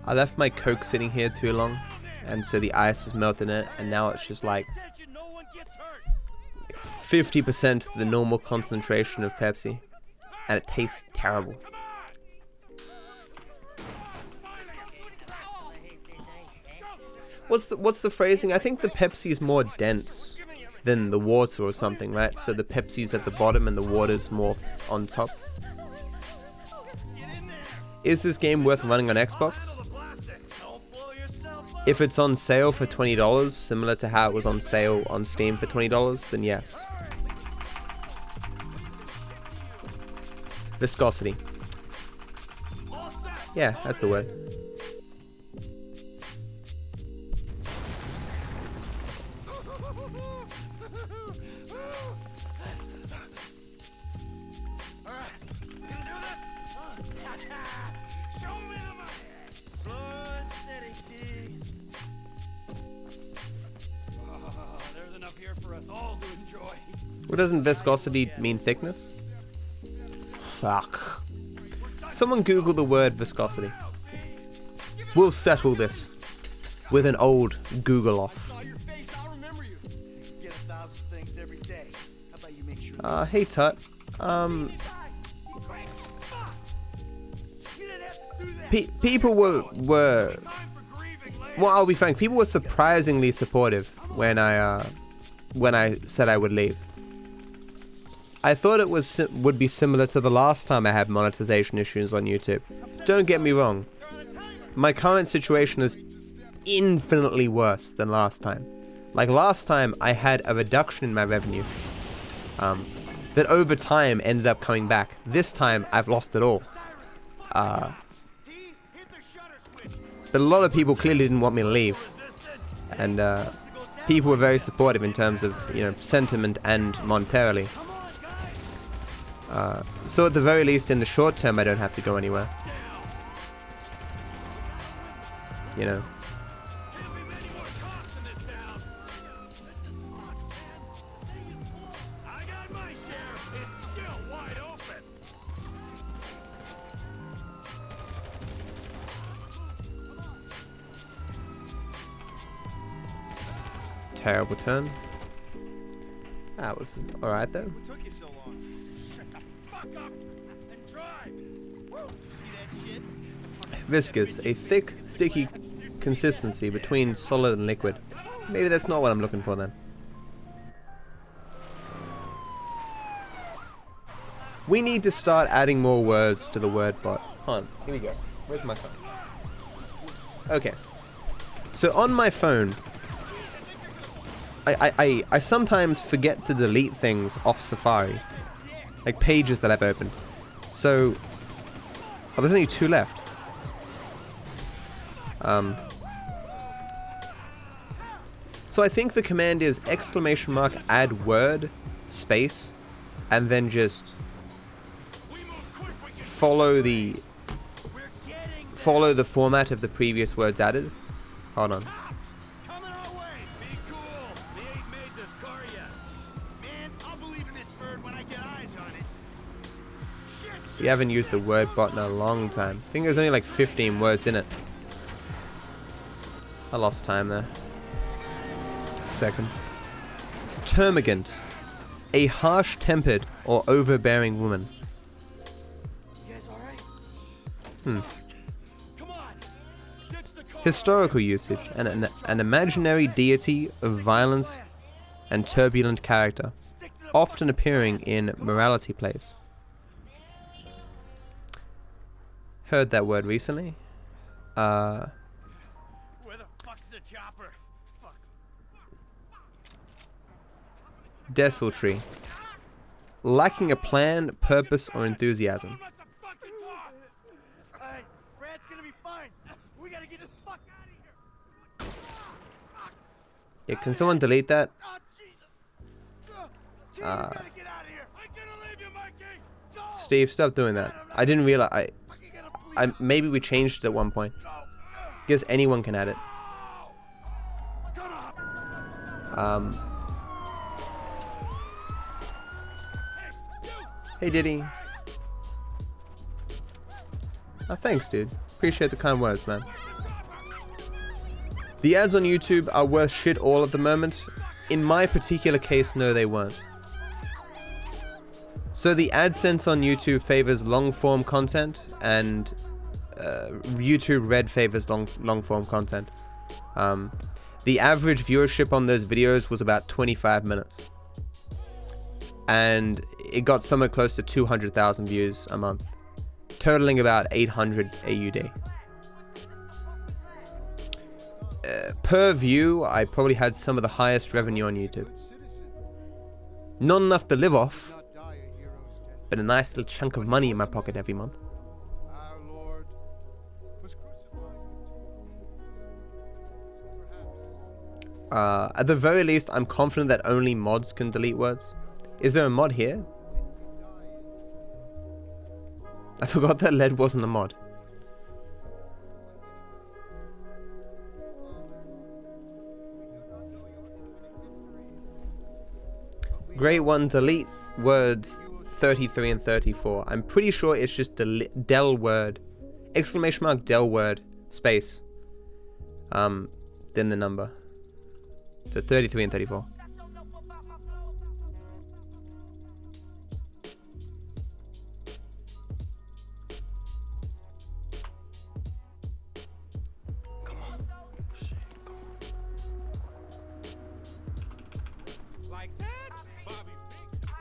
I left my Coke sitting here too long, and so the ice has melted in it, and now it's just like 50% the normal concentration of Pepsi, and it tastes terrible. What's the phrasing? I think the Pepsi is more dense than the water or something, right? So the Pepsi's at the bottom and the water's more on top. Is this game worth running on Xbox? If it's on sale for $20, similar to how it was on sale on Steam for $20, then yes. Viscosity. Yeah, that's the word. What doesn't viscosity mean thickness? Fuck. Someone Google the word viscosity. We'll settle this with an old Google off. Hey Tut. People were well, I'll be frank, people were surprisingly supportive when I said I would leave. I thought it would be similar to the last time I had monetization issues on YouTube. Don't get me wrong. My current situation is infinitely worse than last time. Like last time, I had a reduction in my revenue that over time ended up coming back. This time, I've lost it all. But a lot of people clearly didn't want me to leave. And people were very supportive in terms of, sentiment and monetarily. So at the very least, in the short term, I don't have to go anywhere. Terrible turn. That was alright though. Viscous, a thick, sticky consistency between solid and liquid. Maybe that's not what I'm looking for then. We need to start adding more words to the word bot. Hold on, here we go. Where's my phone? Okay. So on my phone, I sometimes forget to delete things off Safari. Like pages that I've opened. So, there's only 2 left. So I think the command is !add word, space, and then just follow the format of the previous words added. Hold on. We haven't used the word bot in a long time. I think there's only like 15 words in it. I lost time there. Second. Termagant. A harsh-tempered or overbearing woman. Historical usage. An imaginary deity of violence and turbulent character. Often appearing in morality plays. Heard that word recently. Where the fuck's the chopper? Fuck. Desultory. Lacking a plan, purpose, or enthusiasm. Yeah, can someone delete that? Steve, stop doing that. I didn't realize. Maybe we changed it at one point. Because anyone can add it. Hey Diddy. Oh, thanks dude. Appreciate the kind words, man. The ads on YouTube are worth shit all at the moment. In my particular case, no, they weren't. So the AdSense on YouTube favors long-form content, and YouTube Red favors long-form content. The average viewership on those videos was about 25 minutes. And it got somewhere close to 200,000 views a month, totaling about 800 AUD. Per view, I probably had some of the highest revenue on YouTube. Not enough to live off, but a nice little chunk of money in my pocket every month. At the very least, I'm confident that only mods can delete words. Is there a mod here? I forgot that lead wasn't a mod. Great one, delete words 33 and 34. I'm pretty sure it's just del word, exclamation mark del word, space, then the number. So 33 and 34.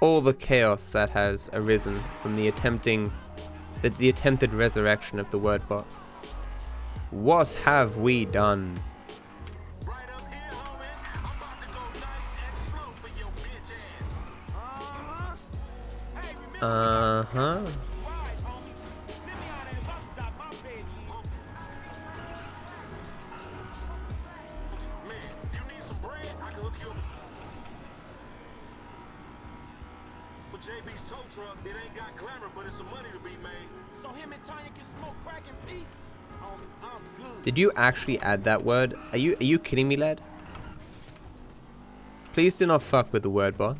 All the chaos that has arisen from the attempted resurrection of the word bot. What have we done? Uh-huh. JB's tow truck, it ain't got glamour, but it's some money to be made. So him and Tanya can smoke crack in peace. I'm good. Did you actually add that word? Are you kidding me, lad? Please do not fuck with the word bot.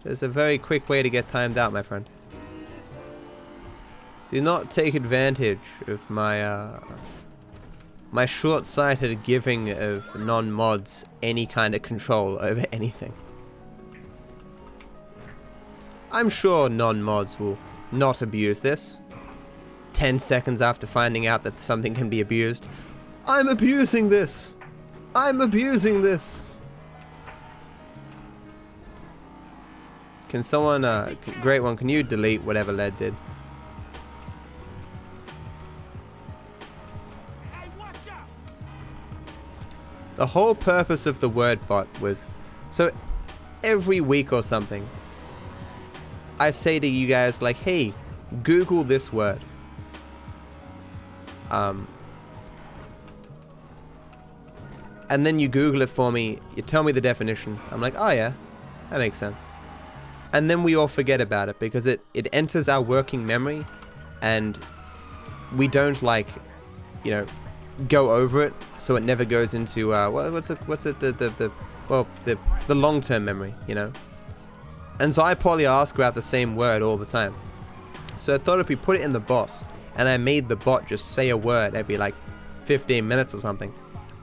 There's a very quick way to get timed out, my friend. Do not take advantage of my my short-sighted giving of non-mods any kind of control over anything. I'm sure non-mods will not abuse this. 10 seconds after finding out that something can be abused. I'm abusing this! I'm abusing this! Can someone, great one, can you delete whatever Led did? The whole purpose of the word bot was, so every week or something, I say to you guys, like, hey, Google this word. And then you Google it for me, you tell me the definition. I'm like, oh yeah, that makes sense. And then we all forget about it because it enters our working memory and we don't, like, you know, go over it, so it never goes into the long-term memory, you know. And so I probably ask about the same word all the time. So I thought if we put it in the boss, and I made the bot just say a word every like 15 minutes or something,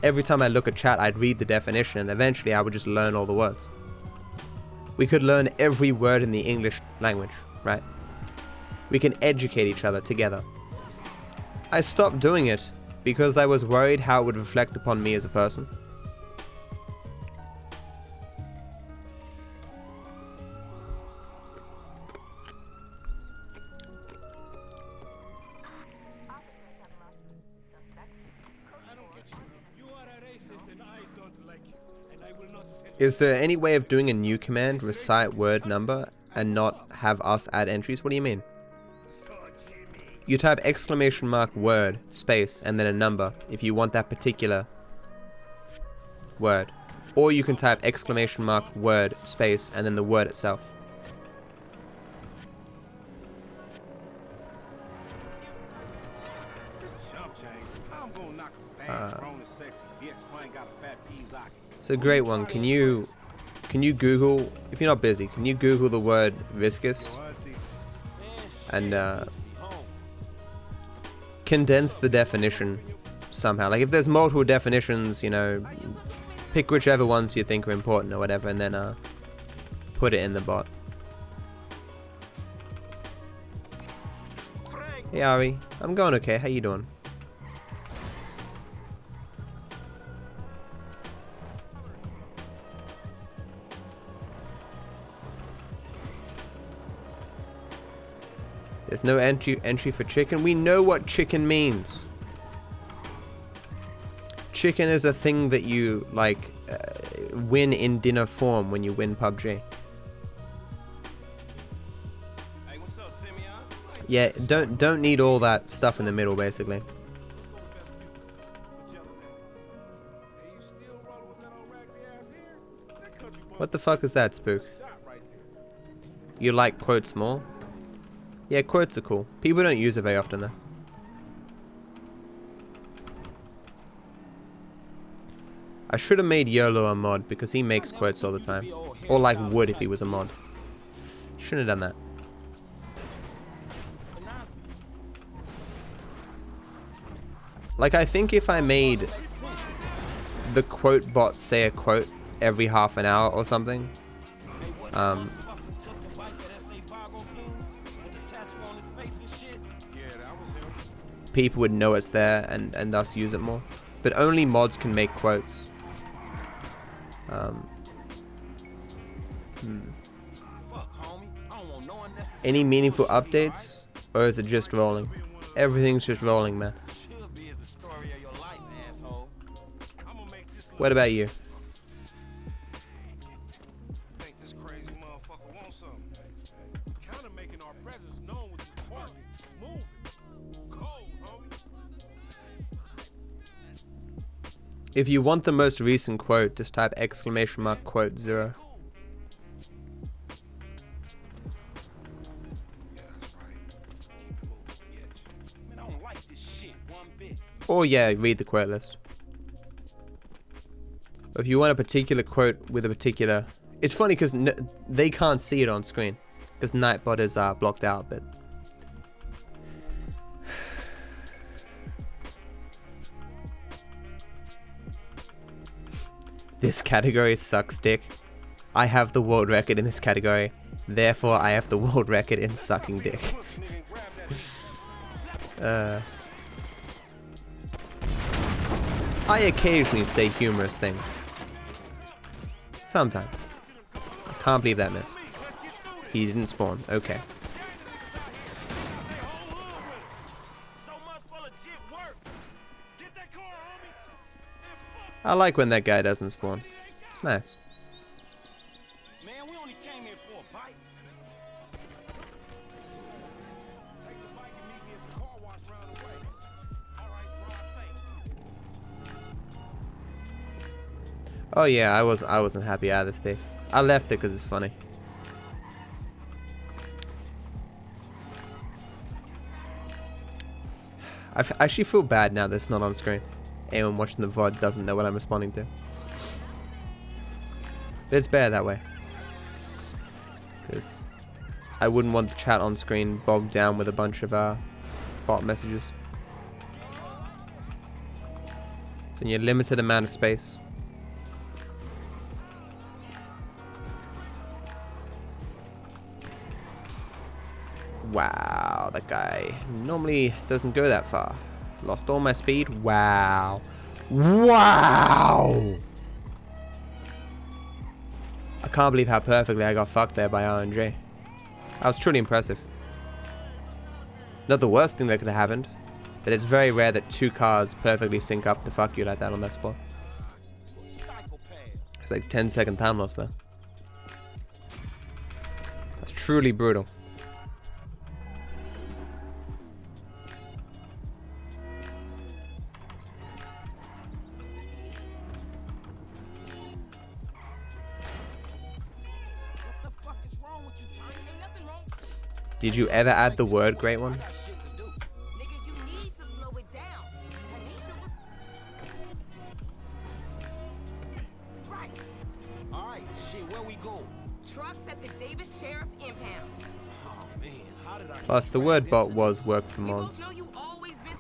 every time I look at chat, I'd read the definition, and eventually I would just learn all the words. We could learn every word in the English language, right? We can educate each other together. I stopped doing it because I was worried how it would reflect upon me as a person. Is there any way of doing a new command, recite word number, and not have us add entries? What do you mean? You type exclamation mark word, space, and then a number if you want that particular word. Or you can type exclamation mark word, space, and then the word itself. So great one, can you Google, if you're not busy, can you Google the word viscous and condense the definition somehow. Like if there's multiple definitions, you know, pick whichever ones you think are important or whatever, and then put it in the bot. Hey Ari, I'm going okay. How you doing? There's no entry for chicken. We know what chicken means. Chicken is a thing that you like win in dinner form when you win PUBG. Hey, what's up, Simeon? Yeah, don't need all that stuff in the middle, basically. What the fuck is that, Spook? You like quotes more? Yeah, quotes are cool. People don't use it very often, though. I should have made YOLO a mod, because he makes quotes all the time. Or like would if he was a mod. Shouldn't have done that. Like, I think if I made the quote bot say a quote every half an hour or something, people would know it's there and thus use it more. But only mods can make quotes. Any meaningful updates? Or is it just rolling? Everything's just rolling, man. What about you? If you want the most recent quote, just type !quote 0. Or yeah, read the quote list. If you want a particular quote with a particular... It's funny because they can't see it on screen. Because Nightbot is blocked out, but... This category sucks dick. I have the world record in this category. Therefore, I have the world record in sucking dick. I occasionally say humorous things. Sometimes. I can't believe that missed. He didn't spawn. Okay. I like when that guy doesn't spawn. It's nice. Man, we only came here for a bite. Take the bike and meet me at the car wash round the way. All right, drive safe. Oh yeah, I wasn't happy either, Steve. I left it because it's funny. I actually feel bad now that it's not on screen. Anyone watching the VOD doesn't know what I'm responding to. But it's better that way. Because I wouldn't want the chat on screen bogged down with a bunch of bot messages. So in your limited amount of space. Wow, that guy normally doesn't go that far. Lost all my speed. Wow. Wow! I can't believe how perfectly I got fucked there by RNG. That was truly impressive. Not the worst thing that could have happened, but it's very rare that two cars perfectly sync up to fuck you like that on that spot. It's like 10-second time loss there. That's truly brutal. Did you ever add the word great one? Alright, shit, where we go? Trucks at the Davis Sheriff Impound. Oh man, how did I Plus, the word bot was work for We both mods. know you always been...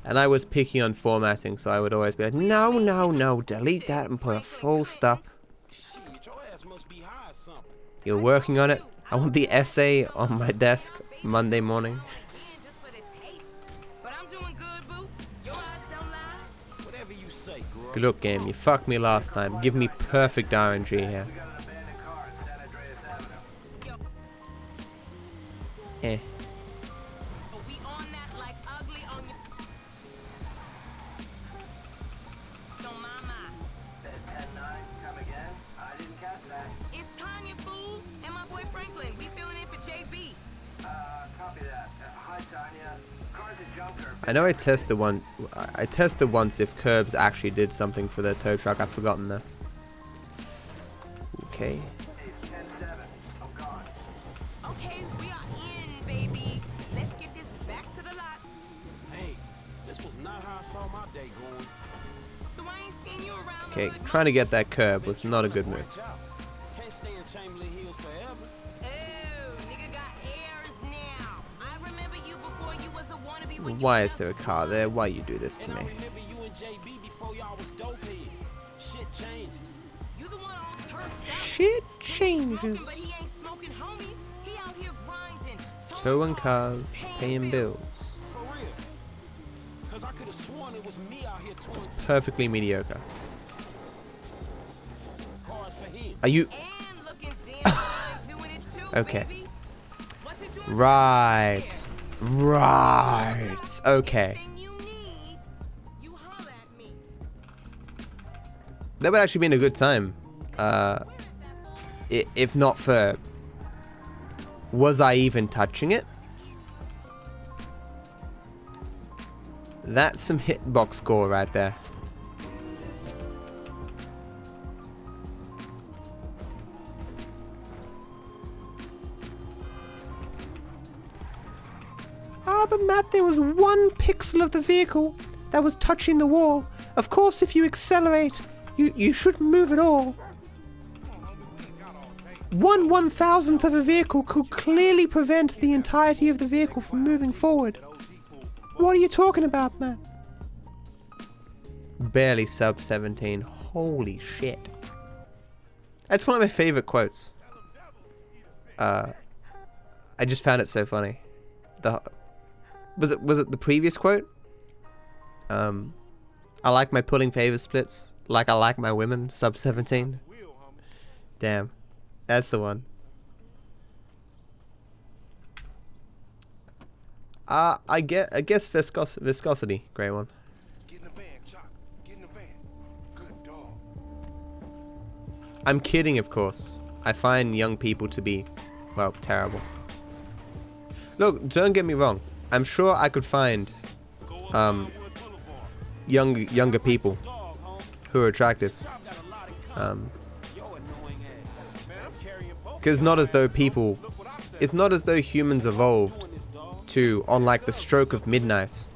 And I was picky on formatting, so I would always be like, no, no, no, delete that and put a full stop. Shit, your ass must be high or something. You're working on it? I want the essay on my desk Monday morning. Just for the taste. But I'm doing good, boo. Your eyes don't lie. Whatever you say, girl. Good luck, game. You fucked me last time. Give me perfect RNG here. Eh. But we on that like ugly on your... Don't mind my... It's Tanya, fool, and my boy Franklin. We filling in for JB. I know I tested once if curbs actually did something for their tow truck. I've forgotten that. Okay. Okay, we are in, baby. Let's get this back to the lots. Hey, this was not how I saw my day going. So I ain't seen you around. Okay, trying to get that curb was not a good move. Can't stay in Chamberlain Hills forever. Oh, nigga got airs now. I remember you before you was a wannabe when Why is there a car there? Why you do this to And I me? remember you and JB before y'all was dope head. Shit changed. you the one all turfed out. Shit changes. Smoking, but he ain't smoking homies. He out here grinding. Towing cars, paying bills. For real. Cause I could have sworn it was me out here It's towing perfectly mediocre. cars for him. Are you... And looking damn fine doing it too, Okay. baby. What you doing? Right. Right. Okay. Anything you need, you holler at me. That would actually been a good time. If not for... Was I even touching it? That's some hitbox score right there. Ah, but Matt, there was one pixel of the vehicle that was touching the wall. Of course, if you accelerate, you shouldn't move at all. 1/1000th of a vehicle could clearly prevent the entirety of the vehicle from moving forward. What are you talking about, man? Barely sub 17. Holy shit. That's one of my favorite quotes. I just found it so funny. Was it the previous quote? I like my pulling favor splits like I like my women sub 17. Damn. That's the one. I guess viscosity, great one. Get in the van, Chop. Get in the van. Good dog. I'm kidding, of course. I find young people to be, well, terrible. Look, don't get me wrong. I'm sure I could find younger people who are attractive. Because it's not as though humans evolved to, on like the stroke of midnight,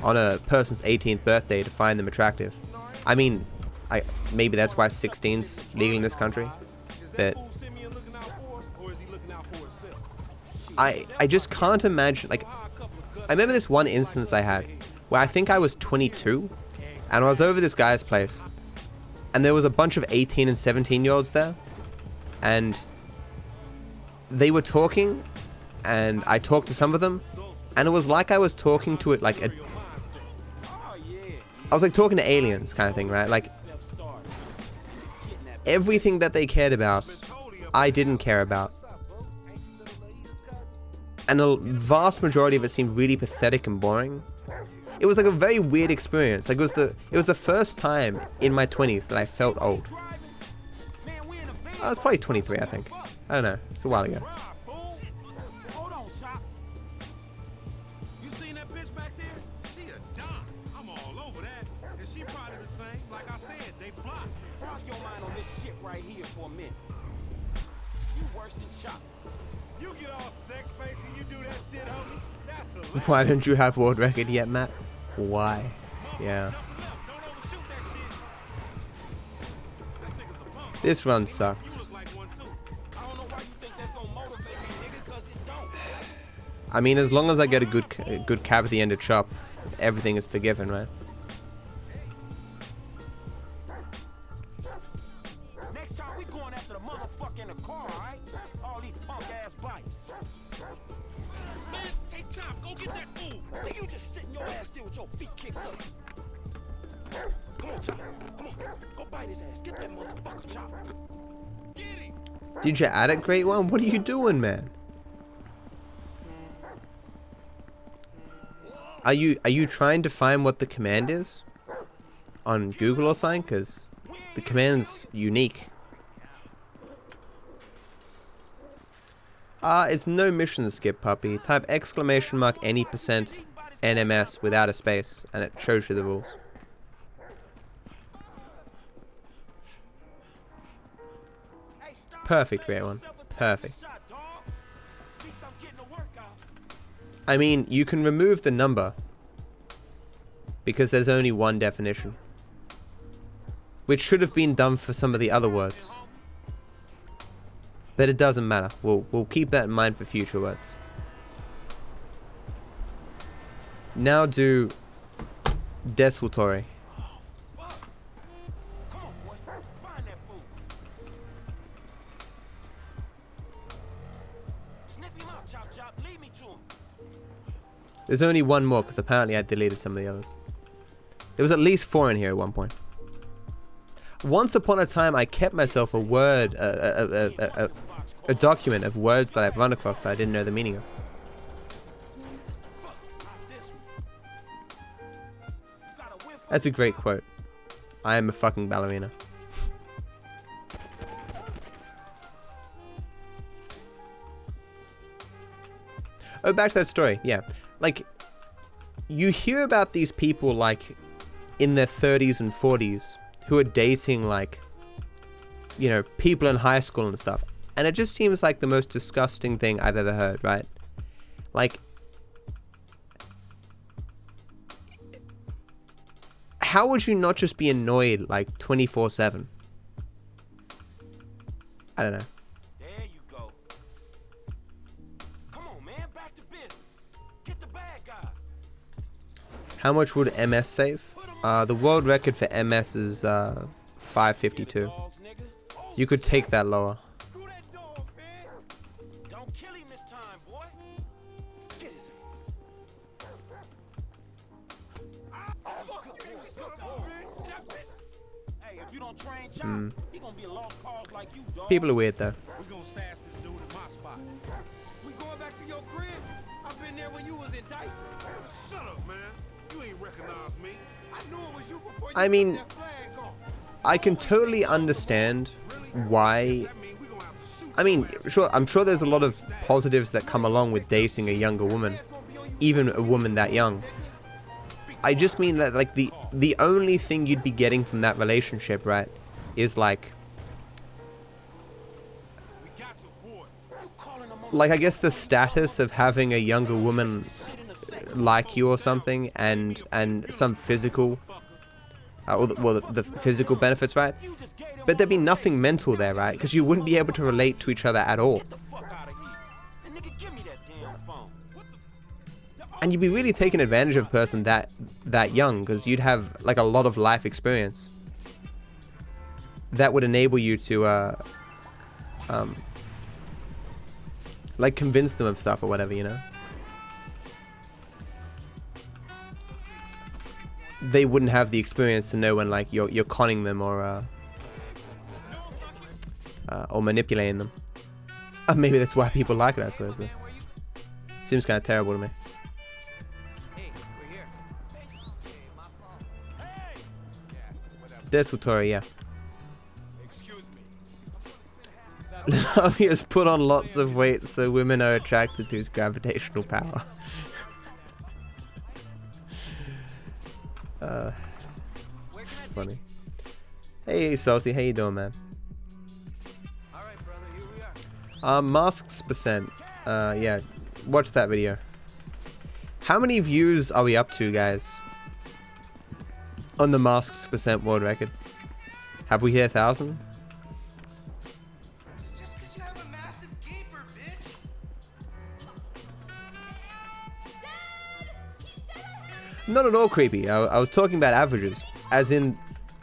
on a person's 18th birthday to find them attractive. I mean, maybe that's why 16's legal in this country. But I just can't imagine, like, I remember this one instance I had where I think I was 22 and I was over this guy's place and there was a bunch of 18 and 17-year-olds there and they were talking and I talked to some of them and it was like I was talking to it like I was like talking to aliens kind of thing, right? Like everything that they cared about I didn't care about. And the vast majority of it seemed really pathetic and boring. It was like a very weird experience. Like it was the first time in my 20s that I felt old. I was probably 23, I think. I don't know. It's a while ago. Hold on, Chop. You seen that bitch back there? She a dime. I'm all over that. And she probably the same. Like I said, they fly. Frog your mind on this shit right here for a minute. You worse than Chop. You get all sex face when you do that shit, homie. That's hilarious. Why don't you have world record yet, Matt? Why? Yeah. Jump left. Don't overshoot that shit. This nigga's a punk. This run sucks. You look like one too. I don't know why you think that's gonna motivate me, nigga, cause it don't. I mean, as long as I get a good cab at the end of chop, everything is forgiven, right? Next time we going after the motherfucker in the car, alright? All these punk ass bikes. Man, take time, go get that food. Then you just sitting your ass there with your feet kicked up. Come on, Chop. Come on. Go bite his ass. Get that motherfucker, Chop. Get him. Did you add it, Great One? What are you doing, man? Are you trying to find what the command is on Google or something? Because the command's unique. It's no mission skip, puppy. Type exclamation mark any percent NMS without a space, and it shows you the rules. Perfect, Rare One. Perfect. I mean, you can remove the number because there's only one definition, which should have been done for some of the other words. But it doesn't matter. We'll keep that in mind for future words. Now do desultory. There's only one more because apparently I deleted some of the others. There was at least 4 in here at one point. Once upon a time, I kept myself a word, a document of words that I've run across that I didn't know the meaning of. That's a great quote. I am a fucking ballerina. Oh, back to that story. Yeah. Like, you hear about these people, like, in their 30s and 40s who are dating, like, you know, people in high school and stuff. And it just seems like the most disgusting thing I've ever heard, right? Like, how would you not just be annoyed, like, 24/7? I don't know. There you go. Come on, man, back to business. Get the bad guy. How much would MS save? The world record for MS is 552. You could take that lower. Screw that dog, man. Don't kill him this time, boy. Get his ass. Hey, if you don't train Chop, he gonna be a lost cause like you, dog. People are weird though. We gonna stash this dude in my spot. We going back to your crib? I've been there when you was in diapers. Shut up, man. You ain't recognize me. I knew it was you before you I mean, took that flag off. I can totally understand why. I mean, sure, I'm sure there's a lot of positives that come along with dating a younger woman, even a woman that young. I just mean that, like, the only thing you'd be getting from that relationship, right, is like I guess the status of having a younger woman like you or something, and some physical, the physical benefits, right? But there'd be nothing mental there, right? Because you wouldn't be able to relate to each other at all. Get the fuck out of here. And nigga, give me that damn phone. And you'd be really taking advantage of a person that young, because you'd have, like, a lot of life experience that would enable you to like, convince them of stuff or whatever, you know? They wouldn't have the experience to know when, like, you're conning them or manipulating them. Maybe that's why people like it, I suppose. But seems kind of terrible to me. Desultory, yeah. Lanavi has put on lots of weight, so women are attracted to his gravitational power. Funny. Hey, Salty, how you doing, man? Alright, brother, here we are. Masks percent. Yeah, watch that video. How many views are we up to, guys? On the masks percent world record? Have we hit 1,000? Not at all creepy. I was talking about averages, as in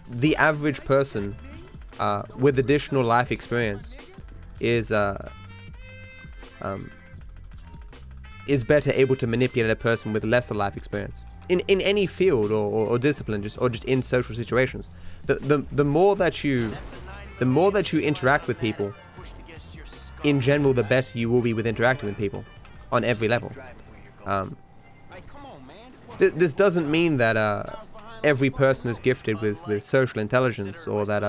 the average person with additional life experience is better able to manipulate a person with lesser life experience in any field or discipline, just in social situations. The more that you interact with people, in general, the better you will be with interacting with people on every level. This doesn't mean that every person is gifted with social intelligence, or that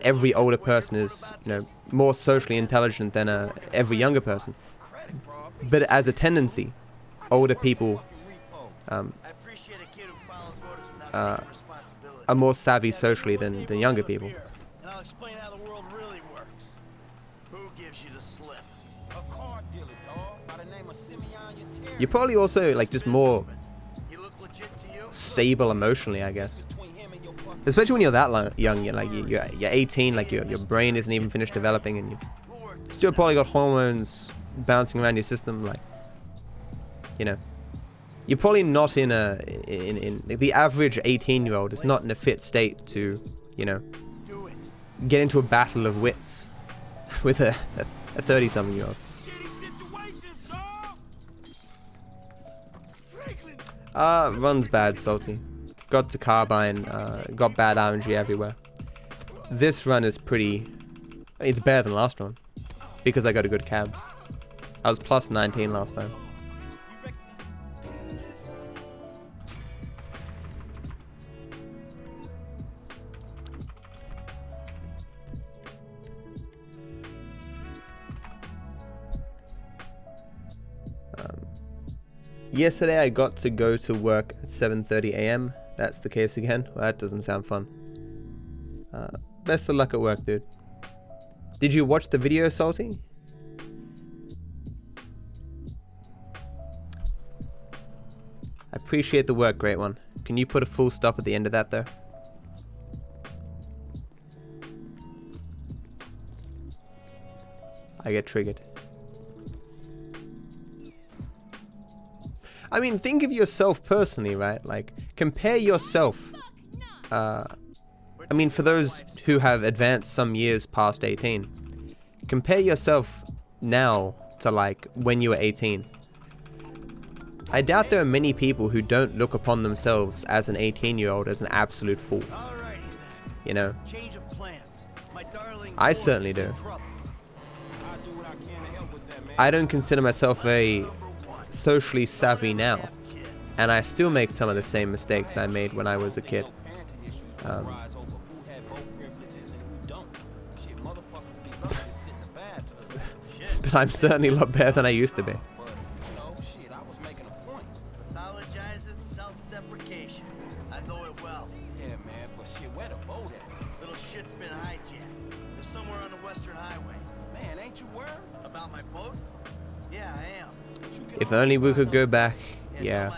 every older person is, you know, more socially intelligent than every younger person. But as a tendency, older people are more savvy socially than younger people. And I'll explain how the world really works. Who gives you the slip? A car dealer, dog, by the name of Simeon Yateri. You're probably also like just more He look legit to you? stable emotionally, I guess. Especially when you're that young, you're 18, like your brain isn't even finished developing, and you still probably got hormones bouncing around your system. Like, you know, you're probably not in the average 18-year-old is not in a fit state to, you know, get into a battle of wits with a 30-something-year-old. Run's bad, Salty. Got to Carbine, got bad RNG everywhere. This run is it's better than last run, because I got a good cab. I was plus 19 last time. Yesterday I got to go to work at 7:30 AM. That's the case again. Well, that doesn't sound fun. Best of luck at work, dude. Did you watch the video, Salty? I appreciate the work, great one. Can you put a full stop at the end of that, though? I get triggered. I mean, think of yourself personally, right? Like, compare yourself. I mean, for those who have advanced some years past 18, compare yourself now to, like, when you were 18. I doubt there are many people who don't look upon themselves as an 18-year-old as an absolute fool. You know? I certainly do. I don't consider myself very socially savvy now, and I still make some of the same mistakes I made when I was a kid. But I'm certainly a lot better than I used to be. If only we could go back. Yeah.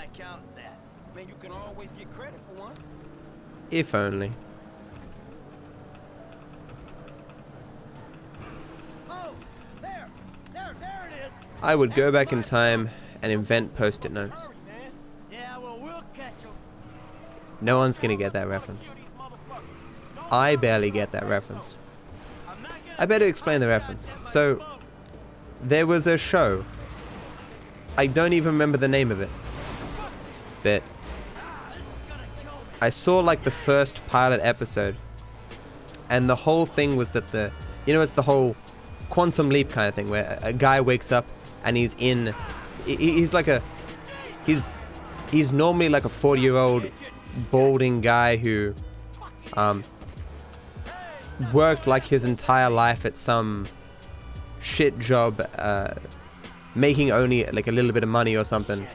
If only. I would go back in time and invent post-it notes. No one's gonna get that reference. I barely get that reference. I better explain the reference. So, there was a show. I don't even remember the name of it. But I saw like the first pilot episode, and the whole thing was that it's the whole quantum leap kind of thing where a guy wakes up and he's normally like a 40-year-old balding guy who worked like his entire life at some shit job, making only like a little bit of money or something.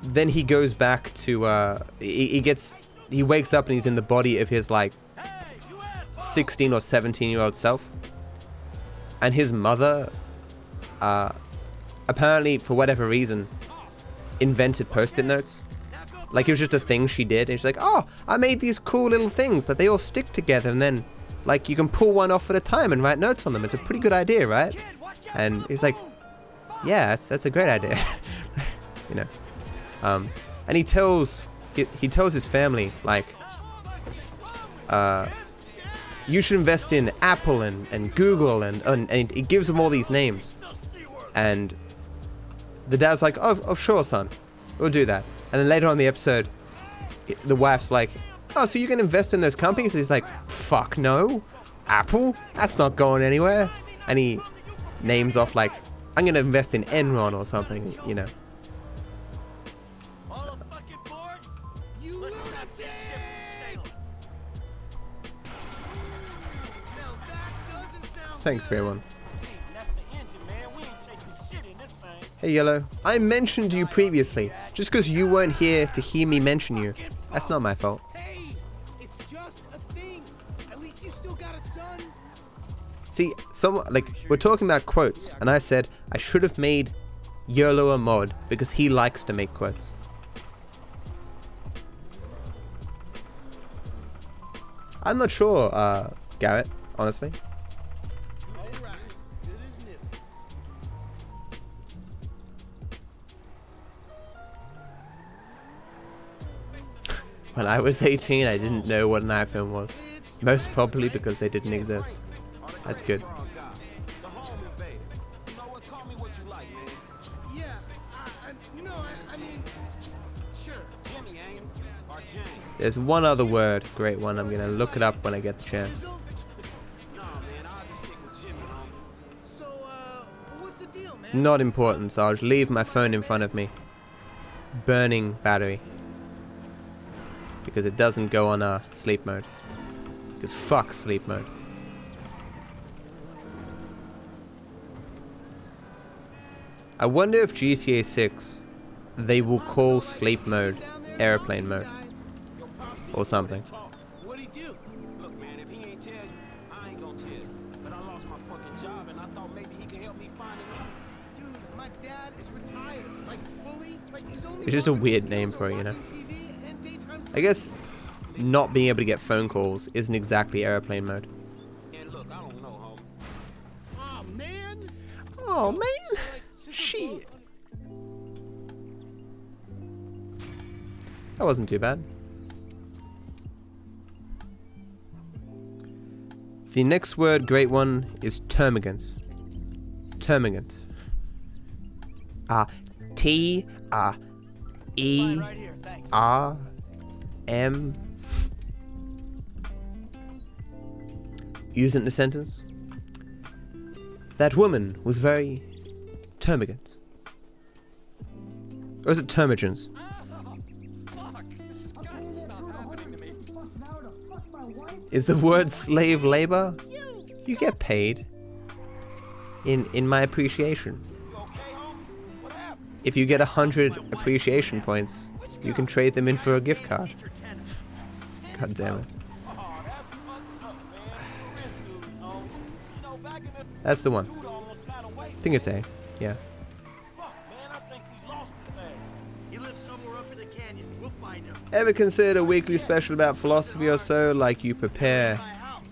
Then he goes back to he wakes up and he's in the body of his like 16 or 17-year-old self, and his mother apparently for whatever reason invented post-it notes. Like, it was just a thing she did, and she's like, oh, I made these cool little things that they all stick together, and then like you can pull one off at a time and write notes on them. It's a pretty good idea, right? And he's like, yeah, that's a great idea. You know, and he tells his family, like, you should invest in Apple and Google, and he gives them all these names, and the dad's like, oh sure, son, we'll do that. And then later on in the episode, the wife's like, oh, so you can invest in those companies? And he's like, fuck no, Apple, that's not going anywhere. And he names off, like, I'm gonna invest in Enron or something, you know. All a fucking board? You lunatic! Now that doesn't sound Thanks for good. everyone. That's the engine, man. We ain't chasing shit in this thing. Hey Yellow, I mentioned you previously. Just because you weren't here to hear me mention you, that's not my fault. Hey, it's just a thing. At least you still got a son. See, we're talking about quotes, and I said I should have made YOLO a mod because he likes to make quotes. I'm not sure, Garrett, honestly. All right, good as new. When I was 18, I didn't know what an iPhone was. Most probably because they didn't exist. That's good. The home invader. You know what? Call me what you like, man. Yeah, I mean, sure. Jimmy, ain't it? Or James? There's one other word, great one. I'm gonna look it up when I get the chance. No, man. I'll just stick with Jimmy, homie. So, what's the deal, man? It's not important, so I'll just leave my phone in front of me. Burning battery. Because it doesn't go on sleep mode. Because fuck sleep mode. I wonder if GTA 6 they will call sleep mode airplane mode or something. What'd he do? Look, man, if he ain't tell you, I ain't gonna tell you. But I lost my fucking job, and I thought maybe he could help me find it. Dude, my dad is retired. Like, fully. Like, he's only It's just a working weird his name skills for it, on you know. watching TV and daytime I guess not being able to get phone calls isn't exactly airplane mode. And look, I don't know, homie. Oh, man. Oh man, Like, since we're shit. both- That wasn't too bad. The next word, great one, is termagant. Termagant. T E Right here, thanks. R M. Use it in a sentence. That woman was very termagant. Or is it termagants? Is the word slave labor? You get paid. In my appreciation. You okay, homie? What happened? If you get 100 appreciation points, you can trade them in for a gift card. God damn it. Oh, that's fucked up, man. This dude's homie. You know, back in the That's the one. dude almost got away. I think it's A. Yeah. Fuck, man, I think we lost his ass. He lives somewhere up in the canyon. We'll find him. Ever considered a weekly special about philosophy or so, like you prepare My house.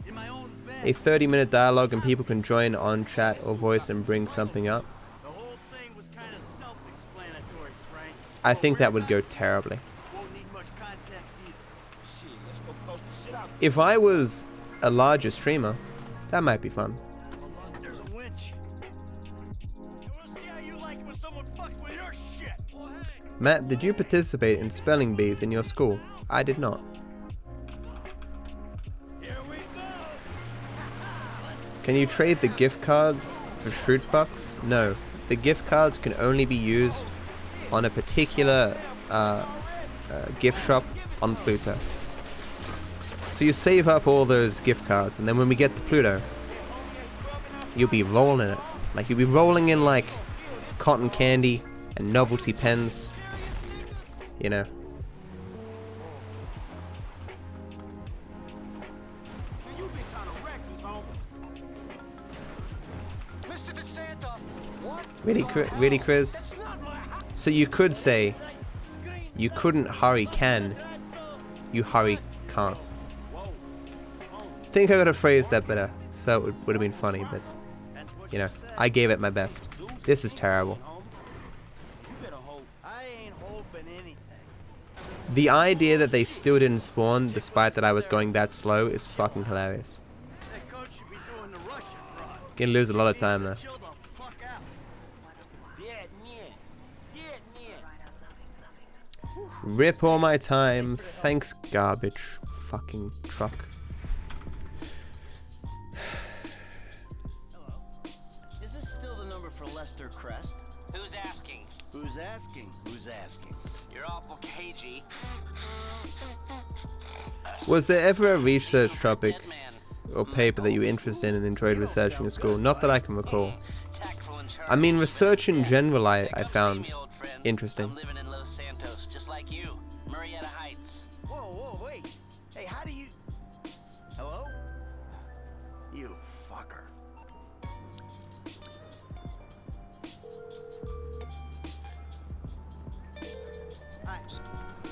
In my own bed. a 30-minute dialogue and people can join on chat or voice and bring something up? The whole thing was kind of self-explanatory, Frank. I think that would go terribly. Won't need much context either. Shit, let's go coach the shit out. If I was a larger streamer, that might be fun. There's a winch. And we'll see how you like it when someone fucks with your shit. Well, hey. Matt, did you participate in spelling bees in your school? I did not. Here we go. Can you trade the gift cards for Shroot Bucks? No. The gift cards can only be used on a particular gift shop on Pluto. So you save up all those gift cards, and then when we get to Pluto, you'll be rolling in it. Like, you'll be rolling in, like, cotton candy and novelty pens. You know. Man, you been kind of reckless, homie. Mr. DeSanta. What? Really, Chris? It's not my house. So you could say, you couldn't hurry can, you hurry can't. Whoa. I think I gotta phrase that better, so it would have been funny, but That's what You know, I gave it my best. This is terrible. You better hope. I ain't hoping anything. The idea that they still didn't spawn despite that I was going that slow is fucking hilarious. That coach should be doing the Russian run. Gonna lose a lot of time though. Chill the fuck out. Dead men. Dead men. Rip all my time. Thanks, garbage. Fucking truck. Hello. Is this still the number for Lester Crest? Who's asking? Who's asking? Who's asking? You're awful cagey. Was there ever a research topic Dead man. or paper that you were interested in and enjoyed researching in school? Not that I can recall. Tactful and I mean, charming. research in general I Come see found me, old friend. interesting. I'm living in Los Santos, just like you. Marietta Heights. Whoa, wait. Hey, how do you... Hello? You fucker.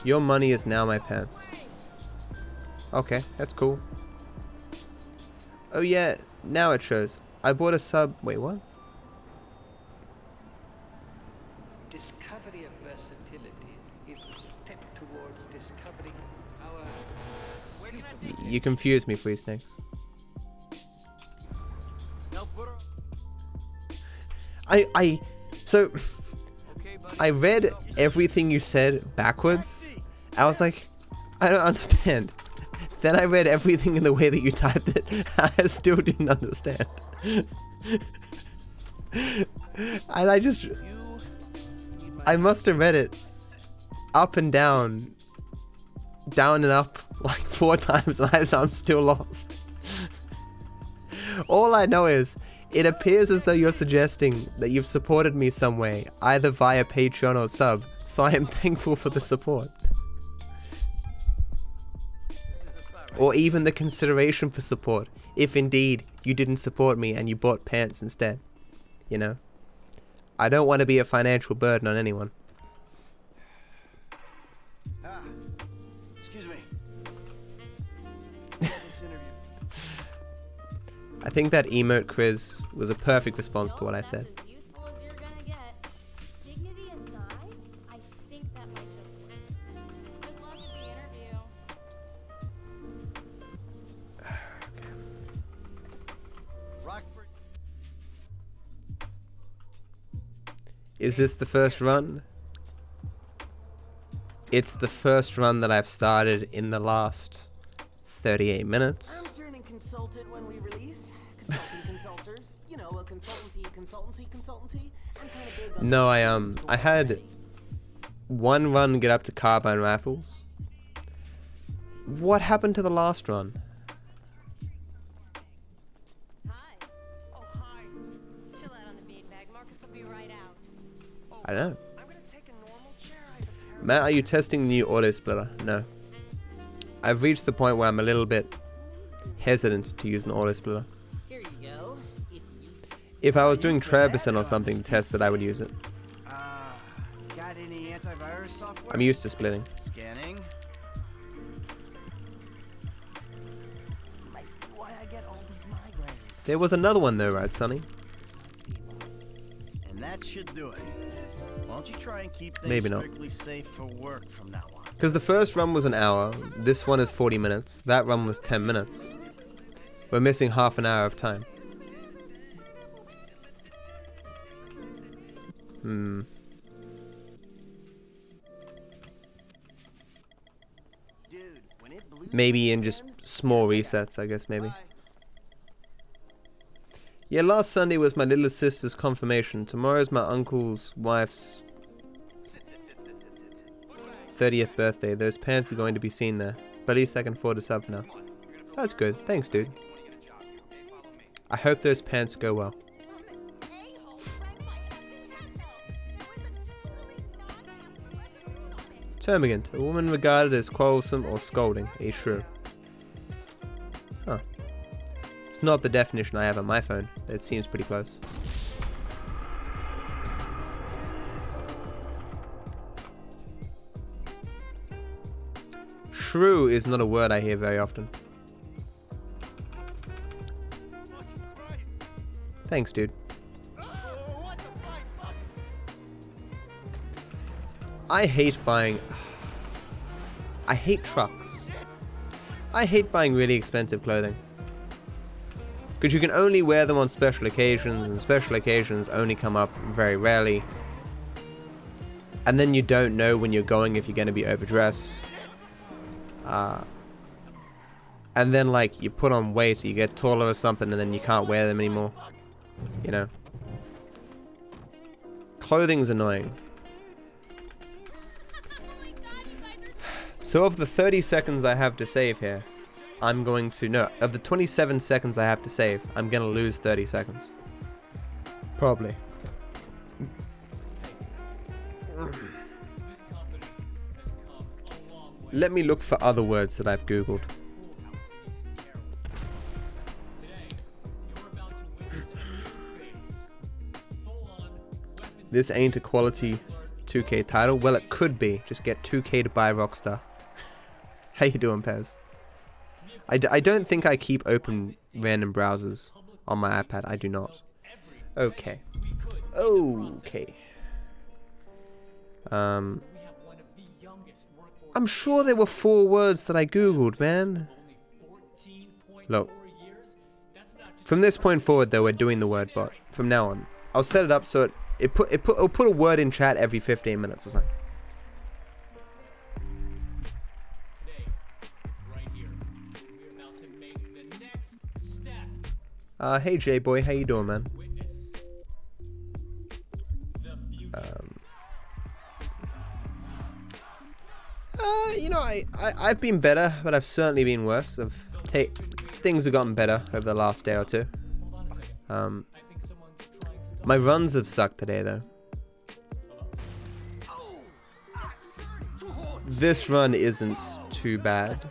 Your money is now my pants. Okay, that's cool. Oh yeah, now it shows. I bought a sub. Wait, what? Discovery of versatility is a step towards discovering our... Where can I take You confused me, Phoenixdigital. No, put her... So I read everything you said backwards. I was like, I don't understand. Then I read everything in the way that you typed it. I still didn't understand. And I must have read it up and down and up like 4 times, and I'm still lost. All I know is it appears as though you're suggesting that you've supported me some way, either via Patreon or sub, so I am thankful for the support. Or even the consideration for support, if indeed you didn't support me and you bought pants instead. You know? I don't want to be a financial burden on anyone. Ah, excuse me. This interview. I think that emote quiz was a perfect response to what I said. As useful as you're gonna get. Dignity aside, I think that might just work. Good luck at the interview. Rockford. Is this the first run? It's the first run that I've started in the last 38 minutes. I'm turning consultant when we release. Consulting consulters. You know, a consultancy. I'm kind of big on... No, I had one run get up to carbine rifles. What happened to the last run? Hi. Oh, hi. Chill out on the beanbag. Marcus will be right out. I don't know. I'm gonna take a normal chair. I have a terrible... Matt, are you testing the new auto splitter? No. I've reached the point where I'm a little bit hesitant to use an auto splitter. Here you go. If I was doing Trebison or something to test it, I would use it. Got any antivirus software? I'm used to splitting. Scanning. Might be why I get all these migraines. There was another one though, right, Sonny? And that should do it. Why don't you try and keep things Maybe not. strictly safe for work from now on? Because the first run was an hour, this one is 40 minutes, that run was 10 minutes. We're missing half an hour of time. Dude, when it blew... Maybe in just small resets, I guess, maybe. Bye. Yeah, last Sunday was my little sister's confirmation. Tomorrow's my uncle's wife's 30th birthday. Those pants are going to be seen there. But at least I can afford a sub for now. That's good. Thanks, dude. I hope those pants go well. Termagant, a woman regarded as quarrelsome or scolding. Is true. Huh. It's not the definition I have on my phone, but it seems pretty close. Shrew is not a word I hear very often. Fucking Christ. Thanks, dude. I hate buying... I hate trucks. I hate buying really expensive clothing. Because you can only wear them on special occasions, and special occasions only come up very rarely. And then you don't know when you're going if you're going to be overdressed. And then, like, you put on weight, or you get taller or something, and then you can't wear them anymore. You know? Clothing's annoying. So of the 30 seconds I have to save here, I'm going to... No, of the 27 seconds I have to save, I'm going to lose 30 seconds. Probably. Let me look for other words that I've Googled. This ain't a quality 2K title. Well, it could be. Just get 2K to buy Rockstar. How you doing, Pez? I don't think I keep open random browsers on my iPad. I do not. Okay. Okay. I'm sure there were 4 words that I Googled, man. Look. From this point forward, though, we're doing the word bot. From now on. I'll set it up so it'll put a word in chat every 15 minutes or something. Hey J-Boy, how you doing, man? You know, I've been better, but I've certainly been worse. Things have gotten better over the last day or two. My runs have sucked today, though. This run isn't too bad.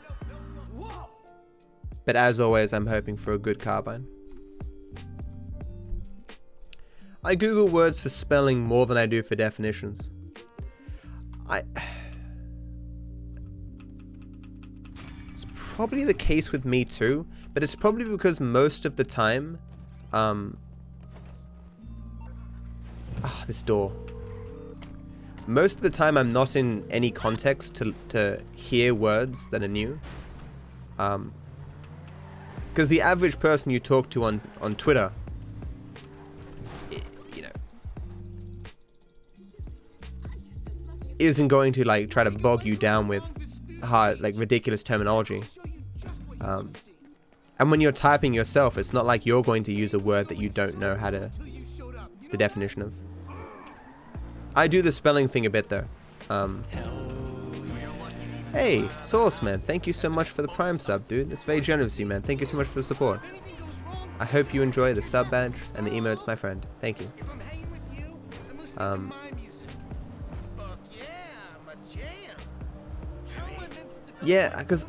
But as always, I'm hoping for a good carbine. I Google words for spelling more than I do for definitions. It's probably the case with me too, but it's probably because most of the time, this door. Most of the time I'm not in any context to hear words that are new. Because the average person you talk to on Twitter, you know, isn't going to like try to bog you down with hard, like ridiculous terminology. And when you're typing yourself, it's not like you're going to use a word that you don't know how to, the definition of. I do the spelling thing a bit though. Hey, Source Man, thank you so much for the Prime sub, dude. That's very generous of you, man. Thank you so much for the support. I hope you enjoy the sub badge and the emotes, my friend. Thank you. Yeah, because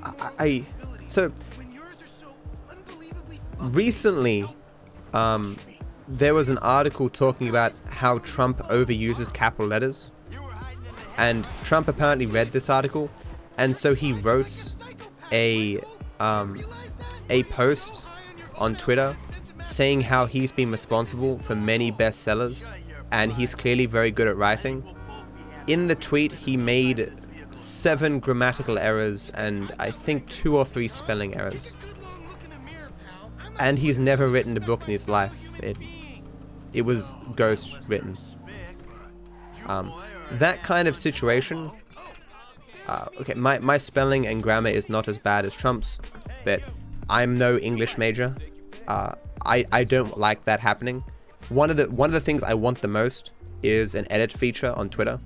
so recently, there was an article talking about how Trump overuses capital letters, and Trump apparently read this article, and so he wrote a post on Twitter saying how he's been responsible for many bestsellers, and he's clearly very good at writing. In the tweet, he made 7 grammatical errors and I think 2 or 3 spelling errors. And he's never written a book in his life. It was ghost written. That kind of situation. Okay, my spelling and grammar is not as bad as Trump's, but I'm no English major. I don't like that happening. One of the things I want the most is an edit feature on Twitter.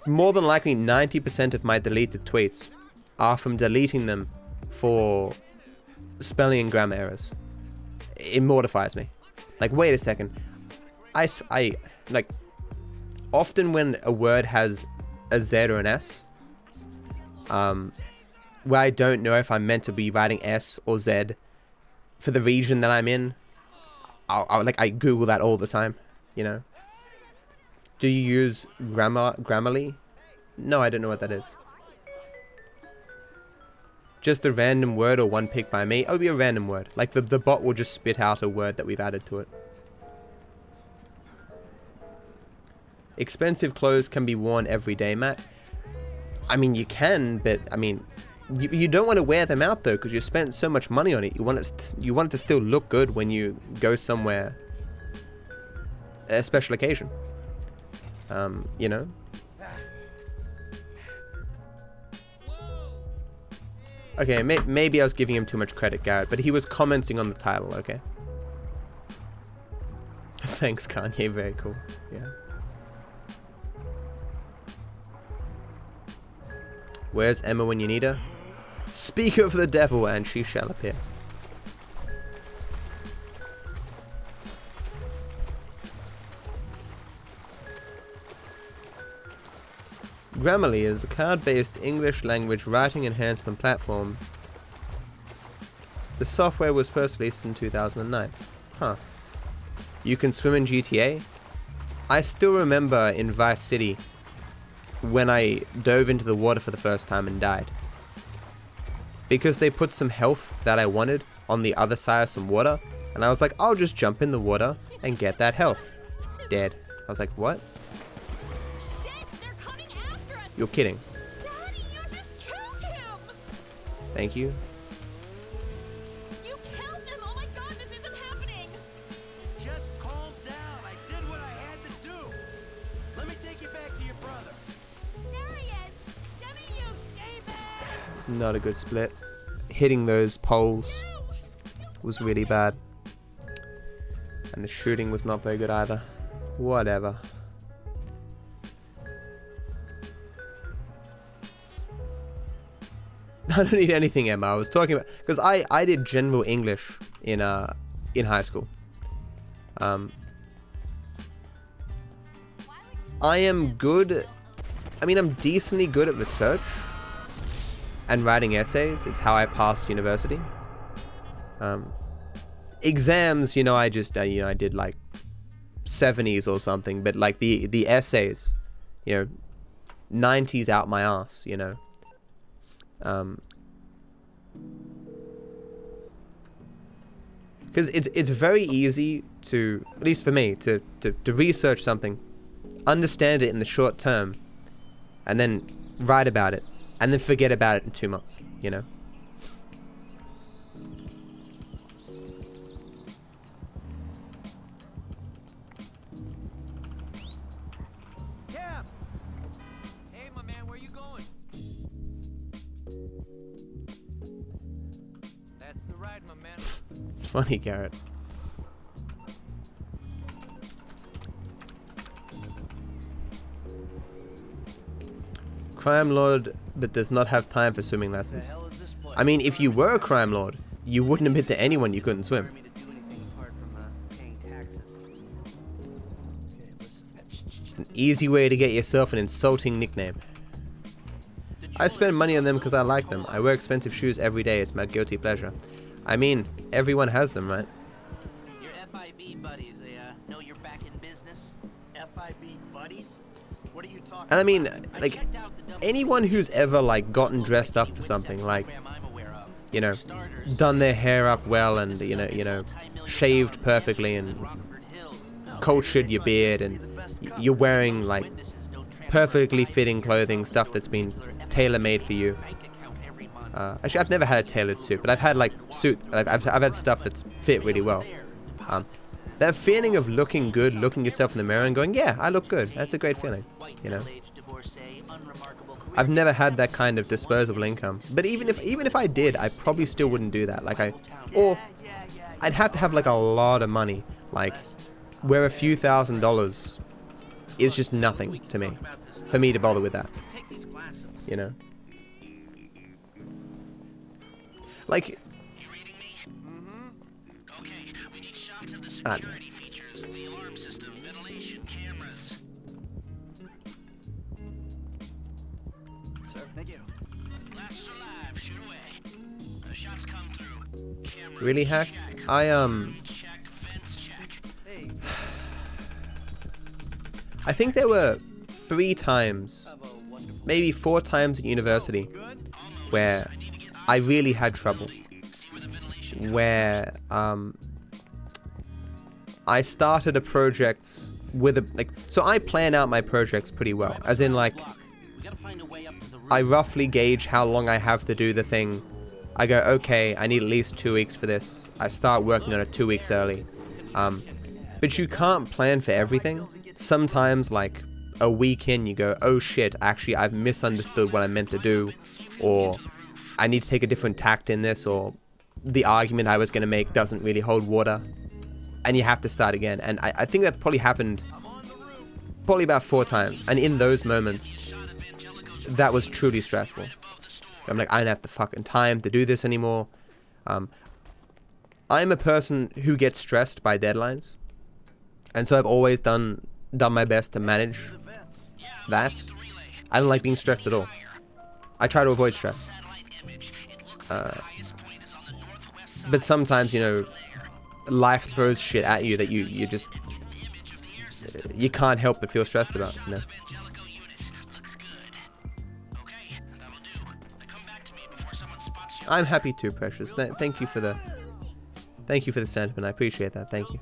More than likely, 90% of my deleted tweets are from deleting them for spelling and grammar errors. It mortifies me. Like, wait a second. I like, often when a word has a Z or an S, where I don't know if I'm meant to be writing S or Z for the region that I'm in, I Google that all the time, you know. Do you use Grammarly? No, I don't know what that is. Just a random word or one picked by me? Oh, it'll be a random word. Like the bot will just spit out a word that we've added to it. expensive clothes can be worn every day, Matt. I mean, you can, but I mean, you don't want to wear them out though, because you spent so much money on it. You want it to still look good when you go somewhere, a special occasion. You know. Okay, maybe I was giving him too much credit, Garrett, but he was commenting on the title. Okay. Thanks, Kanye. Very cool. Yeah. Where's Emma when you need her? Speak of the devil, and she shall appear. Grammarly is the cloud-based English language writing enhancement platform. The software was first released in 2009. Huh. You can swim in GTA? I still remember in Vice City when I dove into the water for the first time and died. Because they put some health that I wanted on the other side of some water, and I was like, I'll just jump in the water and get that health. Dead. I was like, what? You're kidding. Daddy, you just killed him! Thank you. You killed him! Oh my god, this isn't happening! Just calm down. I did what I had to do. Let me take you back to your brother. There he is! Give me you, David! It's not a good split. Hitting those poles was really bad. And the shooting was not very good either. Whatever. I don't need anything, Emma. I was talking about, because I did general English in high school. I am good. I mean, I'm decently good at research and writing essays. It's how I passed university. Exams, you know, I did like 70s or something, but like the essays, you know, 90s out my ass, you know. Because it's very easy to, at least for me, to research something, understand it in the short term, and then write about it, and then forget about it in 2 months, you know? Cap! Hey, my man, where you going? That's the ride, my man. It's funny, Garrett. Crime lord, but does not have time for swimming lessons. I mean, if you were a crime lord, you wouldn't admit to anyone you couldn't swim. It's an easy way to get yourself an insulting nickname. I spend money on them because I like them. I wear expensive shoes every day. It's my guilty pleasure. I mean, everyone has them, right? Your FIB buddies, they know you're back in business? FIB buddies? What are you talking And I mean, like, anyone who's ever, like, gotten dressed up for something, like, you know, done their hair up well and, you know, shaved perfectly and cultured your beard and you're wearing, like, perfectly fitting clothing, stuff that's been tailor-made for you. Actually, I've never had a tailored suit, but I've had, like, I've had stuff that's fit really well. That feeling of looking good, looking yourself in the mirror and going, yeah, I look good. That's a great feeling, you know. I've never had that kind of disposable income. But even if I did, I probably still wouldn't do that. Like I'd have to have like a lot of money, like where a few $1,000s is just nothing to me, for me to bother with that. You know. Like. Security features, the alarm system, ventilation, cameras. Sir, thank you. Glasses are live, shoot away. Shots come through. Camera Really, Hack? check. Check, fence check. Hey. I think there were 3 times, maybe 4 times at university, where I really had trouble. Where, I started a project with a, like, so I plan out my projects pretty well, as in like, I roughly gauge how long I have to do the thing. I go, okay, I need at least 2 weeks for this. I start working on it 2 weeks early. But you can't plan for everything. Sometimes, like, a week in, you go, oh shit, actually I've misunderstood what I meant to do, or I need to take a different tact in this, or the argument I was going to make doesn't really hold water, and you have to start again. And I think that probably happened probably about 4 times, and in those moments, that was truly stressful. I'm like, I don't have the fucking time to do this anymore. I'm a person who gets stressed by deadlines, and so I've always done my best to manage that. I don't like being stressed at all. I try to avoid stress. But sometimes, you know, life throws shit at you that you just, you can't help but feel stressed about, you know. I'm happy too, Precious. Thank you for the sentiment. I appreciate that. Thank you.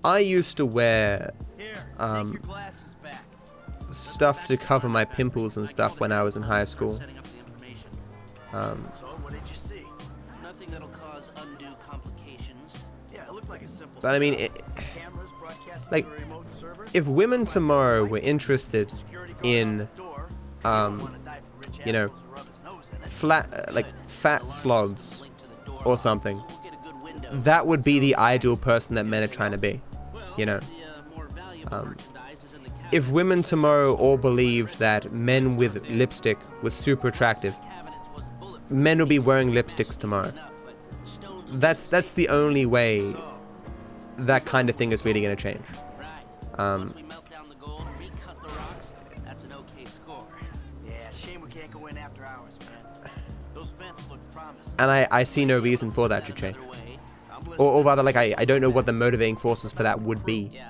I used to wear stuff to cover my pimples and stuff when I was in high school. So what did you see? Nothing that'll cause undue complications. Yeah, it looked like a simple. But I mean, like, if women tomorrow were interested in, you know, fat sloths or something, that would be the ideal person that men are trying to be, you know. If women tomorrow all believed that men with lipstick was super attractive, men will be wearing lipsticks tomorrow. That's the only way that kind of thing is really going to change. And I see no reason for that to change. Or rather, like, I don't know what the motivating forces for that would be.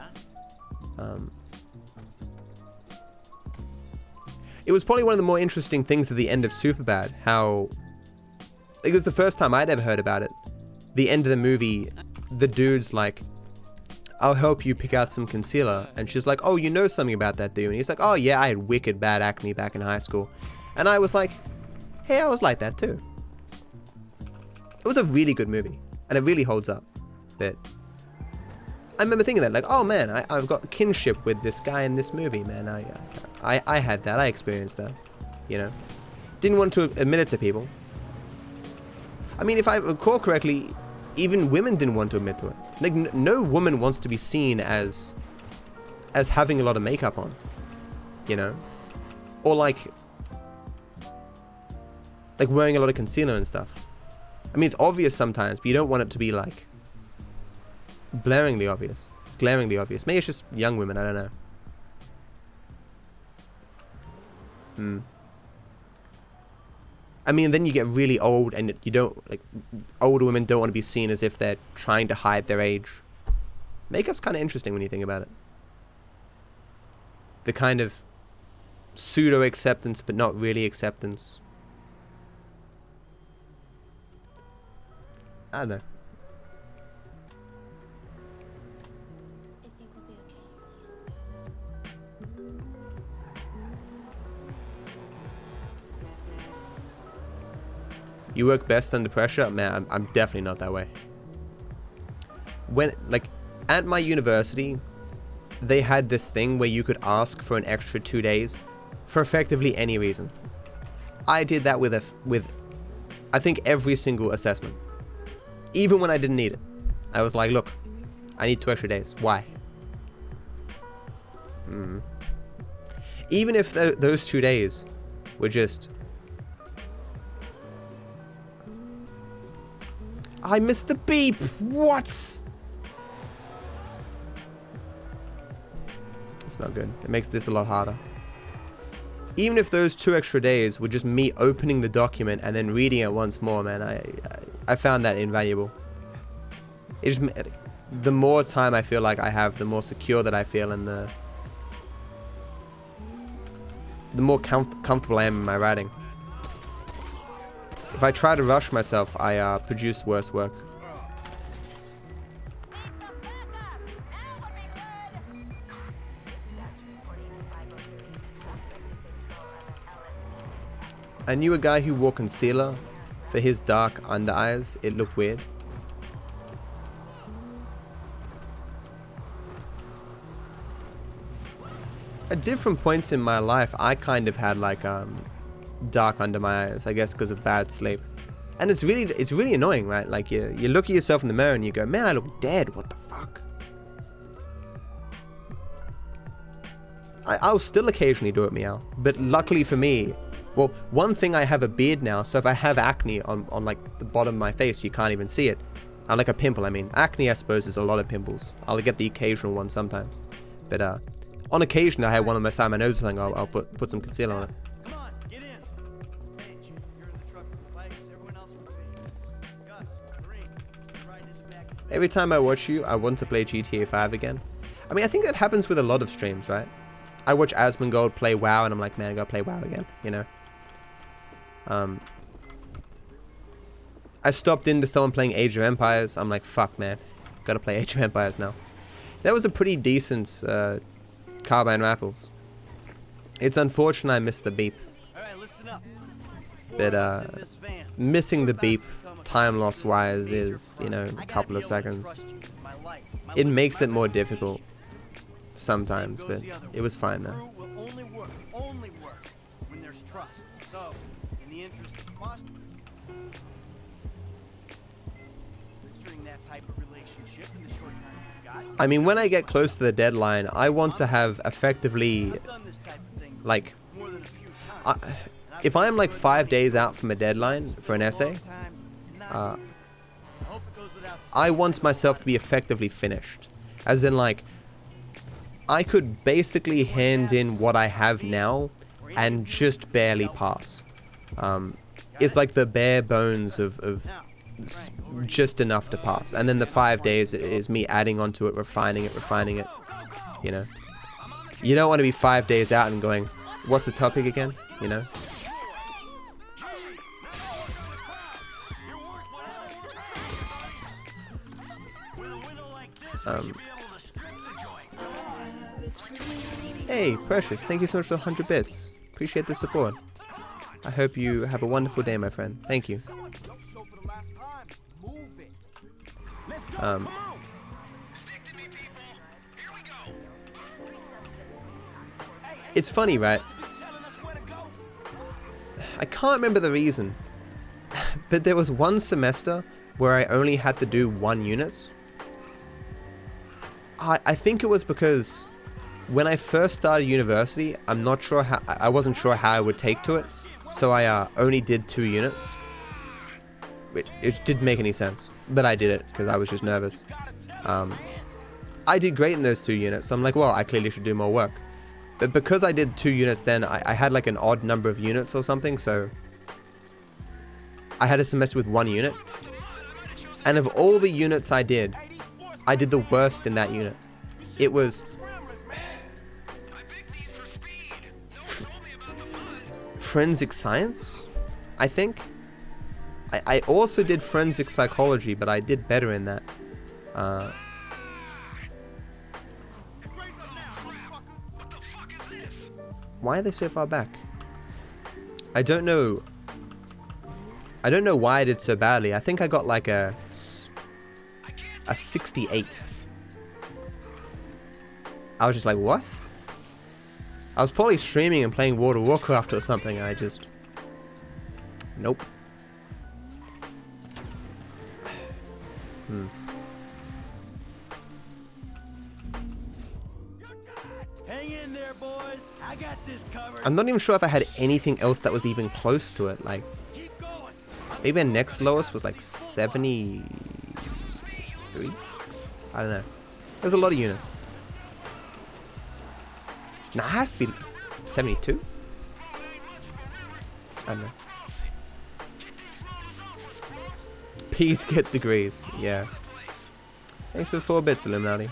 It was probably one of the more interesting things at the end of Superbad, how... It was the first time I'd ever heard about it. The end of the movie, the dude's like, I'll help you pick out some concealer. And she's like, oh, you know something about that, do you? And he's like, oh yeah, I had wicked bad acne back in high school. And I was like, hey, I was like that too. It was a really good movie, and it really holds up. But I remember thinking that, like, oh man, I've got kinship with this guy in this movie, man. I had that, I experienced that, you know. Didn't want to admit it to people. I mean, if I recall correctly, even women didn't want to admit to it. Like, no woman wants to be seen as having a lot of makeup on, you know, or like wearing a lot of concealer and stuff. I mean, it's obvious sometimes, but you don't want it to be like glaringly obvious. Maybe it's just young women, I don't know. I mean, then you get really old, and you don't, like, older women don't want to be seen as if they're trying to hide their age. Makeup's kind of interesting when you think about it. The kind of pseudo acceptance, but not really acceptance. I don't know. I think we'll be okay. You work best under pressure? Man, I'm definitely not that way. When, like, at my university, they had this thing where you could ask for an extra 2 days for effectively any reason. I did that with I think every single assessment. Even when I didn't need it. I was like, look, I need 2 extra days. Why? Even if those 2 days were just... I missed the beep! What? It's not good. It makes this a lot harder. Even if those 2 extra days were just me opening the document and then reading it once more, man, I found that invaluable. It just, the more time I feel like I have, the more secure that I feel, and the more comfortable I am in my writing. If I try to rush myself, I produce worse work. I knew a guy who wore concealer for his dark under eyes. It looked weird. At different points in my life, I kind of had like dark under my eyes, I guess because of bad sleep. And it's really annoying, right? Like you look at yourself in the mirror and you go, man, I look dead. What the fuck? I'll still occasionally do it, meow. But luckily for me, well, one thing, I have a beard now, so if I have acne on like the bottom of my face, you can't even see it. Like a pimple, I mean. Acne, I suppose, is a lot of pimples. I'll get the occasional one sometimes. But on occasion, I have one on my side of my nose or something, I'll put some concealer on it. Come on, get in. Hey, you're in the truck with the bikes. Everyone else will be. Gus, Green, you're riding his back. Every time I watch you, I want to play GTA 5 again. I mean, I think that happens with a lot of streams, right? I watch Asmongold play WoW, and I'm like, man, I gotta play WoW again, you know? I stopped into someone playing Age of Empires. I'm like, fuck, man, gotta play Age of Empires now. That was a pretty decent carbine rifles. It's unfortunate I missed the beep. All right, listen up. But missing the beep, time loss wise, is, you know, a couple of seconds. It makes it more difficult sometimes, but it was fine though. Only work when there's trust. So, in the interest of cost, picturing that type of relationship in the short time you've got. I mean, when I get close to the deadline, I want to have effectively, like, if I'm like 5 days out from a deadline for an essay, I want myself to be effectively finished. As in, like, I could basically hand in what I have now and just barely pass. It's like the bare bones of just enough to pass. And then the 5 days is me adding onto it, refining it, you know. You don't want to be 5 days out and going, what's the topic again, you know? Hey, Precious, thank you so much for the 100 bits. Appreciate the support. I hope you have a wonderful day, my friend. Thank you. It's funny, right? I can't remember the reason, but there was one semester where I only had to do 1 unit. I think it was because when I first started university, I wasn't sure how I would take to it, so I only did 2 units. It didn't make any sense, but I did it because I was just nervous. I did great in those 2 units, so I'm like, well, I clearly should do more work. But because I did 2 units then, I had like an odd number of units or something, so I had a semester with 1 unit. And of all the units I did the worst in that unit. It was forensic science, I think. I also did forensic psychology, but I did better in that. Why are they so far back? I don't know why I did so badly. I think I got like a 68. I was just like, what? I was probably streaming and playing World of Warcraft or something, and I just... Nope. Hang in there, boys. I got this covered. I'm not even sure if I had anything else that was even close to it. Like, maybe our next lowest was like 73? I don't know. There's a lot of units. Nah, it has to be 72? I don't know. Please get degrees. Yeah. Thanks for the 4 bits, Illuminati.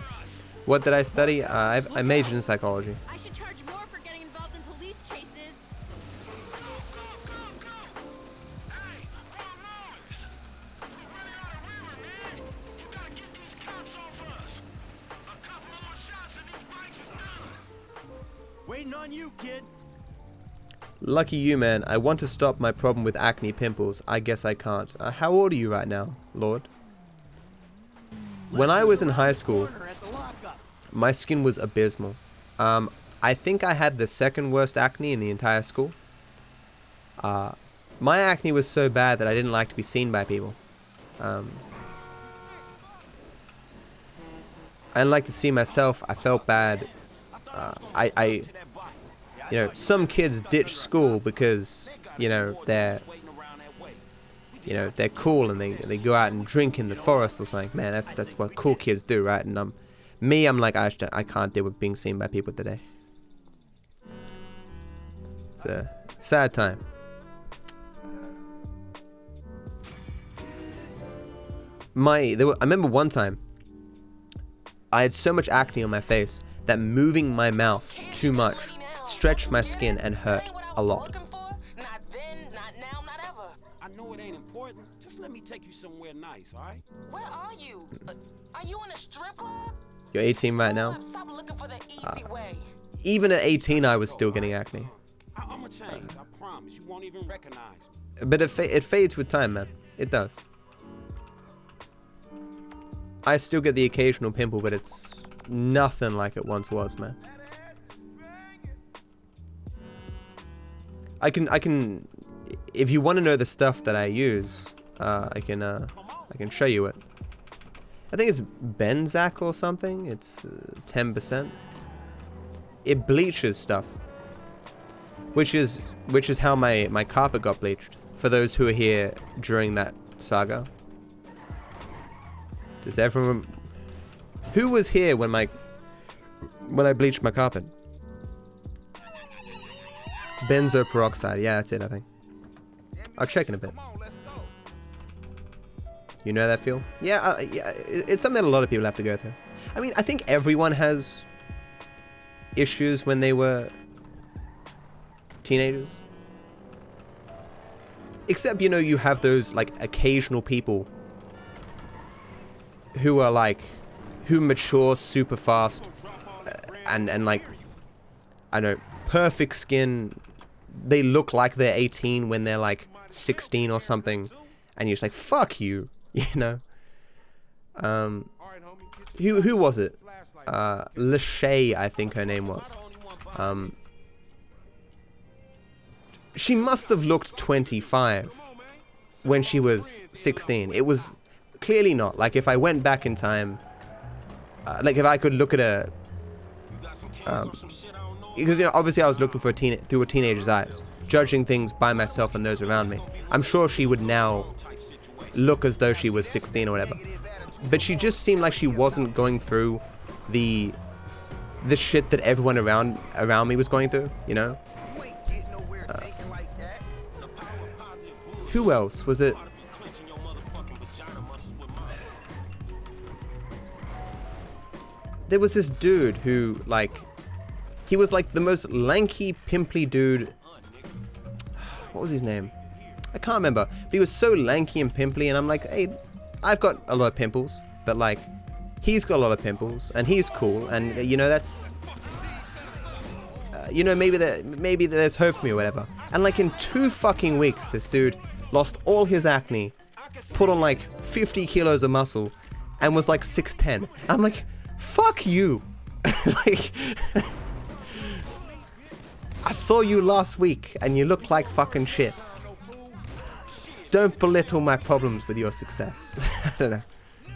What did I study? I majored in psychology. I should charge more for getting involved in police chases. Waiting on you, kid. Lucky you, man. I want to stop my problem with acne pimples. I guess I can't. How old are you right now, Lord? When I was in high school, my skin was abysmal. I think I had the second worst acne in the entire school. My acne was so bad that I didn't like to be seen by people. I didn't like to see myself. I felt bad. You know, some kids ditch school because, you know, they're cool and they go out and drink in the forest or something. Man, that's what cool kids do, right? And I'm like, I can't deal with being seen by people today. It's a sad time. I remember one time I had so much acne on my face that moving my mouth too much stretched my skin and hurt a lot. I know it ain't important. Just let me take you somewhere nice, all right? Where are you? Are you in a strip club? You're 18 right now? Stop looking for the easy way. Even at 18 I was still getting acne. I'ma change, I promise. You won't even recognize me. But it fades with time, man. It does. I still get the occasional pimple, but it's nothing like it once was, man. I can, if you want to know the stuff that I use, I can show you it. I think it's Benzac or something. It's 10%. It bleaches stuff, which is how my carpet got bleached. For those who are here during that saga, does everyone? Who was here when I bleached my carpet? Benzo peroxide. Yeah, that's it, I think. I'll check in a bit. You know that feel? Yeah, it's something that a lot of people have to go through. I mean, I think everyone has issues when they were teenagers. Except, you know, you have those, like, occasional people who are, like, who mature super fast and like, I don't know, perfect skin. They look like they're 18 when they're like 16 or something, and you're just like, fuck you, you know. Who was it? Lachey, I think her name was. She must have looked 25 when she was 16. It was clearly not. Like, if I went back in time, like if I could look at a, because, you know, obviously I was looking for through a teenager's eyes, judging things by myself and those around me. I'm sure she would now look as though she was 16 or whatever. But she just seemed like she wasn't going through the shit that everyone around me was going through, you know? Who else? Was it? There was this dude who, like, he was like the most lanky, pimply dude. What was his name? I can't remember. But he was so lanky and pimply, and I'm like, hey, I've got a lot of pimples, but like, he's got a lot of pimples, and he's cool, and you know, that's, you know, maybe there's hope for me or whatever. And like in 2 fucking weeks, this dude lost all his acne, put on like 50 kilos of muscle, and was like 6'10". I'm like, fuck you. Like, I saw you last week and you look like fucking shit. Don't belittle my problems with your success. I don't know,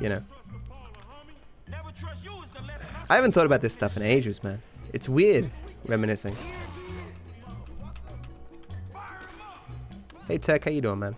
you know. I haven't thought about this stuff in ages, man. It's weird reminiscing. Hey Tech, how you doing, man?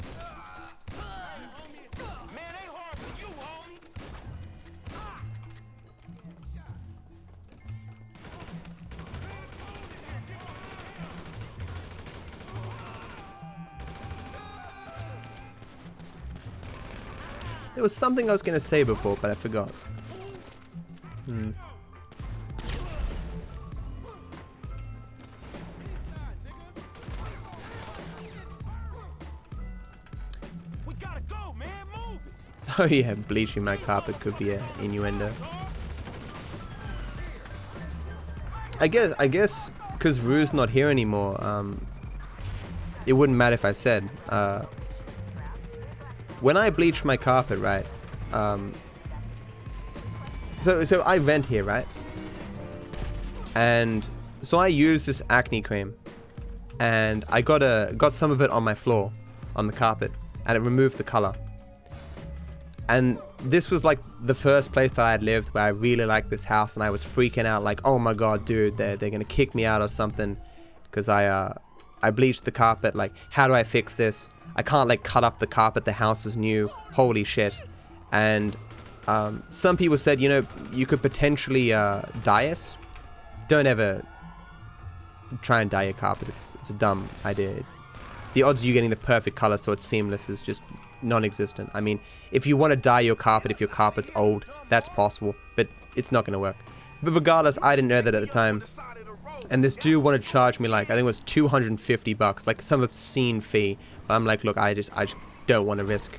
There was something I was gonna say before, but I forgot. Oh yeah, bleaching my carpet could be an innuendo. I guess because Rue's not here anymore, it wouldn't matter if I said. When I bleach my carpet, right? So I vent here, right? And so I use this acne cream, and I got some of it on my floor, on the carpet, and it removed the color. And this was like the first place that I had lived where I really liked this house, and I was freaking out like, oh my god, dude, they're gonna kick me out or something because I bleached the carpet. Like, how do I fix this? I can't like cut up the carpet, the house is new, holy shit. And some people said, you know, you could potentially dye it. Don't ever try and dye your carpet, it's a dumb idea. The odds of you getting the perfect color so it's seamless is just non-existent. I mean, if you want to dye your carpet, if your carpet's old, that's possible, but it's not going to work. But regardless, I didn't know that at the time, and this dude wanted to charge me like, I think it was $250, like some obscene fee. But I'm like, look, I just don't want to risk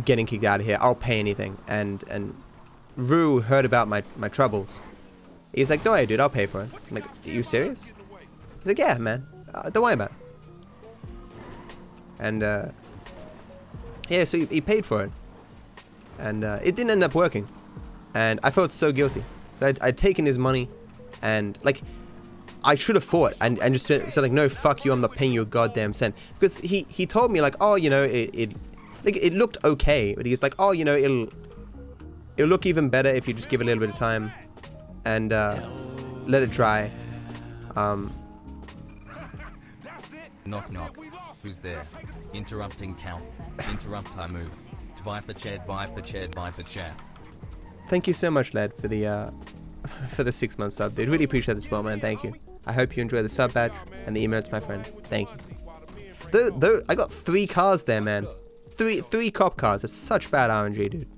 getting kicked out of here. I'll pay anything. And Rue heard about my troubles. He's like, don't worry, dude, I'll pay for it. I'm like, are you serious? He's like, yeah, man, don't worry about it. And yeah, so he paid for it, and it didn't end up working, and I felt so guilty. I'd taken his money, and like, I should have fought and just said like, no, fuck you, I'm not paying you a goddamn cent. Because he told me like, oh, you know, it looked okay, but he's like, oh, you know, it'll look even better if you just give it a little bit of time and let it dry. Knock knock. Who's there? Interrupting count. Interrupt I move. Viper chat, Viper chat, Viper chat. Thank you so much, lad, for the 6 month sub, dude. Really appreciate the support, man. Thank you. I hope you enjoy the sub badge and the emotes, my friend. Thank you. Though I got 3 cars there, man. Three cop cars. That's such bad RNG, dude.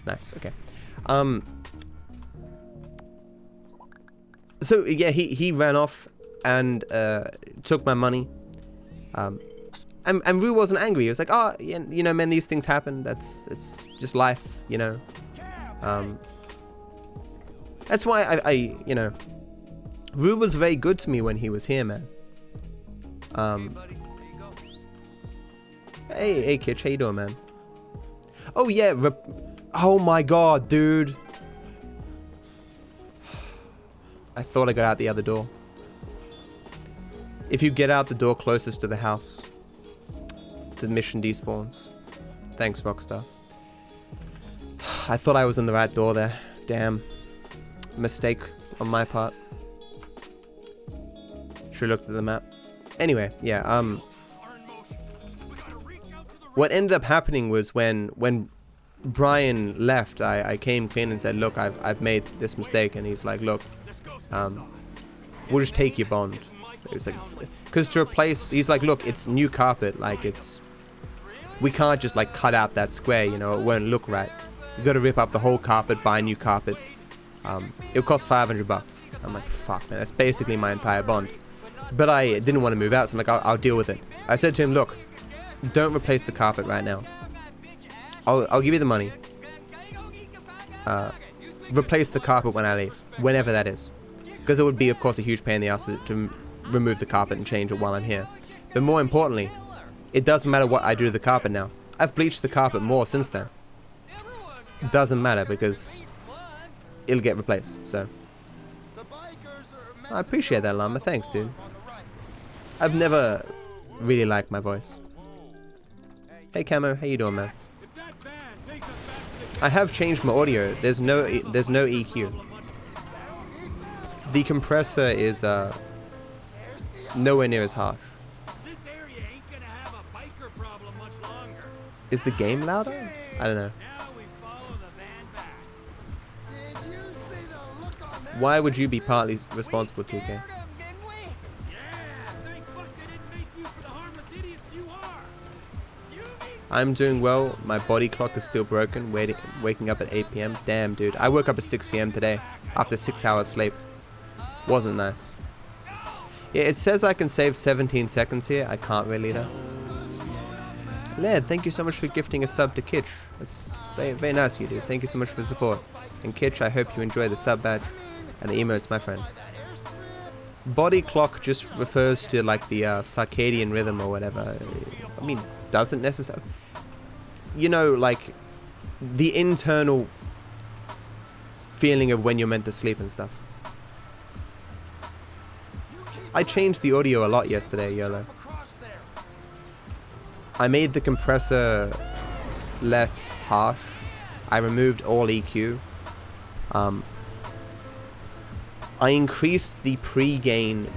Nice. Okay. So yeah, he ran off and took my money. And Rue wasn't angry. He was like, oh, yeah, you know, man, these things happen. It's just life, you know. That's why I you know, Rue was very good to me when he was here, man. Hey, Kitch, how you doing, man? Oh yeah, oh my god, dude. I thought I got out the other door. If you get out the door closest to the house, the mission despawns. Thanks, Rockstar. I thought I was in the right door there. Damn. Mistake on my part. Should've looked at the map. Anyway, yeah, what ended up happening was when Brian left, I came clean and said, look, I've made this mistake, and he's like, look, we'll just take your bond. It was like, because to replace, he's like, look, it's new carpet, like we can't just like cut out that square, you know, it won't look right. You got to rip up the whole carpet, buy new carpet. It'll cost $500. I'm like, fuck, man, that's basically my entire bond. But I didn't want to move out, so I'm like, I'll deal with it. I said to him, look, don't replace the carpet right now. I'll give you the money. Replace the carpet when I leave, whenever that is. Because it would be, of course, a huge pain in the ass to remove the carpet and change it while I'm here. But more importantly, it doesn't matter what I do to the carpet now. I've bleached the carpet more since then. It doesn't matter because it'll get replaced, so. I appreciate that, Llama. Thanks, dude. I've never really liked my voice. Hey, Camo. How you doing, man? I have changed my audio. There's no EQ. The compressor is nowhere near as harsh. Is the game louder? I don't know. Why would you be partly responsible, TK? I'm doing well. My body clock is still broken, waking up at 8 PM. Damn, dude. I woke up at 6 PM today after 6 hours sleep. Wasn't nice. Yeah, it says I can save 17 seconds here. I can't really, though. Led, thank you so much for gifting a sub to Kitch. That's very, very nice of you, dude. Thank you so much for the support. And Kitch, I hope you enjoy the sub badge. And the emotes, my friend. Body clock just refers to like the circadian rhythm or whatever. I mean, doesn't necessarily. You know, like the internal feeling of when you're meant to sleep and stuff. I changed the audio a lot yesterday, YOLO. I made the compressor less harsh. I removed all EQ. I increased the pre-gain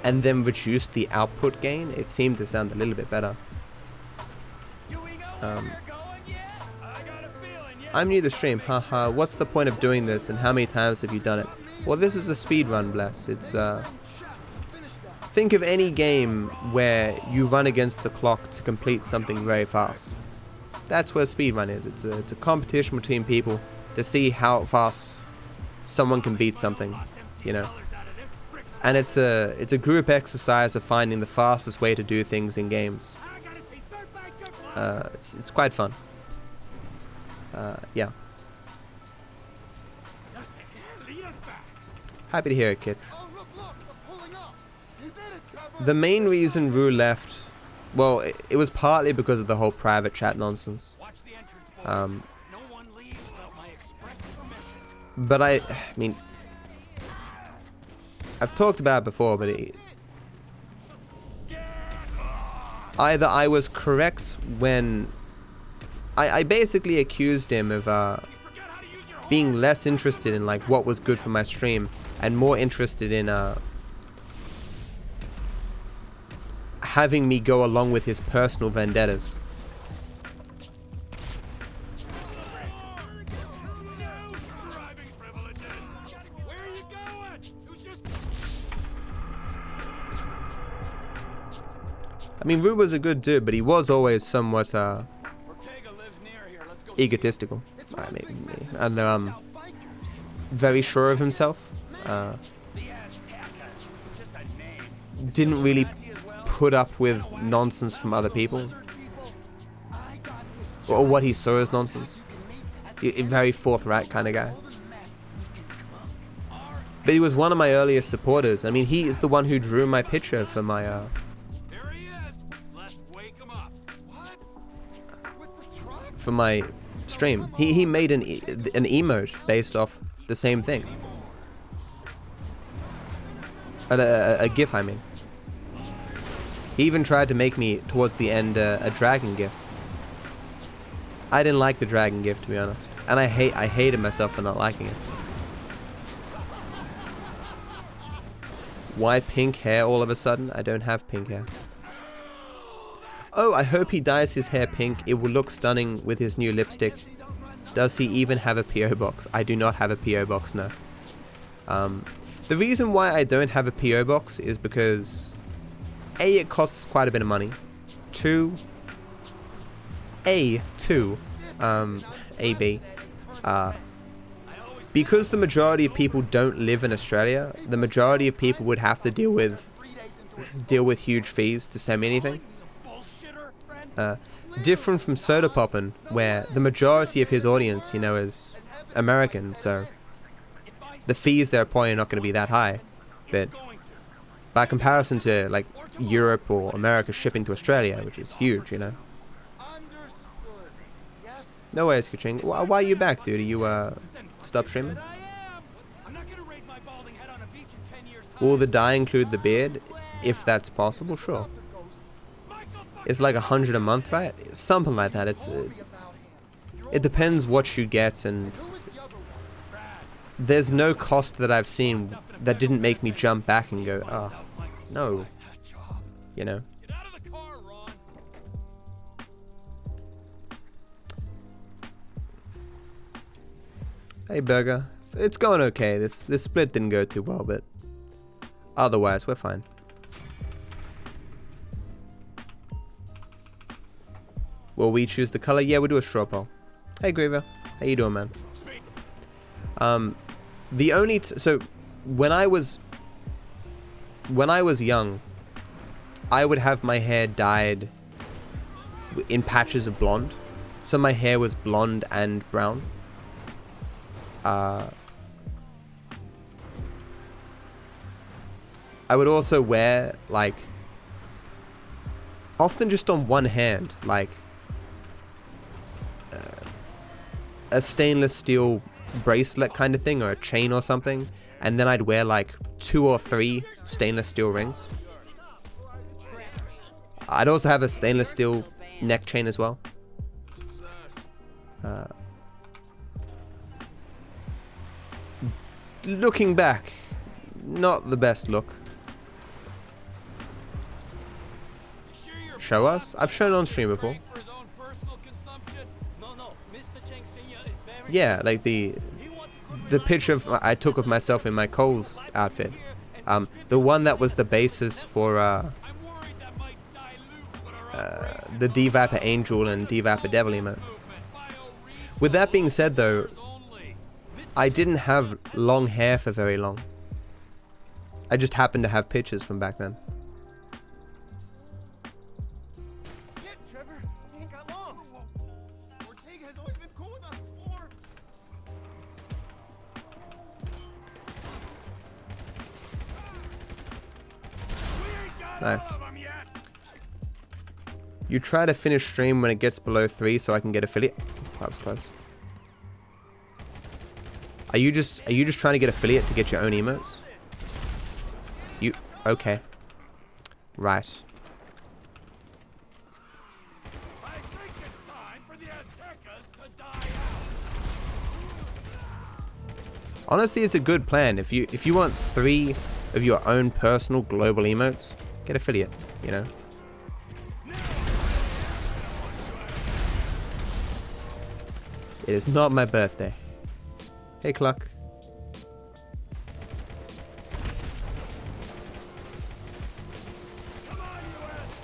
and then reduced the output gain. It seemed to sound a little bit better. I'm new to the stream, haha. What's the point of doing this and how many times have you done it? Well, this is a speedrun, bless. It's think of any game where you run against the clock to complete something very fast. That's where speedrun is. It's a competition between people to see how fast someone can beat something, you know. And it's a group exercise of finding the fastest way to do things in games. It's quite fun. Yeah. Happy to hear it, Kitch. The main reason Rue left, well, it was partly because of the whole private chat nonsense. But I mean, I've talked about it before, but either I was correct when I basically accused him of being less interested in like what was good for my stream and more interested in having me go along with his personal vendettas. I mean, Rue was a good dude, but he was always somewhat egotistical. I mean, and very sure of himself. Didn't really put up with nonsense from other people, or what he saw as nonsense. A very forthright kind of guy. But he was one of my earliest supporters. I mean, he is the one who drew my picture for my for my stream. He made an emote based off the same thing. A GIF, I mean. He even tried to make me, towards the end, a dragon GIF. I didn't like the dragon GIF, to be honest. And I hated myself for not liking it. Why pink hair all of a sudden? I don't have pink hair. Oh, I hope he dyes his hair pink. It will look stunning with his new lipstick. Does he even have a PO box? I do not have a PO box, no. The reason why I don't have a PO box is because A, it costs quite a bit of money. Because the majority of people don't live in Australia, the majority of people would have to deal with huge fees to send me anything. Different from Soda Poppin', where the majority of his audience, you know, is American, so the fees there are probably not going to be that high. But by comparison to like Europe or America shipping to Australia, which is huge, you know. No worries, Kaching. Why are you back, dude? Are you stop streaming? Will the dye include the beard? If that's possible, sure. It's like 100 a month, right? Something like that. It depends what you get, and there's no cost that I've seen that didn't make me jump back and go, oh, no. You know? Hey, Burger. It's going okay. This split didn't go too well, but otherwise, we're fine. Will we choose the color? Yeah, we'll do a straw poll. Hey, Griever. How you doing, man? The only... so, when I was young, I would have my hair dyed in patches of blonde. So my hair was blonde and brown. I would also wear, like, often just on one hand, like, a stainless steel bracelet kind of thing, or a chain or something, and then I'd wear like 2 or 3 stainless steel rings. I'd also have a stainless steel neck chain as well. Looking back, not the best look. Show us? I've shown on stream before. Yeah, like the picture I took of myself in my Cole's outfit. The one that was the basis for the DViper Angel and DViper Devil emote. With that being said though, I didn't have long hair for very long. I just happened to have pictures from back then. Shit, Trevor, he ain't got long. Ortega has always been cool with us before. Nice. You try to finish stream when it gets below 3 so I can get affiliate. That was close. Are you just trying to get affiliate to get your own emotes? You okay? Right. I think it's time for the Aztecas to die out. Honestly, it's a good plan. If you want 3 of your own personal global emotes, get affiliate. You know. It is not my birthday. Hey, Cluck.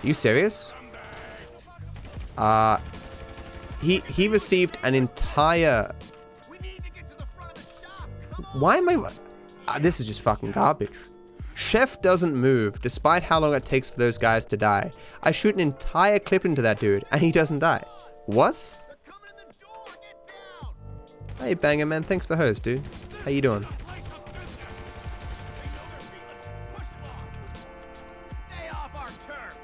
You serious? He received an entire. Why am I? This is just fucking garbage. Chef doesn't move despite how long it takes for those guys to die. I shoot an entire clip into that dude and he doesn't die. What? Hey Banger Man, thanks for the host, dude. How you doing? Stay off our turf.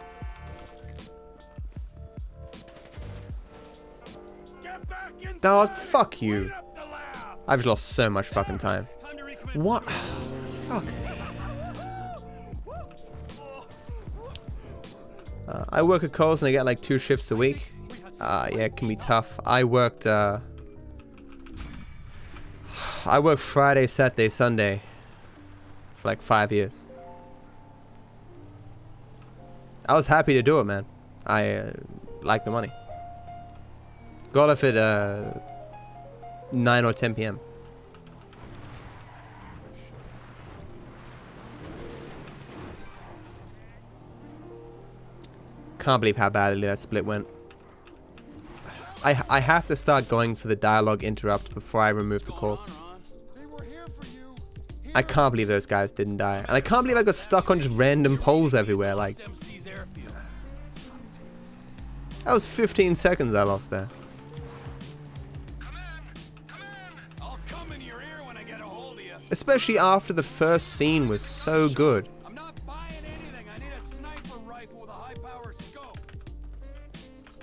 Get back inside. Dog, fuck you. Clean up the lab. I've lost so much fucking time. Time to recommence. What? Fuck. I work at Coles and I get like 2 shifts a week. Yeah, it can be tough. I worked Friday, Saturday, Sunday for like 5 years. I was happy to do it, man. I like the money. Got off at 9 or 10 p.m. Can't believe how badly that split went. I have to start going for the dialogue interrupt before I remove the call. I can't believe those guys didn't die. And I can't believe I got stuck on just random poles everywhere. Like, that was 15 seconds I lost there. I'll come in your ear when I get a hold of you. Especially after the first scene was so good. I'm not buying anything. I need a sniper rifle with a high-power scope.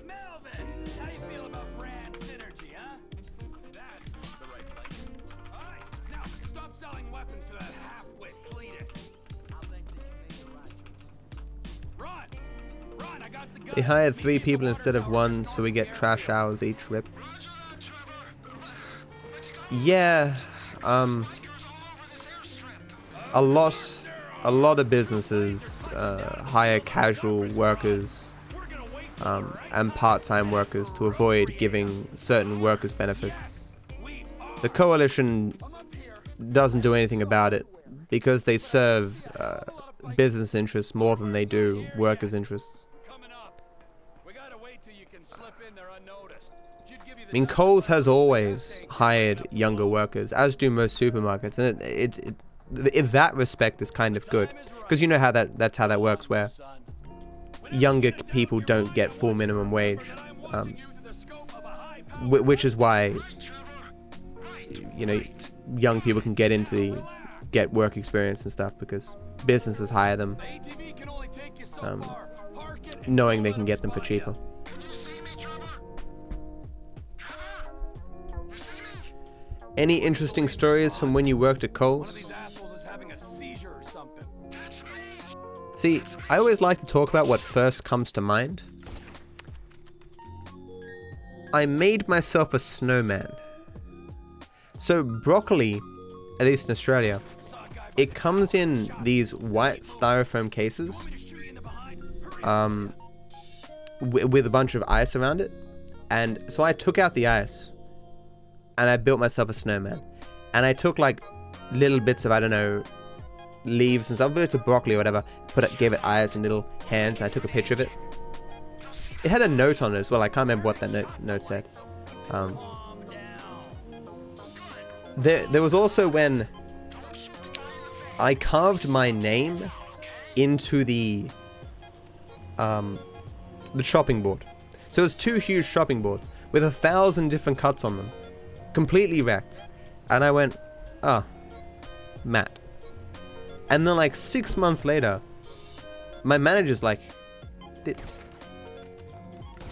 Melvin, how do you feel about brand synergy, huh? That's the right place. All right, now stop selling weapons to that half-wit Cletus. I think that you made the right choice. Run, I got the gun. They hired 3 people instead of 1, so we get trash hours each. Rip. Yeah, a lot of businesses hire casual workers and part-time workers to avoid giving certain workers benefits. The coalition doesn't do anything about it because they serve business interests more than they do workers' interests. I mean, Coles has always hired younger workers, as do most supermarkets, and in that respect is kind of good, because you know how that's how that works, where younger people don't get full minimum wage, which is why, you know, young people can get into get work experience and stuff because businesses hire them, knowing they can get them for cheaper. Any interesting stories from when you worked at Kohl's? See, I always like to talk about what first comes to mind. I made myself a snowman. So broccoli, at least in Australia, it comes in these white styrofoam cases with a bunch of ice around it. And so I took out the ice and I built myself a snowman. And I took like little bits of, I don't know, leaves and stuff, bits of broccoli or whatever, gave it eyes and little hands, and I took a picture of it. It had a note on it as well. I can't remember what that note said. There was also when I carved my name into the chopping board. So it was 2 huge chopping boards with 1,000 different cuts on them, completely wrecked. And I went, Matt. And then like 6 months later, my manager's like,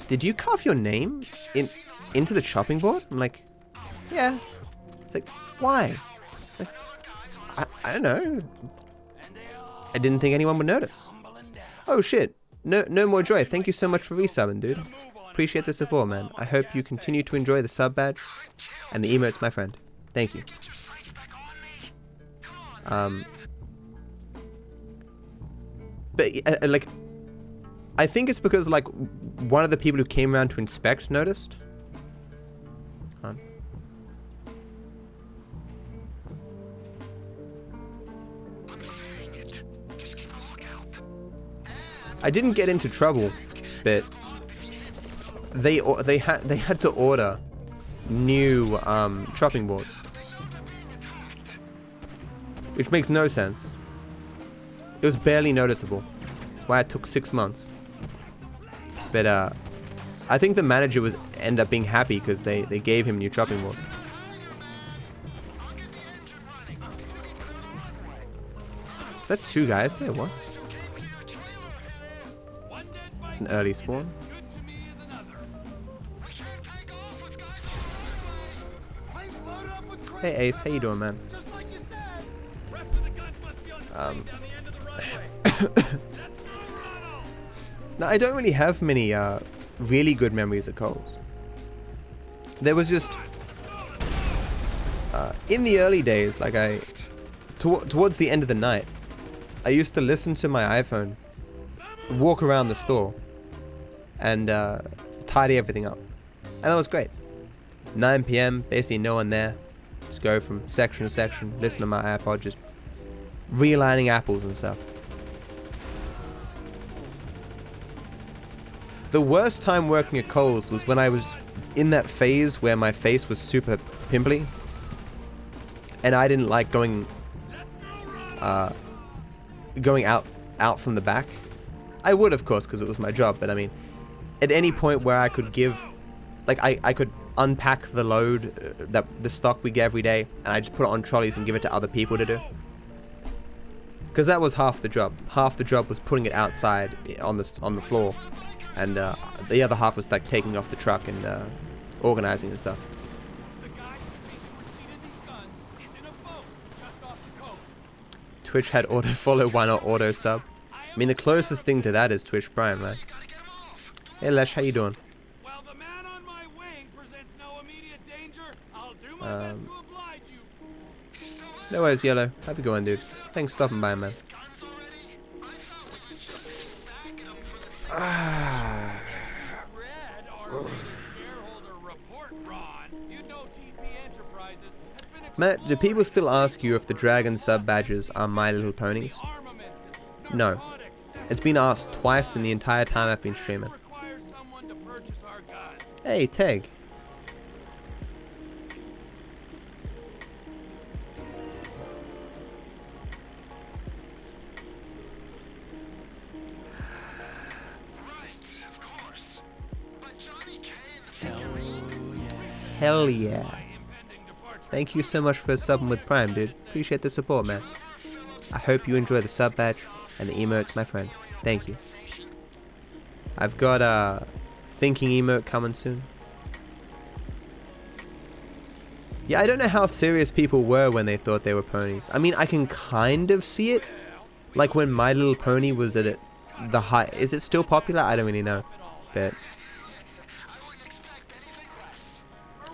did you carve your name into the chopping board? I'm like, yeah. It's like, why? It's like, I don't know. I didn't think anyone would notice. Oh shit. No more joy. Thank you so much for resubbing, dude. Appreciate the support, man. I hope you continue to enjoy the sub badge and the emotes, my friend. Thank you. But like, I think it's because like one of the people who came around to inspect noticed. I didn't get into trouble, but they had to order new chopping boards, which makes no sense. It was barely noticeable. That's why it took 6 months. But I think the manager ended up being happy because they gave him new chopping boards. Is that 2 guys there? What? It's an early spawn. Hey Ace, how you doing, man? Now, I don't really have many really good memories at Kohl's. There was just in the early days, like towards the end of the night, I used to listen to my iPhone, walk around the store, and tidy everything up, and that was great. 9 PM, basically no one there. Just go from section to section, listen to my iPod, just realigning apples and stuff. The worst time working at Kohl's was when I was in that phase where my face was super pimply, and I didn't like going out from the back. I would, of course, because it was my job, but I mean, at any point where I could give, like, I could unpack the load, the stock we get every day, and I just put it on trolleys and give it to other people to do. Because that was half the job. Half the job was putting it outside on the floor, and the other half was like taking off the truck and organizing and stuff. Twitch had auto follow, why not auto sub? I mean, the closest thing to that is Twitch Prime, right? Hey Lesh, how you doing? Well, the man on my wing presents no immediate danger. I'll do my best to oblige you. No worries, Yellow. How's it going, dude? Thanks for stopping by, man. Matt, do people still ask you if the dragon sub badges are My Little Ponies? No. It's been asked twice in the entire time I've been streaming. Hey, Teg. Hell yeah. Thank you so much for subbing with Prime, dude. Appreciate the support, man. I hope you enjoy the sub badge and the emotes, my friend. Thank you. I've got a thinking emote coming soon. Yeah, I don't know how serious people were when they thought they were ponies. I mean, I can kind of see it. Like when My Little Pony was at the height. Is it still popular? I don't really know. But...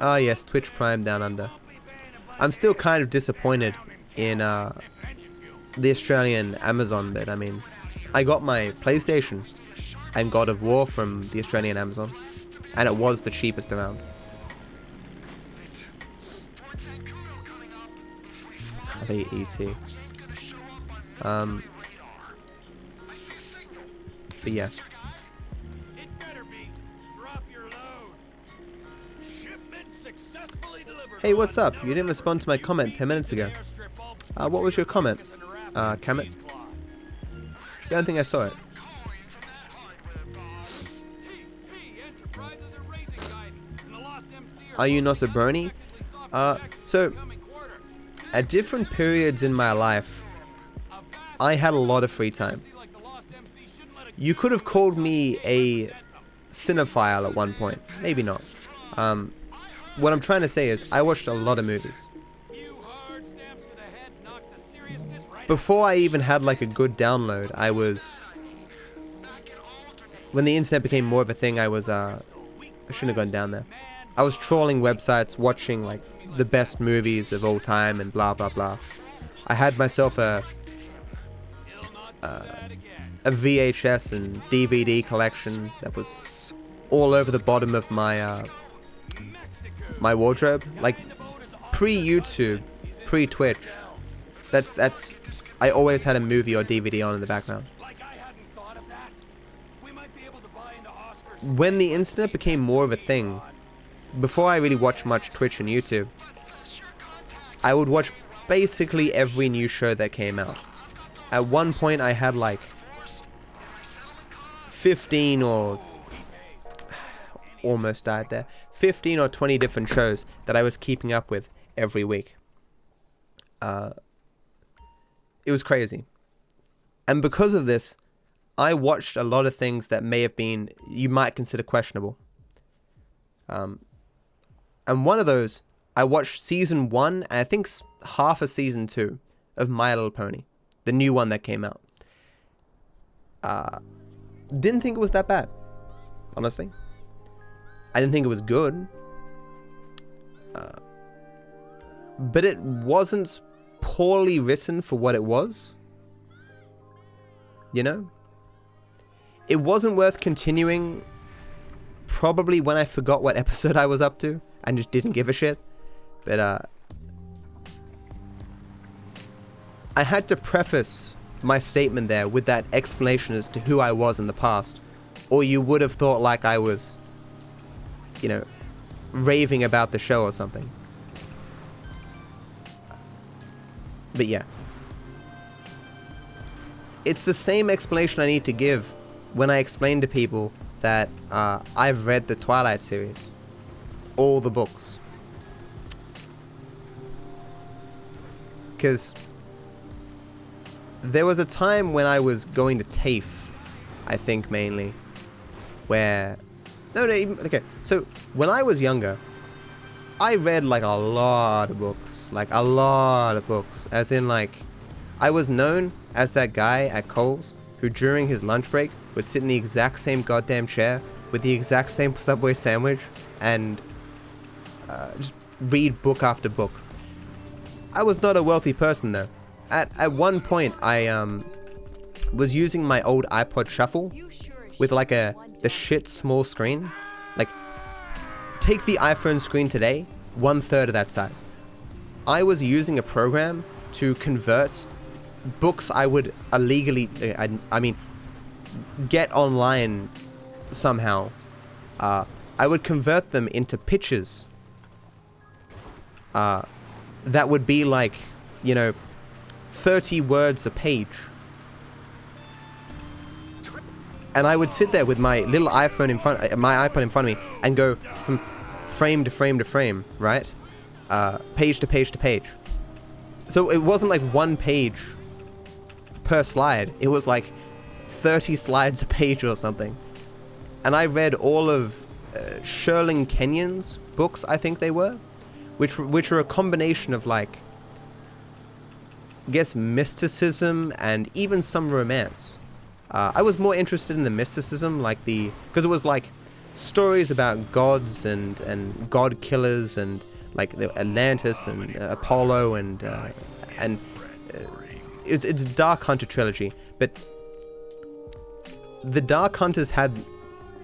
oh yes, Twitch Prime Down Under. I'm still kind of disappointed in the Australian Amazon bit. I mean, I got my PlayStation and God of War from the Australian Amazon, and it was the cheapest around. I think ET. But yeah. Hey, what's up? You didn't respond to my comment 10 minutes ago. What was your comment? Kamet? I don't think I saw it. Are you not a brony? So, at different periods in my life, I had a lot of free time. You could have called me a cinephile at one point. Maybe not. What I'm trying to say is, I watched a lot of movies. Before I even had like a good download, I was... when the internet became more of a thing, I was, I shouldn't have gone down there. I was trawling websites, watching like the best movies of all time and blah blah blah. I had myself a VHS and DVD collection that was all over the bottom of my my wardrobe, like pre-YouTube, pre-Twitch. That's I always had a movie or DVD on in the background. When the internet became more of a thing, before I really watched much Twitch and YouTube, I would watch basically every new show that came out. At one point I had like 15 or... almost died there. 15 or 20 different shows that I was keeping up with every week. It was crazy. And because of this, I watched a lot of things that may have been, you might consider questionable. And one of those, I watched season 1, and I think half of season 2 of My Little Pony. The new one that came out. Didn't think it was that bad, honestly. I didn't think it was good. But it wasn't poorly written for what it was. You know? It wasn't worth continuing probably when I forgot what episode I was up to and just didn't give a shit. But I had to preface my statement there with that explanation as to who I was in the past, or you would have thought like I was, you know, raving about the show or something. But yeah. It's the same explanation I need to give when I explain to people that I've read the Twilight series. All the books. Because there was a time when I was going to TAFE, I think mainly, where... okay, so when I was younger, I read like a lot of books. Like a lot of books. As in like, I was known as that guy at Coles who during his lunch break would sit in the exact same goddamn chair with the exact same Subway sandwich and just read book after book. I was not a wealthy person though. At one point I was using my old iPod Shuffle with like the shit small screen. Like, take the iPhone screen today, 1/3 of that size. I was using a program to convert books I would illegally, I mean, get online somehow. I would convert them into pictures that would be like, you know, 30 words a page. And I would sit there with my little iPhone in front, my iPod in front of me, and go from frame to frame to frame, right? page to page to page. So it wasn't like one page per slide. It was like 30 slides a page or something. And I read all of Sherling Kenyon's books, I think they were, which are a combination of like, I guess, mysticism and even some romance. I was more interested in the mysticism, like because it was like stories about gods and god killers and like the Atlantis and Apollo and it's Dark Hunter trilogy. But the Dark Hunters had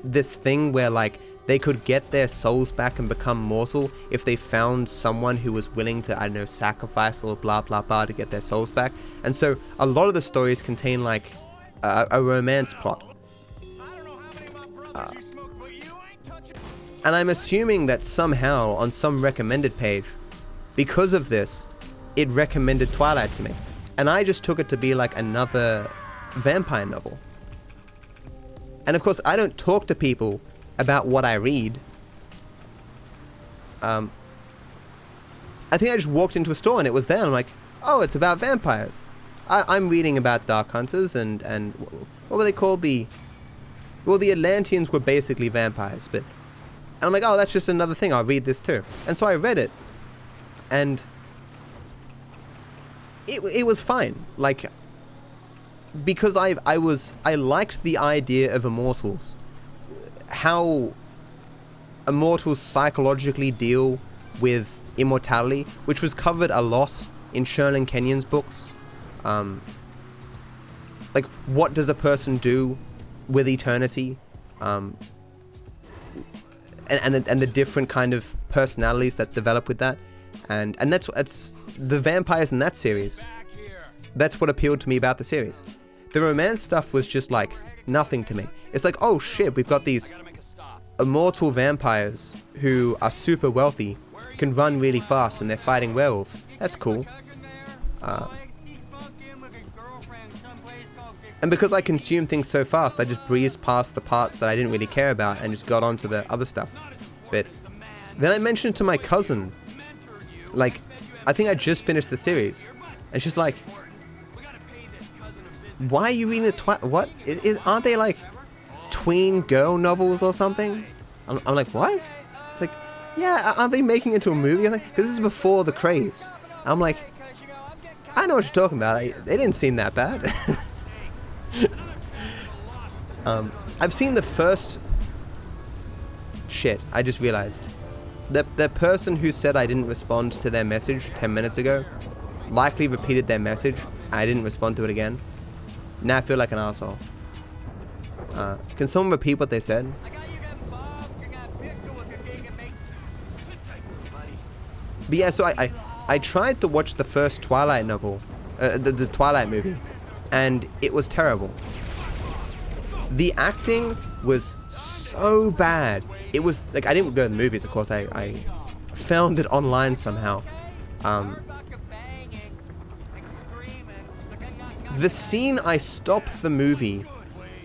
this thing where like they could get their souls back and become mortal if they found someone who was willing to, I don't know, sacrifice or blah blah blah to get their souls back. And so a lot of the stories contain like a romance plot. And I'm assuming that somehow on some recommended page, because of this, it recommended Twilight to me. And I just took it to be like another vampire novel. And of course, I don't talk to people about what I read. I think I just walked into a store and it was there. And I'm like, oh, it's about vampires. I'm reading about Dark Hunters and what were they called? Well, the Atlanteans were basically vampires, but... And I'm like, oh, that's just another thing. I'll read this too. And so I read it. And it was fine. Like, because I liked the idea of immortals. How immortals psychologically deal with immortality, which was covered a lot in Sherling Kenyon's books. Like, what does a person do with eternity? And the different kind of personalities that develop with that. And that's the vampires in that series. That's what appealed to me about the series. The romance stuff was just like nothing to me. It's like, oh shit, we've got these immortal vampires who are super wealthy, can run really fast, and they're fighting werewolves. That's cool. And because I consume things so fast, I just breezed past the parts that I didn't really care about and just got on to the other stuff. But then I mentioned to my cousin, like, I think I just finished the series. And she's like, why are you reading the what? Aren't they like tween girl novels or something? I'm like, what? It's like, yeah, aren't they making it into a movie? I'm like, because this is before the craze. I'm like, I know what you're talking about. They didn't seem that bad. I've seen the first... Shit, I just realized. The person who said I didn't respond to their message 10 minutes ago likely repeated their message. I didn't respond to it again. Now I feel like an asshole. Can someone repeat what they said? But yeah, so I tried to watch the first Twilight novel, the Twilight movie, and it was terrible. The acting was so bad. It was like, I didn't go to the movies, of course. I found it online somehow. The scene I stopped the movie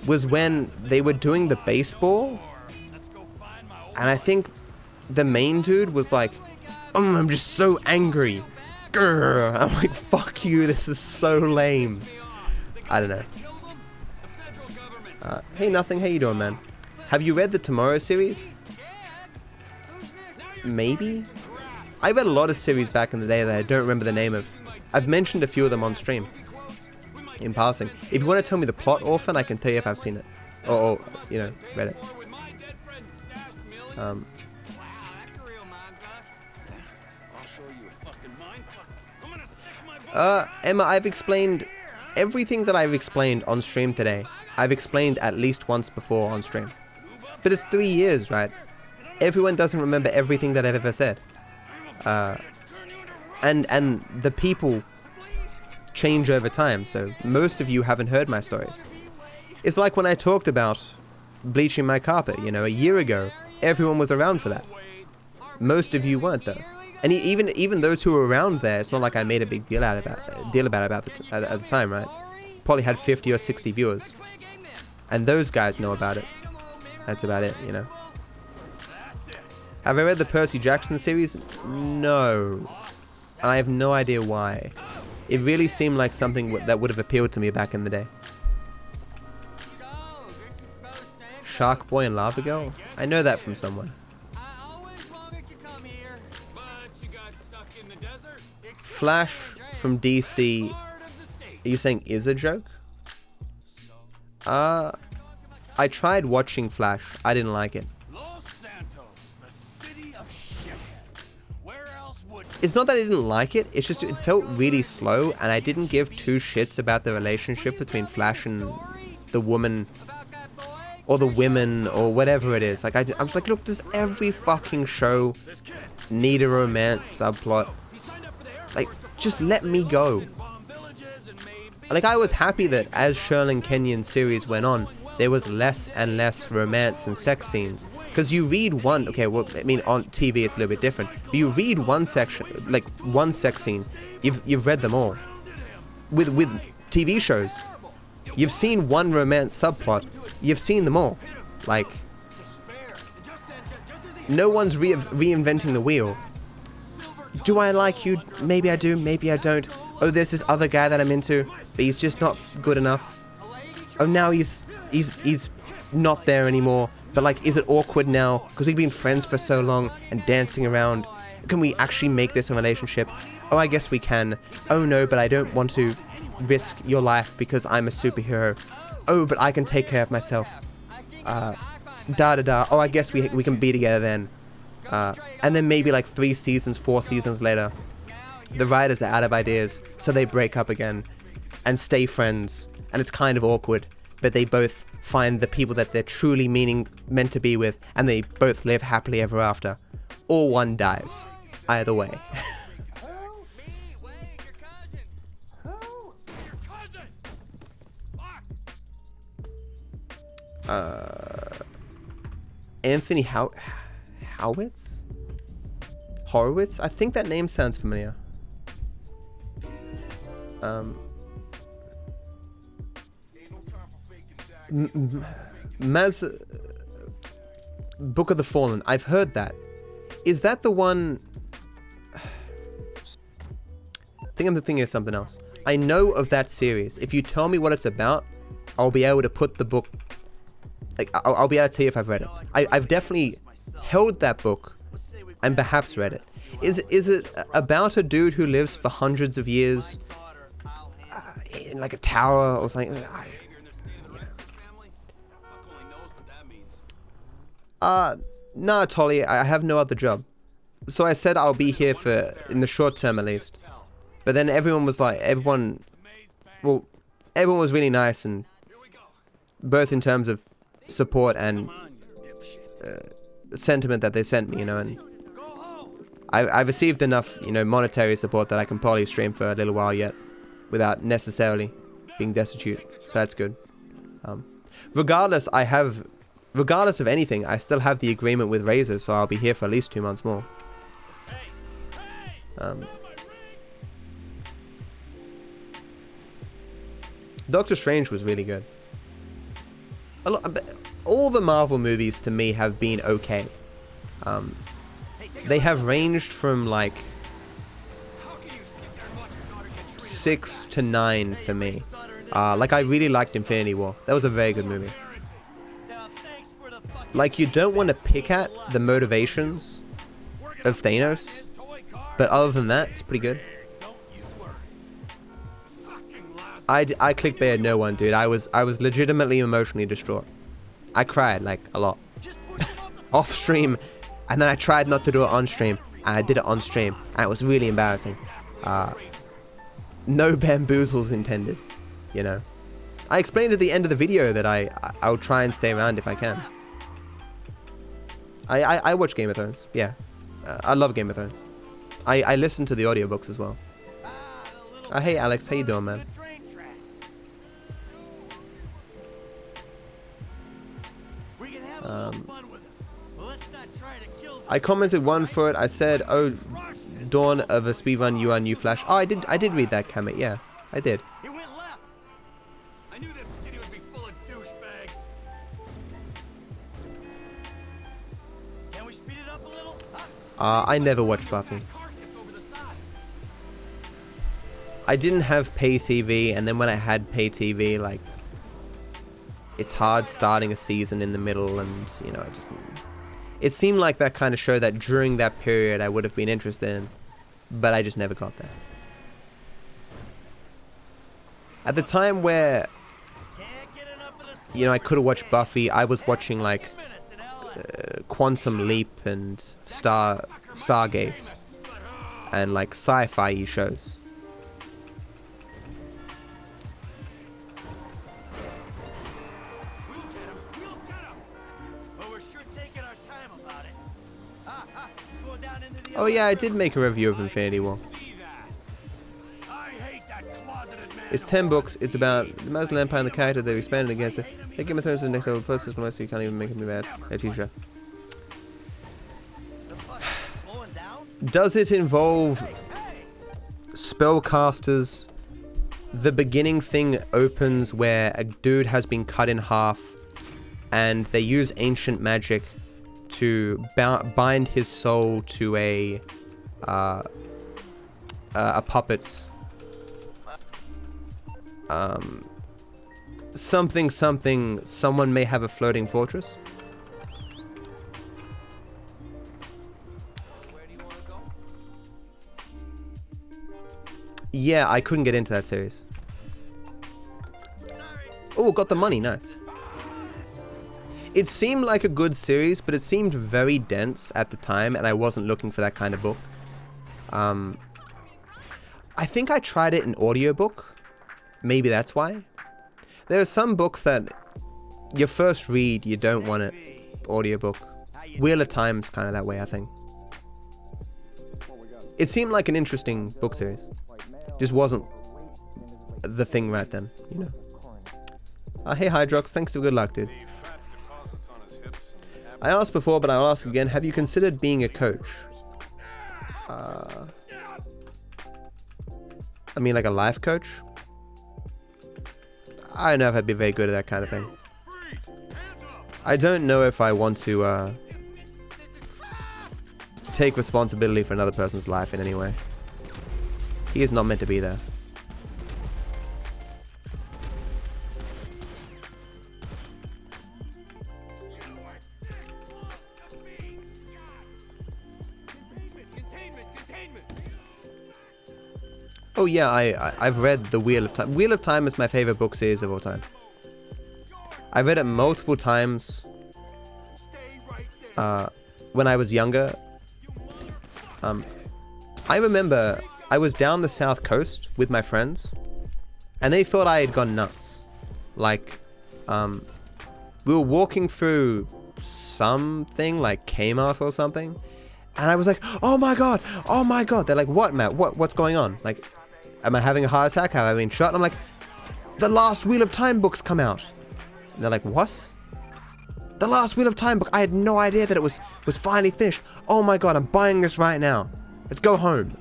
was when they were doing the baseball, and I think the main dude was like, I'm just so angry. Grr. I'm like, fuck you, this is so lame. I don't know. Hey, Nothing, how you doing, man? Have you read the Tomorrow series? Maybe? I read a lot of series back in the day that I don't remember the name of. I've mentioned a few of them on stream, in passing. If you want to tell me the plot, Orphan, I can tell you if I've seen it. Or you know, read it. Emma, I've explained everything that I've explained on stream today. I've explained at least once before on stream. But it's 3 years, right? Everyone doesn't remember everything that I've ever said. And the people change over time, so most of you haven't heard my stories. It's like when I talked about bleaching my carpet, you know, a year ago. Everyone was around for that. Most of you weren't, though. And even those who were around there, it's not like I made a big deal about it at the time, right? Probably had 50 or 60 viewers. And those guys know about it. That's about it, you know. Have I read the Percy Jackson series? No. I have no idea why. It really seemed like something that would have appealed to me back in the day. Shark Boy and Lava Girl? I know that from somewhere. Flash from DC, are you saying is a joke? I tried watching Flash. I didn't like it. It's not that I didn't like it, it's just it felt really slow, and I didn't give two shits about the relationship between Flash and the woman, or the women, or whatever it is. Like, I was like, look, does every fucking show need a romance subplot? Like, just let me go. Like, I was happy that as Sherlin Kenyon's series went on, there was less and less romance and sex scenes. Because you read one, okay, well, I mean, on TV it's a little bit different. But you read one section, like one sex scene, you've read them all. With TV shows, you've seen one romance subplot, you've seen them all. Like, no one's reinventing the wheel. Do I like you? Maybe I do, maybe I don't. Oh, there's this other guy that I'm into, but he's just not good enough. Oh, now he's not there anymore. But like, is it awkward now? Because we've been friends for so long and dancing around. Can we actually make this a relationship? Oh, I guess we can. Oh no, but I don't want to risk your life because I'm a superhero. Oh, but I can take care of myself. Oh, I guess we can be together then. And then maybe like 3 seasons, 4 seasons later, the writers are out of ideas, so they break up again and stay friends. And it's kind of awkward, but they both find the people that they're truly meant to be with, and they both live happily ever after. Or one dies. Either way. Anthony Howitz? Horowitz? I think that name sounds familiar. Book of the Fallen. I've heard that. Is that the one? I think I'm thinking of something else. I know of that series. If you tell me what it's about, I'll be able to put the book. Like, I'll be able to tell you if I've read it. I've definitely held that book and perhaps read it. Is it about a dude who lives for hundreds of years in like a tower or something? No, Tolly, I have no other job. So I said I'll be here for, in the short term at least. But then everyone was like, everyone was really nice, and both in terms of support and sentiment that they sent me, you know, and I've received enough, you know, monetary support that I can probably stream for a little while yet without necessarily being destitute. So that's good. Regardless of anything, I still have the agreement with Razer, so I'll be here for at least 2 months more. Doctor Strange was really good. All the Marvel movies to me have been okay. They have ranged from like 6 to 9 for me. Like, I really liked Infinity War. That was a very good movie. Like, you don't want to pick at the motivations of Thanos, but other than that, it's pretty good. I clickbaited no one, dude. I was legitimately emotionally distraught. I cried, like, a lot. Off stream, and then I tried not to do it on stream, and I did it on stream, and it was really embarrassing. No bamboozles intended, you know. I explained at the end of the video that I'll try and stay around if I can. I watch Game of Thrones, yeah. I love Game of Thrones. I listen to the audiobooks as well. Hey Alex, how you doing, man? I commented one for it. I said, "Oh, dawn of a speedrun, you are new Flash." Oh, I did read that, Kamet. Yeah, I did. He went left. I knew this city would be full of douchebags. Can we speed it up a little? I never watched Buffy. I didn't have pay TV, and then when I had pay TV, like, it's hard starting a season in the middle, and, you know, it seemed like that kind of show that during that period I would have been interested in, but I just never got there. At the time where, you know, I could have watched Buffy, I was watching, like, Quantum Leap and Stargaze, and, like, sci-fi shows. Oh yeah, I did make a review of Infinity War. It's 10 books. It's about the Muslim Empire and the character they've expanded against it. They Game of Thrones is the next level process for most, so you can't even make me bad. A teacher. Does it involve spellcasters? The beginning thing opens where a dude has been cut in half, and they use ancient magic to bind his soul to a puppet's something. Someone may have a floating fortress. Yeah, I couldn't get into that series. Oh, got the money, nice. It seemed like a good series, but it seemed very dense at the time, and I wasn't looking for that kind of book. I think I tried it in audiobook. Maybe that's why. There are some books that your first read, you don't want it audiobook. Wheel of Time's kind of that way, I think. It seemed like an interesting book series. Just wasn't the thing right then, you know. Hey Hydrox, thanks for good luck, dude. I asked before, but I'll ask again. Have you considered being a coach? I mean, like a life coach? I don't know if I'd be very good at that kind of thing. I don't know if I want to take responsibility for another person's life in any way. He is not meant to be there. Oh yeah, I've read The Wheel of Time. Wheel of Time is my favorite book series of all time. I read it multiple times when I was younger. I remember I was down the south coast with my friends, and they thought I had gone nuts. Like, we were walking through something like Kmart or something, and I was like, oh my god, oh my god. They're like, what, Matt? What's going on? Like, am I having a heart attack? Have I been shot? And I'm like, the last Wheel of Time book's come out. And they're like, what? The last Wheel of Time book. I had no idea that it was finally finished. Oh my god, I'm buying this right now. Let's go home.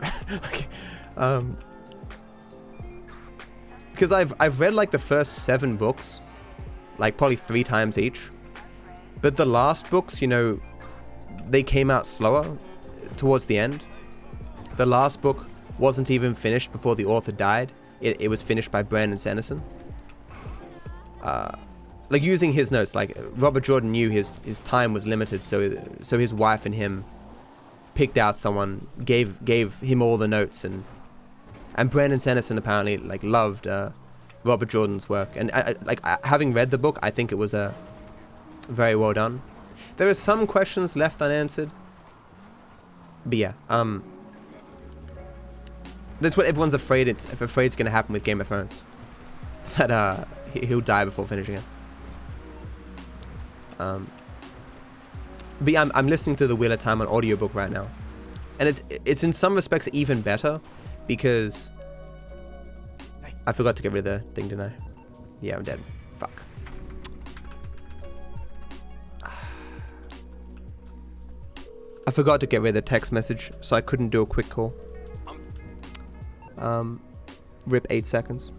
Because I've read like the first 7 books, like probably 3 times each. But the last books, you know, they came out slower towards the end. The last book wasn't even finished before the author died. It was finished by Brandon Sanderson. Like using his notes, like Robert Jordan knew his time was limited, so his wife and him picked out someone, gave him all the notes, and Brandon Sanderson apparently like loved Robert Jordan's work, and having read the book, I think it was very well done. There are some questions left unanswered, but yeah, that's what everyone's afraid it's going to happen with Game of Thrones, that he'll die before finishing it. But yeah, I'm listening to The Wheel of Time on audiobook right now, and it's in some respects even better because I forgot to get rid of the thing, didn't I? Yeah, I'm dead. Fuck. I forgot to get rid of the text message, so I couldn't do a quick call. Rip 8 seconds.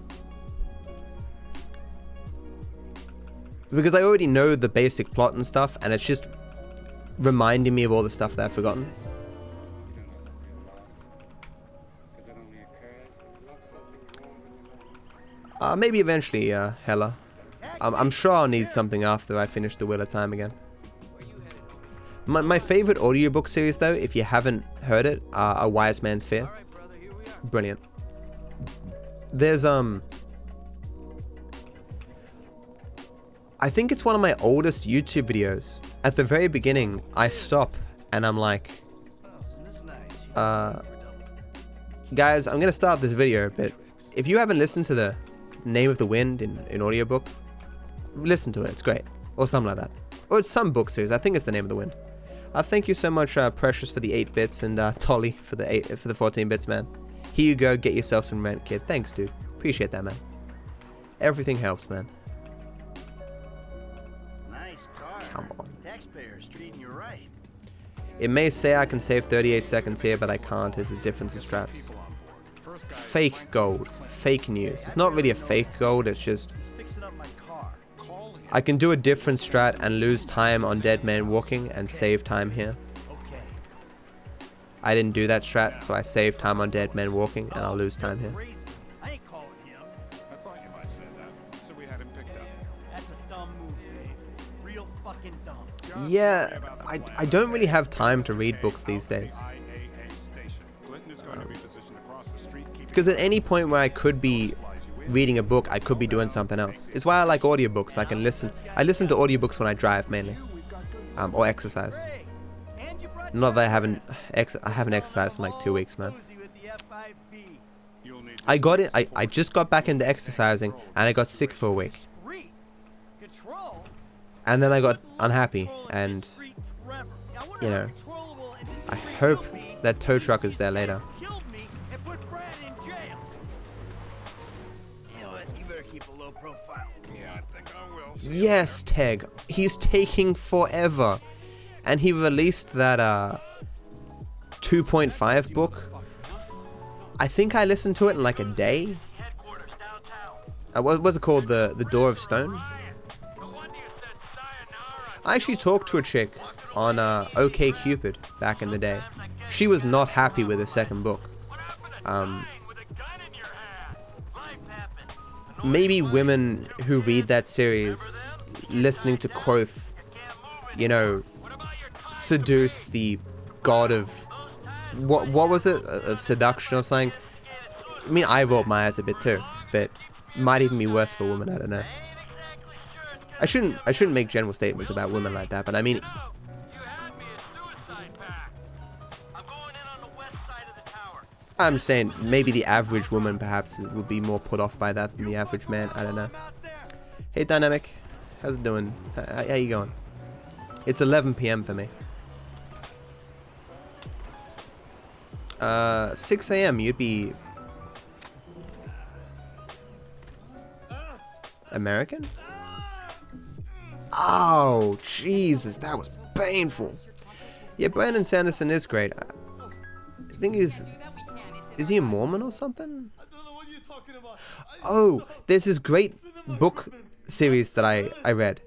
Because I already know the basic plot and stuff, and it's just reminding me of all the stuff that I've forgotten. Maybe eventually, Hella. I'm sure I'll need something after I finish The Wheel of Time again. My favorite audiobook series, though, if you haven't heard it, are A Wise Man's Fear. Brilliant. There's, I think it's one of my oldest YouTube videos. At the very beginning, I stop and I'm like, guys, I'm gonna start this video, but if you haven't listened to the Name of the Wind in audiobook, listen to it, it's great. Or something like that. Or it's some book series, I think it's The Name of the Wind. Thank you so much, Precious, for the 8 bits, and Tolly for the 14 bits, man. Here you go, get yourself some rent, kid. Thanks, dude. Appreciate that, man. Everything helps, man. Nice car. Come on. Taxpayers treating you right. It may say I can save 38 seconds here, but I can't. It's a difference of strats. Fake gold. Fake news. It's not really a fake gold, it's just... Fixing up my car. I can do a different strat and lose time on Dead Man Walking and save time here. Okay. I didn't do that strat, so I saved time on Dead Man Walking and I'll lose time here. I ain't calling him. I thought you might say that, so we had him picked up. That's a dumb move, Dave. Real fucking dumb. Yeah, I don't really have time to read books these days. Because at any point where I could be reading a book, I could be doing something else. It's why I like audiobooks. I listen to audiobooks when I drive mainly, or exercise. Not that I haven't exercised in like 2 weeks, man. I got it. I just got back into exercising and I got sick for a week. And then I got unhappy, and you know, I hope that tow truck is there later. Yes, Teg. He's taking forever. And he released that 2.5 book. I think I listened to it in like a day. What was it called? The Door of Stone? I actually talked to a chick on OkCupid back in the day. She was not happy with the second book. Maybe women who read that series, listening to Quoth, you know, seduce the god of... What was it? Of seduction or something? I mean, I rolled my eyes a bit too, but it might even be worse for women, I don't know. I shouldn't make general statements about women like that, but I mean... I'm saying maybe the average woman perhaps would be more put off by that than the average man. I don't know. Hey Dynamic, how's it doing? How you going? It's 11 PM for me. 6 AM, you'd be... American? Oh, Jesus, that was painful. Yeah, Brandon Sanderson is great. I think he's... Is he a Mormon or something? Oh, there's this great book series that I read.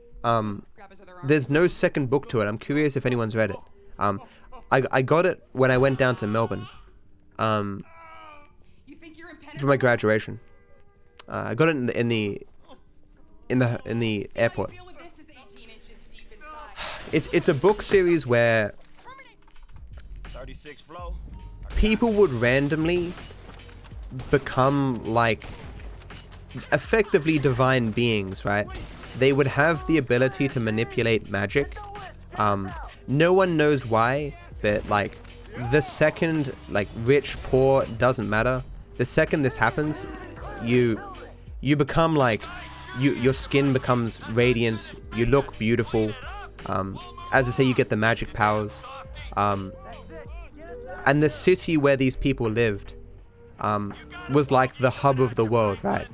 There's no second book to it. I'm curious if anyone's read it. I got it when I went down to Melbourne. For my graduation. I got it in the airport. It's a book series where people would randomly become like effectively divine beings, right? They would have the ability to manipulate magic. No one knows why, but like the second, like rich, poor, doesn't matter. The second this happens, you become like, your skin becomes radiant, you look beautiful. As I say, you get the magic powers. And the city where these people lived was like the hub of the world, right?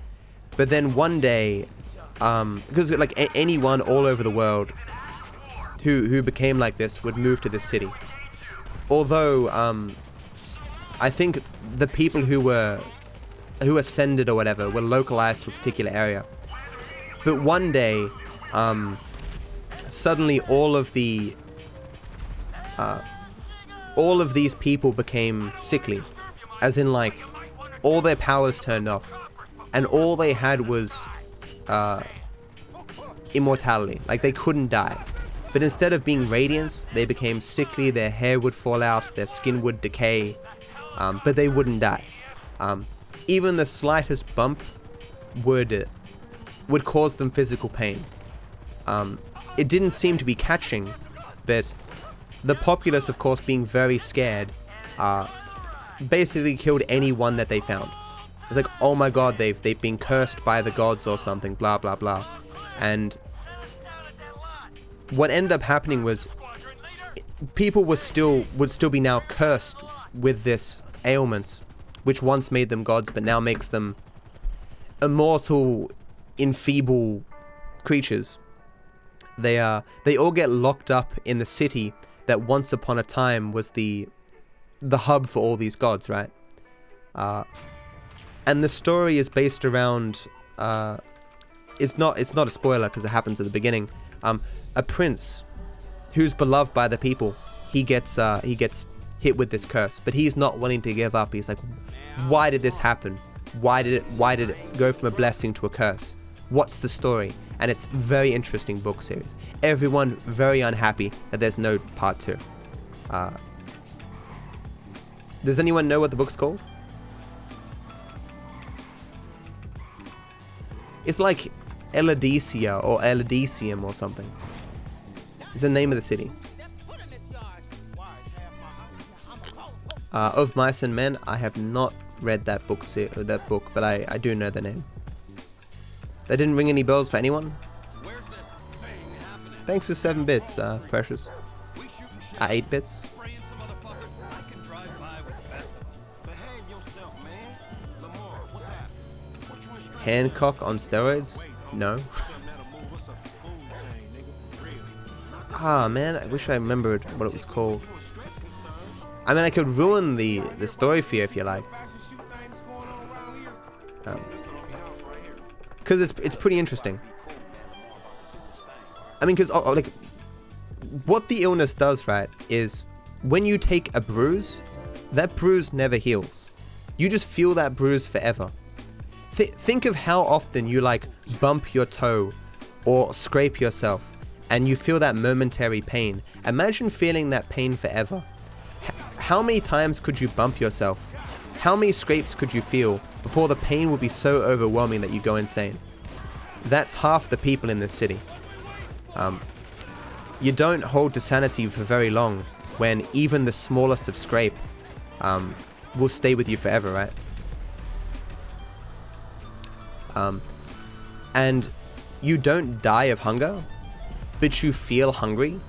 But then one day, because like anyone all over the world who became like this would move to this city. Although I think the people who ascended or whatever were localized to a particular area. But one day, suddenly all of these people became sickly, as in like all their powers turned off, and all they had was immortality. Like, they couldn't die. But instead of being radiant, they became sickly, their hair would fall out, their skin would decay, but they wouldn't die. Even the slightest bump would cause them physical pain. It didn't seem to be catching, but the populace, of course, being very scared, basically killed anyone that they found. It's like, oh my god, they've been cursed by the gods or something, blah blah blah. And what ended up happening was people would still be now cursed with this ailment, which once made them gods, but now makes them immortal, enfeeble creatures. They all get locked up in the city that once upon a time was the hub for all these gods, right? And the story is based around it's not a spoiler because it happens at the beginning. A prince who's beloved by the people, he gets hit with this curse, but he's not willing to give up. He's like, why did this happen? Why did it go from a blessing to a curse? What's the story? And it's a very interesting book series. Everyone very unhappy that there's no part 2. Does anyone know what the book's called? It's like Eladicia or Eladicium or something. It's the name of the city. Of Mice and Men, I have not read that book, but I do know the name. That didn't ring any bells for anyone? Thanks for 7 bits, Precious. 8 bits. Hancock on steroids? No. Ah, man, I wish I remembered what it was called. I mean, I could ruin the story for you if you like. Because it's pretty interesting. I mean, because like, what the illness does, right, is when you take a bruise, that bruise never heals. You just feel that bruise forever. Think of how often you like bump your toe or scrape yourself and you feel that momentary pain. Imagine feeling that pain forever. How many times could you bump yourself? How many scrapes could you feel before the pain would be so overwhelming that you go insane? That's half the people in this city. You don't hold to sanity for very long when even the smallest of scrape will stay with you forever, right? And you don't die of hunger, but you feel hungry.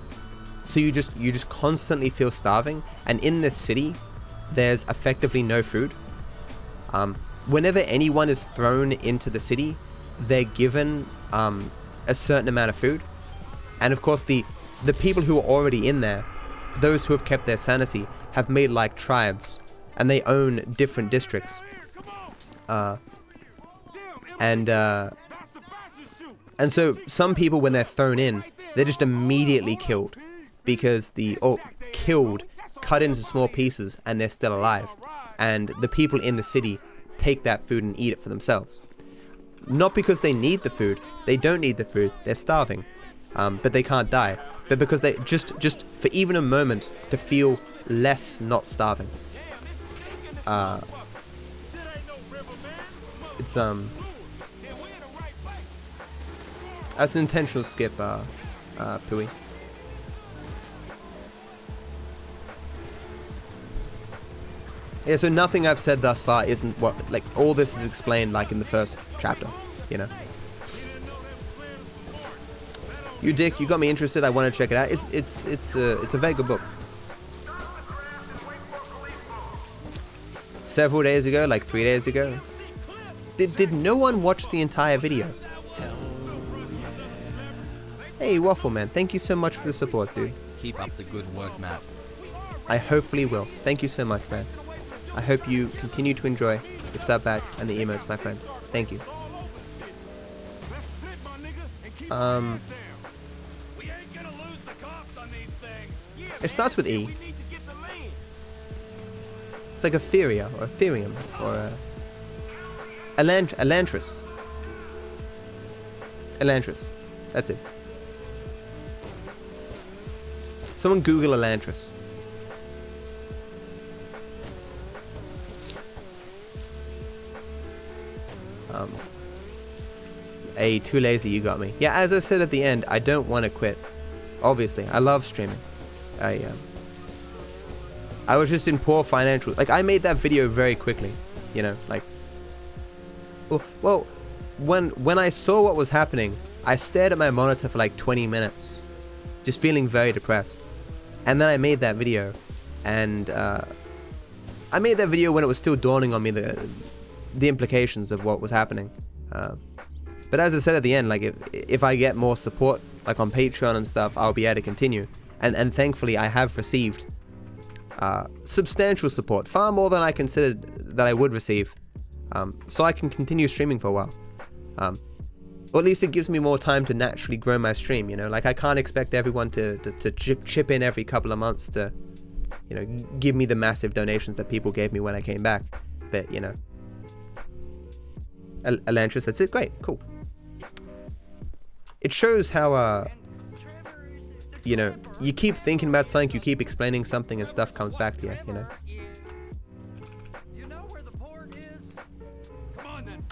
So you just constantly feel starving. And in this city, there's effectively no food. Whenever anyone is thrown into the city, they're given a certain amount of food. And of course, the people who are already in there, those who have kept their sanity, have made like tribes, and they own different districts. And so some people, when they're thrown in, they're just immediately killed because cut into small pieces, and they're still alive. And the people in the city take that food and eat it for themselves. Not because they need the food. They don't need the food. They're starving. But they can't die. But because they just for even a moment to feel less not starving. It's that's an intentional skip, Pooey. Yeah, so nothing I've said thus far isn't what, like, all this is explained like in the first chapter, you know. You dick, you got me interested. I want to check it out. It's a very good book. Several days ago, like 3 days ago. Did no one watch the entire video? Hey, Waffle Man, thank you so much for the support, dude. Keep up the good work, Matt. I hopefully will. Thank you so much, man. I hope you continue to enjoy the sub back and the emotes, my friend. Thank you. It starts with E. It's like Etheria or Ethereum or Elantris. Elantris. That's it. Someone Google Elantris. Hey, too lazy, you got me. Yeah, as I said at the end, I don't want to quit. Obviously, I love streaming. I was just in poor financial... Like, I made that video very quickly. You know, like... Well, when I saw what was happening, I stared at my monitor for like 20 minutes. Just feeling very depressed. And then I made that video. And, I made that video when it was still dawning on me the implications of what was happening. But as I said at the end, like, if I get more support, like on Patreon and stuff, I'll be able to continue. And thankfully, I have received substantial support, far more than I considered that I would receive. So I can continue streaming for a while. Or at least it gives me more time to naturally grow my stream, you know? Like, I can't expect everyone to chip in every couple of months to, you know, give me the massive donations that people gave me when I came back. But, you know. Elantris, that's it? Great, cool. It shows how, you know, you keep thinking about something, you keep explaining something, and stuff comes back to you, you know?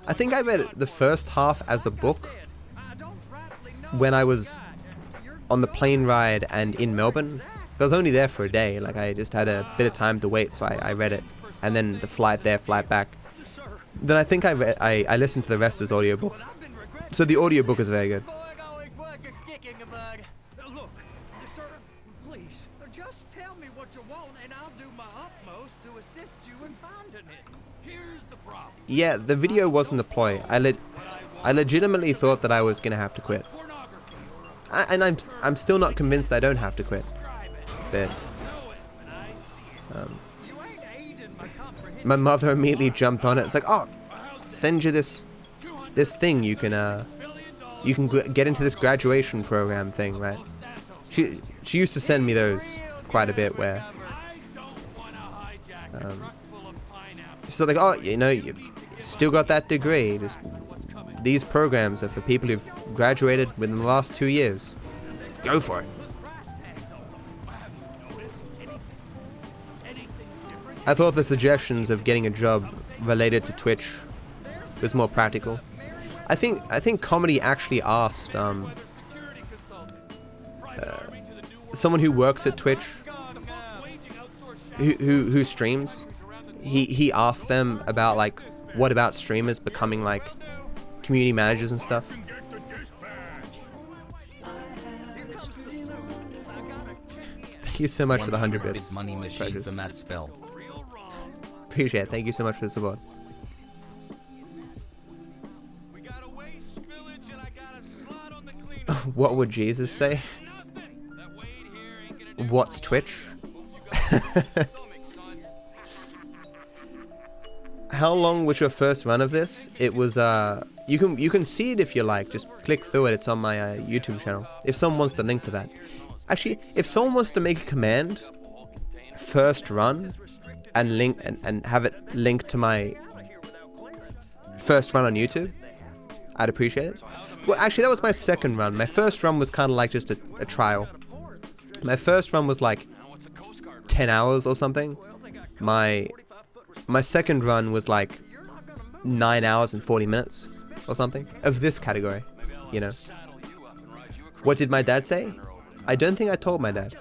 I think I read the first half as a book when I was on the plane ride and in Melbourne. I was only there for a day, like I just had a bit of time to wait, so I read it. And then the flight there, flight back. Then I think I listened to the rest as audiobook. So the audiobook is very good. Look, sir, please, just tell me what you want and I'll do my utmost to assist you in finding it. Here's the problem. Yeah, the video wasn't a ploy. I legitimately thought that I was gonna have to quit. And I'm still not convinced I don't have to quit. But my mother immediately jumped on it. It's like, oh, send you this thing. You can get into this graduation program thing, right? She used to send me those quite a bit. Where she's like, oh, you know, you've still got that degree. Just these programs are for people who've graduated within the last 2 years. Go for it. I thought the suggestions of getting a job related to Twitch was more practical. I think comedy actually asked someone who works at Twitch, who streams. He asked them about, like, what about streamers becoming like community managers and stuff. Thank you so much for the 100 bits. Money machine for Matt Spell. Appreciate it. Thank you so much for the support. What would Jesus say? What's Twitch? How long was your first run of this? It was you can see it if you like. Just click through it. It's on my YouTube channel. If someone wants to link to that. Actually, if someone wants to make a command, first run, and link and have it linked to my first run on YouTube, I'd appreciate it. Well, actually, that was my second run. My first run was kind of like just a trial. My first run was like 10 hours or something. My second run was like 9 hours and 40 minutes or something of this category, you know. What did my dad say? I don't think I told my dad.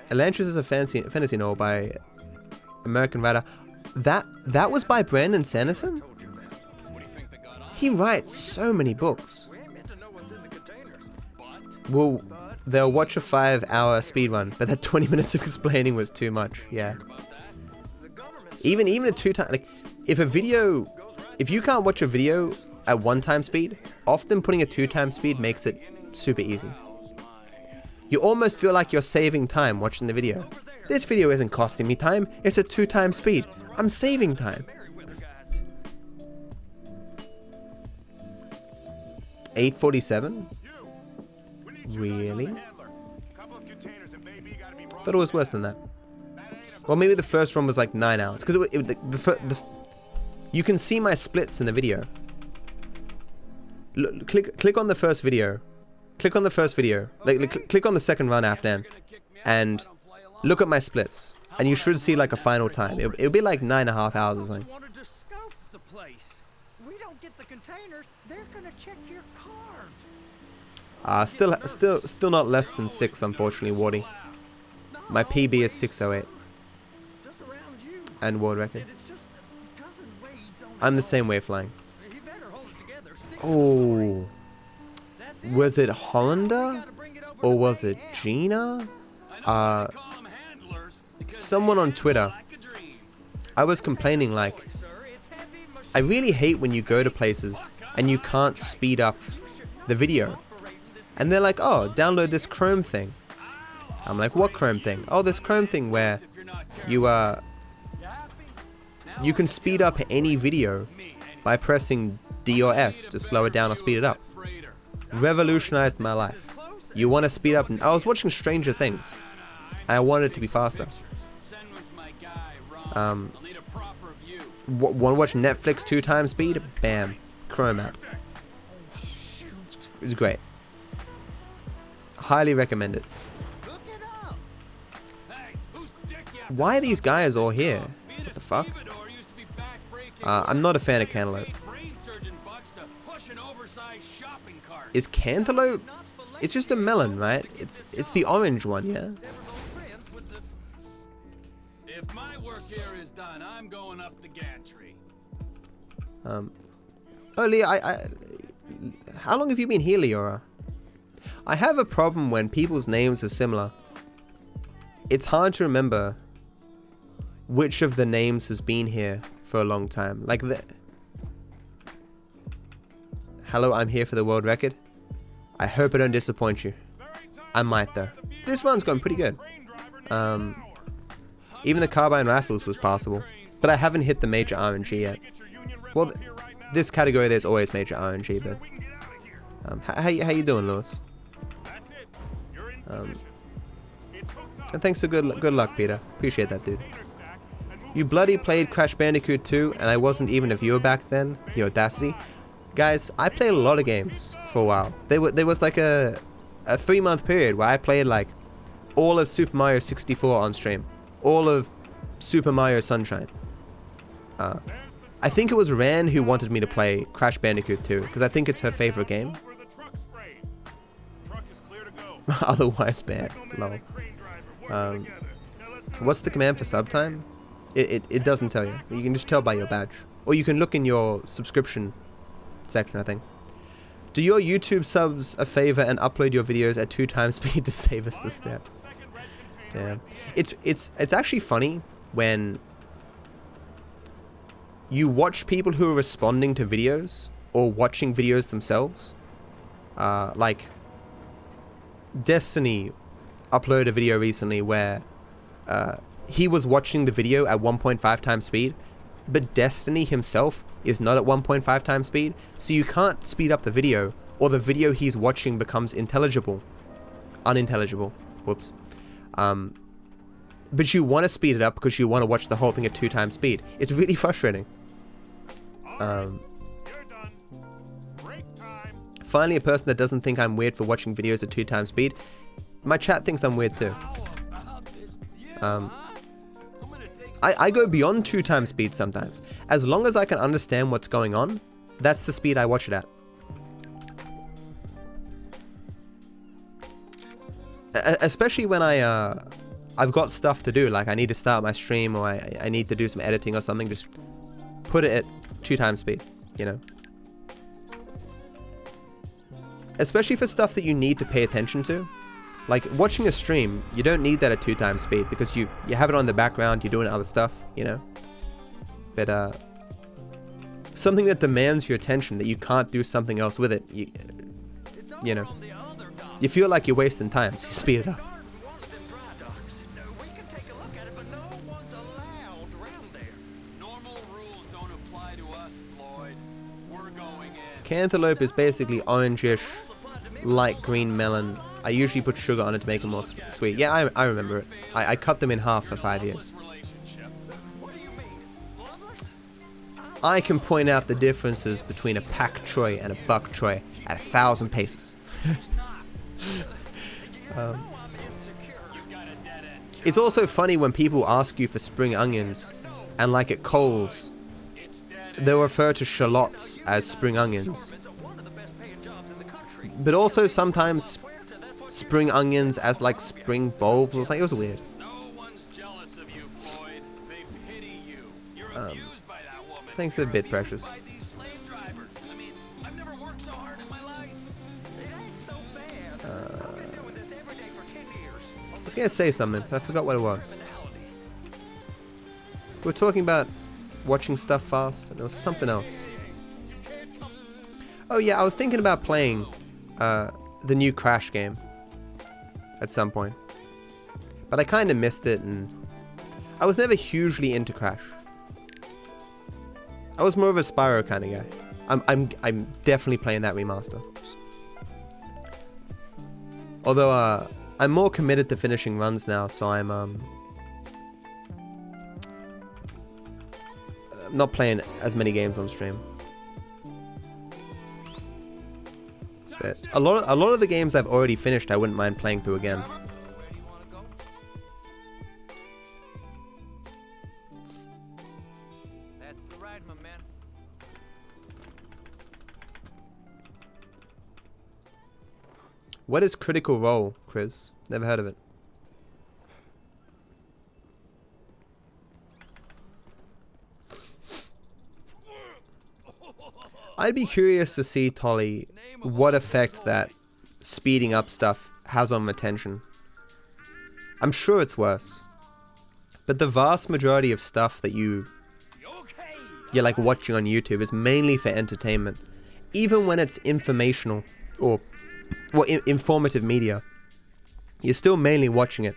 Elantris is a fantasy novel by American writer. That was by Brandon Sanderson? He writes so many books. Well, they'll watch a 5-hour speedrun, but that 20 minutes of explaining was too much. Yeah. Even a 2-time, like, if you can't watch a video at 1-time speed, often putting a 2-time speed makes it super easy. You almost feel like you're saving time watching the video. This video isn't costing me time, it's at 2-time speed. I'm saving time. 8:47? Really? Thought it was worse than that. Well, maybe the first run was like 9 hours. Because you can see my splits in the video. Look, click on the first video. Click on the first video. Click on the second run after then. And look at my splits. And you should see like a final time. It'll be like 9.5 hours or something. Wanted to scout the place. We don't get the containers, they're gonna check your card. Still not less than 6, unfortunately, Wardy. My PB is 608. Just around you. And world record. It's just cousin Wade's on I'm the same way flying. He better hold it together. Stick Oh. That's it. Was it Hollander? Gotta bring it over Or to was Wade it Head. Gina? Someone on Twitter. I was complaining like, I really hate when you go to places and you can't speed up the video. And they're like, oh, download this Chrome thing. I'm like, what Chrome thing? Oh, this Chrome thing where you can speed up any video by pressing D or S to slow it down or speed it up. Revolutionized my life. You want to speed up? I was watching Stranger Things. I wanted it to be faster. Want to watch Netflix 2 times speed? Bam. Chrome app. It's great. Highly recommend it. Why are these guys all here? What the fuck? I'm not a fan of Cantaloupe. Is Cantaloupe? It's just a melon, right? It's the orange one, yeah? If my work here is done, I'm going up the gantry. Oh, Leah, how long have you been here, Leora? I have a problem when people's names are similar. It's hard to remember which of the names has been here for a long time. Like the... Hello, I'm here for the world record. I hope I don't disappoint you. I might though. This run's going pretty good. Even the carbine rifles was passable, but I haven't hit the major RNG yet. Well, this category there's always major RNG, but how you doing, Lewis? And thanks for good luck, Peter. Appreciate that, dude. You bloody played Crash Bandicoot 2, and I wasn't even a viewer back then. The audacity. Guys, I played a lot of games for a while. There was like a 3-month period where I played like all of Super Mario 64 on stream. All of Super Mario Sunshine. I think it was Ran who wanted me to play Crash Bandicoot 2, because I think it's her favorite game. Otherwise bad. Lol. What's the command for sub time? It doesn't tell you. You can just tell by your badge. Or you can look in your subscription section, I think. Do your YouTube subs a favor and upload your videos at 2 times speed to save us the step. Damn. It's actually funny when you watch people who are responding to videos or watching videos themselves. Like Destiny uploaded a video recently where he was watching the video at 1.5 times speed, but Destiny himself is not at 1.5 times speed, so you can't speed up the video, or the video he's watching becomes unintelligible. Whoops. But you want to speed it up because you want to watch the whole thing at 2 times speed. It's really frustrating. Finally, a person that doesn't think I'm weird for watching videos at 2 times speed. My chat thinks I'm weird too. I go beyond 2 times speed sometimes. As long as I can understand what's going on, that's the speed I watch it at. Especially when I've got stuff to do, like I need to start my stream or I need to do some editing or something, just put it at 2 times speed, you know. Especially for stuff that you need to pay attention to. Like watching a stream, you don't need that at 2 times speed because you have it on the background, you're doing other stuff, you know. But something that demands your attention, that you can't do something else with it, you know. You feel like you're wasting time, so you speed it up. Cantaloupe is basically orangish, light green melon. I usually put sugar on it to make it more sweet. Yeah, I remember it. I cut them in half for 5 years. I can point out the differences between a pak choy and a bok choy at 1,000 paces. It's also funny when people ask you for spring onions, and like at Coles, they'll refer to shallots as spring onions. But also sometimes spring onions as like spring bulbs or something. It was weird. Thanks for the bit, Precious. I was gonna say something, but I forgot what it was. We were talking about watching stuff fast, and there was something else. Oh yeah, I was thinking about playing the new Crash game at some point, but I kind of missed it, and I was never hugely into Crash. I was more of a Spyro kind of guy. I'm definitely playing that remaster. Although I'm more committed to finishing runs now, so I'm not playing as many games on stream. But a lot of the games I've already finished, I wouldn't mind playing through again. That's the ride, my man. What is Critical Role, Chris? Never heard of it. I'd be curious to see, Tolly, what effect that speeding up stuff has on retention. I'm sure it's worse. But the vast majority of stuff that you're like watching on YouTube is mainly for entertainment. Even when it's informational or informative media, you're still mainly watching it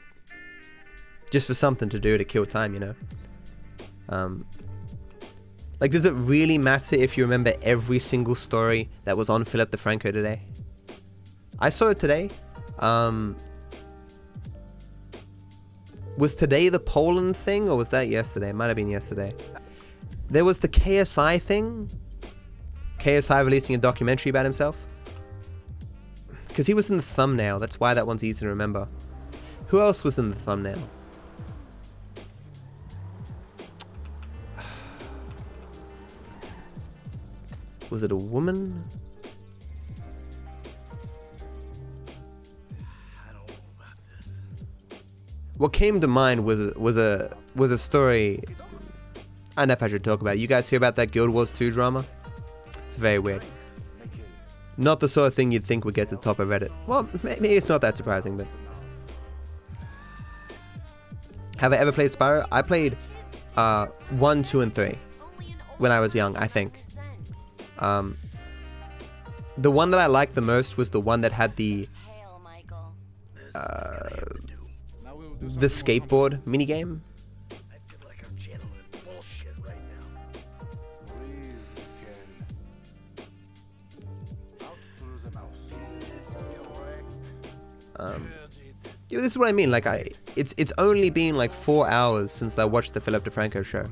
just for something to do to kill time, you know? Like, does it really matter if you remember every single story that was on Philip DeFranco today? I saw it today. Was today the Poland thing, or was that yesterday? It might have been yesterday. There was the KSI thing. KSI releasing a documentary about himself. Because he was in the thumbnail. That's why that one's easy to remember. Who else was in the thumbnail? Was it a woman? I don't know about this. What came to mind was a story. I don't know if I should talk about it. You guys hear about that Guild Wars 2 drama? It's very weird. Not the sort of thing you'd think would get to the top of Reddit. Well, maybe it's not that surprising, but... Have I ever played Spyro? I played 1, 2, and 3 when I was young, I think. The one that I liked the most was the one that had the skateboard minigame. I feel like I'm channeling bullshit right now. Yeah, this is what I mean. Like, it's only been like 4 hours since I watched the Philip DeFranco show.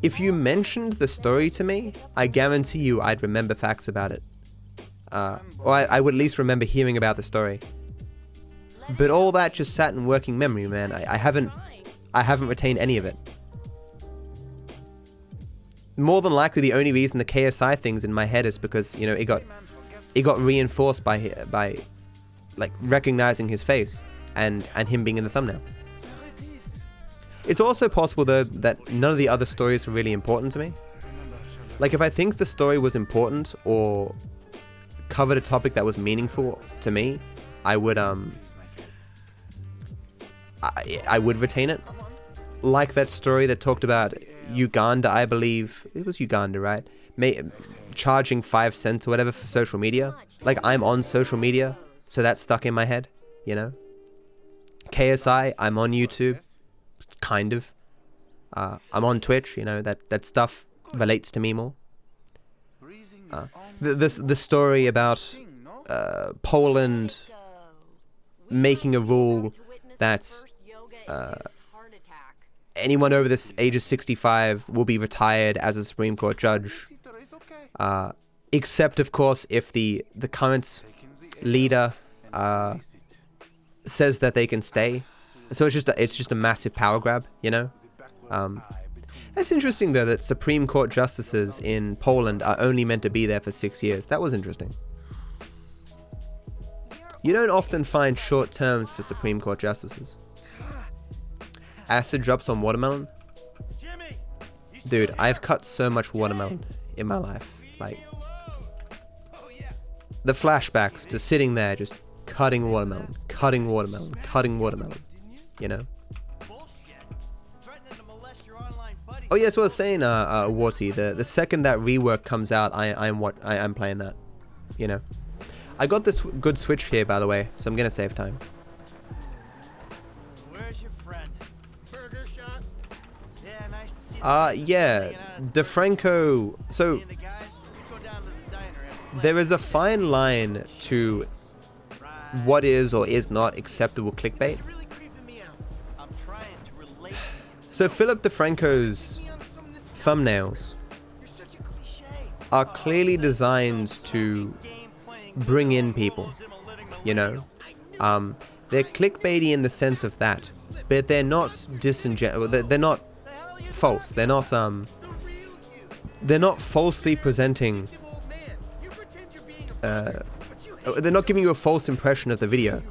If you mentioned the story to me, I guarantee you I'd remember facts about it. Or I would at least remember hearing about the story. But all that just sat in working memory, man. I haven't retained any of it. More than likely, the only reason the KSI thing's in my head is because, you know, it got reinforced by like recognizing his face and him being in the thumbnail. It's also possible, though, that none of the other stories were really important to me. Like, if I think the story was important or covered a topic that was meaningful to me, I would retain it. Like that story that talked about Uganda, I believe. It was Uganda, right? Charging 5 cents or whatever for social media. Like, I'm on social media, so that's stuck in my head, you know? KSI, I'm on YouTube. Kind of. I'm on Twitch, you know, that stuff relates to me more. The story about Poland making a rule that anyone over this age of 65 will be retired as a Supreme Court judge. Except, of course, if the current leader says that they can stay. So it's just a massive power grab, you know? That's interesting, though, that Supreme Court justices in Poland are only meant to be there for 6 years. That was interesting. You don't often find short terms for Supreme Court justices. Acid drops on watermelon? Dude, I've cut so much watermelon in my life. Like, the flashbacks to sitting there just cutting watermelon, cutting watermelon, cutting watermelon, you know? Oh yeah, that's what I was saying, Warty. The second that rework comes out, I'm playing that, you know? I got this good Switch here, by the way, so I'm gonna save time. Where's your friend? Burger shot? Yeah, nice to see you. Yeah, DeFranco. So there is a fine line to what is or is not acceptable clickbait. So Philip DeFranco's thumbnails are clearly designed to bring in people, you know? They're clickbaity in the sense of that, but they're not disingenuous. They're not false. They're not falsely presenting. They're not giving you a false impression of the video.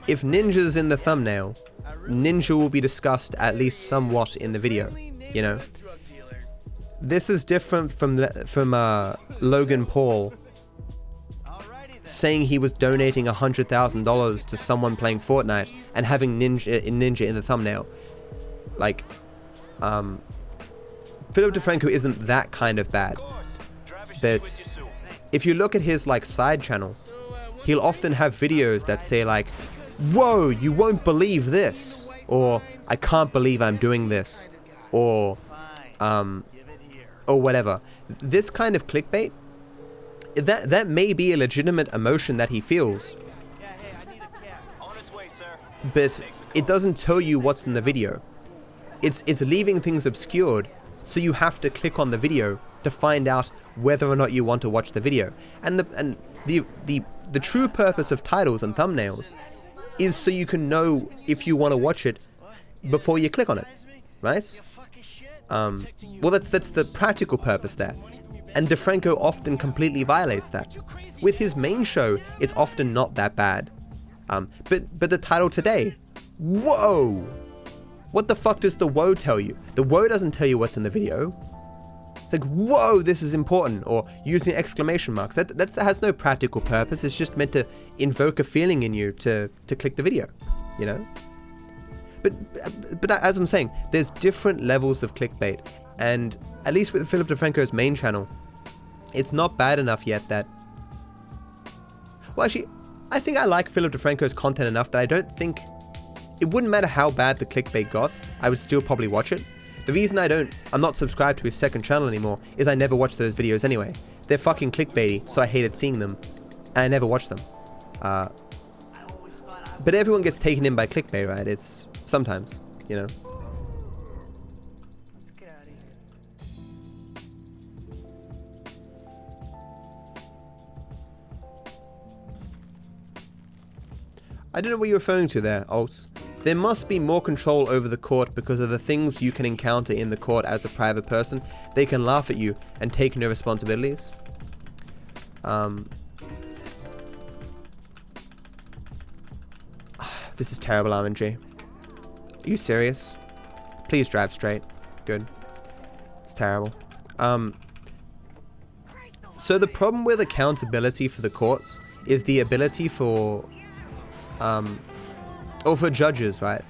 If Ninja's in the thumbnail, Ninja will be discussed at least somewhat in the video, you know? This is different from Logan Paul saying he was donating $100,000 to someone playing Fortnite and having Ninja in the thumbnail. Like, Philip DeFranco isn't that kind of bad. If you look at his like side channel, he'll often have videos that say like, "Whoa, you won't believe this," or "I can't believe I'm doing this," or whatever. This kind of clickbait, that may be a legitimate emotion that he feels, but it doesn't tell you what's in the video. It's leaving things obscured, so you have to click on the video to find out whether or not you want to watch the video. And the true purpose of titles and thumbnails is so you can know if you want to watch it before you click on it, right? Well, that's the practical purpose there. And DeFranco often completely violates that. With his main show, it's often not that bad. But the title today, whoa! What the fuck does the whoa tell you? The whoa doesn't tell you what's in the video. It's like, whoa, this is important, or using exclamation marks. That has no practical purpose. It's just meant to invoke a feeling in you to click the video, you know? But as I'm saying, there's different levels of clickbait, and at least with Philip DeFranco's main channel, it's not bad enough yet that... Well, actually, I think I like Philip DeFranco's content enough that I don't think... It wouldn't matter how bad the clickbait got, I would still probably watch it. The reason I'm not subscribed to his second channel anymore is I never watch those videos anyway. They're fucking clickbaity, so I hated seeing them, and I never watched them. But everyone gets taken in by clickbait, right? It's sometimes, you know. Let's get out of here. I don't know what you're referring to there, Alt. There must be more control over the court because of the things you can encounter in the court as a private person. They can laugh at you and take no responsibilities. This is terrible, RNG. Are you serious? Please drive straight. Good. It's terrible. So the problem with accountability for the courts is the ability for... or for judges, right?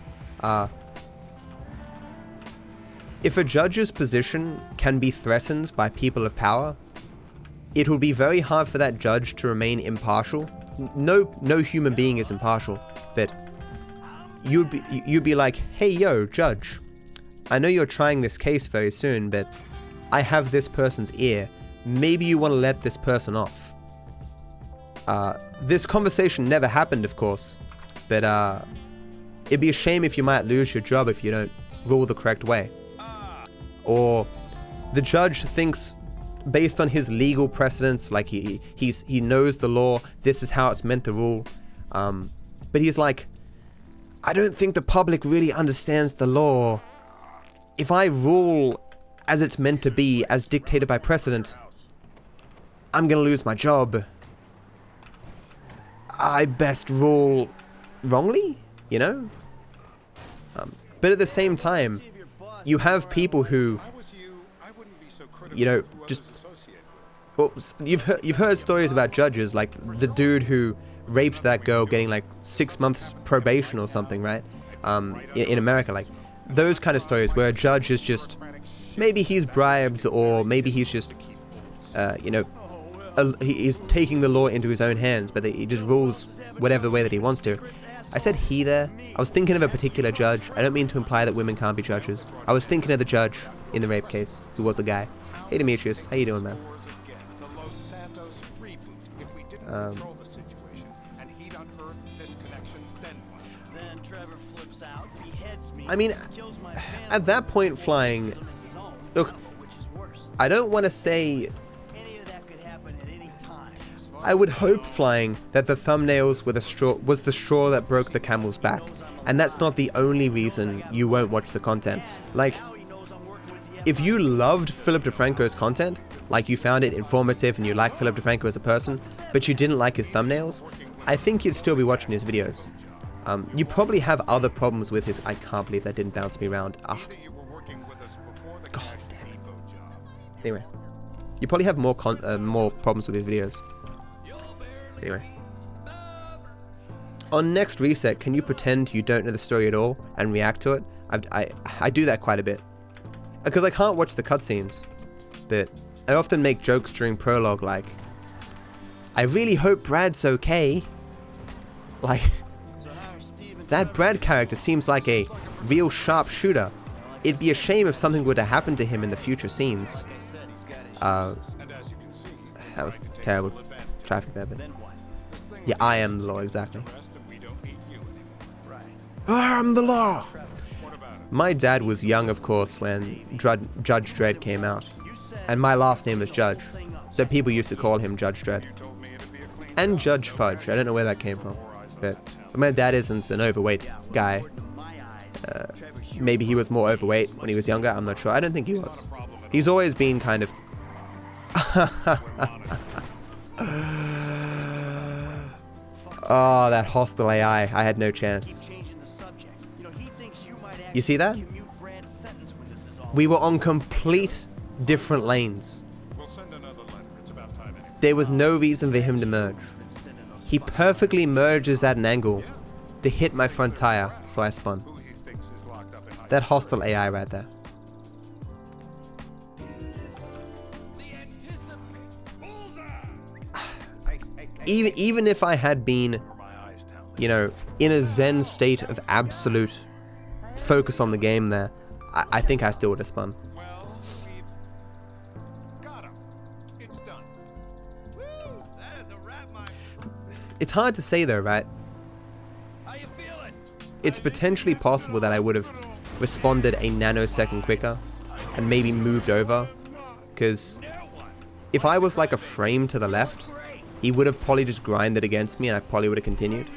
If a judge's position can be threatened by people of power, it will be very hard for that judge to remain impartial. No human being is impartial, but you'd be like, "Hey yo, judge, I know you're trying this case very soon, but I have this person's ear. Maybe you want to let this person off." This conversation never happened, of course, but it'd be a shame if you might lose your job if you don't rule the correct way. Or the judge thinks, based on his legal precedents, like he knows the law, this is how it's meant to rule. But he's like, I don't think the public really understands the law. If I rule as it's meant to be, as dictated by precedent, I'm gonna lose my job. I best rule wrongly, you know? But at the same time, you have people who, you know, just... Well, you've heard stories about judges, like the dude who raped that girl getting like 6 months probation or something, right? In America, like those kind of stories where a judge is just, maybe he's bribed, or maybe he's just, you know, he's taking the law into his own hands, but he just rules whatever way that he wants to. I said he there. I was thinking of a particular judge. I don't mean to imply that women can't be judges. I was thinking of the judge in the rape case, who was a guy. Hey Demetrius, how you doing, man? I mean, at that point, Flying, look, I don't want to say, I would hope, Flying, that the thumbnails were was the straw that broke the camel's back, and that's not the only reason you won't watch the content. Like, if you loved Philip DeFranco's content, like you found it informative and you like Philip DeFranco as a person, but you didn't like his thumbnails, I think you'd still be watching his videos. You probably have other problems with his... I can't believe that didn't bounce me around. Ah. God damn it. Anyway, you probably have more problems with his videos. Anyway. On next reset, can you pretend you don't know the story at all and react to it? I do that quite a bit. Because I can't watch the cutscenes. But I often make jokes during prologue like, I really hope Brad's okay. Like... That Brad character seems like a real sharp shooter. It'd be a shame if something were to happen to him in the future scenes. That was terrible traffic there, but... Yeah, I am the law, exactly. I am the law! My dad was young, of course, when Judge Dredd came out. And my last name is Judge, so people used to call him Judge Dredd. And Judge Fudge, I don't know where that came from, but my dad isn't an overweight guy. Maybe he was more overweight when he was younger, I'm not sure. I don't think he was. He's always been kind of... Oh, that hostile AI. I had no chance. You see that? We were on complete different lanes. There was no reason for him to merge. He perfectly merges at an angle to hit my front tire, so I spun. That hostile AI right there. Even if I had been, you know, in a zen state of absolute focus on the game there, I think I still would have spun. It's hard to say though, right? It's potentially possible that I would have responded a nanosecond quicker and maybe moved over, because if I was like a frame to the left, he would have probably just grinded against me and I probably would have continued.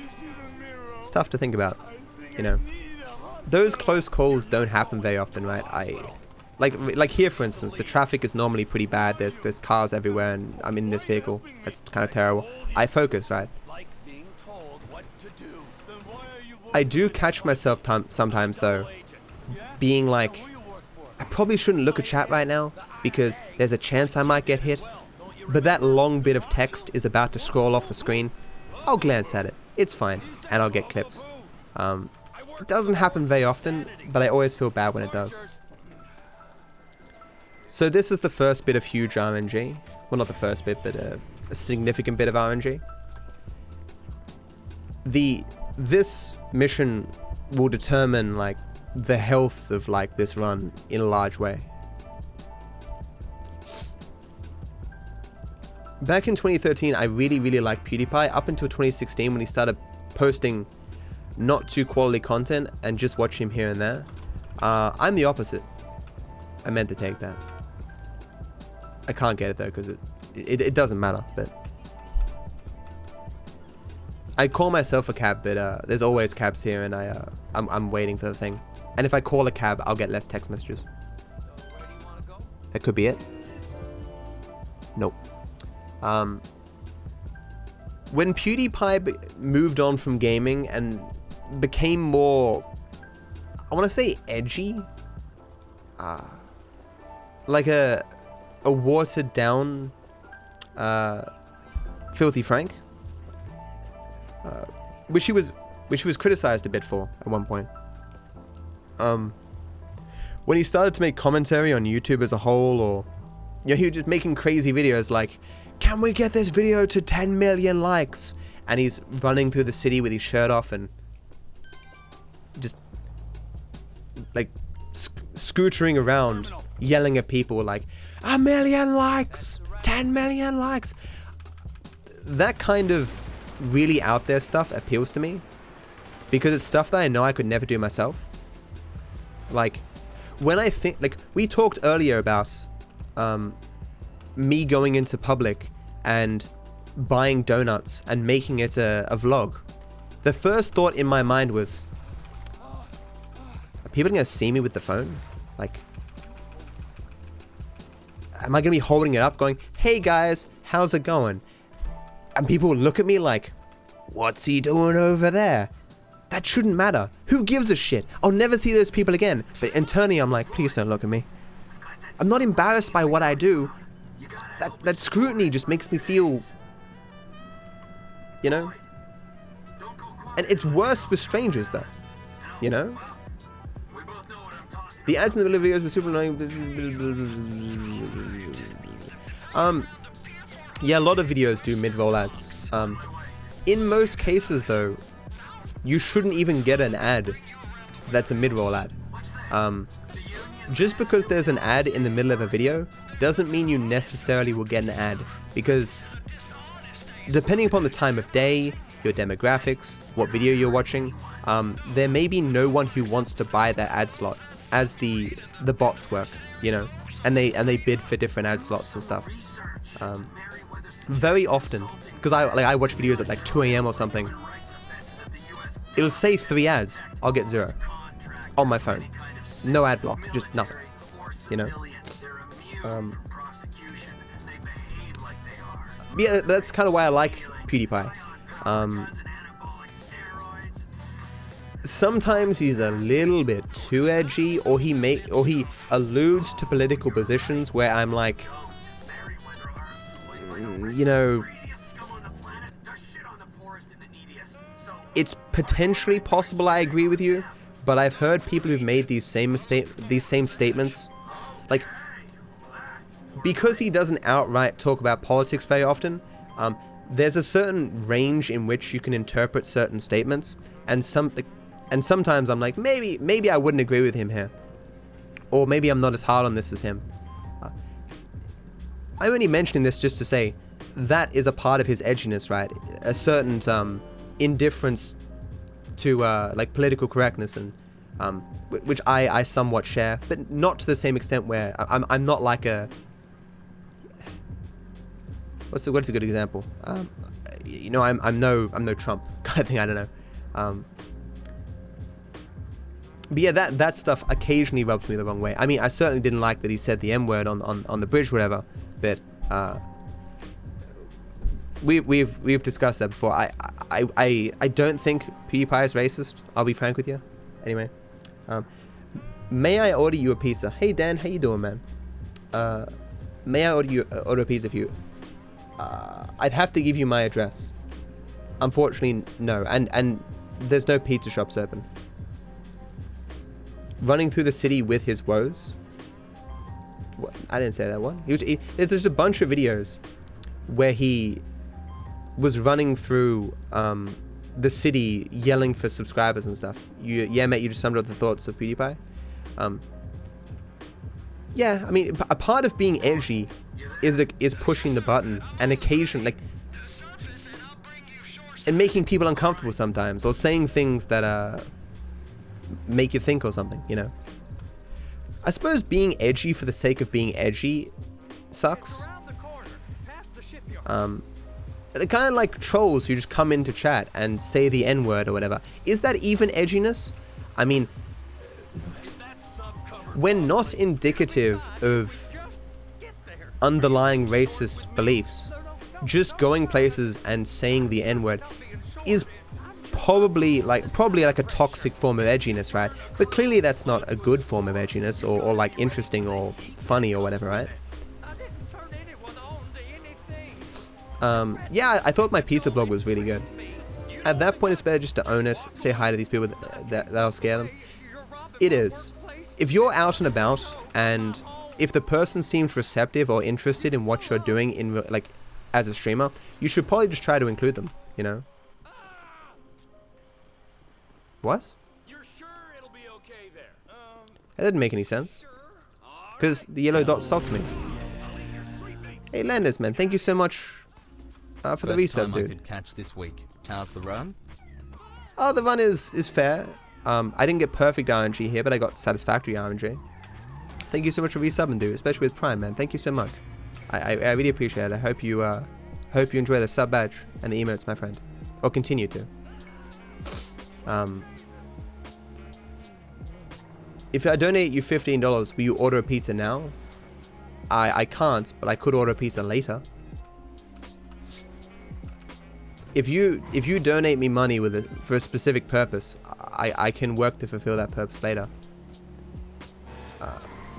It's tough to think about, you know. Those close calls don't happen very often, right? Like here, for instance, the traffic is normally pretty bad. There's cars everywhere and I'm in this vehicle. That's kind of terrible. I focus, right? I do catch myself sometimes, though, being like, I probably shouldn't look at chat right now because there's a chance I might get hit, but that long bit of text is about to scroll off the screen. I'll glance at it. It's fine, and I'll get clips. It doesn't happen very often, but I always feel bad when it does. So this is the first bit of huge RNG. Well, not the first bit, but a significant bit of RNG. This mission will determine like the health of like this run in a large way. Back in 2013, I really liked PewDiePie up until 2016 when he started posting not too quality content and just watch him here and there. I'm the opposite. I meant to take that. I can't get it though because it doesn't matter. But I call myself a cab, but there's always cabs here, and I'm waiting for the thing. And if I call a cab, I'll get less text messages. That could be it. Nope. When PewDiePie moved on from gaming and became more, I want to say edgy, like a watered down Filthy Frank, which he was criticized a bit for at one point. When he started to make commentary on YouTube as a whole, or he was just making crazy videos like, can we get this video to 10 million likes? And he's running through the city with his shirt off and just like scootering around, yelling at people like, 1 million likes, 10 million likes. That kind of really out there stuff appeals to me because it's stuff that I know I could never do myself. Like, when I think, like, we talked earlier about me going into public and buying donuts and making it a vlog. The first thought in my mind was, are people gonna see me with the phone? Like, am I gonna be holding it up going, hey guys, how's it going? And people will look at me like, what's he doing over there? That shouldn't matter. Who gives a shit? I'll never see those people again. But internally, I'm like, please don't look at me. I'm not embarrassed by what I do. That scrutiny just makes me feel, you know? And it's worse with strangers, though. You know? The ads in the middle of videos were super annoying. Yeah, a lot of videos do mid-roll ads. In most cases, though, you shouldn't even get an ad that's a mid-roll ad. Just because there's an ad in the middle of a video doesn't mean you necessarily will get an ad, because depending upon the time of day, your demographics, what video you're watching, there may be no one who wants to buy that ad slot, as the bots work, you know, and they bid for different ad slots and stuff. Very often, because I watch videos at like 2 AM or something, it'll say 3 ads, I'll get 0 on my phone. No ad block, just nothing, you know. Yeah, that's kind of why I like PewDiePie. Sometimes he's a little bit too edgy, or he alludes to political positions where I'm like, you know, it's potentially possible I agree with you, but I've heard people who've made these same statements, like, because he doesn't outright talk about politics very often, there's a certain range in which you can interpret certain statements, and sometimes I'm like, maybe I wouldn't agree with him here, or maybe I'm not as hard on this as him. I'm only mentioning this just to say that is a part of his edginess, right? A certain indifference to like political correctness, and which I somewhat share, but not to the same extent where I'm not like a, what's a good example? You know, I'm no Trump kind of thing. I don't know. But yeah, that stuff occasionally rubs me the wrong way. I mean, I certainly didn't like that he said the M word on the bridge, or whatever. But we've discussed that before. I don't think PewDiePie is racist. I'll be frank with you. Anyway, may I order you a pizza? Hey Dan, how you doing, man? May I order a pizza for you? I'd have to give you my address. Unfortunately, no. And there's no pizza shops open. Running through the city with his woes. What? I didn't say that one. There's just a bunch of videos where he was running through the city yelling for subscribers and stuff. Yeah, mate, you just summed up the thoughts of PewDiePie. Yeah, I mean, a part of being edgy is pushing the button, and occasionally, like, and making people uncomfortable sometimes, or saying things that make you think or something, you know. I suppose being edgy for the sake of being edgy sucks. They're kind of like trolls who just come into chat and say the N-word or whatever. Is that even edginess? I mean, when not indicative of underlying racist beliefs, just going places and saying the N-word is probably like a toxic form of edginess, right? But clearly that's not a good form of edginess or like interesting or funny or whatever, right? Yeah, I thought my pizza blog was really good. At that point, it's better just to own it, say hi to these people that'll scare them. It is. If you're out and about, and if the person seems receptive or interested in what you're doing in like as a streamer, you should probably just try to include them, you know? What? You're sure it'll be okay there? That didn't make any sense. Because the yellow dot stops me. Hey, Landis, man, thank you so much for the First resub, time I dude. could catch this week. How's the run? Oh, the run is fair. I didn't get perfect RNG here, but I got satisfactory RNG. Thank you so much for resubbing, dude, especially with Prime, man. Thank you so much. I really appreciate it. I hope you enjoy the sub badge and the emotes, my friend, or continue to. If I donate you $15, will you order a pizza now? I can't, but I could order a pizza later. If you donate me money for a specific purpose, I can work to fulfill that purpose later.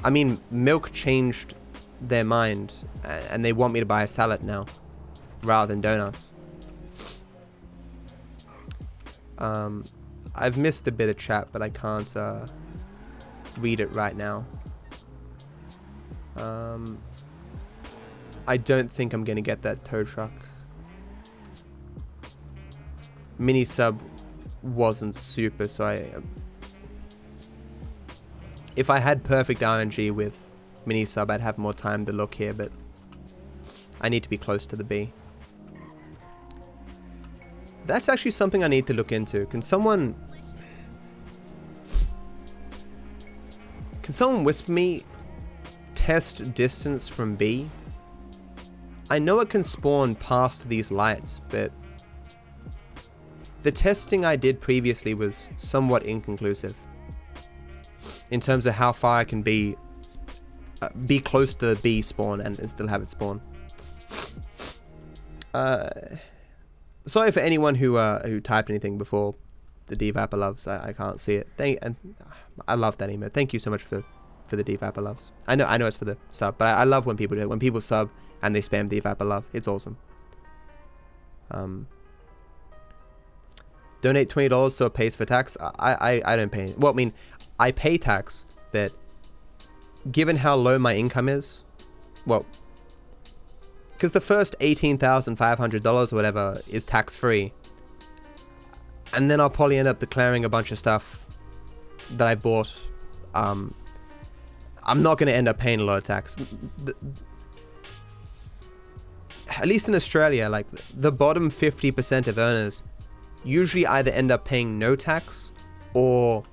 I mean, Milk changed their mind, and they want me to buy a salad now, rather than donuts. I've missed a bit of chat, but I can't read it right now. I don't think I'm gonna get that tow truck. Mini sub wasn't super, so if I had perfect RNG with mini sub, I'd have more time to look here, but I need to be close to the B. That's actually something I need to look into. Can someone whisper me test distance from B? I know it can spawn past these lights, but the testing I did previously was somewhat inconclusive in terms of how far I can be close to the B spawn and still have it spawn. Sorry for anyone who typed anything before the DVAPA loves. I can't see it. And I love that email. Thank you so much for the DVAPA loves. I know it's for the sub, but I love when people do it. When people sub and they spam DVAPA love, it's awesome. Donate $20 so it pays for tax. I don't pay. Well, I mean, I pay tax, but given how low my income is, well, because the first $18,500 or whatever is tax free, and then I'll probably end up declaring a bunch of stuff that I bought. I'm not going to end up paying a lot of tax. At least in Australia, like the bottom 50% of earners usually either end up paying no tax or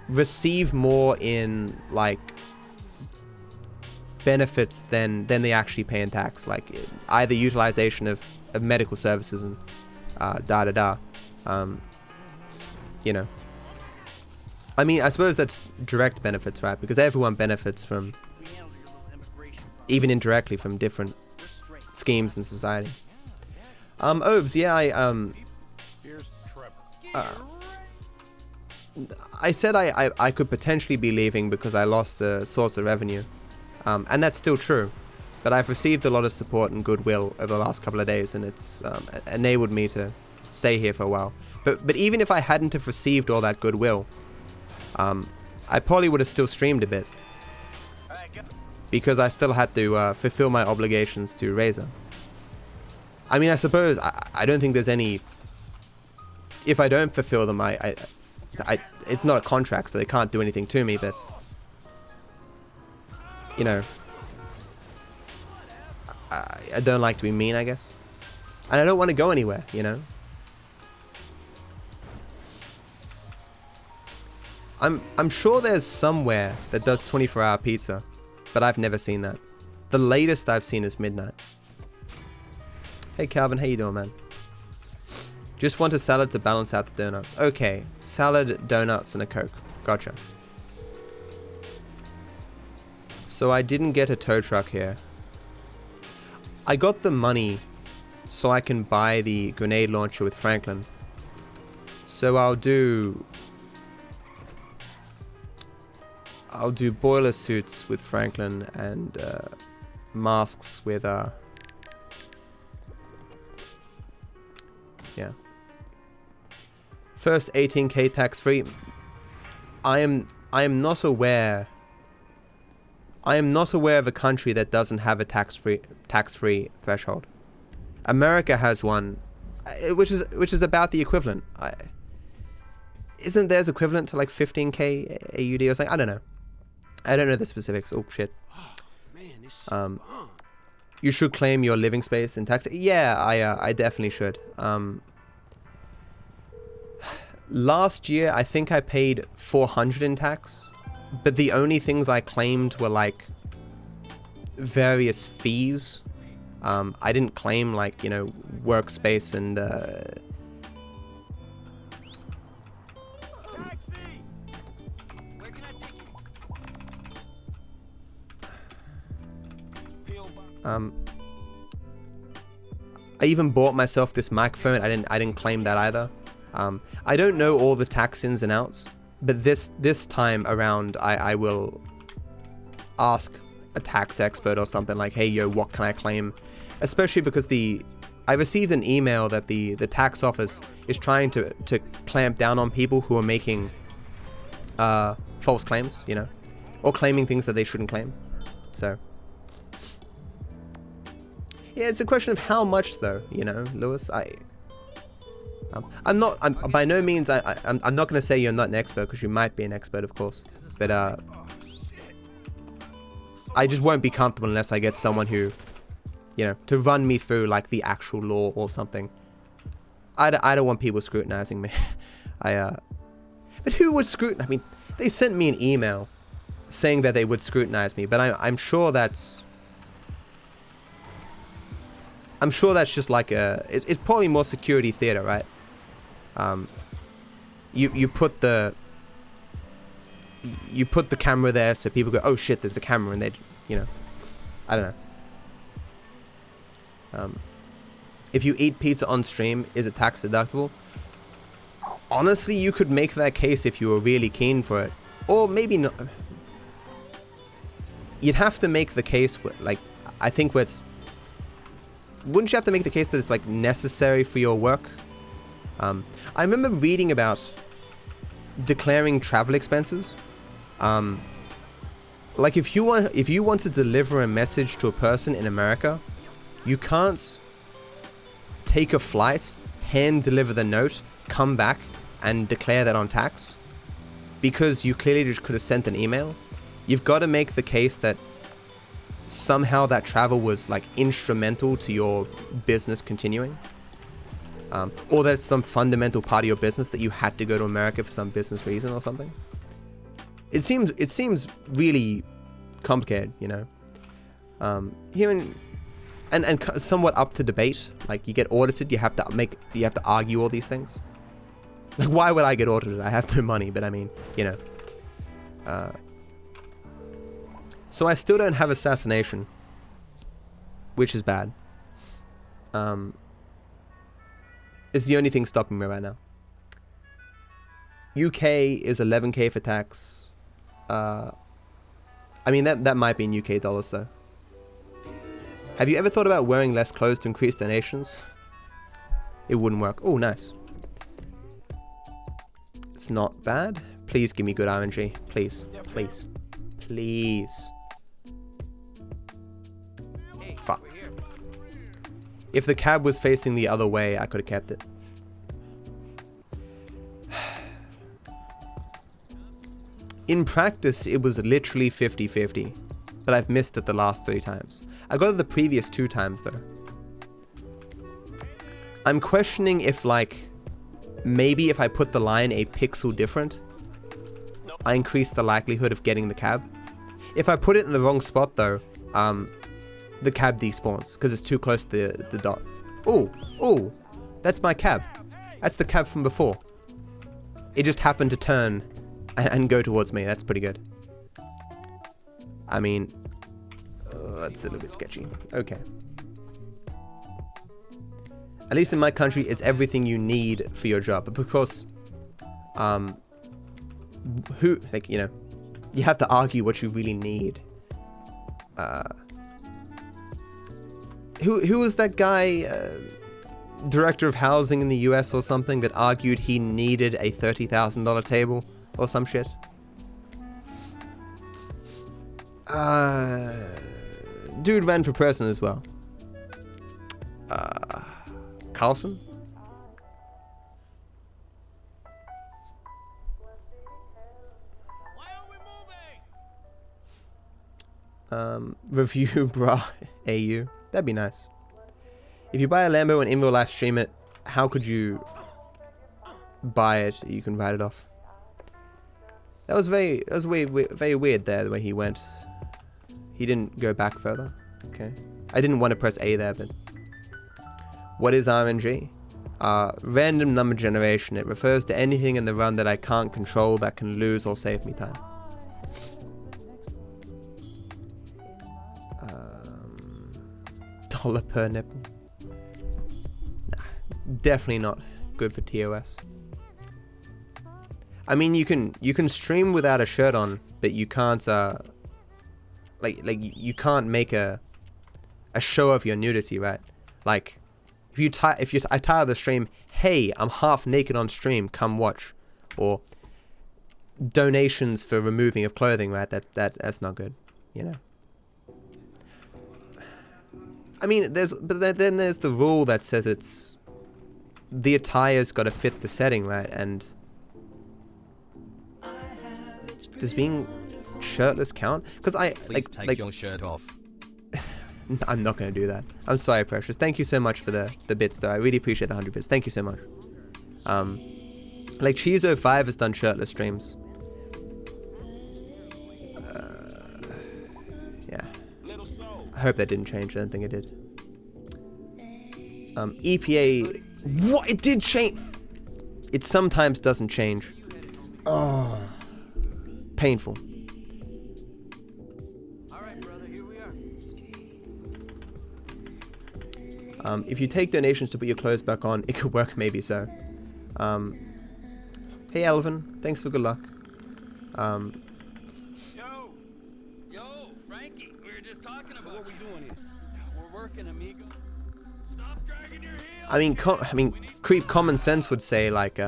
receive more in like benefits than they actually pay in tax, like either utilization of medical services and you know, I mean, I suppose that's direct benefits, right? Because everyone benefits from, even indirectly, from different schemes in society. Obes, yeah, I said I could potentially be leaving because I lost a source of revenue. And that's still true. But I've received a lot of support and goodwill over the last couple of days, and it's enabled me to stay here for a while. But even if I hadn't have received all that goodwill, I probably would have still streamed a bit. Because I still had to fulfill my obligations to Razer. I mean, I suppose, I don't think there's any... If I don't fulfill them, it's not a contract, so they can't do anything to me, but... You know... I don't like to be mean, I guess. And I don't want to go anywhere, you know? I'm sure there's somewhere that does 24-hour pizza, but I've never seen that. The latest I've seen is midnight. Hey Calvin, how you doing, man? Just want a salad to balance out the donuts. Okay, salad, donuts, and a Coke. Gotcha. So I didn't get a tow truck here. I got the money so I can buy the grenade launcher with Franklin. So I'll do boiler suits with Franklin and masks with yeah. First 18k tax free. I am not aware of a country that doesn't have a tax free threshold. America has one, which is about the equivalent. Isn't theirs equivalent to like 15k AUD or something? I don't know. I don't know the specifics. Oh shit. You should claim your living space in tax. Yeah, I definitely should. Last year, I think I paid 400 in tax, but the only things I claimed were like various fees. I didn't claim like, you know, workspace and I even bought myself this microphone. I didn't claim that either. I don't know all the tax ins and outs, but this time around I will ask a tax expert or something like, hey yo, what can I claim? Especially because I received an email that the tax office is trying to clamp down on people who are making false claims, you know, or claiming things that they shouldn't claim. So yeah, it's a question of how much though, you know, Lewis. I'm by no means, I'm not going to say you're not an expert, because you might be an expert, of course, but I just won't be comfortable unless I get someone who, you know, to run me through like the actual law or something. I don't want people scrutinizing me. But who would scrutinize? I mean, they sent me an email saying that they would scrutinize me, but I'm sure that's just like it's probably more security theater, right? You put the camera there so people go, oh shit, there's a camera, and they, you know, I don't know. If you eat pizza on stream, is it tax deductible? Honestly, you could make that case if you were really keen for it, or maybe not. You'd have to make the case, like, I think wouldn't you have to make the case that it's like necessary for your work? I remember reading about declaring travel expenses. Like if you want to deliver a message to a person in America, you can't take a flight, hand deliver the note, come back and declare that on tax, because you clearly just could have sent an email. You've got to make the case that somehow that travel was like instrumental to your business continuing, or that it's some fundamental part of your business that you had to go to America for some business reason or something. It seems really complicated, you know. Here and somewhat up to debate. Like you get audited, you have to argue all these things. Like why would I get audited? I have no money, but I mean, you know. So I still don't have assassination, which is bad. It's the only thing stopping me right now. UK is 11k for tax. I mean that might be in UK dollars though. Have you ever thought about wearing less clothes to increase donations? It wouldn't work. Oh, nice. It's not bad. Please give me good RNG. Please. Please. Please. Fuck. If the cab was facing the other way, I could have kept it. In practice, it was literally 50-50, but I've missed it the last 3 times. I got it the previous 2 times though. I'm questioning if like, maybe if I put the line a pixel different, I increase the likelihood of getting the cab. If I put it in the wrong spot though, the cab despawns because it's too close to the dot. Oh, that's my cab. That's the cab from before. It just happened to turn and go towards me. That's pretty good. I mean, that's a little bit sketchy. Okay. At least in my country, it's everything you need for your job. But of course, you know, you have to argue what you really need. Who was that guy, director of housing in the US or something, that argued he needed a $30,000 table or some shit? Dude ran for president as well. Carlson? Review bra AU. That'd be nice. If you buy a Lambo and in real life stream it, how could you buy it? You can write it off. That was very weird there, the way he went. He didn't go back further. Okay. I didn't want to press A there, but... What is RNG? Random number generation. It refers to anything in the run that I can't control that can lose or save me time. $1 per nipple. Nah, definitely not good for TOS. I mean, you can stream without a shirt on, but you can't you can't make a show of your nudity, right? Like if I title the stream, "Hey, I'm half naked on stream, come watch," or donations for removing of clothing, right? That's not good, you know. I mean, then there's the rule that says it's the attire's got to fit the setting, right? And does being shirtless count? Because Please take your shirt off. I'm not going to do that. I'm sorry, Precious. Thank you so much for the bits, though. I really appreciate the 100 bits. Thank you so much. Like Cheezo5 has done shirtless streams. Yeah. I hope that didn't change. I don't think it did. EPA... What? It did change! It sometimes doesn't change. Oh. Painful. Alright, brother, here we are. If you take donations to put your clothes back on, it could work, maybe so. Hey, Elvin. Thanks for good luck. Yo, Frankie, we were just talking about what we doing here? We're working, amigo. Stop dragging your heels. I mean, creep common sense would say, like,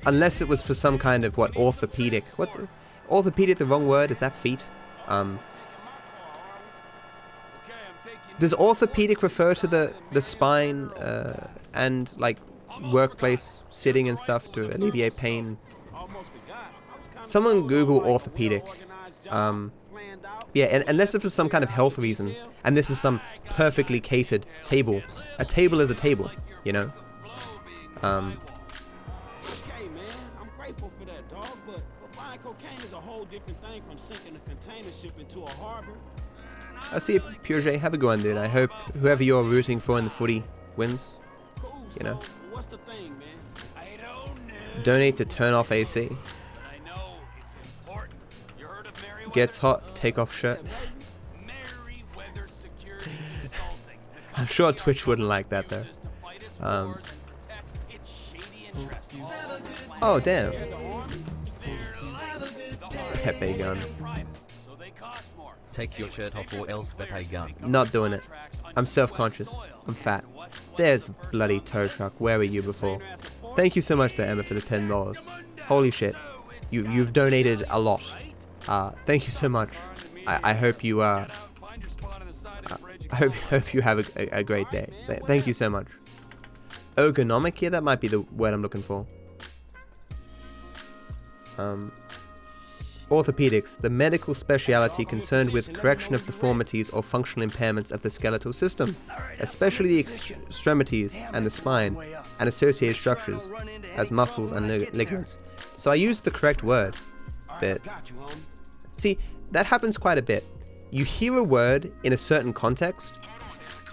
unless it was for some kind of, what, orthopedic. What's orthopedic the wrong word? Is that feet? Does orthopedic refer to the spine and, like, workplace sitting and stuff to alleviate pain? Someone Google orthopedic. Yeah, and unless it's for some kind of health reason, and this is some perfectly catered table. A table is a table, you know? Okay, man, I'm grateful for that, dog, but buying cocaine is a whole different thing from sinking a container ship into a harbor. I see it, Pure J. Have a go on, dude. I hope whoever you're rooting for in the footy wins. Cool, you know? So what's the thing, man? I don't know. Donate to turn off AC. But I know it's important. You heard of Merryweather? Gets hot, take off shirt. Merryweather Security Consulting. I'm sure Twitch wouldn't like that, though. Oh, damn. Pepe gun. Take your shirt off or else Pepe gun. Not doing it. I'm self-conscious. I'm fat. There's bloody tow truck. Where were you before? Thank you so much to Emma for the $10. Holy shit. You've donated a lot. Thank you so much. I hope you I hope you have a great day. Thank you so much. Ergonomic? Yeah, that might be the word I'm looking for. Orthopedics, the medical speciality concerned with correction of deformities or functional impairments of the skeletal system, especially the extremities and the spine, and associated structures as muscles and ligaments. So I used the correct word, but see, that happens quite a bit. You hear a word in a certain context,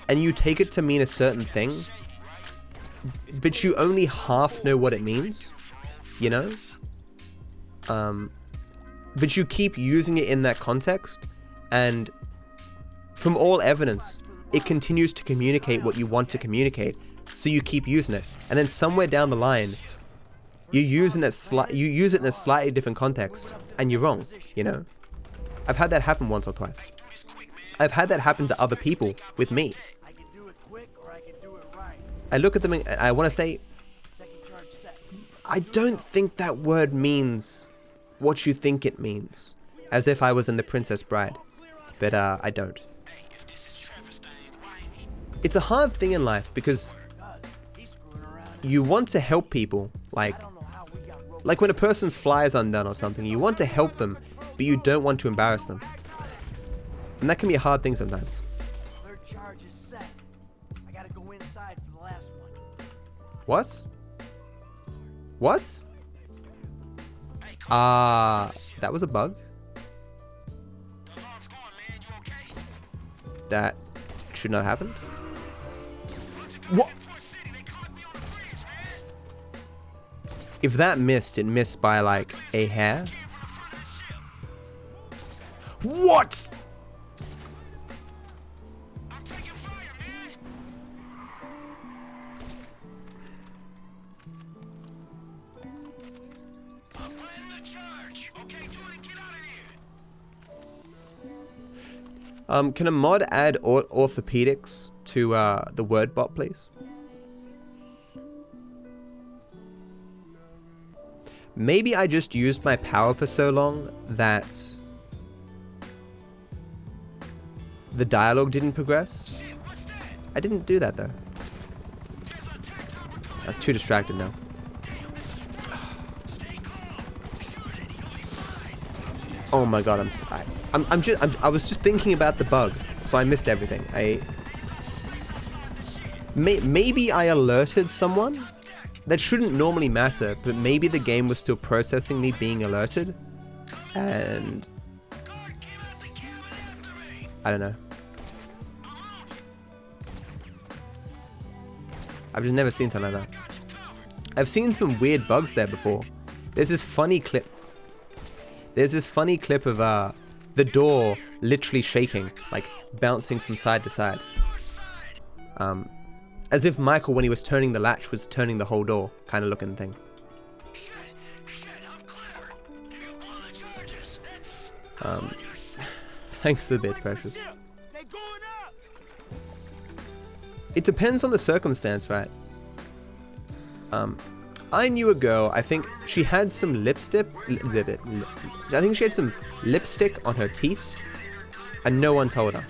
and you take it to mean a certain thing, but you only half know what it means, you know? But you keep using it in that context, and from all evidence, it continues to communicate what you want to communicate, so you keep using it. And then somewhere down the line, you use it in a slightly different context, and you're wrong, you know? I've had that happen once or twice. I've had that happen to other people with me. I look at them and I want to say, I don't think that word means what you think it means. As if I was in The Princess Bride. But I don't. It's a hard thing in life because you want to help people. Like when a person's fly is undone or something, you want to help them, but you don't want to embarrass them. And that can be a hard thing sometimes. Third charge is set. I gotta go inside for the last one. What? What? That was a bug. That should not happen. What? If that missed, it missed by like a hair. What? Can a mod add orthopedics to the word bot, please? Maybe I just used my power for so long that the dialogue didn't progress. I didn't do that though. I was too distracted now. Oh my god, I was just thinking about the bug, so I missed everything. Maybe I alerted someone. That shouldn't normally matter, but maybe the game was still processing me being alerted, and I don't know. I've just never seen something like that. I've seen some weird bugs there before. There's this funny clip of the door literally shaking, like bouncing from side to side. As if Michael, when he was turning the latch, was turning the whole door, kind of looking thing. Thanks for the bit, Precious. It depends on the circumstance, right? I knew a girl, I think she had some lipstick on her teeth, and no one told her.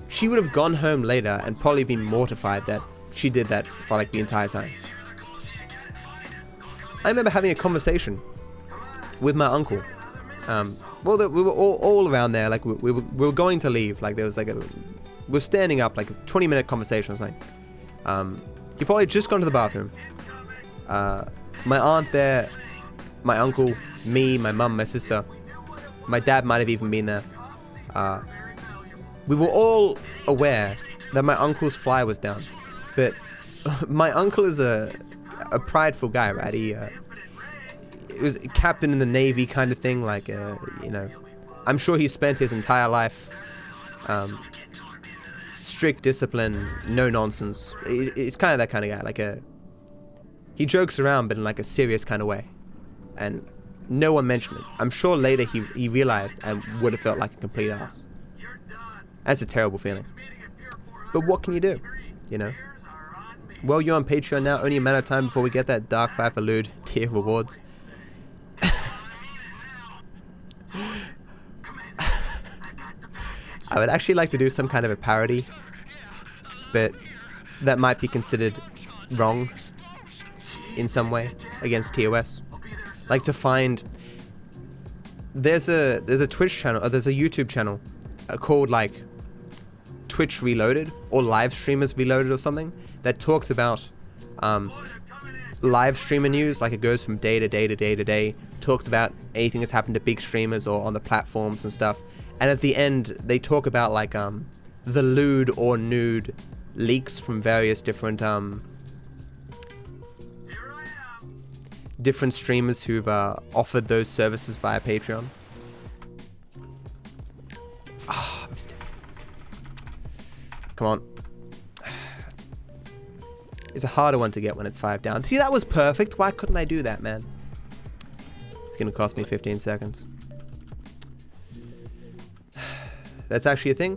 She would have gone home later and probably been mortified that she did that for like the entire time. I remember having a conversation with my uncle. We were all around there, like we were going to leave, like there was like we were standing up, like a 20-minute conversation or something. He probably just gone to the bathroom. My aunt there, my uncle, me, my mum, my sister, my dad might have even been there. We were all aware that my uncle's fly was down, but my uncle is a prideful guy, right? He was a captain in the Navy kind of thing, like, you know, I'm sure he spent his entire life strict discipline, no nonsense. It's kind of that kind of guy, like he jokes around, but in like a serious kind of way, and no one mentioned it. I'm sure later he realized and would have felt like a complete ass. That's a terrible feeling. But what can you do, you know? Well, you're on Patreon now, only a matter of time before we get that DarkViperAU tier rewards. I would actually like to do some kind of a parody, but that might be considered wrong in some way against TOS. Like to find, there's a Twitch channel, or there's a YouTube channel called like Twitch Reloaded or Live Streamers Reloaded or something that talks about live streamer news, like it goes from day to day to day to day, talks about anything that's happened to big streamers or on the platforms and stuff. And at the end, they talk about like the lewd or nude leaks from various different different streamers who've offered those services via Patreon. Ah, come on. It's a harder one to get when it's 5 down. See, that was perfect. Why couldn't I do that, man? It's gonna cost me 15 seconds. That's actually a thing.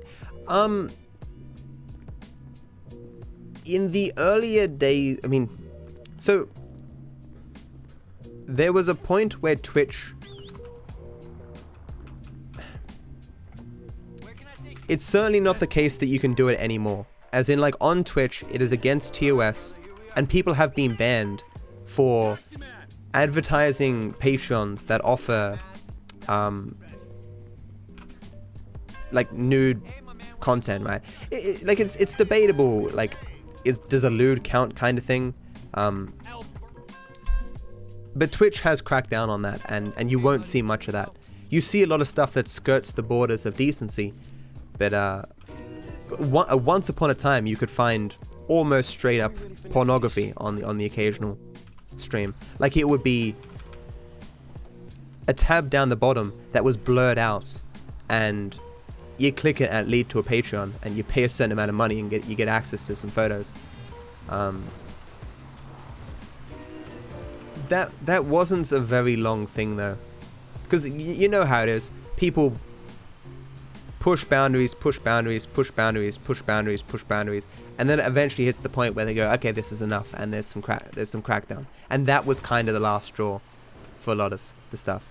In the earlier days, I mean, so there was a point where Twitch, it's certainly not the case that you can do it anymore. As in, like, on Twitch, it is against TOS, and people have been banned for advertising Patreons that offer, like, nude content, right? Like, it's debatable, like, does a lewd count kind of thing? But Twitch has cracked down on that, and you won't see much of that. You see a lot of stuff that skirts the borders of decency, but, once upon a time, you could find almost straight up pornography on the occasional stream. Like, it would be a tab down the bottom that was blurred out, and you click it and it lead to a Patreon, and you pay a certain amount of money and you get access to some photos. That wasn't a very long thing though, because you know how it is. People push boundaries, push boundaries, push boundaries, push boundaries, push boundaries, and then it eventually hits the point where they go, okay, this is enough, and there's some crackdown. And that was kind of the last straw for a lot of the stuff.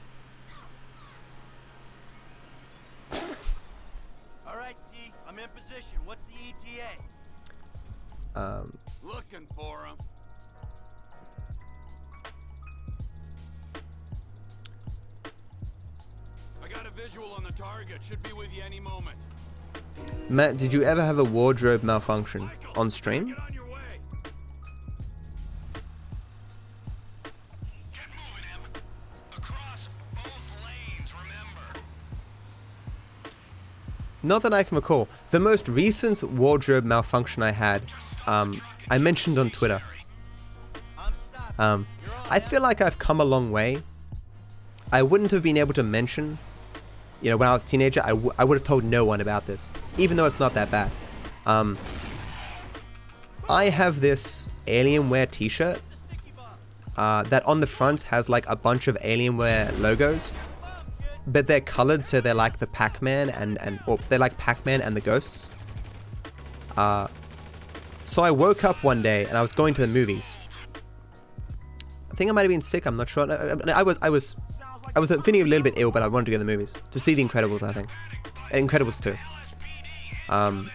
All right, T, I'm in position. What's the ETA? Looking for him. I got a visual on the target. Should be with you any moment. Matt, did you ever have a wardrobe malfunction on stream? Get on your way. Get moving him. Across both lanes, remember. Not that I can recall. The most recent wardrobe malfunction I had, I mentioned on Twitter. I feel like I've come a long way. I wouldn't have been able to mention, you know, when I was a teenager, I would have told no one about this, even though it's not that bad. I have this Alienware t-shirt that on the front has like a bunch of Alienware logos, but they're colored, so they're like the Pac-Man or they're like Pac-Man and the ghosts. So I woke up one day and I was going to the movies. I think I might have been sick, I'm not sure. I was feeling a little bit ill, but I wanted to go to the movies to see The Incredibles, I think. Incredibles 2. And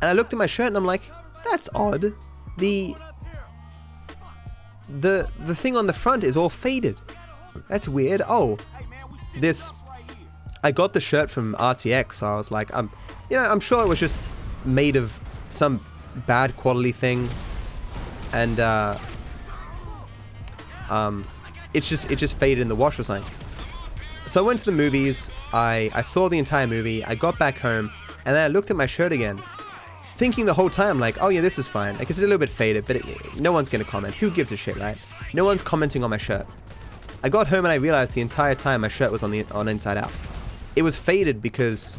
I looked at my shirt and I'm like, that's odd. The thing on the front is all faded. That's weird. Oh, I got the shirt from RTX, so I was like, you know, I'm sure it was just made of some bad quality thing, and it just faded in the wash or something. So I went to the movies, I saw the entire movie, I got back home, and then I looked at my shirt again, thinking the whole time, like, oh yeah, this is fine. Like, it's a little bit faded, but no one's gonna comment. Who gives a shit, right? No one's commenting on my shirt. I got home and I realized the entire time my shirt was on inside out. It was faded because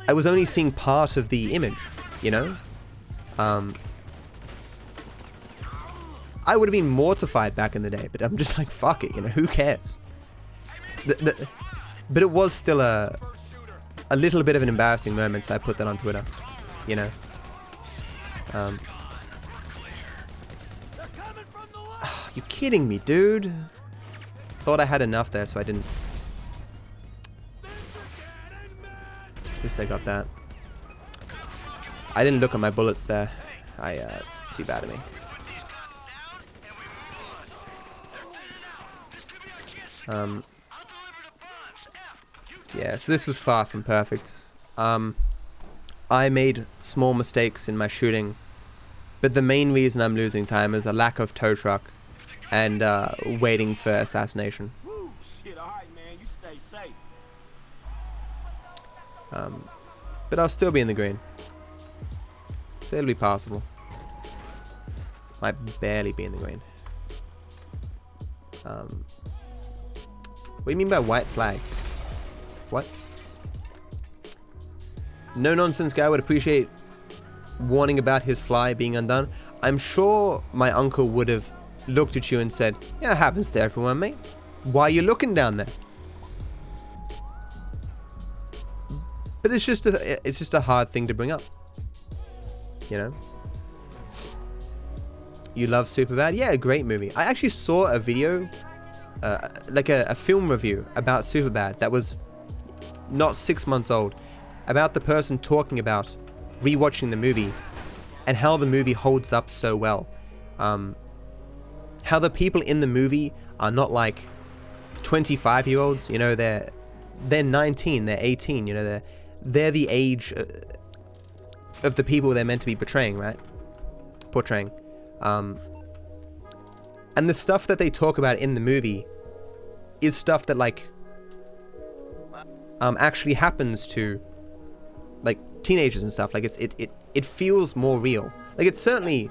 I was only seeing part of the image, you know? I would have been mortified back in the day, but I'm just like, fuck it, you know, who cares? But it was still a little bit of an embarrassing moment, so I put that on Twitter, you know? You kidding me, dude? Thought I had enough there, so I didn't. At least I got that. I didn't look at my bullets there. It's too bad of me. Yeah, so this was far from perfect. I made small mistakes in my shooting But the main reason I'm losing time is a lack of tow truck and waiting for assassination. Woo, shit, all right, man. You stay safe. But I'll still be in the green. So it'll be possible. Might barely be in the green. What do you mean by white flag? What? No nonsense guy would appreciate warning about his fly being undone. I'm sure my uncle would have looked at you and said, yeah, it happens to everyone, mate. Why are you looking down there? But it's just a hard thing to bring up. You know? You love Superbad? Yeah, a great movie. I actually saw a video, like a film review about Superbad that was not 6 months old, about the person talking about rewatching the movie and how the movie holds up so well. How the people in the movie are not like 25-year-olds, you know, they're 19, they're 18, you know, they're the age of the people they're meant to be portraying, right? And the stuff that they talk about in the movie is stuff that like actually happens to like teenagers and stuff. Like it feels more real. Like it's certainly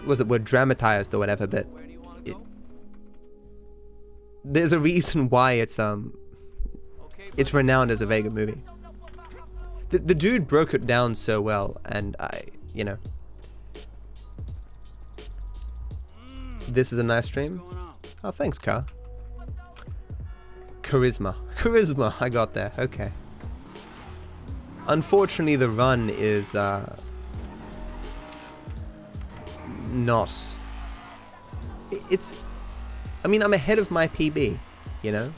was it word dramatized or whatever, but there's a reason why it's renowned as a Vega movie. The dude broke it down so well, and you know, this is a nice stream. Oh, thanks, Car. Charisma, I got there. Okay. Unfortunately, the run is not. I mean, I'm ahead of my PB, you know.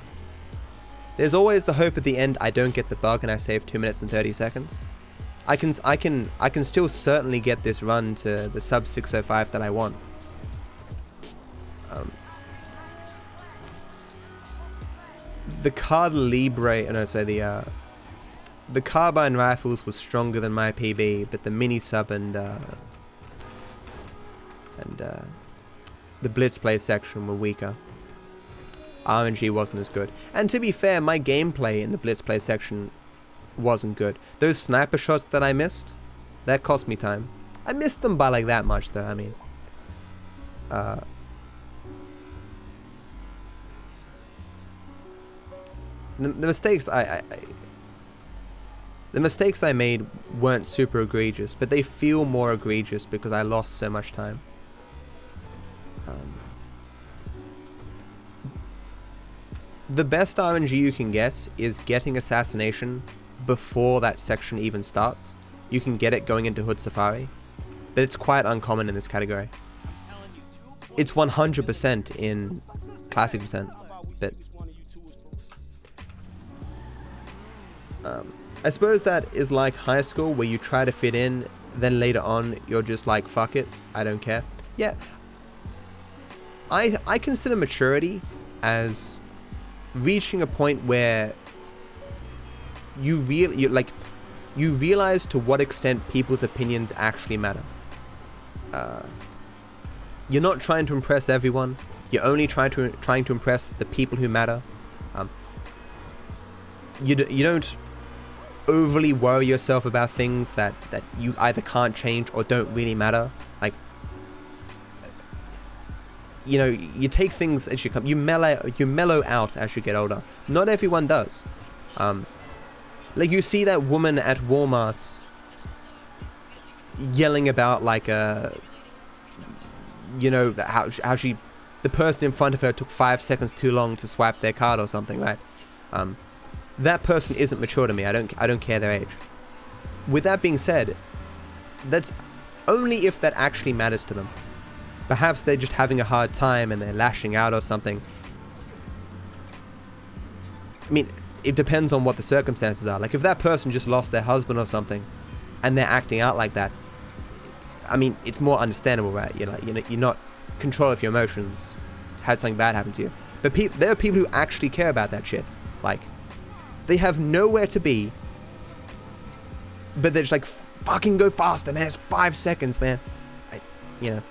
There's always the hope at the end I don't get the bug and I save 2 minutes and 30 seconds. I can still certainly get this run to the sub 605 that I want. The the carbine rifles was stronger than my PB, but the mini sub and the blitz play section were weaker. RNG wasn't as good. And to be fair, my gameplay in the blitz play section wasn't good. Those sniper shots that I missed, that cost me time. I missed them by like that much though, I mean. The mistakes I made weren't super egregious, but they feel more egregious because I lost so much time. The best RNG you can get is getting assassination before that section even starts. You can get it going into Hood Safari, but it's quite uncommon in this category. It's 100% in Classic percent, but I suppose that is like high school where you try to fit in, then later on you're just like, fuck it, I don't care. Yeah, I consider maturity as reaching a point where you realize to what extent people's opinions actually matter. You're not trying to impress everyone. You're only trying to impress the people who matter. You don't overly worry yourself about things that you either can't change or don't really matter. Like, you know, you take things as you come. You mellow out as you get older. Not everyone does. Like you see that woman at Walmart yelling about like you know, how the person in front of her took 5 seconds too long to swipe their card or something, right? That person isn't mature to me. I don't care their age. With that being said, that's only if that actually matters to them. Perhaps they're just having a hard time and they're lashing out or something. I mean, it depends on what the circumstances are. Like if that person just lost their husband or something and they're acting out like that, I mean, it's more understandable, right? You're like, you're not control of your emotions, had something bad happen to you. But there are people who actually care about that shit. Like, they have nowhere to be. but they're just like, fucking go faster, man. It's 5 seconds, man. You know,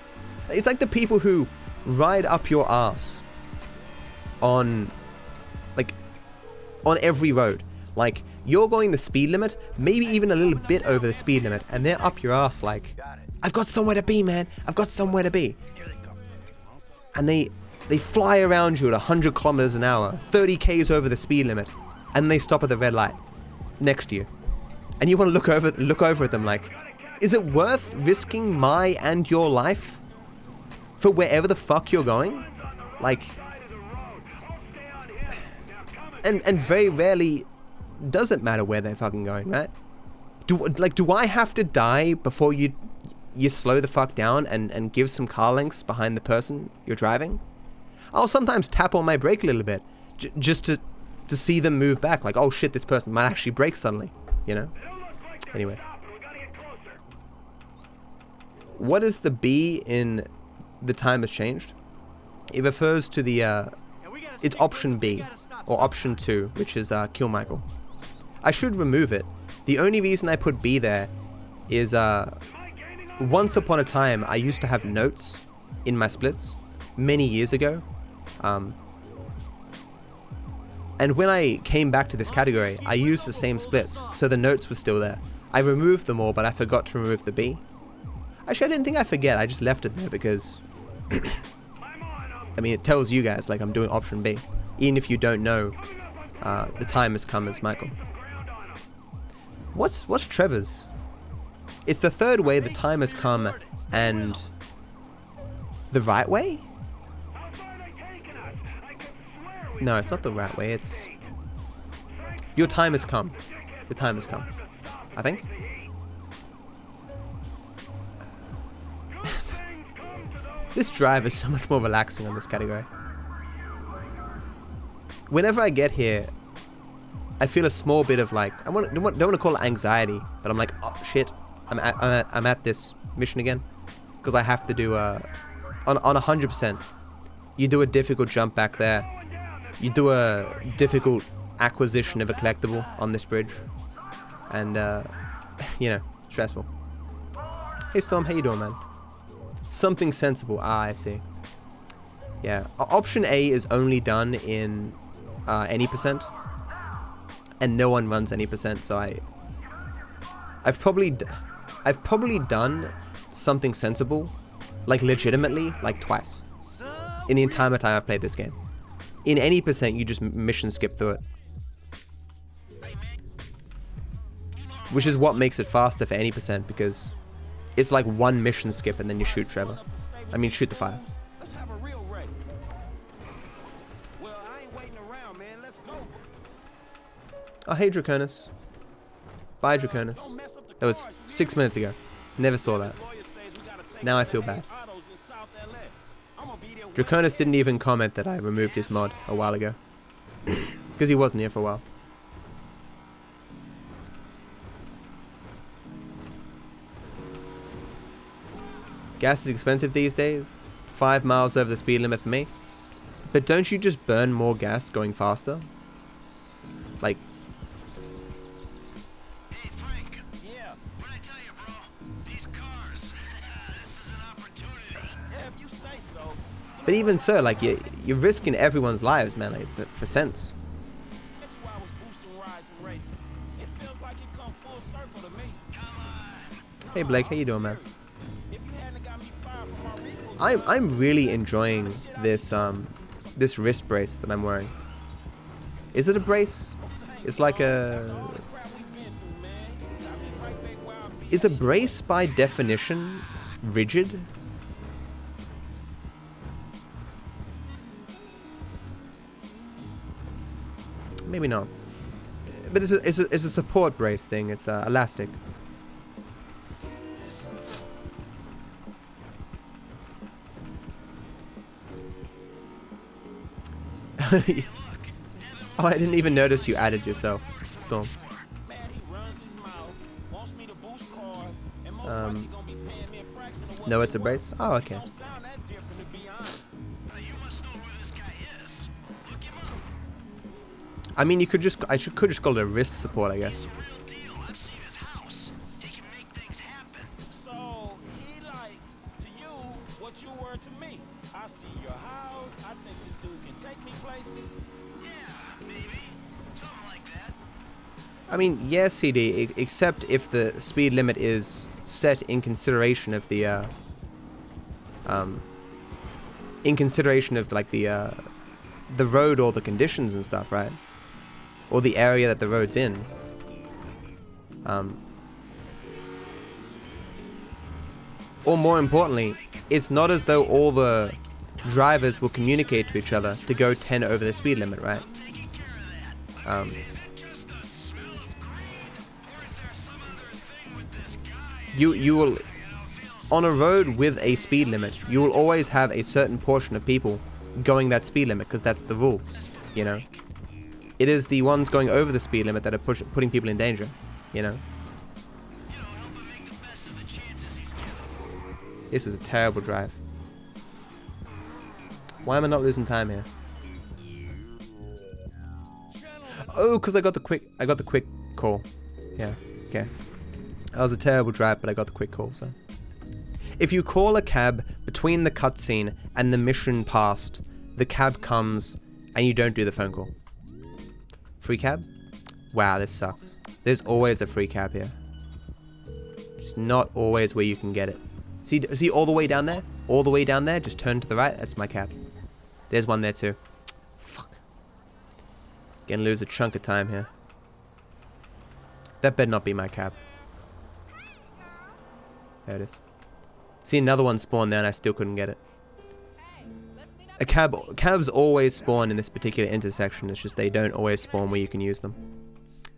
it's like the people who ride up your ass on, like, on every road. Like, you're going the speed limit, maybe even a little bit over the speed limit, and they're up your ass like, I've got somewhere to be, man. I've got somewhere to be. And they fly around you at 100 kilometers an hour, 30 Ks over the speed limit, and they stop at the red light next to you. And you want to look over at them like, is it worth risking my and your life for wherever the fuck you're going? Like, and very rarely does it matter where they're fucking going, right? Do I have to die before you slow the fuck down and give some car lengths behind the person you're driving? I'll sometimes tap on my brake a little bit just to see them move back. Like, oh shit, this person might actually brake suddenly, you know? Anyway. What is the B in the time has changed? It refers to the, it's option B, or option 2, which is kill Michael. I should remove it. The only reason I put B there is, once upon a time, I used to have notes in my splits, many years ago. And when I came back to this category, I used the same splits, so the notes were still there. I removed them all, but I forgot to remove the B. Actually, I didn't think I forget, I just left it there because... I mean, it tells you guys, like, I'm doing option B. Even if you don't know, the time has come as Michael. What's Trevor's? It's the third way the time has come and... the right way? No, it's not the right way, it's... your time has come. Your time has come. I think? This drive is so much more relaxing on this category. Whenever I get here, I feel a small bit of like, don't want to call it anxiety, but I'm like, oh shit, I'm at this mission again, because I have to do on 100%. You do a difficult jump back there. You do a difficult acquisition of a collectible on this bridge, and you know, stressful. Hey Storm, how you doing, man? Something sensible. Ah, I see. Yeah, option A is only done in any %, and no one runs any %. So I've probably done something sensible, like legitimately, like twice in the entire time I've played this game. In any %, you just mission skip through it, which is what makes it faster for any %, because it's like one mission skip and then you shoot Trevor. I mean, shoot the fire. Let's have a real race. Well, I ain't waiting around, man. Let's go. Oh, hey, Draconis. Bye, Draconis. That was 6 minutes ago. Never saw that. Now I feel bad. Draconis didn't even comment that I removed his mod a while ago. Because he wasn't here for a while. Gas is expensive these days. 5 miles over the speed limit for me. But don't you just burn more gas going faster? Like... Hey Frank. Yeah. What I tell you, bro? These cars. This is an opportunity. Yeah, if you say so. But even so, like, you're risking everyone's lives, man, like, for sense. That's why I was boosting rides and racing. It feels like it come full circle to me. Come on. Hey Blake, how you doing, man? I'm really enjoying this this wrist brace that I'm wearing. Is it a brace? It's like a... Is a brace by definition rigid? Maybe not. But it's a support brace thing. It's elastic. Oh, I didn't even notice you added yourself, Storm. No, it's a brace? Oh, okay. I mean, you could just, could just call it a wrist support, I guess. I mean, yeah, CD, except if the speed limit is set in consideration of the, the road or the conditions and stuff, right? Or the area that the road's in. Or more importantly, it's not as though all the drivers will communicate to each other to go 10 over the speed limit, right? You will, on a road with a speed limit, you will always have a certain portion of people going that speed limit because that's the rules, you know? It is the ones going over the speed limit that are putting people in danger, you know? This was a terrible drive. Why am I not losing time here? Oh, because I got the quick call. Yeah, okay. That was a terrible drive, but I got the quick call, so. If you call a cab between the cutscene and the mission passed, the cab comes and you don't do the phone call. Free cab? Wow, this sucks. There's always a free cab here. Just not always where you can get it. See all the way down there? All the way down there, just turn to the right, that's my cab. There's one there too. Fuck. Gonna lose a chunk of time here. That better not be my cab. There it is. See another one spawn there and I still couldn't get it. Cabs always spawn in this particular intersection, it's just they don't always spawn where you can use them.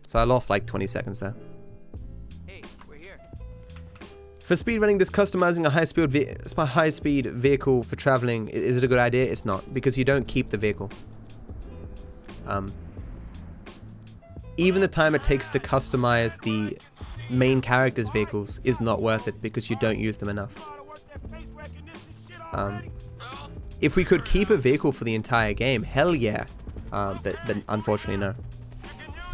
So I lost like 20 seconds there. Hey, we're here. For speedrunning, does customizing a high-speed vehicle for traveling, is it a good idea? It's not, because you don't keep the vehicle. Even the time it takes to customize the main character's vehicles is not worth it because you don't use them enough. If we could keep a vehicle for the entire game, hell yeah. But unfortunately, no.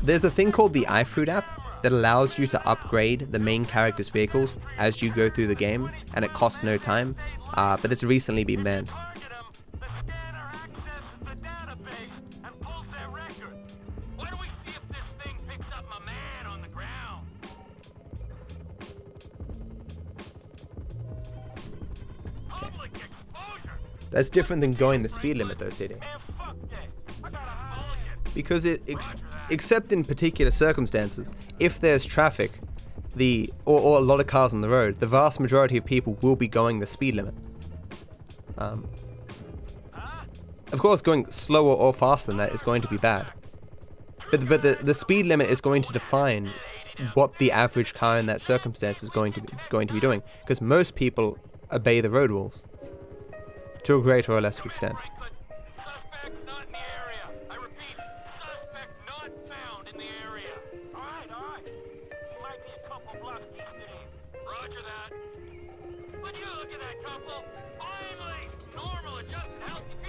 There's a thing called the iFruit app that allows you to upgrade the main character's vehicles as you go through the game, and it costs no time, but it's recently been banned. That's different than going the speed limit though, CD. Because except in particular circumstances, if there's traffic, or a lot of cars on the road, the vast majority of people will be going the speed limit. Of course, going slower or faster than that is going to be bad. But the speed limit is going to define what the average car in that circumstance is going to be doing, because most people obey the road rules. To a greater or lesser extent.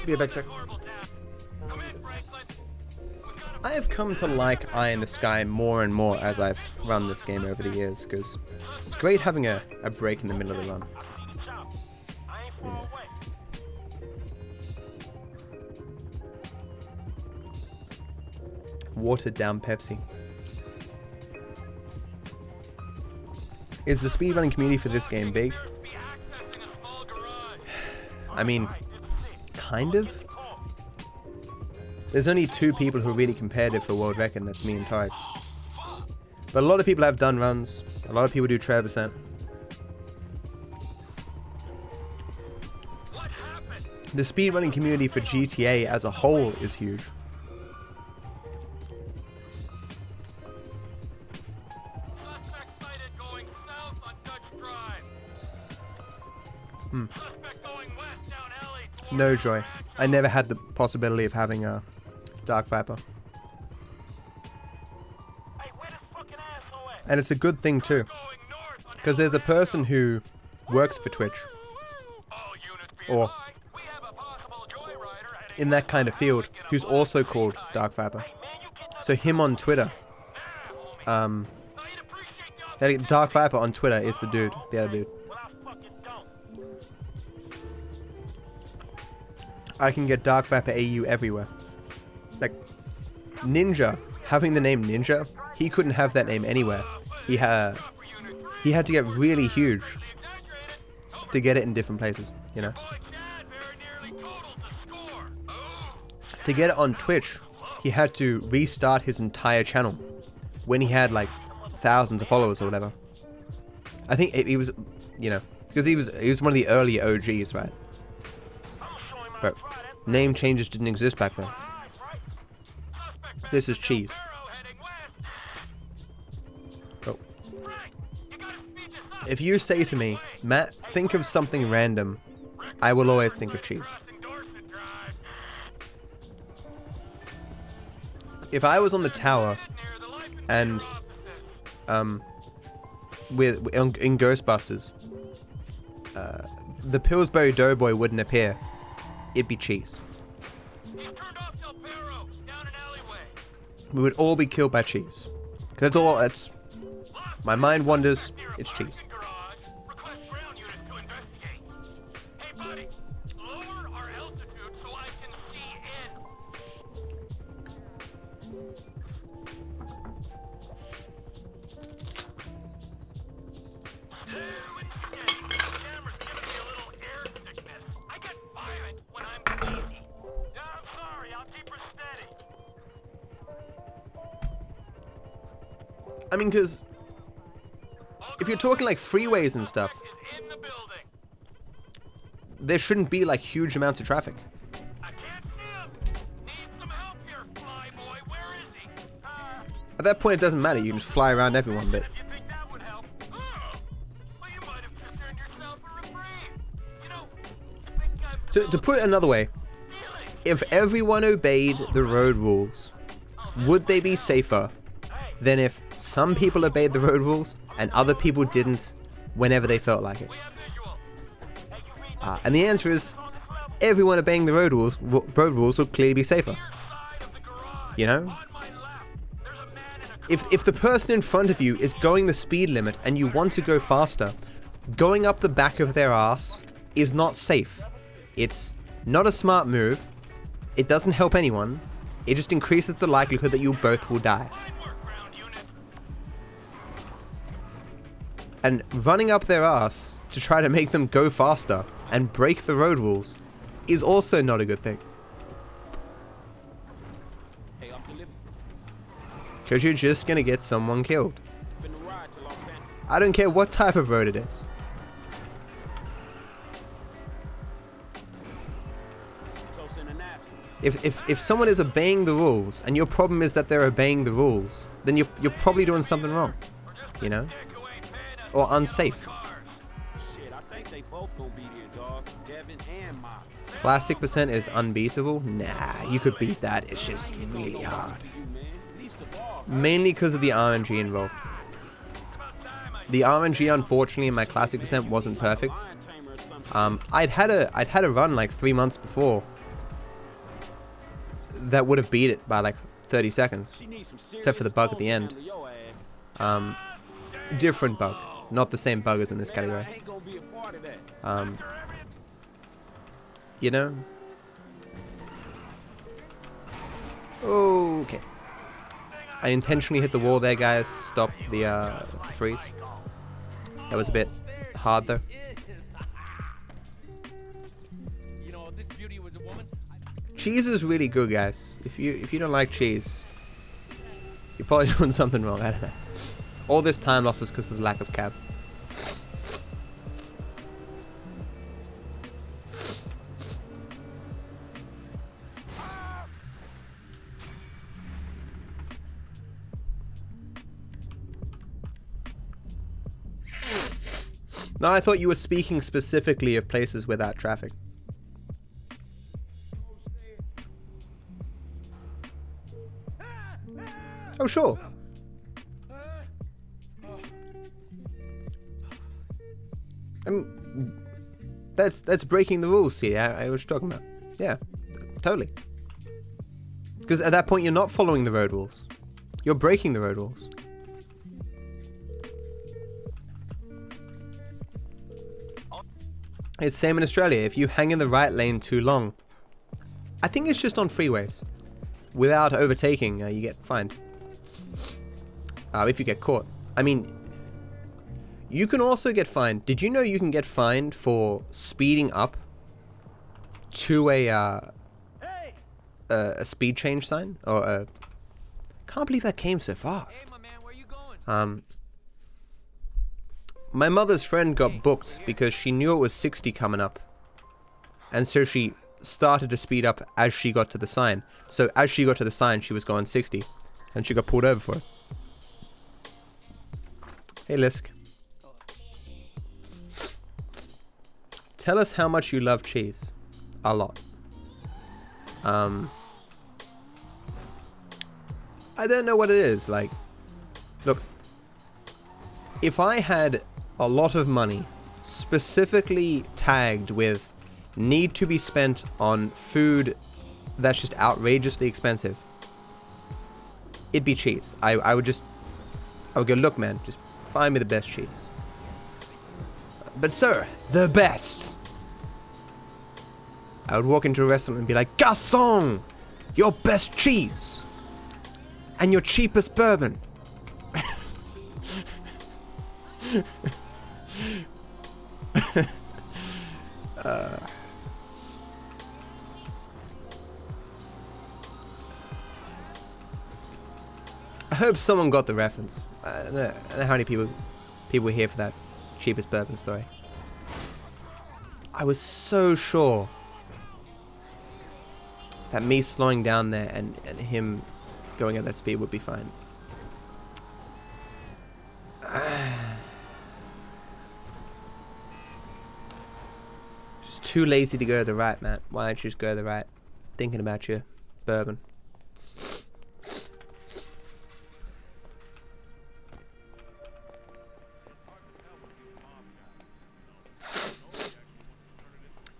Be a back sec. I have come to like Eye in the Sky more and more as I've run this game over the years, because it's great having a break in the middle of the run. Yeah. Watered down Pepsi. Is the speedrunning community for this game big? I mean, kind of. There's only 2 people who are really competitive for world record, and that's me and Tarx. But a lot of people have done runs. A lot of people do Trevorcent. The speedrunning community for GTA as a whole is huge. No joy. I never had the possibility of having a Dark Viper. And it's a good thing too. Because there's a person who works for Twitch. Or in that kind of field, who's also called Dark Viper. So him on Twitter. Dark Viper on Twitter is the dude, the other dude. I can get DarkViperAU everywhere. Like, Ninja, having the name Ninja, he couldn't have that name anywhere. He had to get really huge to get it in different places, you know? To get it on Twitch, he had to restart his entire channel when he had like thousands of followers or whatever. I think he was, you know, because he was one of the early OGs, right? But name changes didn't exist back then. This is cheese. Oh. If you say to me, Matt, think of something random, I will always think of cheese. If I was on the tower and in Ghostbusters, the Pillsbury Doughboy wouldn't appear, it'd be cheese. We would all be killed by cheese. That's all. That's my mind wanders. It's cheese. I mean, because if you're talking like freeways and stuff, there shouldn't be like huge amounts of traffic. At that point, it doesn't matter. You can just fly around everyone, but to put it another way, if everyone obeyed the road rules, would they be safer than if some people obeyed the road rules and other people didn't whenever they felt like it? And the answer is, everyone obeying the road rules would clearly be safer. You know? If the person in front of you is going the speed limit and you want to go faster, going up the back of their ass is not safe. It's not a smart move. It doesn't help anyone. It just increases the likelihood that you both will die. And running up their ass to try to make them go faster and break the road rules is also not a good thing. Because you're just gonna get someone killed. I don't care what type of road it is. If someone is obeying the rules and your problem is that they're obeying the rules, then you're probably doing something wrong, you know? Or unsafe. Classic percent is unbeatable? Nah, you could beat that. It's just really hard. Mainly because of the RNG involved. The RNG, unfortunately, in my classic percent wasn't perfect. I'd had a run like 3 months before that would have beat it by like 30 seconds, except for the bug at the end. Different bug, not the same bug as in this category. You know? Okay. I intentionally hit the wall there, guys, to stop the freeze. That was a bit hard, though. Cheese is really good, guys. If you don't like cheese, you're probably doing something wrong. I don't know. All this time loss is because of the lack of cab. No, I thought you were speaking specifically of places without traffic. Oh, sure. That's breaking the rules, see, I was talking about. Yeah, totally. Because at that point, you're not following the road rules. You're breaking the road rules. It's same in Australia. If you hang in the right lane too long, I think it's just on freeways. without overtaking, you get fined. If you get caught. I mean, you can also get fined. Did you know you can get fined for speeding up to a speed change sign? Or a... Can't believe that came so fast. Hey, my man, where you going? My mother's friend got booked because she knew it was 60 coming up. And so she started to speed up as she got to the sign. So as she got to the sign, she was going 60. And she got pulled over for it. Hey, Lisk. Tell us how much you love cheese. A lot. I don't know what it is. Like, look, if I had a lot of money specifically tagged with need to be spent on food that's just outrageously expensive, it'd be cheese. I would go, look, man, just find me the best cheese. But sir, the best. I would walk into a restaurant and be like, Garçon, your best cheese and your cheapest bourbon. I hope someone got the reference. I don't know how many people were here for that cheapest bourbon story. I was so sure that me slowing down there and him going at that speed would be fine. Just too lazy to go to the right, Matt. Why don't you just go to the right? Thinking about your bourbon.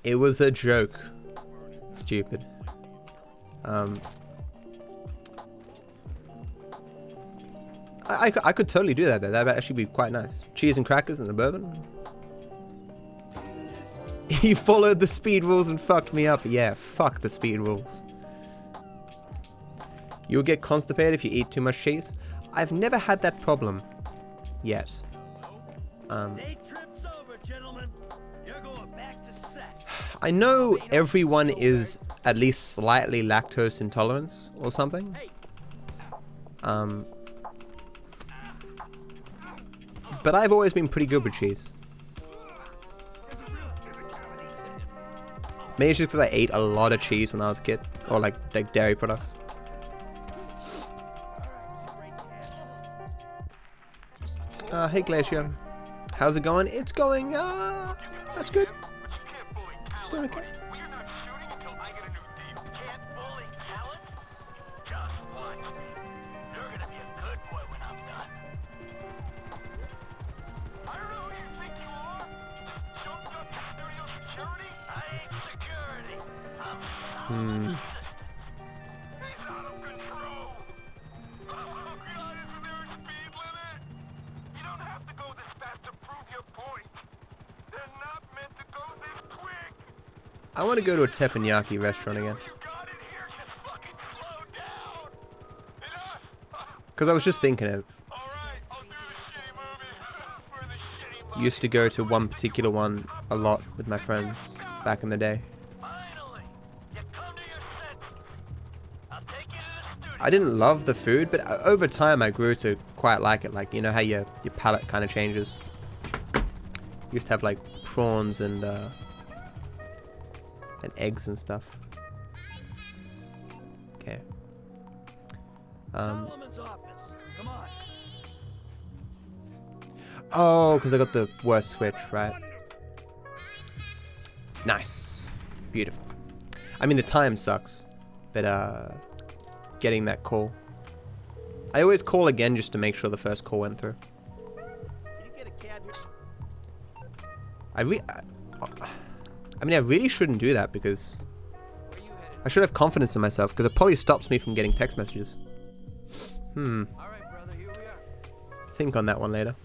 It was a joke. Stupid. I could totally do that though. That'd actually be quite nice. Cheese and crackers and a bourbon. He followed the speed rules and fucked me up. Yeah, fuck the speed rules. You'll get constipated if you eat too much cheese. I've never had that problem yet. Day trip's over, gentlemen. You're going back to set. I know everyone is at least slightly lactose intolerant or something. But I've always been pretty good with cheese. Maybe it's just because I ate a lot of cheese when I was a kid. Or like dairy products. Hey Glacier. How's it going? It's going, that's good. It's doing okay. I want to go to a teppanyaki restaurant again. Because I was just thinking of... Used to go to one particular one a lot with my friends back in the day. I didn't love the food, but over time I grew to quite like it. Like, you know how your palate kind of changes. Used to have like prawns and eggs and stuff. Okay. Solomon's office. Come on. Oh, because I got the worst switch, right? Nice. Beautiful. I mean, the time sucks, but getting that call. I always call again just to make sure the first call went through. I mean, I really shouldn't do that because I should have confidence in myself because it probably stops me from getting text messages. Think on that one later.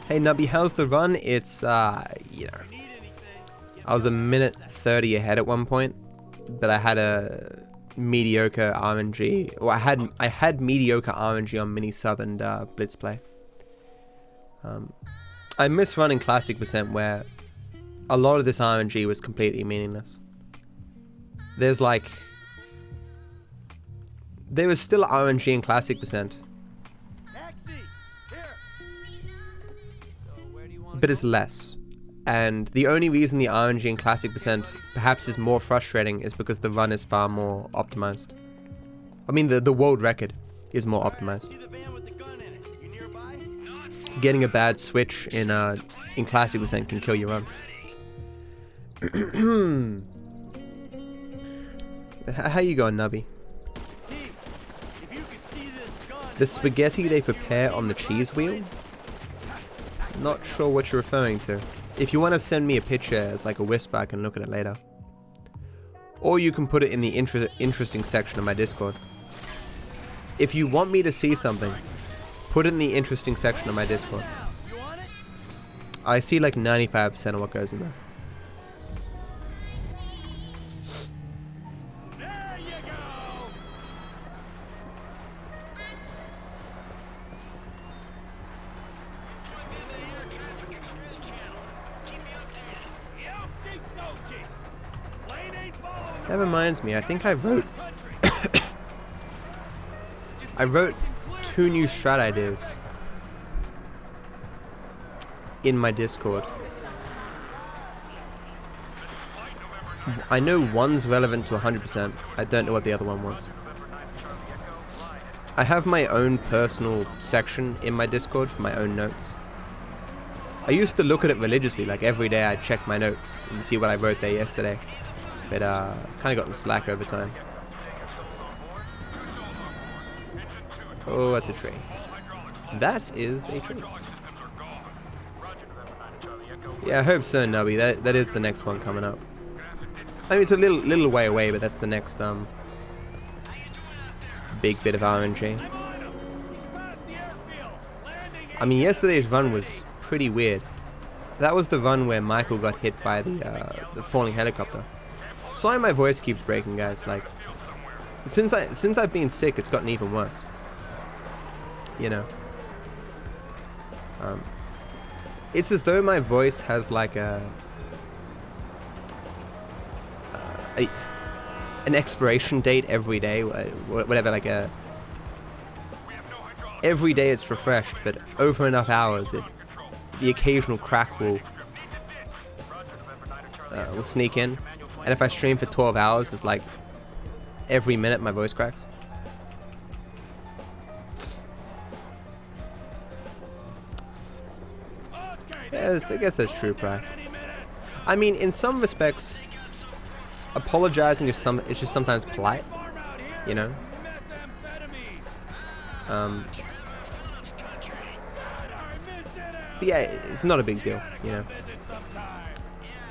Hey Nubby, how's the run? It's, you know, I was a minute 30 ahead at one point, but I had a mediocre RNG. Well, I had mediocre RNG on mini sub and blitz play. I miss running classic percent where a lot of this RNG was completely meaningless. There was still RNG in classic percent, but it's less. And the only reason the RNG in classic percent perhaps is more frustrating is because the run is far more optimized. I mean, the world record is more optimized. Getting a bad switch in classic percent can kill your run. How you going, Nubby? The spaghetti they prepare on the cheese wheel? Not sure what you're referring to. If you want to send me a picture as like a whisper, I can look at it later. Or you can put it in the interesting section of my Discord. If you want me to see something, put it in the interesting section of my Discord. I see like 95% of what goes in there. That reminds me, I think I wrote I wrote 2 new strat ideas in my Discord. I know one's relevant to 100%. I don't know what the other one was. I have my own personal section in my Discord for my own notes. I used to look at it religiously, like every day I'd check my notes and see what I wrote there yesterday. But kind of gotten slack over time. Oh, that's a tree. That is a tree. Yeah, I hope so, Nubby. That is the next one coming up. I mean, it's a little way away, but that's the next big bit of RNG. I mean, yesterday's run was pretty weird. That was the run where Michael got hit by the falling helicopter. Sorry, my voice keeps breaking, guys. Like, since I've been sick, it's gotten even worse. You know, it's as though my voice has like an expiration date every day, whatever. Like every day it's refreshed, but over enough hours, the occasional crack will sneak in. And if I stream for 12 hours, it's like every minute my voice cracks. Yes, I guess that's true, Pry. I mean, in some respects, apologizing is just sometimes polite, you know? But yeah, it's not a big deal, you know?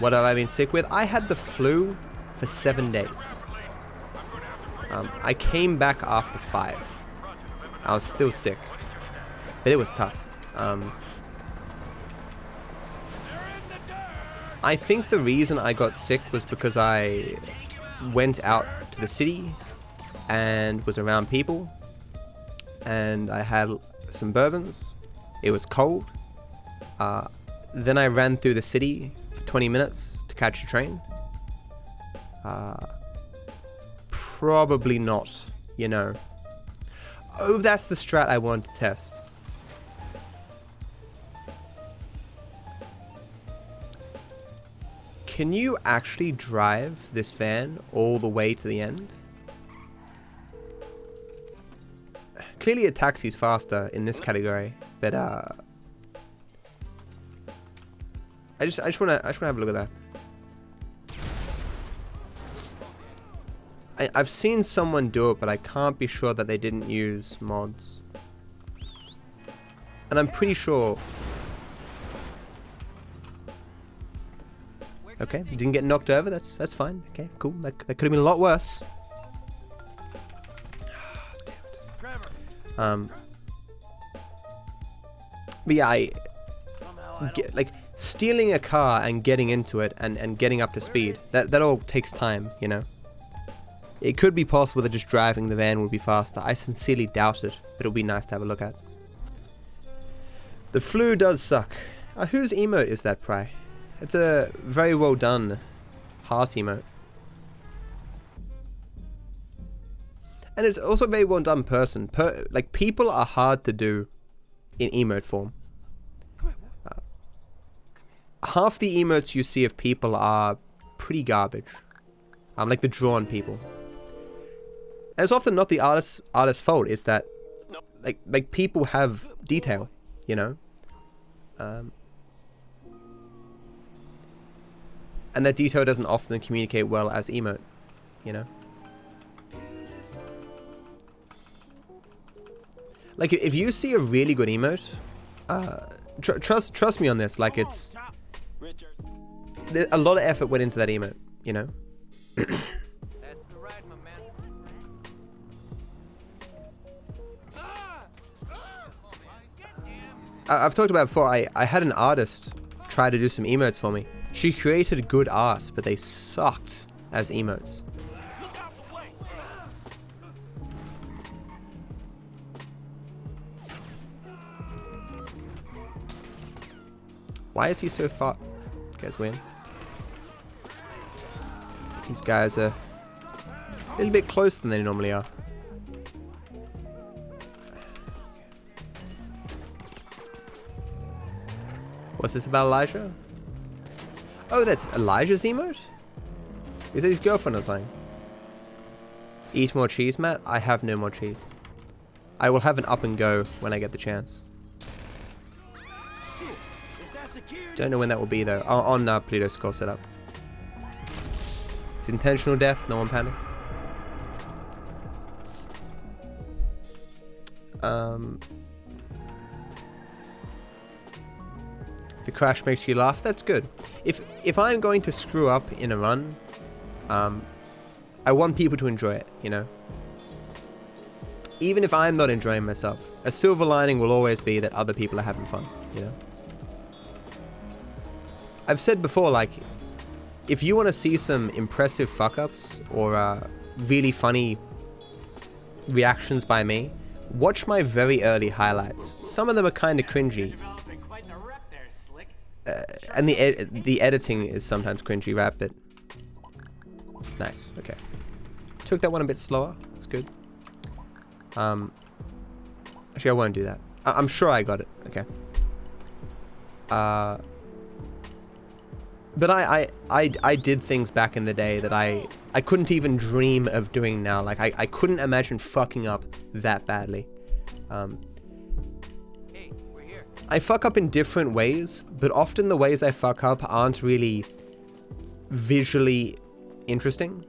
What have I been sick with? I had the flu for 7 days. I came back after 5. I was still sick, but it was tough. I think the reason I got sick was because I went out to the city and was around people, and I had some bourbons. It was cold. Then I ran through the city 20 minutes to catch a train. Probably not, you know. Oh, that's the strat I want to test. Can you actually drive this van all the way to the end? Clearly a taxi's faster in this category, but I just wanna have a look at that. I've seen someone do it, but I can't be sure that they didn't use mods. And I'm pretty sure. Okay, didn't get knocked over. That's fine. Okay, cool. That could have been a lot worse. Damn it. But yeah, like stealing a car and getting into it and getting up to speed. That all takes time, you know. It could be possible that just driving the van would be faster. I sincerely doubt it, but it would be nice to have a look at. The flu does suck. Whose emote is that, Pry? It's a very well done heart emote. And it's also a very well done person. Like, people are hard to do in emote form. Half the emotes you see of people are pretty garbage. Like the drawn people. And it's often not the artist's fault. It's that like people have detail, you know. And that detail doesn't often communicate well as emote, you know. Like, if you see a really good emote, trust me on this. Like, it's a lot of effort went into that emote, you know. That's the ride, my man. I've talked about before. I had an artist try to do some emotes for me. She created good art, but they sucked as emotes. Why is he so far? This guy's weird. These guys are a little bit closer than they normally are. What's this about Elijah? Oh, that's Elijah's emote? Is that his girlfriend or something? Eat more cheese, Matt? I have no more cheese. I will have an up and go when I get the chance. Don't know when that will be though. On Pluto's score setup. It's intentional death, no one panic. The crash makes you laugh. That's good. If I'm going to screw up in a run, I want people to enjoy it, you know. Even if I'm not enjoying myself, a silver lining will always be that other people are having fun, you know. I've said before, like, if you want to see some impressive fuck-ups or really funny reactions by me, watch my very early highlights. Some of them are kind of cringy. And the editing is sometimes cringy rap, but nice. Okay, took that one a bit slower. That's good. Actually, I won't do that. I'm sure I got it. Okay. But I did things back in the day that I couldn't even dream of doing now. Like, I couldn't imagine fucking up that badly. Hey, we're here. I fuck up in different ways, but often the ways I fuck up aren't really visually interesting.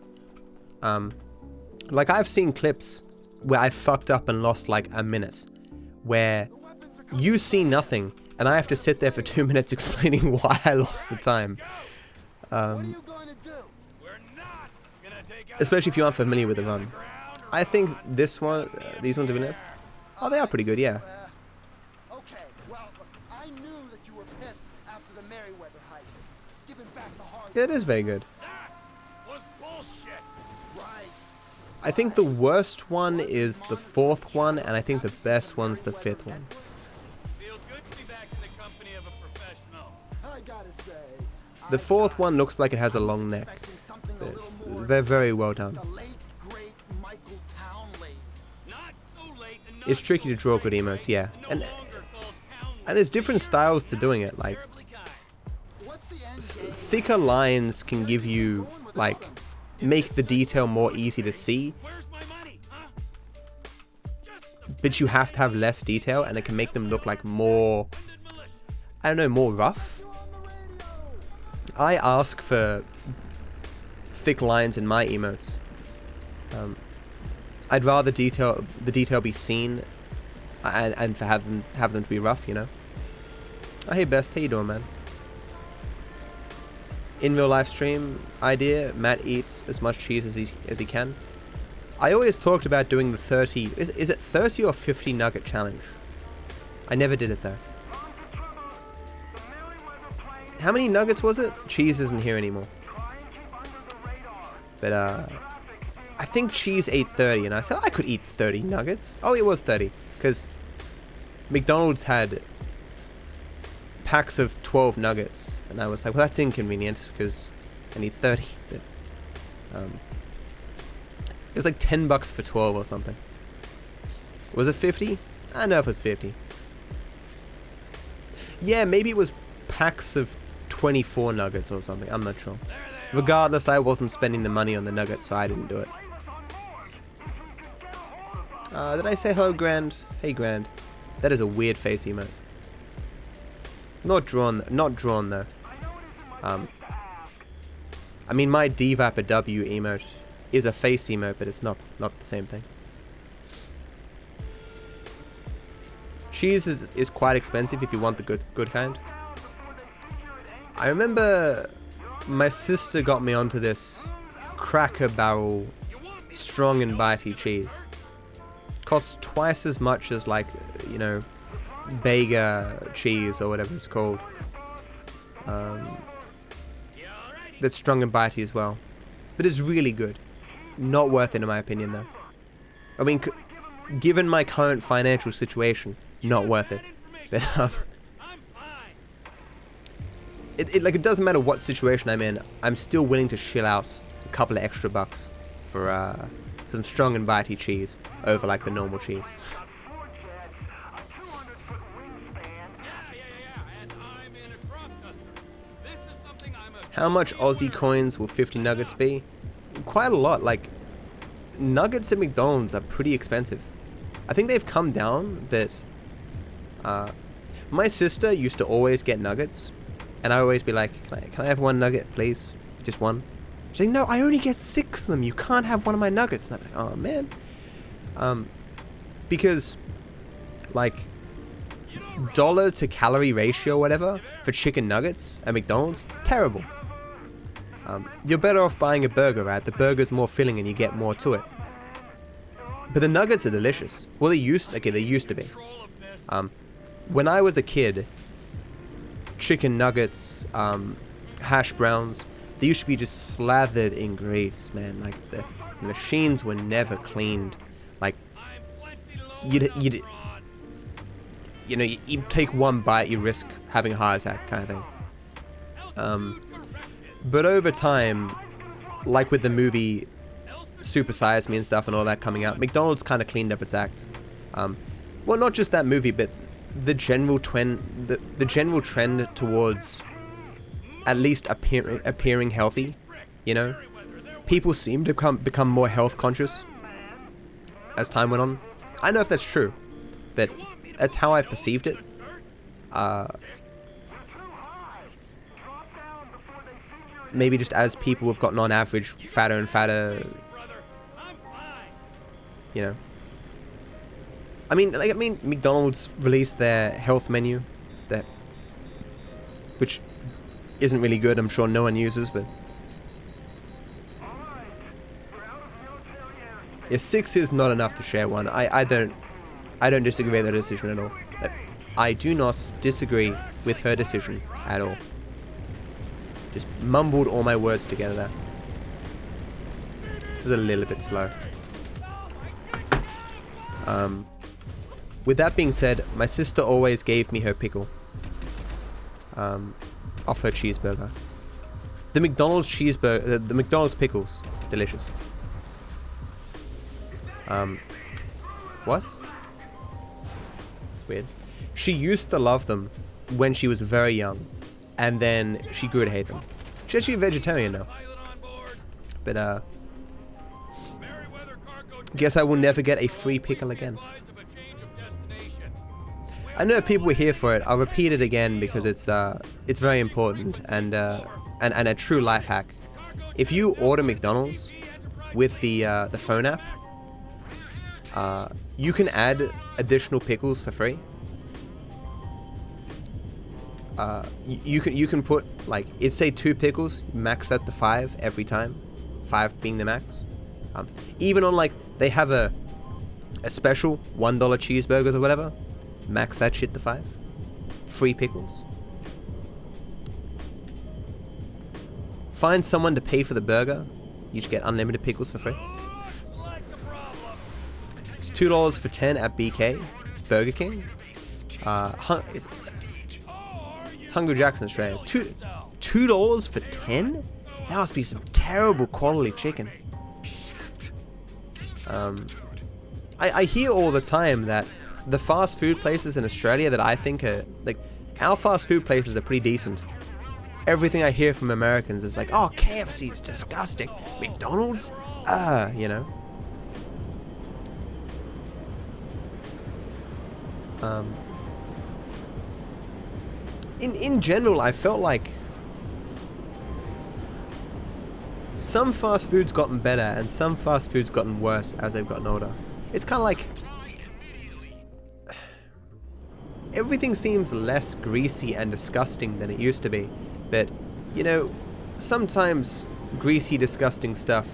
Like, I've seen clips where I fucked up and lost like a minute, where you see nothing, and I have to sit there for 2 minutes explaining why I lost the time. Especially if you aren't familiar with the run. I think this one, these ones are winners. Oh, they are pretty good, yeah. Okay, well, I knew that you were pissed after the Merryweather heist. Giving back the hard. Yeah, it is very good. Was bullshit. Right. I think the worst one is the 4th one, and I think the best one's the 5th one. Feels good to be back in the company of a professional. I gotta say. The 4th one looks like it has a long neck. They're very well done. The late, great Michael Townley. Not so late and It's tricky to draw good emotes, yeah. And there's different styles to doing it. Like, thicker lines can give you, like, make the detail more easy to see. But you have to have less detail, and it can make them look like more, I don't know, more rough. I ask for thick lines in my emotes. I'd rather the detail be seen, and for have them to be rough, you know. Oh, hey Best, how you doing, man? In real life stream idea, Matt eats as much cheese as he can. I always talked about doing the 30. Is it 30 or 50 nugget challenge? I never did it though. How many nuggets was it? Cheese isn't here anymore. But I think cheese ate 30, and I said I could eat 30 nuggets. Oh, it was 30, because McDonald's had packs of 12 nuggets, and I was like, well, that's inconvenient because I need 30. But, it was like $10 for 12 or something. Was it 50? I don't know if it was 50. Yeah, maybe it was packs of 24 nuggets or something. I'm not sure. Regardless, I wasn't spending the money on the nuggets, so I didn't do it. Did I say hello, Grand? Hey, Grand. That is a weird face emote. Not drawn though. I mean, my DarkViperAU emote is a face emote, but it's not the same thing. Cheese is quite expensive if you want the good kind. I remember my sister got me onto this Cracker Barrel strong and bitey cheese. Costs twice as much as, like, you know, Bega cheese or whatever it's called. That's strong and bitey as well, but it's really good. Not worth it in my opinion though. I mean, given my current financial situation, not worth it. But it doesn't matter what situation I'm in, I'm still willing to shill out a couple of extra bucks for some strong and bitey cheese over like the normal cheese. How much Aussie coins will 50 nuggets be? Quite a lot. Like, nuggets at McDonald's are pretty expensive. I think they've come down, but my sister used to always get nuggets, and I always be like, can I have one nugget, please? Just one. She's like, no, I only get 6 of them. You can't have one of my nuggets. And I'm like, oh man. Because, like, dollar to calorie ratio or whatever for chicken nuggets at McDonald's, terrible. You're better off buying a burger, right? The burger's more filling and you get more to it. But the nuggets are delicious. Well, they used to be. When I was a kid, chicken nuggets, hash browns, they used to be just slathered in grease, man. Like, the machines were never cleaned. Like, you'd take one bite, you risk having a heart attack, kind of thing. But over time, like with the movie Super Size Me and stuff and all that coming out, McDonald's kind of cleaned up its act. Well, not just that movie, but the general trend, the general trend towards at least appearing healthy. You know, people seem to become more health conscious as time went on. I don't know if that's true, but that's how I've perceived it. Maybe just as people have gotten on average fatter and fatter, you know. I mean, McDonald's released their health menu, which isn't really good. I'm sure no one uses, but yeah, 6 is not enough to share one. I don't disagree with her decision at all. I do not disagree with her decision at all. Just mumbled all my words together there. This is a little bit slow. With that being said, my sister always gave me her pickle off her cheeseburger. The McDonald's cheeseburger, the McDonald's pickles, delicious. What? It's weird. She used to love them when she was very young, and then she grew to hate them. She's actually a vegetarian now. But guess I will never get a free pickle again. I know if people were here for it, I'll repeat it again because it's very important and a true life hack. If you order McDonald's with the phone app, you can add additional pickles for free. You can put, like, it's say 2 pickles, max that to 5 every time, 5 being the max. Even on, like, they have a special $1 cheeseburgers or whatever, max that shit to 5. Free pickles. Find someone to pay for the burger, you just get unlimited pickles for free. $2 for 10 at BK, Burger King. It's Hungry Jack's in Australia. $2 for 10? That must be some terrible quality chicken. I hear all the time that the fast food places in Australia that I think are, like, our fast food places are pretty decent. Everything I hear from Americans is like, oh, KFC is disgusting. McDonald's? You know. In general, I felt like some fast food's gotten better and some fast food's gotten worse as they've gotten older. It's kind of like everything seems less greasy and disgusting than it used to be. But, you know, sometimes greasy, disgusting stuff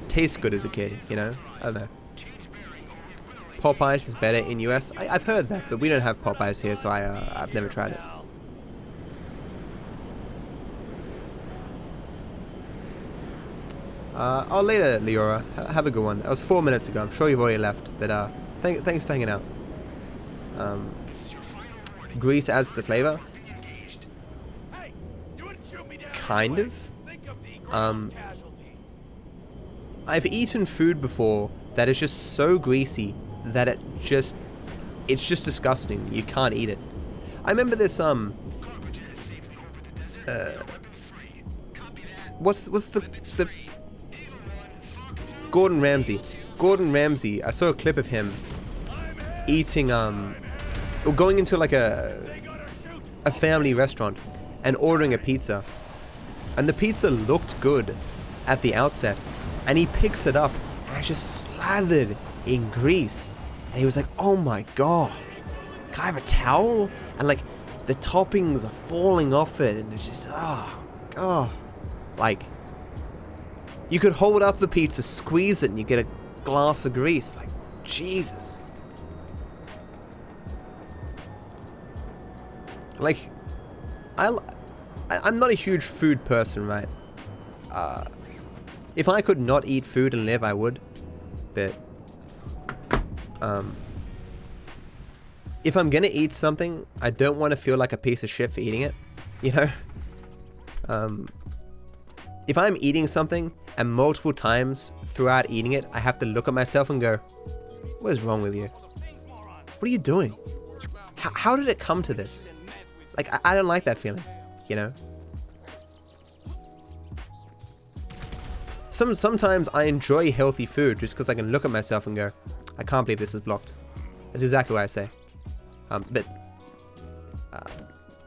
tastes good as a kid, you know? I don't know. Popeyes is better in US. I've heard that, but we don't have Popeyes here, so I've never tried it. Oh, later, Leora. Have a good one. That was 4 minutes ago. I'm sure you've already left, but thanks for hanging out. Grease adds to the flavor. Kind of. I've eaten food before that is just so greasy that it's just disgusting. You can't eat it. I remember this what's the Gordon Ramsay. Gordon Ramsay, I saw a clip of him eating or going into like a family restaurant and ordering a pizza. And the pizza looked good at the outset, and he picks it up and it's just slathered in grease. And he was like, oh my god, can I have a towel? And like the toppings are falling off it, and it's just, oh god. Like, you could hold up the pizza, squeeze it, and you get a glass of grease. Like, Jesus. Like, I'm not a huge food person, right? If I could not eat food and live, I would. But if I'm gonna eat something, I don't want to feel like a piece of shit for eating it, you know? If I'm eating something and multiple times throughout eating it, I have to look at myself and go, what is wrong with you? What are you doing? How did it come to this? Like, I don't like that feeling, you know? Sometimes I enjoy healthy food just because I can look at myself and go, I can't believe this is blocked. That's exactly what I say. But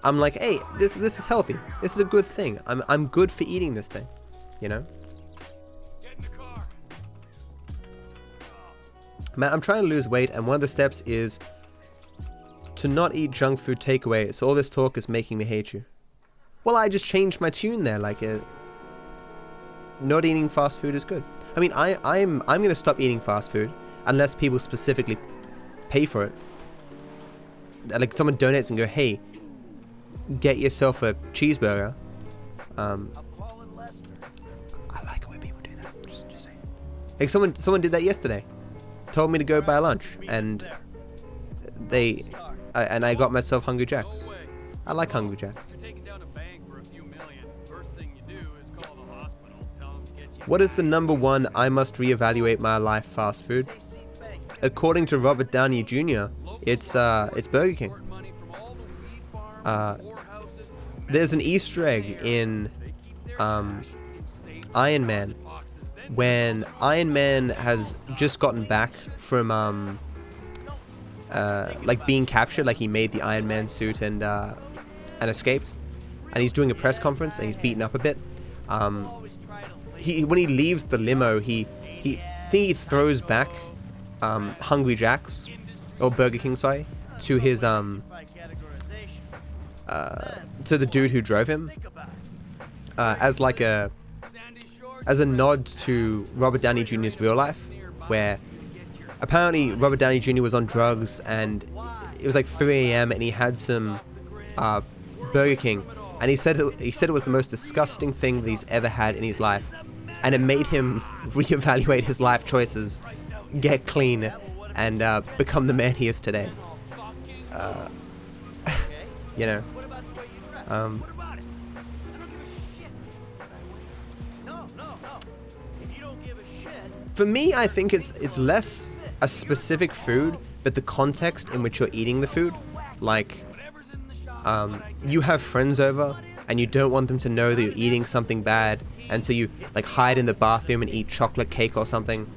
I'm like, hey, this is healthy. This is a good thing. I'm good for eating this thing, you know? Man, I'm trying to lose weight, and one of the steps is to not eat junk food takeaway. So all this talk is making me hate you. Well, I just changed my tune there. Like, not eating fast food is good. I mean, I'm gonna stop eating fast food unless people specifically pay for it. Like, someone donates and go, hey, get yourself a cheeseburger. I like it when people do that. Just saying. Like, someone did that yesterday. Told me to go buy lunch, and I got myself Hungry Jacks. I like Hungry Jacks. What is the number one I must reevaluate my life fast food? According to Robert Downey Jr., it's Burger King. There's an Easter egg in Iron Man when Iron Man has just gotten back from like being captured. Like, he made the Iron Man suit and escaped, and he's doing a press conference and he's beaten up a bit. When he leaves the limo, he throws back Hungry Jack's, or Burger King, sorry, to his to the dude who drove him, as a nod to Robert Downey Jr.'s real life, where apparently Robert Downey Jr. was on drugs and it was like 3 a.m. and he had some Burger King, and he said it was the most disgusting thing that he's ever had in his life, and it made him reevaluate his life choices get clean, and become the man he is today. You know. For me, I think it's less a specific food, but the context in which you're eating the food. Like, you have friends over, and you don't want them to know that you're eating something bad, and so you like hide in the bathroom and eat chocolate cake or something,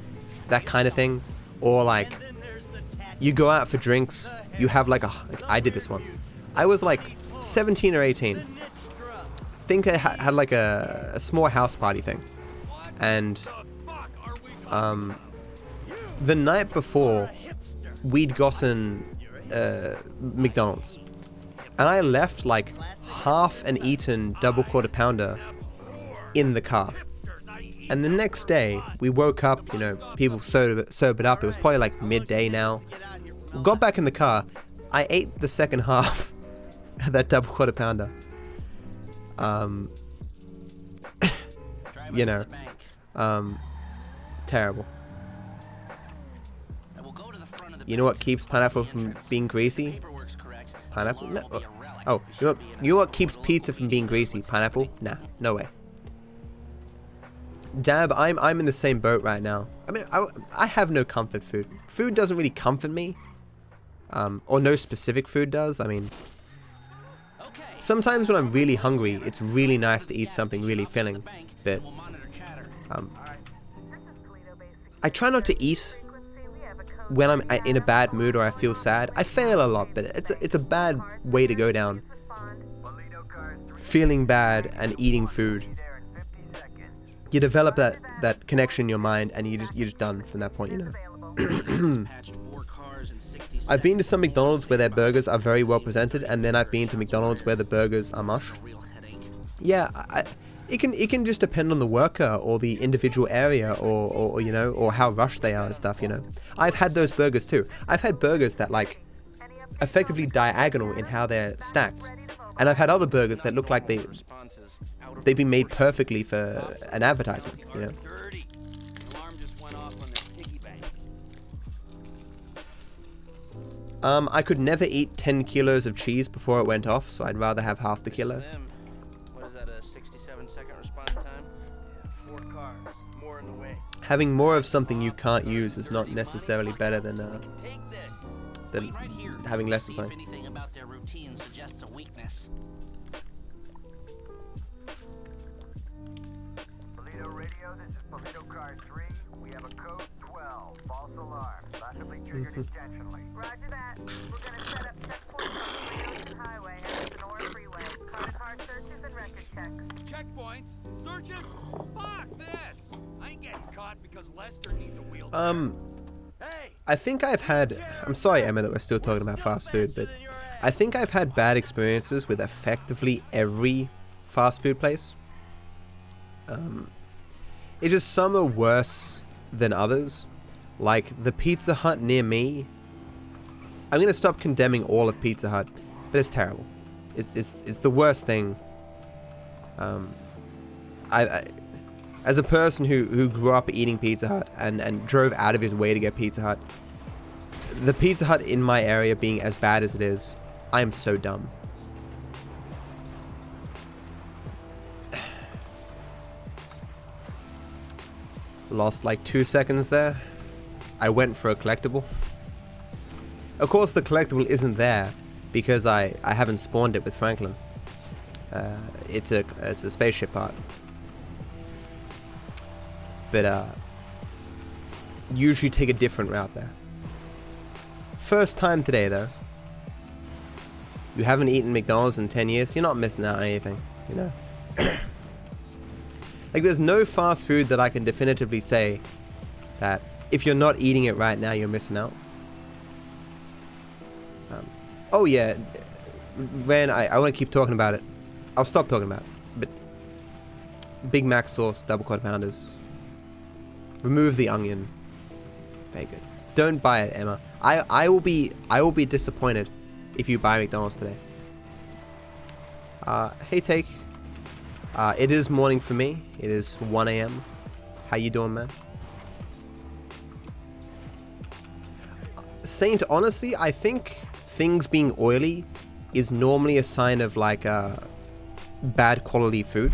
that kind of thing. Or like, you go out for drinks, you have like I did this once. I was like 17 or 18. I think I had like a small house party thing, and the night before, we'd gotten McDonald's, and I left like half an eaten double quarter pounder in the car. And the next day, we woke up, you know, people sobered up. It was probably like midday now. Got back in the car. I ate the second half of that double quarter pounder. You know, terrible. You know what keeps pineapple from being greasy? Pineapple? No. Oh, you know what keeps pizza from being greasy? Pineapple? Nah, no way. Dab, I'm in the same boat right now. I mean, I have no comfort food. Food doesn't really comfort me. Or no specific food does. I mean, sometimes when I'm really hungry, it's really nice to eat something really filling. But I try not to eat when I'm in a bad mood or I feel sad. I fail a lot, but it's a bad way to go down. Feeling bad and eating food. You develop that connection in your mind, and you're just done from that point, you know. I've been to some McDonald's where their burgers are very well presented, and then I've been to McDonald's where the burgers are mush. Yeah, it can just depend on the worker or the individual area, or you know, or how rushed they are and stuff, you know. I've had those burgers too. I've had burgers that like effectively diagonal in how they're stacked, and I've had other burgers that look like they've been made perfectly for an advertisement, you know. I could never eat 10 kilos of cheese before it went off, so I'd rather have half the kilo. What is that, a 67-second response time? Yeah, 4 cars, more in the way. Having more of something you can't use is not necessarily better than having less of something. Anything about their routine suggests a weakness. Polito Radio, this is Polito Car 3. We have a code 12, false alarm, possibly triggered intentionally. Roger that. We're gonna set up checkpoints on the Ocean Highway and the Sonora Freeway. Car searches and record checks. Checkpoints? Searches? Fuck this! I ain't getting caught because Lester needs a wheel. I think I've had... I'm sorry, Emma, that we're still talking about fast food, but I think I've had bad experiences with effectively every fast food place. It's just some are worse than others. Like the Pizza Hut near me. I'm gonna stop condemning all of Pizza Hut, but it's terrible. It's the worst thing. I as a person who grew up eating Pizza Hut and drove out of his way to get Pizza Hut, the Pizza Hut in my area being as bad as it is, I am so dumb. Lost like 2 seconds there. I went for a collectible. Of course the collectible isn't there because I haven't spawned it with Franklin. It's a spaceship part. But usually take a different route there. First time today though. You haven't eaten McDonald's in 10 years, you're not missing out on anything, you know. Like there's no fast food that I can definitively say that if you're not eating it right now, you're missing out. Oh yeah, Ran, I want to keep talking about it. I'll stop talking about it. But Big Mac sauce, double quarter pounders. Remove the onion. Very good. Don't buy it, Emma. I will be disappointed if you buy McDonald's today. Hey Take. It is morning for me. It is 1 AM. How you doing, man? Saint, honestly, I think things being oily is normally a sign of like bad quality food.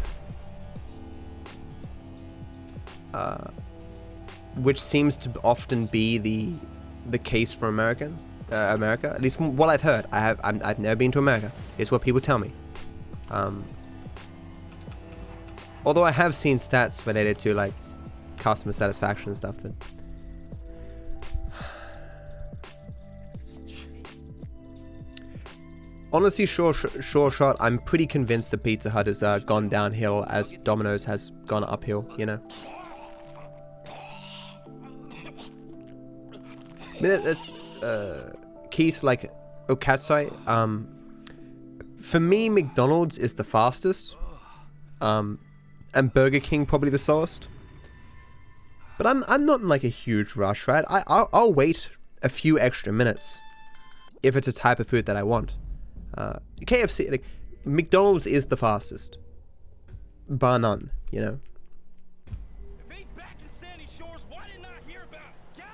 Which seems to often be the case for America. At least from what I've heard. I've never been to America. It's what people tell me. Although I have seen stats related to like customer satisfaction and stuff, but honestly, sure shot, I'm pretty convinced that Pizza Hut has gone downhill as Domino's has gone uphill, you know. I mean, that's Keith, like Okatsai. For me, McDonald's is the fastest, and Burger King probably the slowest. But I'm not in like a huge rush, right? I'll wait a few extra minutes if it's a type of food that I want. KFC, like, McDonald's is the fastest, bar none, you know. If he's back in Sandy Shores, why didn't I hear about it? God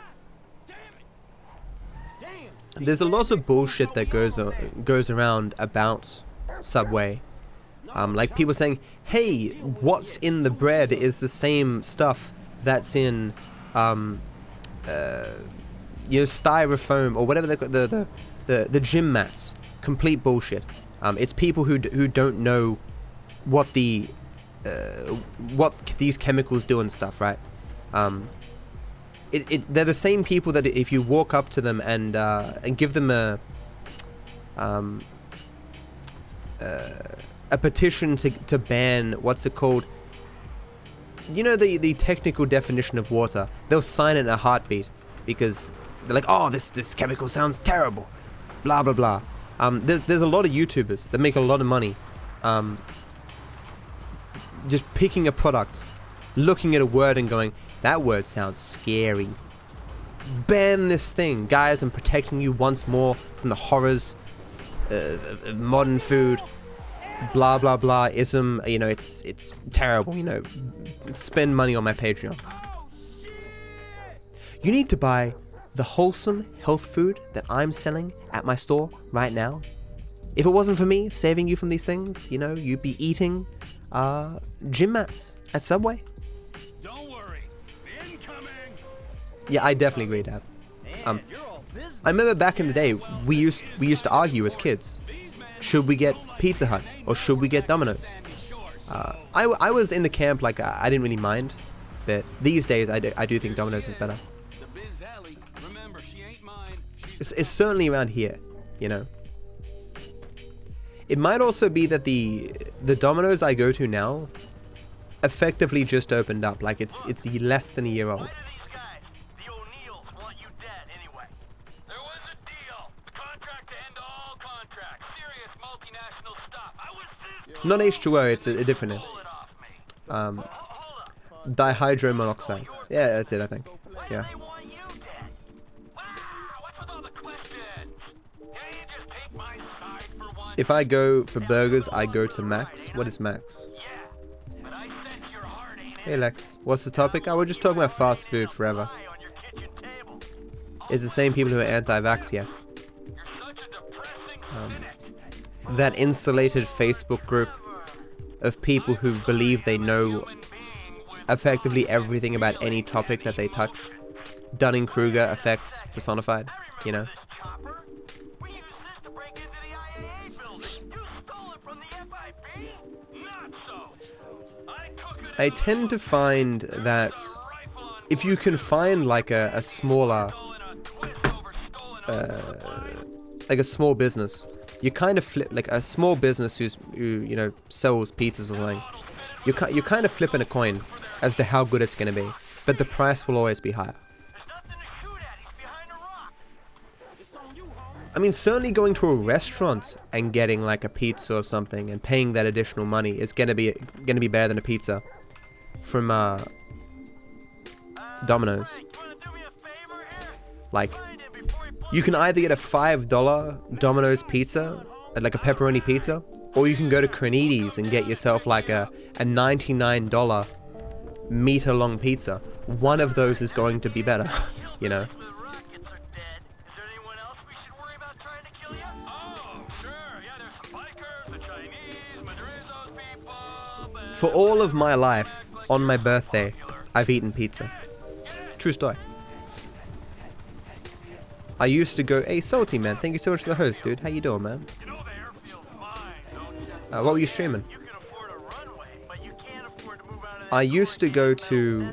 damn it! Damn. There's a lot of bullshit that goes around about Subway. Like people saying, hey, what's in the bread is the same stuff that's in, styrofoam or whatever the gym mats. Complete bullshit. It's people who don't know what what these chemicals do and stuff, right? They're the same people that if you walk up to them and give them a petition to ban, what's it called? You know, the technical definition of water. They'll sign it in a heartbeat because they're like, oh, this chemical sounds terrible, blah blah blah. There's a lot of YouTubers that make a lot of money, just picking a product, looking at a word and going, that word sounds scary. Ban this thing, guys. I'm protecting you once more from the horrors of modern food. Blah blah blah ism. You know, it's terrible. You know, spend money on my Patreon. You need to buy the wholesome health food that I'm selling at my store right now. If it wasn't for me saving you from these things, you know, you'd be eating gym mats at Subway. Don't worry, incoming. Yeah, I definitely agree, Dad. I remember back in the day, we used to argue as kids. Should we get Pizza Hut or should we get Domino's? I was in the camp like I didn't really mind, but these days I do think Domino's is better. It's certainly around here, you know. It might also be that the Domino's I go to now effectively just opened up. Like it's less than a year old. Not H2O, it's a different name. Dihydro monoxide. Yeah, that's it, I think. Yeah. If I go for burgers, I go to Max. What is Max? Hey Lex, what's the topic? I was just talking about fast food forever. It's the same people who are anti-vax here. That insulated Facebook group of people who believe they know effectively everything about any topic that they touch. Dunning-Kruger effects personified, you know. I tend to find that if you can find like a smaller, like a small business, you kind of flip, like a small business who you know sells pizzas or something. You're kind of flipping a coin as to how good it's going to be, but the price will always be higher. I mean, certainly going to a restaurant and getting like a pizza or something and paying that additional money is going to be better than a pizza from Domino's. Like, you can either get a $5 Domino's pizza, like a pepperoni pizza, or you can go to Cranides and get yourself like a $99 meter-long pizza. One of those is going to be better, you know. For all of my life, on my birthday, I've eaten pizza. True story. I used to go, hey Salty man, thank you so much for the host, dude. How you doing, man? What were you streaming? I used to go to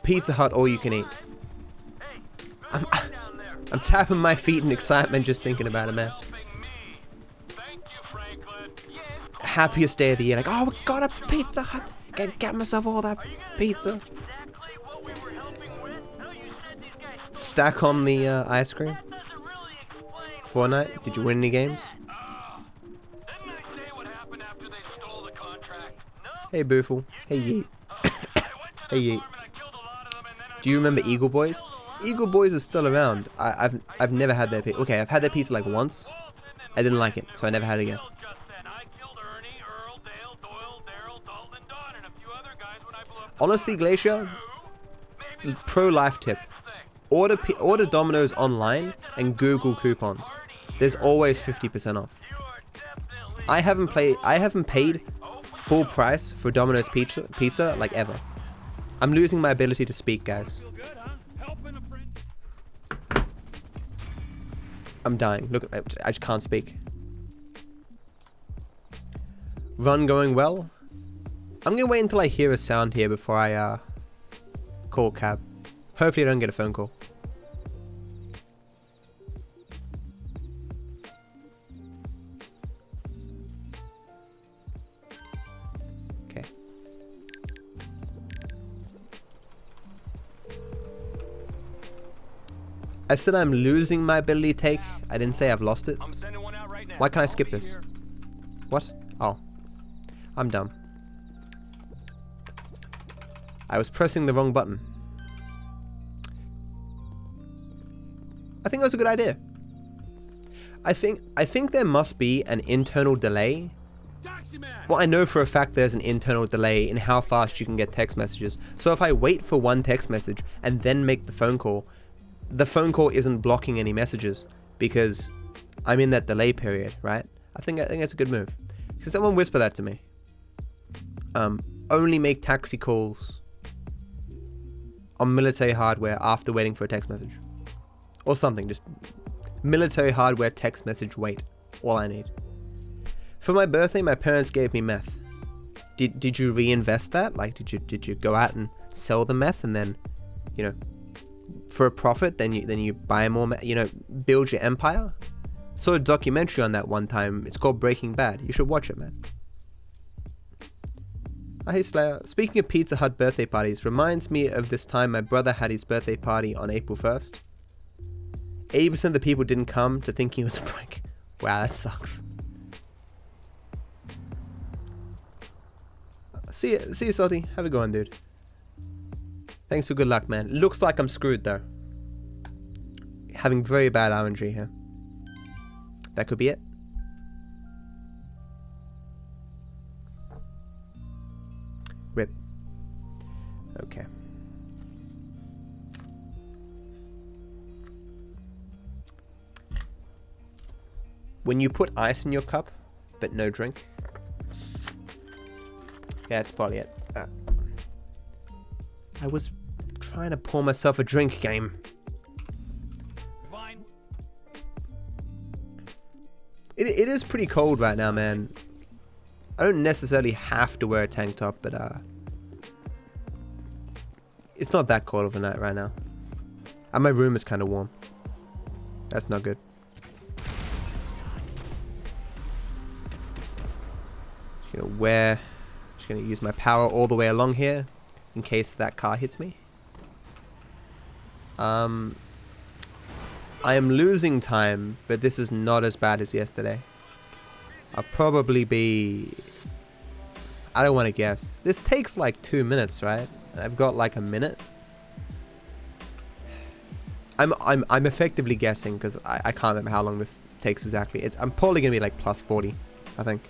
Pizza Hut all you can eat. I'm tapping my feet in excitement just thinking about it, man. Happiest day of the year, like, oh, we got a Pizza Hut. Gotta get myself all that pizza. Stack on the ice cream. Fortnite, did you win any games? Hey Boofle. Hey Yeet. Hey Yeet. Do you remember Eagle Boys? Eagle Boys is still around. I've never had their pizza. Okay, I've had their pizza like once. I didn't like it, so I never had it again. Honestly, Glacier, pro life tip. Order Domino's online and Google coupons. There's always 50% off. I haven't paid full price for Domino's pizza like ever. I'm losing my ability to speak, guys. I'm dying. Look, I just can't speak. Run going well. I'm gonna wait until I hear a sound here before I call cab. Hopefully I don't get a phone call. Okay. I said I'm losing my ability to take. I didn't say I've lost it. Why can't I skip this? What? Oh. I'm dumb. I was pressing the wrong button. I think that was a good idea. I think there must be an internal delay. Well, I know for a fact there's an internal delay in how fast you can get text messages. So if I wait for one text message and then make the phone call isn't blocking any messages because I'm in that delay period, right? I think that's a good move. Can someone whisper that to me? Only make taxi calls on military hardware after waiting for a text message. Or something, just military hardware text message wait. All I need. For my birthday, my parents gave me meth. Did you reinvest that? Like, did you go out and sell the meth and then, you know, for a profit, then you buy more meth, you know, build your empire? Saw a documentary on that one time. It's called Breaking Bad. You should watch it, man. Hey Slayer, speaking of Pizza Hut birthday parties, reminds me of this time my brother had his birthday party on April 1st. 80% of the people didn't come to thinking it was a prank. Wow, that sucks. See you, Salty. Have a go on, dude. Thanks for good luck, man. Looks like I'm screwed, though. Having very bad RNG here. That could be it. Rip. Okay. When you put ice in your cup, but no drink. Yeah, that's probably it. I was trying to pour myself a drink, game. Fine. It is pretty cold right now, man. I don't necessarily have to wear a tank top, but it's not that cold of a night right now. And my room is kind of warm. That's not good. Just gonna use my power all the way along here in case that car hits me. I am losing time, but this is not as bad as yesterday. I'll probably be... I don't want to guess. This takes like 2 minutes, right? I've got like a minute. I'm effectively guessing because I can't remember how long this takes exactly. I'm probably gonna be like plus 40, I think.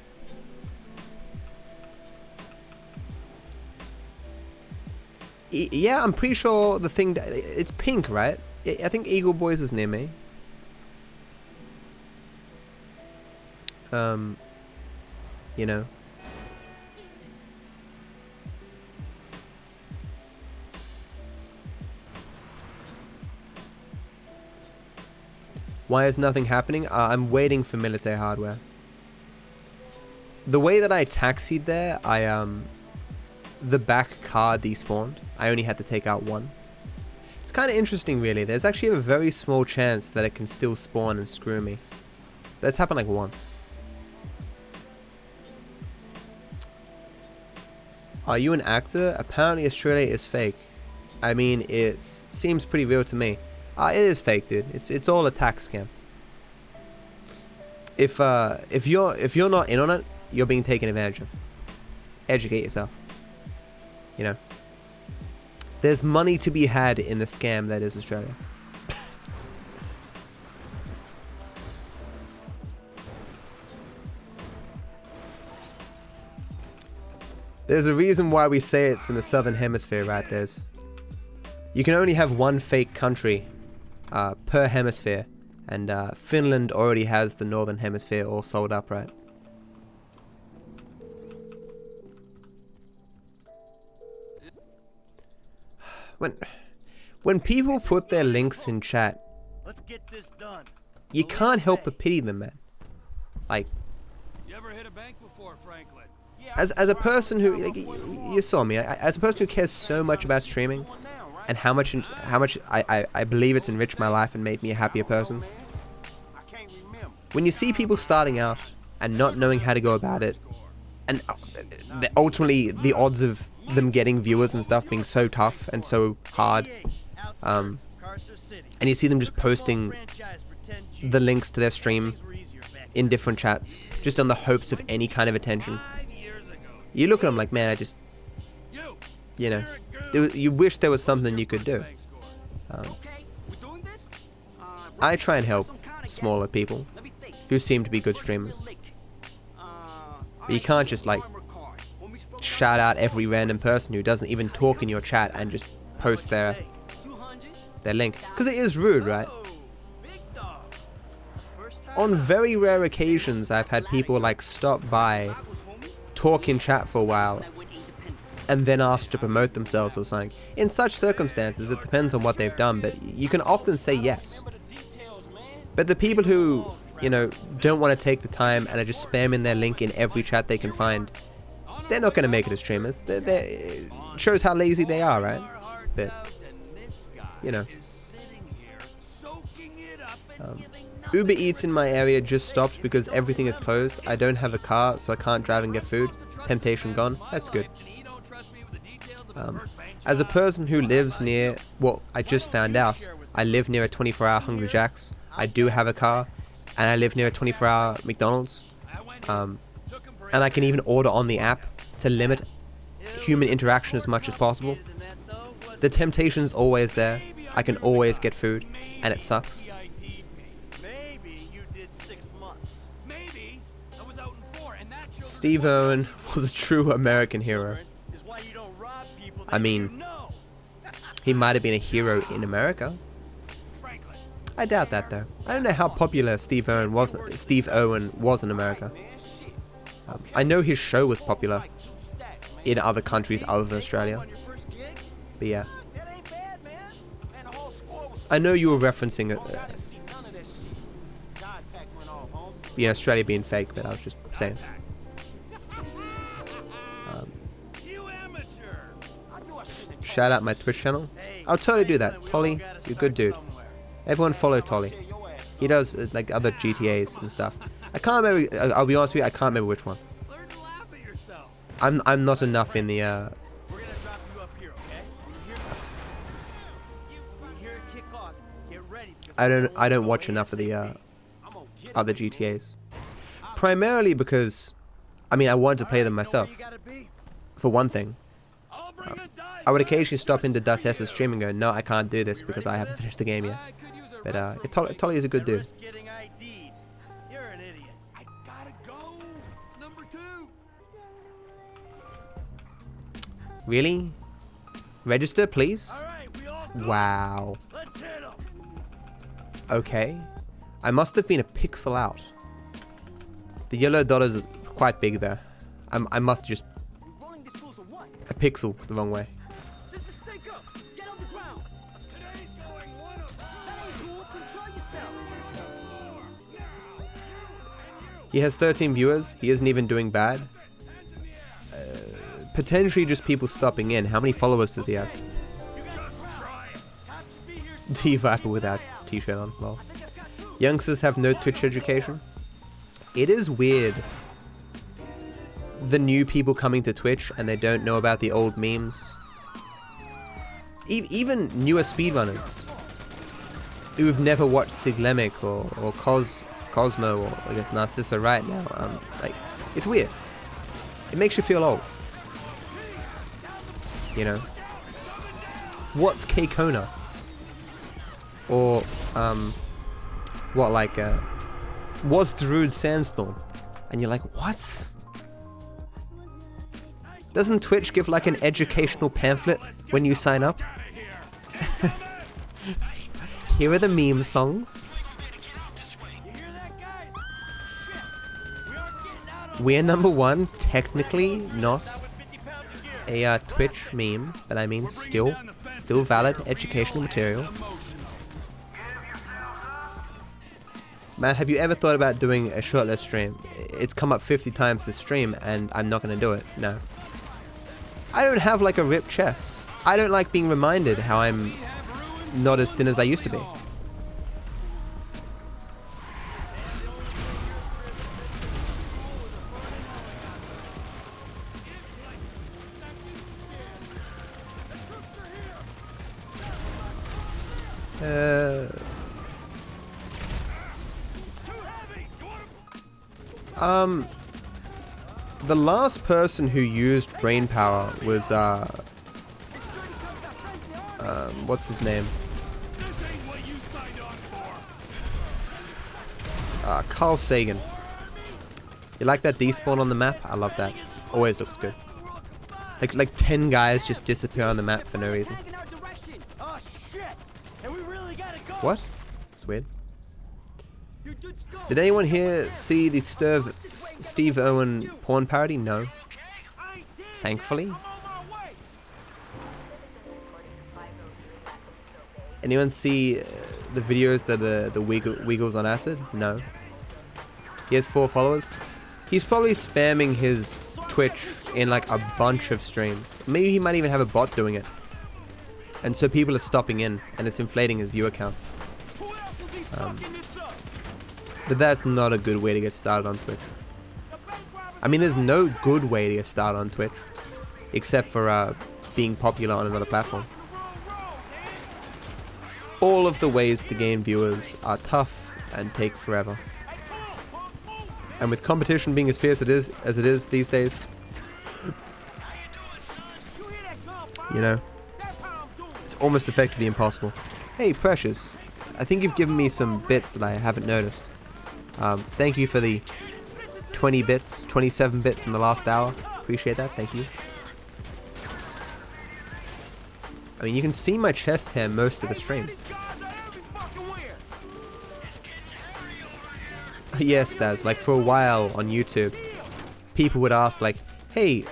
Yeah, I'm pretty sure the thing... It's pink, right? I think Eagle Boys is near me. You know. Why is nothing happening? I'm waiting for military hardware. The way that I taxied there, the back car despawned. I only had to take out one. It's kind of interesting, really. There's actually a very small chance that it can still spawn and screw me. That's happened like once. Are you an actor? Apparently Australia is fake. I mean, it seems pretty real to me. It is fake, dude. It's all a tax scam. If you're not in on it, you're being taken advantage of. Educate yourself. You know. There's money to be had in the scam that is Australia. There's a reason why we say it's in the southern hemisphere, right? You can only have one fake country per hemisphere, and Finland already has the northern hemisphere all sold up, right? When people put their links in chat, Let's get this done. You can't help but pity them, man. Like, You ever hit a bank before, Franklin? as a person who, like, you saw me, as a person who cares so much about streaming, and how much I believe it's enriched my life and made me a happier person. When you see people starting out and not knowing how to go about it, and ultimately the odds of them getting viewers and stuff being so tough and so hard, and you see them just posting the links to their stream in different chats just on the hopes of any kind of attention, you look at them like, man, you know, you wish there was something you could do. I try and help smaller people who seem to be good streamers, but you can't just like shout out every random person who doesn't even talk in your chat and just post their link, because it is rude, right? On very rare occasions, I've had people like stop by, talk in chat for a while, and then ask to promote themselves or something. In such circumstances, it depends on what they've done, but you can often say yes. But the people who, you know, don't want to take the time and are just spamming their link in every chat they can find, they're not going to make it as streamers. It shows how lazy they are, right? But, you know. Uber Eats in my area just stopped because everything is closed. I don't have a car, so I can't drive and get food. Temptation gone. That's good. As a person who lives near, well, I just found out, I live near a 24-hour Hungry Jack's. I do have a car, and I live near a 24-hour McDonald's. And I can even order on the app to limit human interaction as much as possible. The temptation's always there. I can always get food, and it sucks. Steve Irwin was a true American hero. I mean, he might have been a hero in America. I doubt that, though. I don't know how popular Steve Irwin was in America. I know his show was popular in other countries other than Australia. But yeah. I know you were referencing it, Australia being fake, but I was just saying. Shout out my Twitch channel. I'll totally do that. Tolly, you're a good dude. Everyone follow Tolly. He does like other GTAs and stuff. I can't remember. I'll be honest with you. I can't remember which one. I'm not enough in the. I don't watch enough of the other GTAs. Primarily because, I mean, I wanted to play them myself. For one thing. I would occasionally stop into Dust's stream and go, no, I can't do this because I haven't finished the game yet. But Tolly is a good dude. Really? Register, please? Wow. Okay. I must have been a pixel out. The yellow dot is quite big there. I must just... a pixel the wrong way. He has 13 viewers. He isn't even doing bad. Potentially just people stopping in. How many followers does he have? DViper without t-shirt on. Well, youngsters have no Twitch education. It is weird. The new people coming to Twitch and they don't know about the old memes. Even newer speedrunners who've never watched Siglemic or Cosmo or I guess Narcissa right now. Like, it's weird. It makes you feel old. You know? What's K-Kona? Or, what, like, what's Druid Sandstorm? And you're like, what? Doesn't Twitch give like an educational pamphlet when you sign up? Here are the meme songs. We're #1, technically not a Twitch meme, but I mean still valid educational material. Matt, have you ever thought about doing a shirtless stream? It's come up 50 times this stream and I'm not going to do it, no. I don't have like a ripped chest. I don't like being reminded how I'm not as thin as I used to be. The last person who used brain power was what's his name? Carl Sagan. You like that despawn on the map? I love that. Always looks good. Like 10 guys just disappear on the map for no reason. What? It's weird. Did anyone here see the Steve Irwin porn parody? No. Thankfully. Anyone see the videos that the Wiggles on acid? No. He has 4 followers. He's probably spamming his Twitch in like a bunch of streams. Maybe he might even have a bot doing it. And so people are stopping in and it's inflating his viewer count. But that's not a good way to get started on Twitch. I mean, there's no good way to get started on Twitch. Except for being popular on another platform. All of the ways to gain viewers are tough and take forever. And with competition being as fierce as it is these days, you know, it's almost effectively impossible. Hey, Precious, I think you've given me some bits that I haven't noticed. Thank you for the 20 bits, 27 bits in the last hour. Appreciate that, thank you. I mean, you can see my chest hair most of the stream. Yes, Staz, like for a while on YouTube, people would ask like, hey,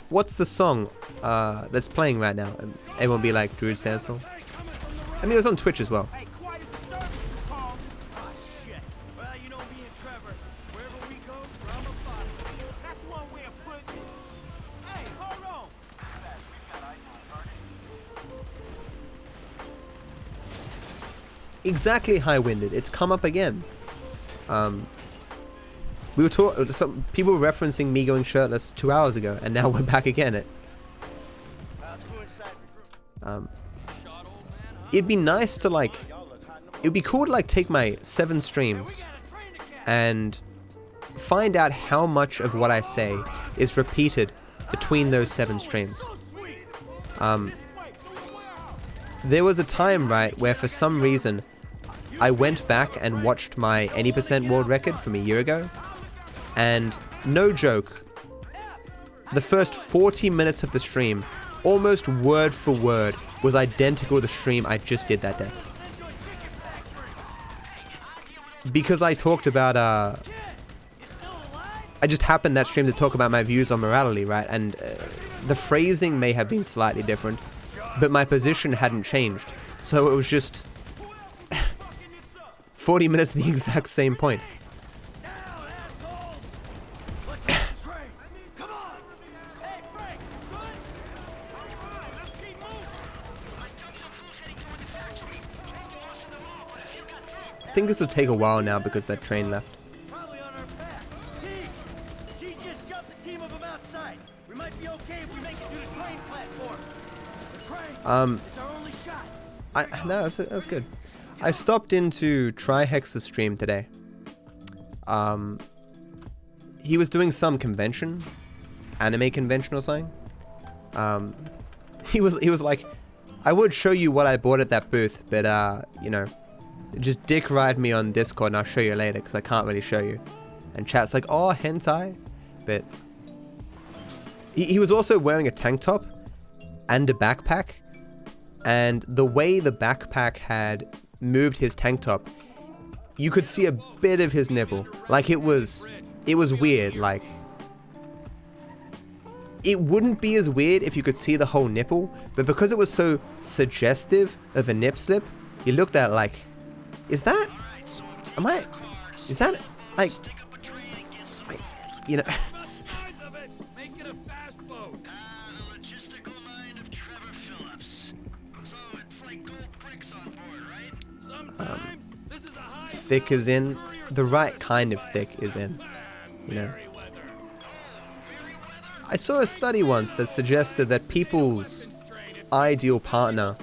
what's the song that's playing right now? And everyone would be like, Druid Sandstorm. I mean, it was on Twitch as well. Exactly, High-Winded. It's come up again. We were some people were referencing me going shirtless 2 hours ago, and now we're back again. It'd be nice to like, it'd be cool to like take my 7 streams and find out how much of what I say is repeated between those 7 streams. There was a time, right, where for some reason I went back and watched my Any % world record from a year ago, and no joke, the first 40 minutes of the stream, almost word for word, was identical to the stream I just did that day. Because I talked about, I just happened that stream to talk about my views on morality, right, and the phrasing may have been slightly different, but my position hadn't changed, so it was just 40 minutes of the exact same points. think this will take a while now because that train left. Probably on our back. Team! G just jumped the team of them outside. We might be okay if we make it to the train platform. The train! It's our only shot. No, that was good. I stopped into Trihex's stream today. He was doing some convention, anime convention or something. He was like, I would show you what I bought at that booth, but you know, just dick ride me on Discord and I'll show you later because I can't really show you. And chat's like, oh, hentai, but he was also wearing a tank top and a backpack, and the way the backpack had moved his tank top, you could see a bit of his nipple. Like it was weird. Like it wouldn't be as weird if you could see the whole nipple, but because it was so suggestive of a nip slip, you looked at it like, is that like, you know. Thick is in, the right kind of thick is in, you know. I saw a study once that suggested that people's ideal partner,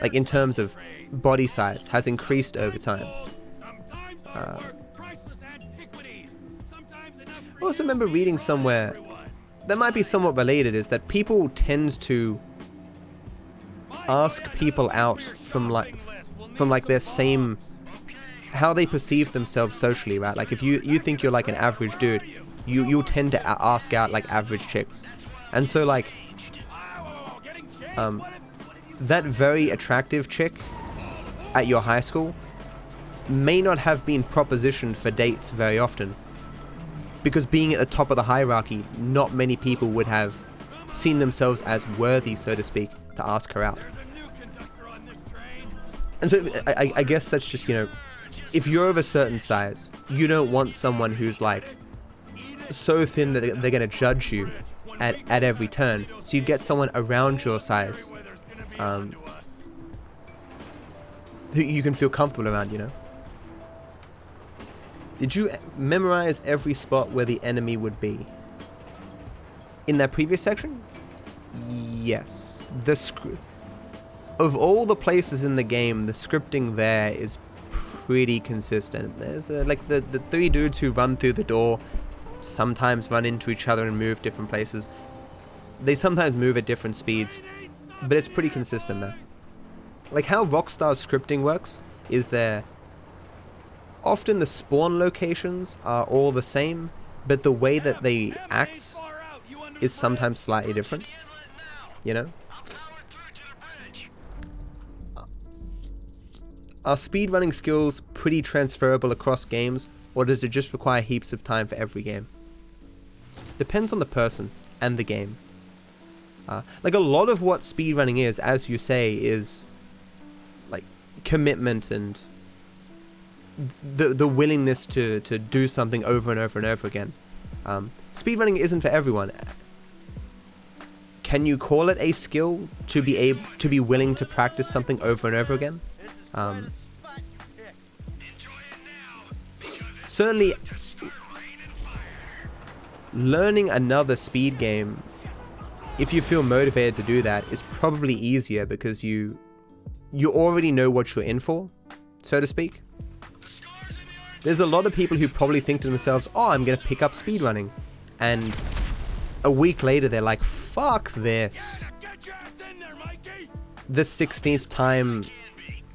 like in terms of body size, has increased over time. I also remember reading somewhere that might be somewhat related, is that people tend to ask people out from like their same, how they perceive themselves socially, right? Like if you think you're like an average dude, you'll tend to ask out like average chicks. And so like that very attractive chick at your high school may not have been propositioned for dates very often, because being at the top of the hierarchy, not many people would have seen themselves as worthy, so to speak, to ask her out. And so I guess that's just, you know, if you're of a certain size, you don't want someone who's like so thin that they're going to judge you at every turn. So you get someone around your size who you can feel comfortable around, you know. Did you memorize every spot where the enemy would be? In that previous section? Yes. Of all the places in the game, the scripting there is pretty consistent. There's like the three dudes who run through the door sometimes run into each other and move different places. They sometimes move at different speeds, but it's pretty consistent there. Like how Rockstar's scripting works is often the spawn locations are all the same, but the way that they act is sometimes slightly different, you know? Are speedrunning skills pretty transferable across games, or does it just require heaps of time for every game? Depends on the person and the game. Like a lot of what speedrunning is, as you say, is like commitment and the willingness to do something over and over and over again. Speedrunning isn't for everyone. Can you call it a skill to be willing to practice something over and over again? Certainly, learning another speed game, if you feel motivated to do that, is probably easier because you already know what you're in for, so to speak. There's a lot of people who probably think to themselves, oh, I'm going to pick up speedrunning, and a week later they're like, fuck this. The 16th time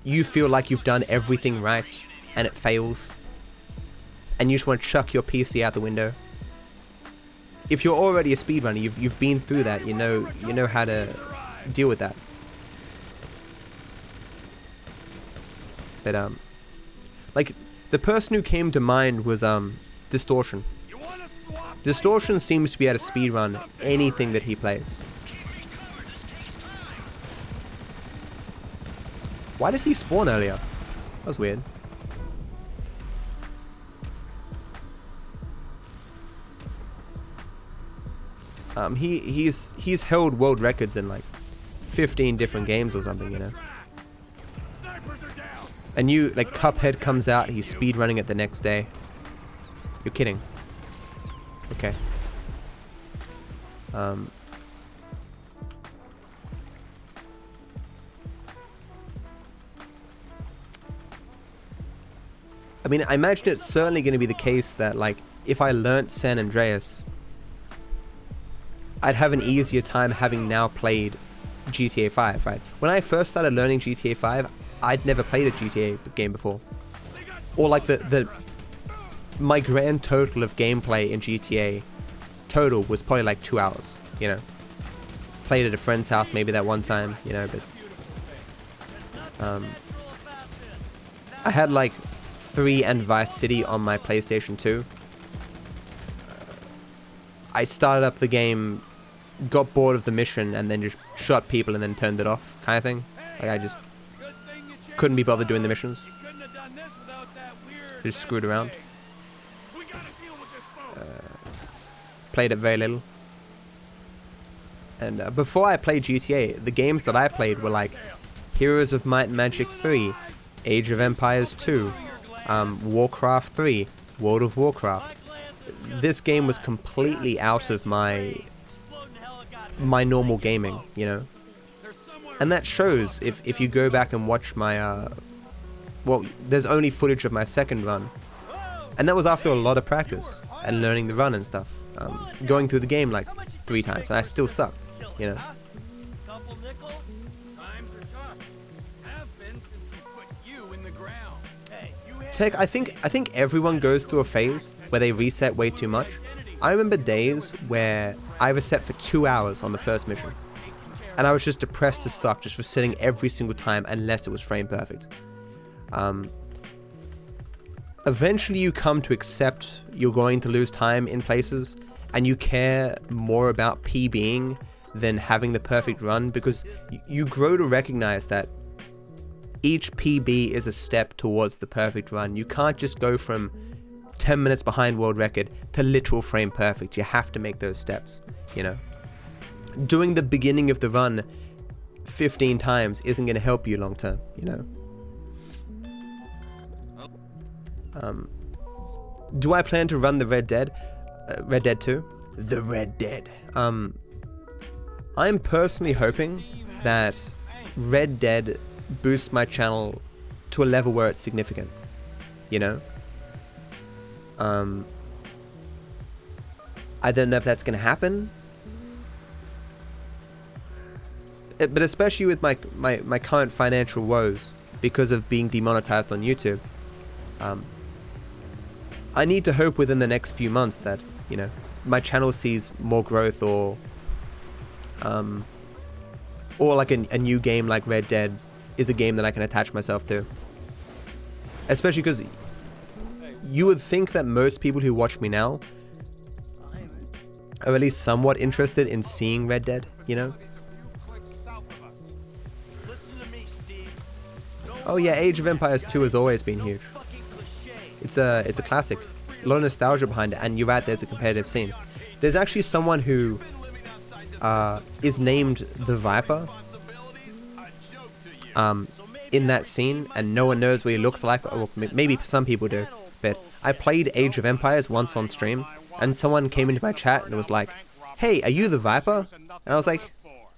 you feel like you've done everything right and it fails, and you just want to chuck your PC out the window. If you're already a speedrunner, you've been through that, you know how to deal with that. But like the person who came to mind was Distortion. Distortion seems to be able to speedrun anything that he plays. Why did he spawn earlier? That was weird. He's held world records in like 15 different games or something, you know. A new, like, Cuphead comes out, he's speedrunning it the next day. You're kidding. Okay. I mean, I imagine it's certainly going to be the case that, like, if I learnt San Andreas, I'd have an easier time having now played GTA 5, right? When I first started learning GTA 5, I'd never played a GTA game before. Or like my grand total of gameplay in GTA total was probably like 2 hours, you know. Played at a friend's house maybe that one time, you know, but I had like 3 and Vice City on my PlayStation 2. I started up the game, got bored of the mission, and then just shot people and then turned it off, kind of thing. Like, I just couldn't be bothered doing the missions. Just screwed around. Played it very little. And before I played GTA, the games that I played were like Heroes of Might and Magic 3, Age of Empires 2, Warcraft 3, World of Warcraft. This game was completely out of my normal gaming, you know. And that shows if you go back and watch my well, there's only footage of my second run, and that was after a lot of practice and learning the run and stuff, going through the game like 3 times, and I still sucked, you know. Tech, I think everyone goes through a phase where they reset way too much. I remember days where I reset for 2 hours on the first mission, and I was just depressed as fuck, just resetting every single time unless it was frame perfect. Eventually you come to accept you're going to lose time in places, and you care more about PBing than having the perfect run, because you grow to recognize that each PB is a step towards the perfect run. You can't just go from 10 minutes behind world record to literal frame perfect. You have to make those steps, you know. Doing the beginning of the run 15 times isn't going to help you long term, you know. Do I plan to run the Red Dead 2? The Red Dead. I'm personally hoping that Red Dead boosts my channel to a level where it's significant, you know. I don't know if that's going to happen, but especially with my current financial woes because of being demonetized on YouTube, I need to hope within the next few months that, you know, my channel sees more growth, or like a new game like Red Dead is a game that I can attach myself to. Especially because you would think that most people who watch me now are at least somewhat interested in seeing Red Dead, you know? Oh yeah, Age of Empires 2 has always been huge. It's a classic. A lot of nostalgia behind it, and you're right, there's a competitive scene. There's actually someone who is named the Viper in that scene, and no one knows what he looks like, or maybe some people do, but I played Age of Empires once on stream, and someone came into my chat and was like, "Hey, are you the Viper?" And I was like,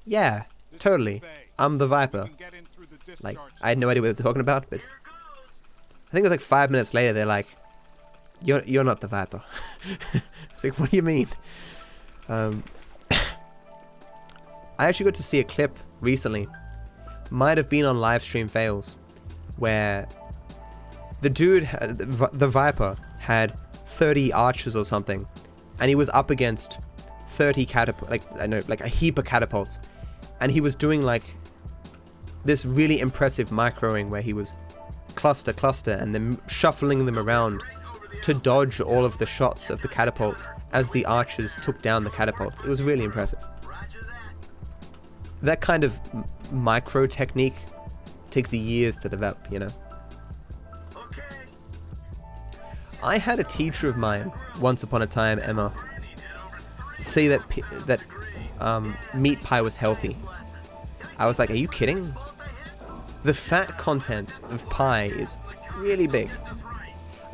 "Yeah, totally, I'm the Viper." Like, I had no idea what they're talking about, but I think it was like 5 minutes later, they're like, You're not the Viper." It's like, what do you mean? I actually got to see a clip recently, might have been on Livestream Fails, where the dude, the Viper, had 30 archers or something, and he was up against 30 like a heap of catapults, and he was doing like this really impressive microing where he was cluster and then shuffling them around to dodge all of the shots of the catapults as the archers took down the catapults. It was really impressive. That kind of micro technique takes years to develop, you know. I had a teacher of mine once upon a time, Emma, say that meat pie was healthy. I was like, are you kidding? the fat content of pie is really big.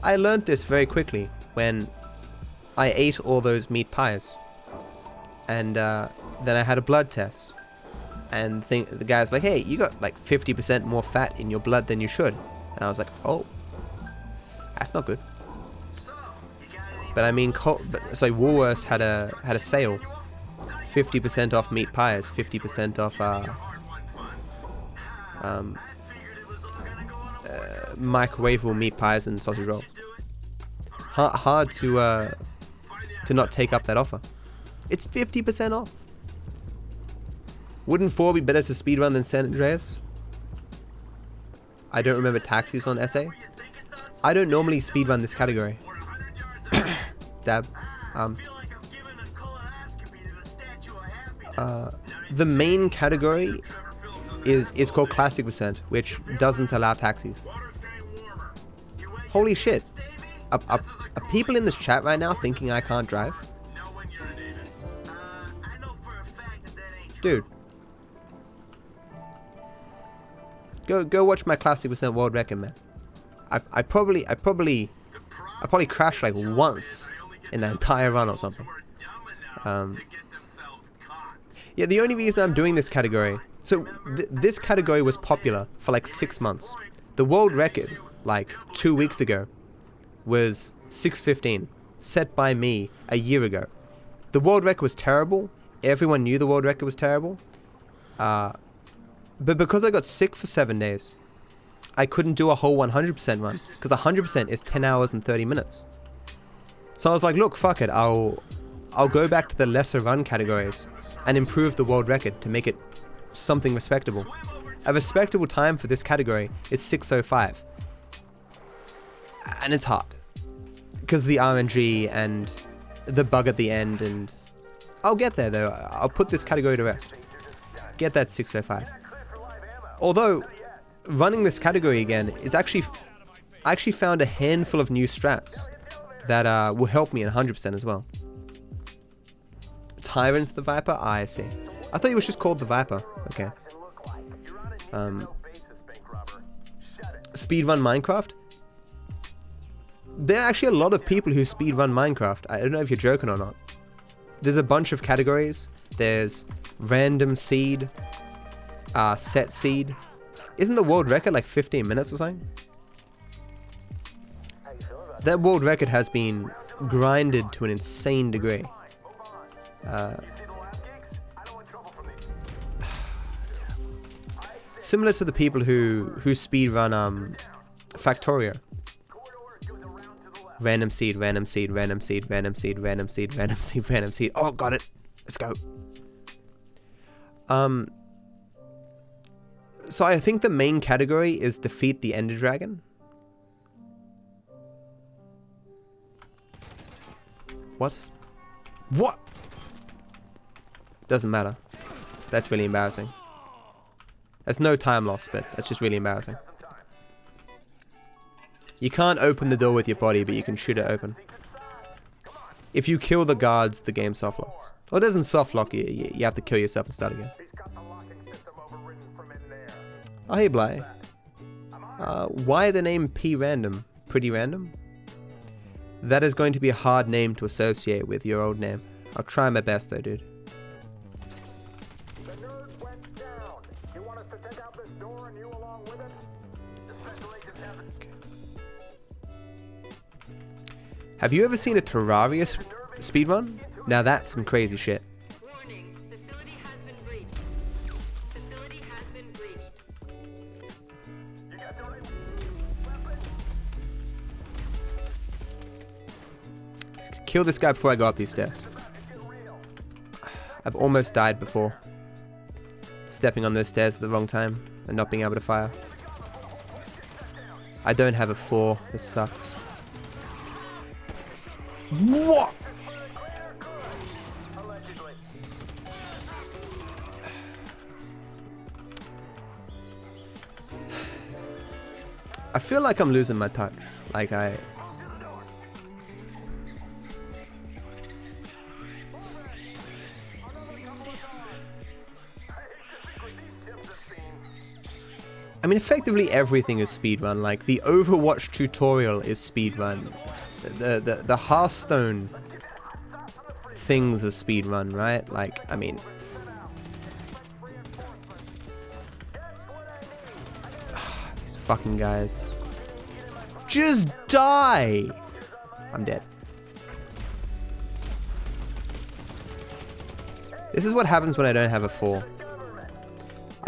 I learned this very quickly when I ate all those meat pies. And then I had a blood test. And the guy's like, hey, you got like 50% more fat in your blood than you should. And I was like, oh, that's not good. But I mean, so Woolworths had a sale. 50% off meat pies, 50% off microwavable meat pies and sausage rolls. Hard to not take up that offer. It's 50% off. Wouldn't 4 be better to speedrun than San Andreas? I don't remember taxis on SA. I don't normally speedrun this category. Dab. The main category is called Classic Percent, which doesn't allow taxis. Holy shit. Are people in this chat right now thinking I can't drive? Dude. Go watch my Classic Percent world record, man. I probably crashed like once in the entire run or something. Yeah, the only reason I'm doing this category, so this category was popular for like 6 months. The world record, like 2 weeks ago, was 6:15, set by me a year ago. The world record was terrible. Everyone knew the world record was terrible. But because I got sick for 7 days, I couldn't do a whole 100% run, because 100% is 10 hours and 30 minutes. So I was like, look, fuck it, I'll go back to the lesser run categories and improve the world record to make it something respectable. A respectable time for this category is 6:05. And it's hard, because the RNG and the bug at the end, and I'll get there though. I'll put this category to rest. Get that 6:05. Although, running this category again, I actually found a handful of new strats that will help me in 100% as well. Tyrant's the Viper? I see. I thought he was just called the Viper. Okay. Speedrun Minecraft? There are actually a lot of people who speedrun Minecraft. I don't know if you're joking or not. There's a bunch of categories. There's random seed, set seed. Isn't the world record like 15 minutes or something? That world record has been grinded to an insane degree. Similar to the people who speedrun Factorio. Random seed, random seed, random seed, random seed, random seed, random seed, random seed. Oh, got it. Let's go. So I think the main category is defeat the Ender Dragon. What? What? Doesn't matter. That's really embarrassing. There's no time loss, but that's just really embarrassing. You can't open the door with your body, but you can shoot it open. If you kill the guards, the game soft locks. Well, it doesn't soft lock you. You have to kill yourself and start again. Oh, hey, Bly. Why the name P Random? Pretty random? That is going to be a hard name to associate with your old name. I'll try my best though, dude. Have you ever seen a Terraria speedrun? Now that's some crazy shit. Kill this guy before I go up these stairs. I've almost died before. Stepping on those stairs at the wrong time and not being able to fire. I don't have a 4. This sucks. What? I feel like I'm losing my touch. Like I mean, effectively everything is speedrun. Like the Overwatch tutorial is speedrun. The Hearthstone things are speedrun, right? Like, I mean, these fucking guys. Just die! I'm dead. This is what happens when I don't have a 4.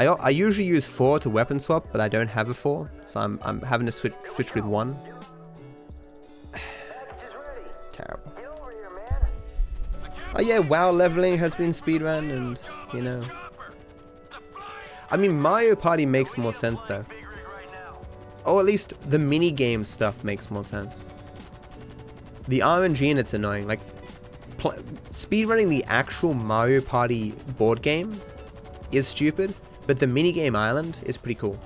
I usually use 4 to weapon swap, but I don't have a 4, so I'm having to switch with 1. Terrible. Oh yeah, WoW leveling has been speedrun, and you know. I mean, Mario Party makes more sense though. Or at least the mini game stuff makes more sense. The RNG in it's annoying. Like, speedrunning the actual Mario Party board game is stupid, but the minigame island is pretty cool.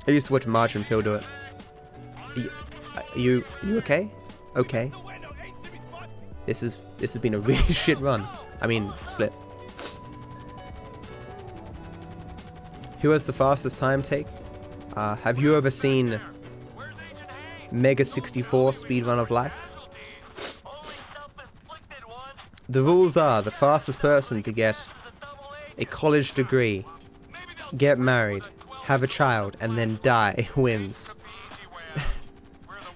I used to watch Marge and Phil do it. Are you okay? Okay. This has been a really shit run. I mean, split. Who has the fastest time take? Have you ever seen Mega 64 Speedrun of Life? The rules are the fastest person to get a college degree, get married, have a child, and then die wins.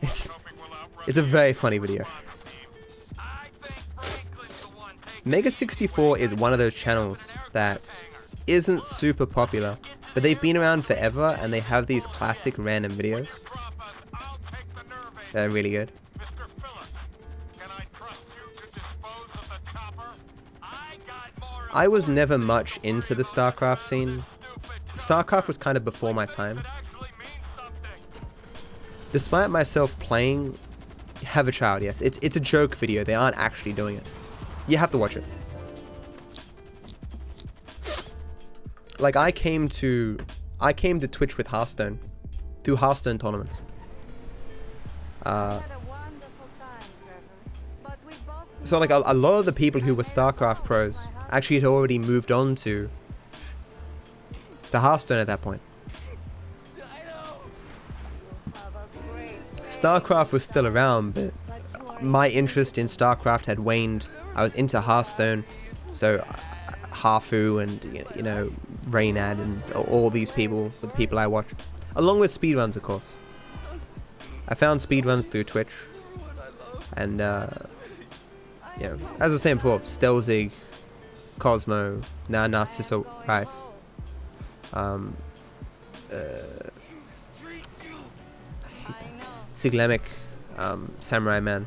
It's a very funny video. Mega 64 is one of those channels that isn't super popular, but they've been around forever and they have these classic random videos. They're really good. I was never much into the StarCraft scene. StarCraft was kind of before my time. Despite myself playing Have a Child, yes, it's a joke video. They aren't actually doing it. You have to watch it. Like I came to Twitch with Hearthstone through Hearthstone tournaments. So like a lot of the people who were StarCraft pros actually had already moved on to Hearthstone at that point. StarCraft was still around, but my interest in StarCraft had waned. I was into Hearthstone, so Harfu and you know Reynad and all these people were the people I watched, along with speedruns, of course. I found speedruns through Twitch, and you know, as I was saying before, Stelzig, Cosmo, now Narciso Rice, Siglemic, Samurai Man.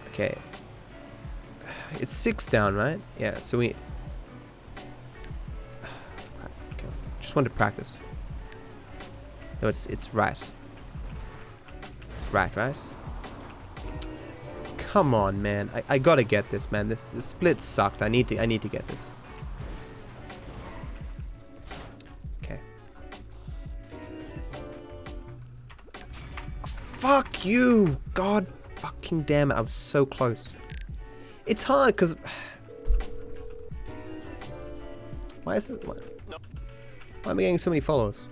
Okay, it's 6 down, right? Yeah. So we. Okay. Just want to practice. No, it's right. It's right? Come on, man. I gotta get this, man. This split sucked. I need to get this. Okay. Fuck you! God fucking damn it! I was so close. It's hard because why is it? Why am I getting so many followers?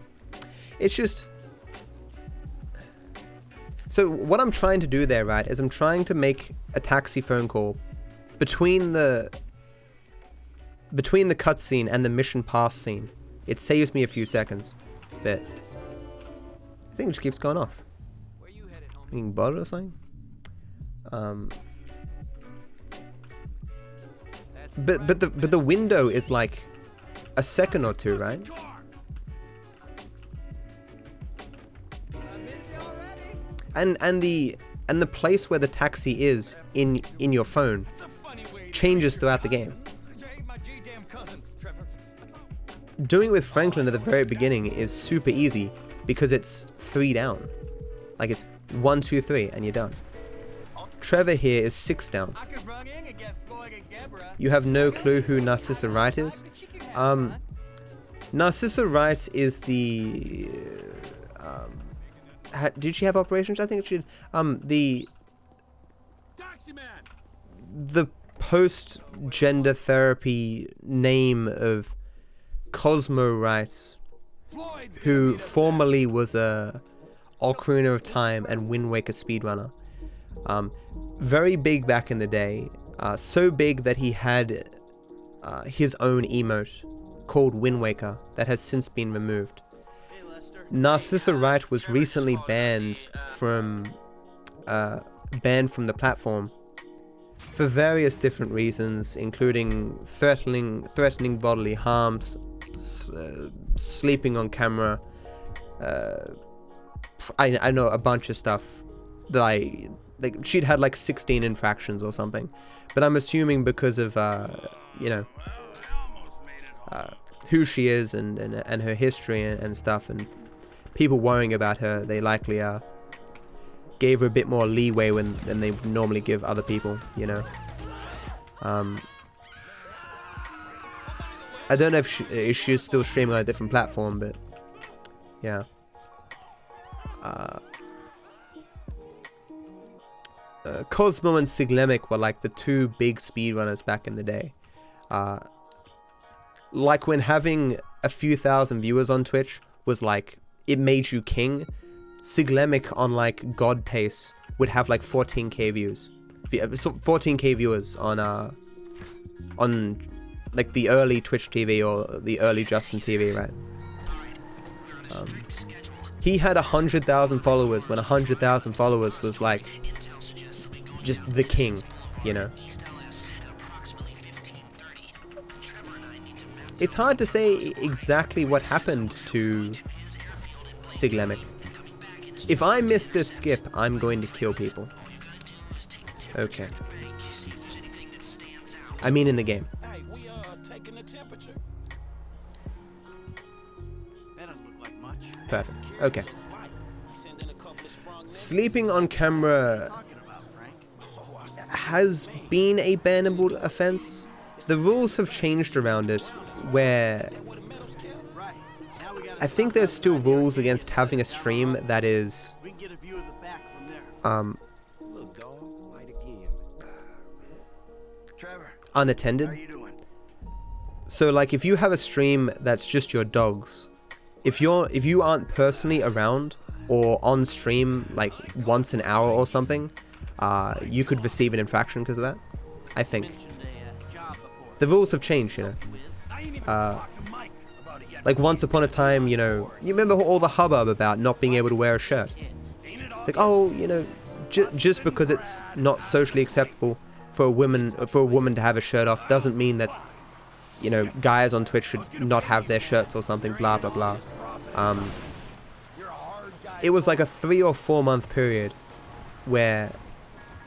It's just. So what I'm trying to do there, right, is I'm trying to make a taxi phone call between the cutscene and the mission pass scene. It saves me a few seconds, but I think it just keeps going off. Where you headed, homie? Being bothered or something? But the window is like a second or two, right? And the place where the taxi is in your phone changes throughout the game. Doing it with Franklin at the very beginning is super easy because it's 3 down. Like it's 1, 2, 3 and you're done. Trevor here is 6 down. You have no clue who Narcissa Wright is? Narcissa Wright is the did she have operations? I think she did. The post-gender therapy name of Cosmo Rice, who formerly was a Ocarina of Time and Wind Waker speedrunner. Very big back in the day, so big that he had his own emote called Wind Waker that has since been removed. Narcissa Wright was recently banned from the platform for various different reasons, including threatening bodily harms, sleeping on camera. I know a bunch of stuff that she'd had like 16 infractions or something, but I'm assuming because of who she is and her history and stuff, and people worrying about her, they likely gave her a bit more leeway than they would normally give other people, you know. I don't know if she's still streaming on a different platform, but yeah. Cosmo and Siglemic were like the two big speedrunners back in the day. Like when having a few thousand viewers on Twitch was like, it made you king. Siglemic on like God pace would have like 14k views. 14k viewers on like the early Twitch TV or the early Justin TV, right? He had 100,000 followers when 100,000 followers was like just the king, you know. It's hard to say exactly what happened to Siglemic. If I miss this skip, I'm going to kill people. Okay. I mean in the game. Hey, we taking the temperature. That doesn't look like much. Perfect. Okay. Sleeping on camera has been a bannable offense. The rules have changed around it, where I think there's still rules against having a stream that is unattended. So like if you have a stream that's just your dogs, if you aren't personally around or on stream like once an hour or something, you could receive an infraction because of that, I think. The rules have changed, you know. Like once upon a time, you know, you remember all the hubbub about not being able to wear a shirt. It's like, oh, you know, just because it's not socially acceptable for a woman to have a shirt off doesn't mean that, you know, guys on Twitch should not have their shirts or something, blah blah blah. It was like a 3 or 4 month period where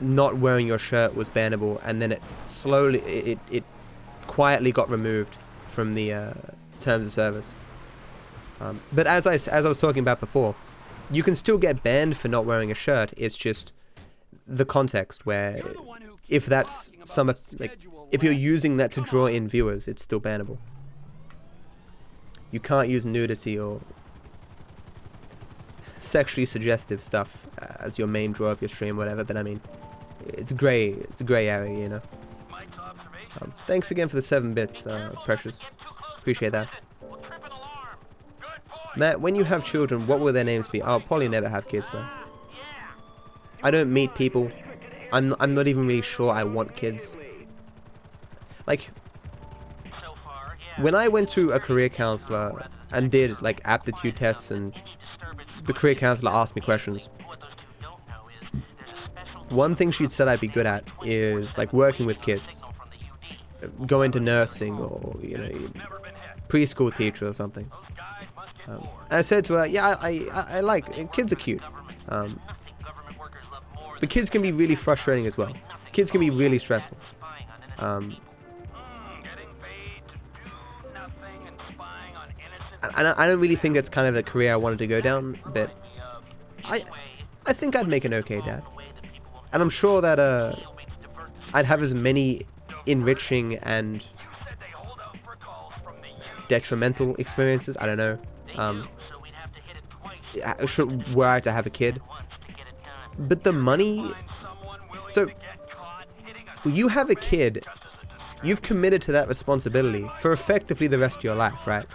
not wearing your shirt was bannable, and then it slowly, it quietly got removed from the terms of service. But as I was talking about before, you can still get banned for not wearing a shirt. It's just the context where if that's if you're using that to draw in viewers, it's still bannable. You can't use nudity or sexually suggestive stuff as your main draw of your stream, whatever. But I mean, it's a gray area, you know. Thanks again for the 7 bits, Precious. Appreciate that. Matt, when you have children, what will their names be? I'll probably never have kids, man. I don't meet people. I'm not even really sure I want kids. Like, when I went to a career counselor and did like aptitude tests, and the career counselor asked me questions, one thing she'd said I'd be good at is like working with kids, go into nursing, or you know, preschool teacher or something. I said to her, yeah, I like kids are cute, but kids can be really frustrating as well. Kids can be really stressful. And I don't really think that's kind of the career I wanted to go down, but I think I'd make an okay dad. And I'm sure that I'd have as many enriching and detrimental experiences, I don't know, were I to have a kid. But the money, so Well, you have a kid. You've committed to that responsibility for effectively the rest of your life, right?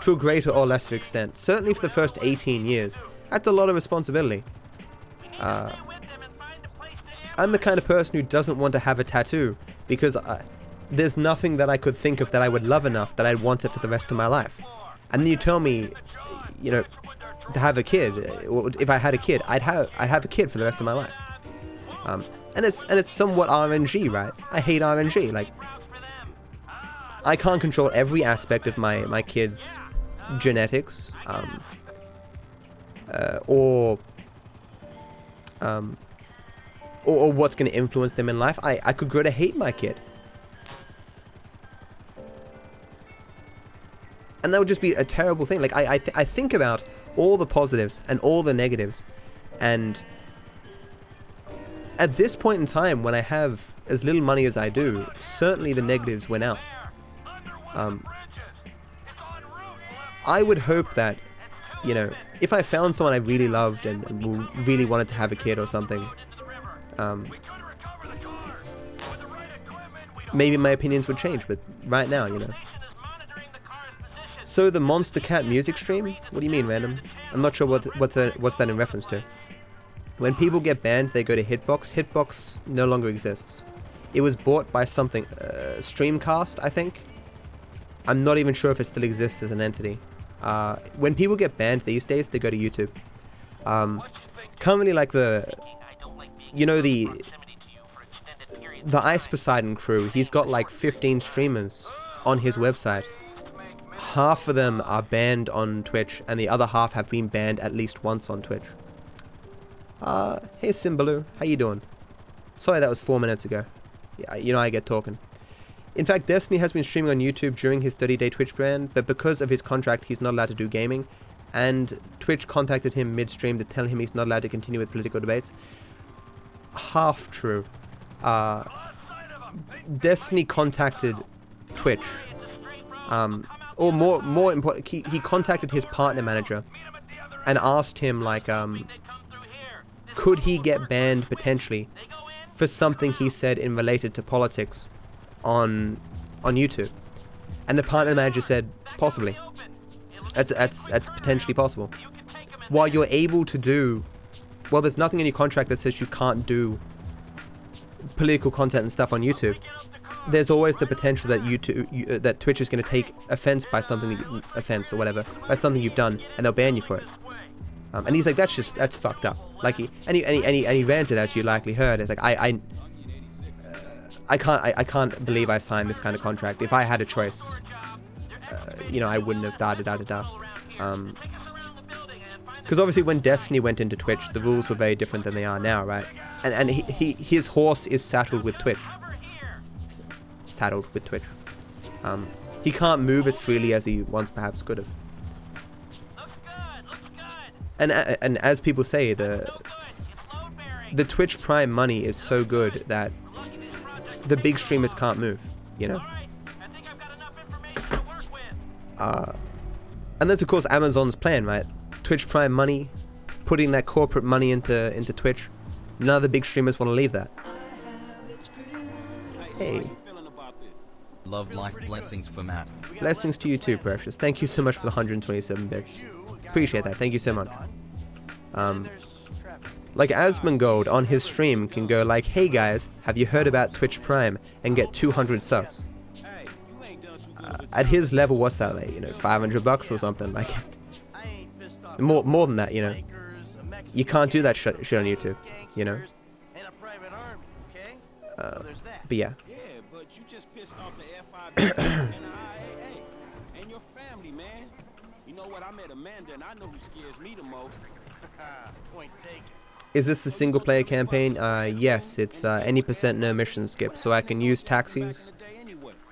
To a greater or lesser extent. Certainly for the first 18 years. That's a lot of responsibility. I'm the kind of person who doesn't want to have a tattoo because there's nothing that I could think of that I would love enough that I'd want it for the rest of my life. And then you tell me, you know, to have a kid. If I had a kid, I'd have a kid for the rest of my life. And it's somewhat RNG, right? I hate RNG. Like, I can't control every aspect of my kid's genetics, or what's going to influence them in life. I could grow to hate my kid. And that would just be a terrible thing. Like, I think about all the positives and all the negatives. And at this point in time, when I have as little money as I do, certainly the negatives win out. I would hope that, you know, if I found someone I really loved and really wanted to have a kid or something, maybe my opinions would change, but right now, you know. So the Monster Cat music stream? What do you mean, random? I'm not sure what's that in reference to. When people get banned, they go to Hitbox. Hitbox no longer exists. It was bought by something, Streamcast, I think. I'm not even sure if it still exists as an entity. When people get banned these days, they go to YouTube. Currently, like you know, the Ice Poseidon crew, he's got like 15 streamers on his website. Half of them are banned on Twitch, and the other half have been banned at least once on Twitch. Hey Simbaloo, how you doing? Sorry, that was 4 minutes ago. Yeah, you know, I get talking. In fact, Destiny has been streaming on YouTube during his 30-day Twitch ban, but because of his contract, he's not allowed to do gaming, and Twitch contacted him mid-stream to tell him he's not allowed to continue with political debates. Half true. Destiny contacted Twitch, or more important, he contacted his partner manager and asked him, like, could he get banned potentially for something he said in related to politics on YouTube, and the partner manager said possibly. That's potentially possible. While you're able to do, well, there's nothing in your contract that says you can't do political content and stuff on YouTube. There's always the potential that that Twitch is going to take offense by something, offense or whatever, by something you've done, and they'll ban you for it. And he's like, that's fucked up. Like, he ranted, as you likely heard. It's like, I can't believe I signed this kind of contract. If I had a choice, you know, I wouldn't have da-da-da-da-da. Because obviously when Destiny went into Twitch, the rules were very different than they are now, right? And his horse is saddled with Twitch. Saddled with Twitch. He can't move as freely as he once perhaps could have. And as people say, the Twitch Prime money is so good that the big streamers can't move, you know? And that's of course Amazon's plan, right? Twitch Prime money, putting that corporate money into Twitch. None of the big streamers want to leave that. Hey. Love, life, blessings for Matt. Blessings to you too, Precious. Thank you so much for the 127 bits. Appreciate that. Thank you so much. Like Asmongold on his stream can go like, hey guys, have you heard about Twitch Prime, and get 200 subs. At his level, what's that, like, you know, $500 or something, like, more than that, you know. You can't do that shit on YouTube, you know. But yeah. Yeah, but you just pissed off the F5 and your family, man. You know what? I met Amanda, and I know who scares me the most. Point taken. Is this a single player campaign? Yes, it's any % no mission skip, so I can use taxis,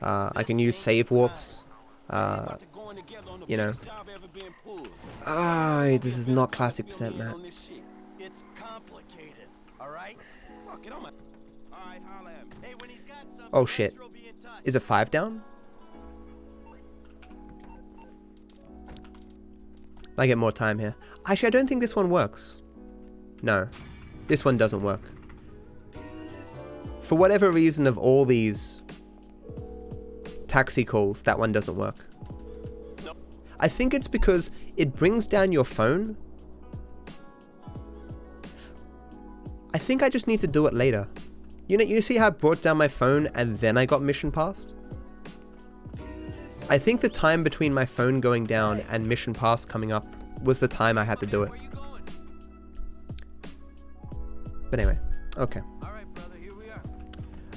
I can use save warps, you know. This is not classic %, Matt. It's complicated, alright? Fuck it, alright, holla at me. Hey, when he's got something, oh shit. Is it 5 down? I get more time here. Actually, I don't think this one works. No, this one doesn't work. For whatever reason, of all these taxi calls, that one doesn't work. I think it's because it brings down your phone. I think I just need to do it later. You know, you see how I brought down my phone and then I got mission passed? I think the time between my phone going down and mission pass coming up was the time I had to do it. But anyway, okay.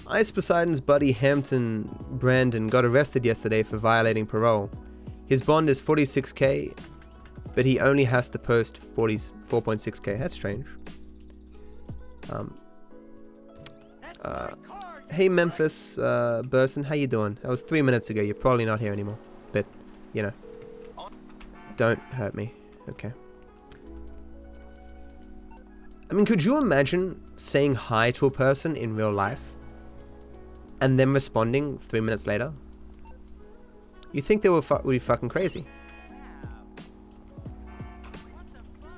Ice Poseidon's buddy Hampton Brandon got arrested yesterday for violating parole. His bond is 46k, but he only has to post 4.6k. That's strange. Hey Memphis Burson, how you doing? That was 3 minutes ago. You're probably not here anymore, but you know, don't hurt me. Okay. I mean, could you imagine saying hi to a person in real life and then responding 3 minutes later? You think they would be fucking crazy.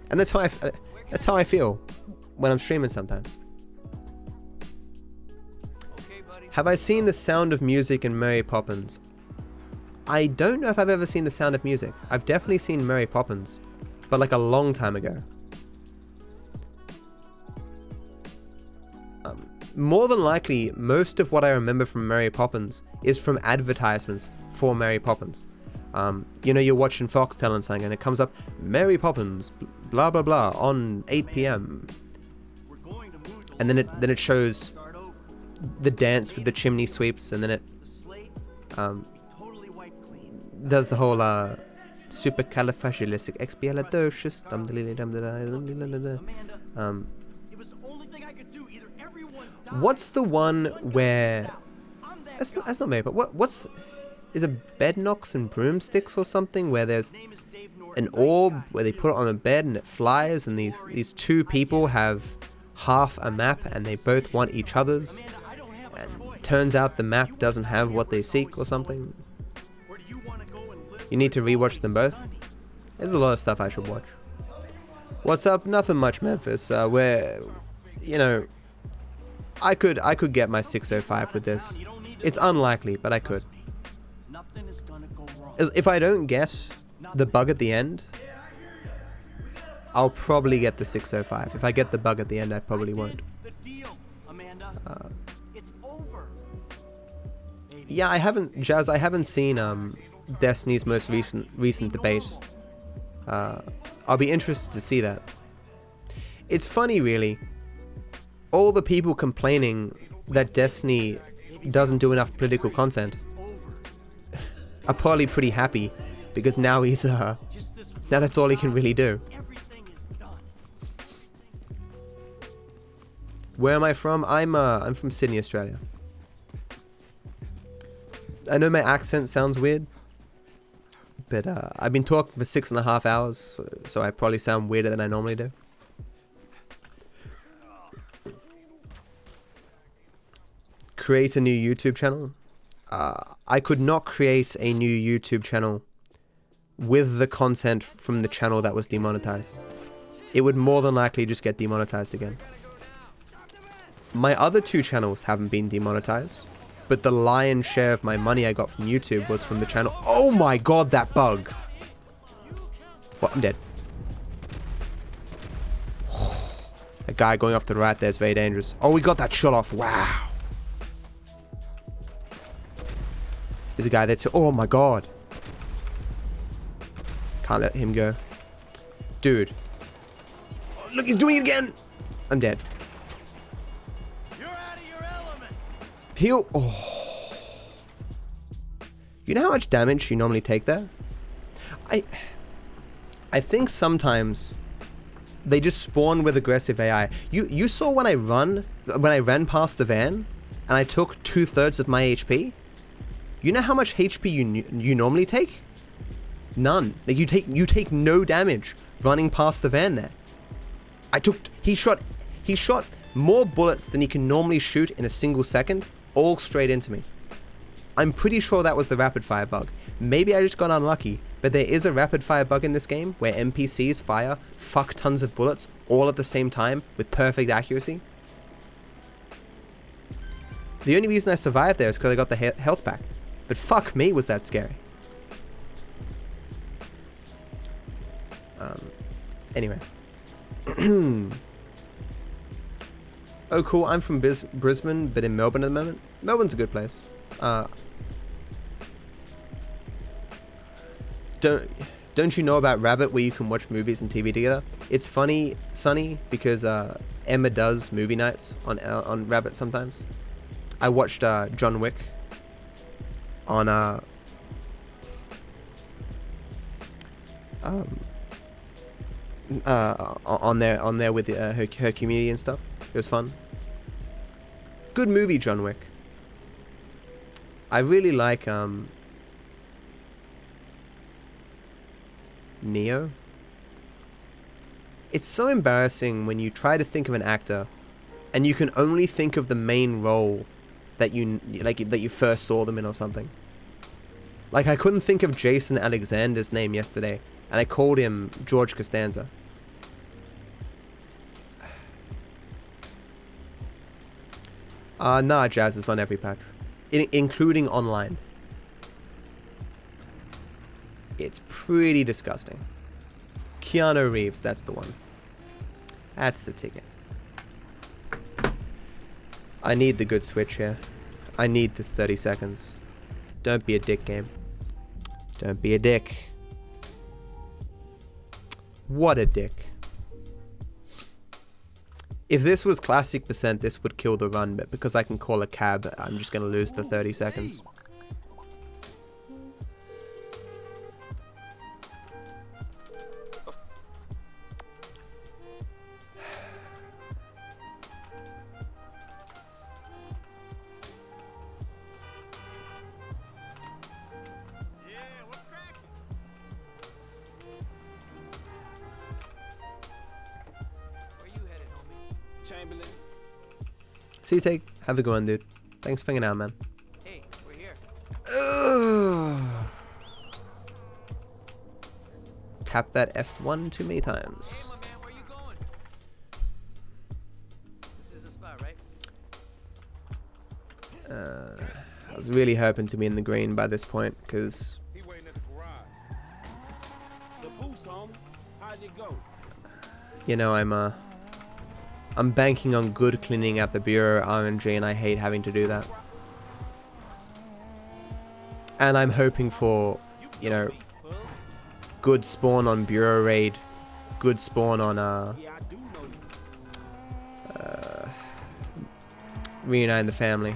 And that's how I feel when I'm streaming sometimes. Have I seen The Sound of Music and Mary Poppins? I don't know if I've ever seen The Sound of Music. I've definitely seen Mary Poppins, but like a long time ago. More than likely, most of what I remember from Mary Poppins is from advertisements for Mary Poppins. You know, you're watching Foxtel and something, and it comes up, Mary Poppins, blah blah blah, on 8 p.m. And then it shows the dance with the chimney sweeps, and then it does the whole supercalifragilisticexpialidocious. What's the one where that's not Mary, but what's is it bed knocks and broomsticks or something, where there's an orb where they put it on a bed and it flies, and these two people have half a map and they both want each other's, and turns out the map doesn't have what they seek or something. You need to rewatch them both. There's a lot of stuff I should watch. What's up? Nothing much, Memphis. Where, you know, I could get my 605 with this. It's unlikely, but I could. If I don't get the bug at the end, I'll probably get the 605. If I get the bug at the end, I probably won't. Yeah, I haven't, Jazz, I haven't seen Destiny's most recent debate. I'll be interested to see that. It's funny, really. All the people complaining that Destiny doesn't do enough political content are probably pretty happy, because now he's now that's all he can really do. Where am I from? I'm from Sydney, Australia. I know my accent sounds weird, but I've been talking for 6.5 hours, so I probably sound weirder than I normally do. Create a new YouTube channel? I could not create a new YouTube channel with the content from the channel that was demonetized. It would more than likely just get demonetized again. My other two channels haven't been demonetized, but the lion's share of my money I got from YouTube was from the channel. Oh my god, that bug! Well, I'm dead. A guy going off to the right there is very dangerous. Oh, we got that shot off. Wow. There's a guy there too. Oh my god. Can't let him go. Dude. Oh, look, he's doing it again. I'm dead. You're out of your element. Heal. Oh. You know how much damage you normally take there? I think sometimes they just spawn with aggressive AI. You saw when I ran past the van and I took 2/3 of my HP? You know how much HP you normally take? None. Like you take no damage running past the van there. He shot more bullets than he can normally shoot in a single second, all straight into me. I'm pretty sure that was the rapid fire bug. Maybe I just got unlucky, but there is a rapid fire bug in this game where NPCs fire fuck tons of bullets all at the same time with perfect accuracy. The only reason I survived there is because I got the health back. But fuck me, was that scary. Anyway. Oh cool, I'm from Brisbane, but in Melbourne at the moment. Melbourne's a good place. Don't you know about Rabbit, where you can watch movies and TV together? It's funny, Sonny, because Emma does movie nights on Rabbit sometimes. I watched John Wick on there with her community and stuff. It was fun. Good movie, John Wick. I really like Neo. It's so embarrassing when you try to think of an actor and you can only think of the main role that you first saw them in or something. Like, I couldn't think of Jason Alexander's name yesterday, and I called him George Costanza. Nah, Jazz is on every patch, including online. It's pretty disgusting. Keanu Reeves, that's the one. That's the ticket. I need the good switch here. I need this 30 seconds. Don't be a dick, game. Don't be a dick. What a dick. If this was classic percent, this would kill the run, but because I can call a cab, I'm just gonna lose the 30 seconds. See you, Take. Have a good one, dude. Thanks for hanging out, man. Hey, we're here. Tap that F1 too many times. Hey, my man, where you going? This is the spot, right? I was really hoping to be in the green by this point, because He waiting at the garage. The boost, homie. How'd it go? you know, I'm banking on good cleaning at the bureau RNG, and I hate having to do that. And I'm hoping for, you know, good spawn on bureau raid, good spawn on reunite the family.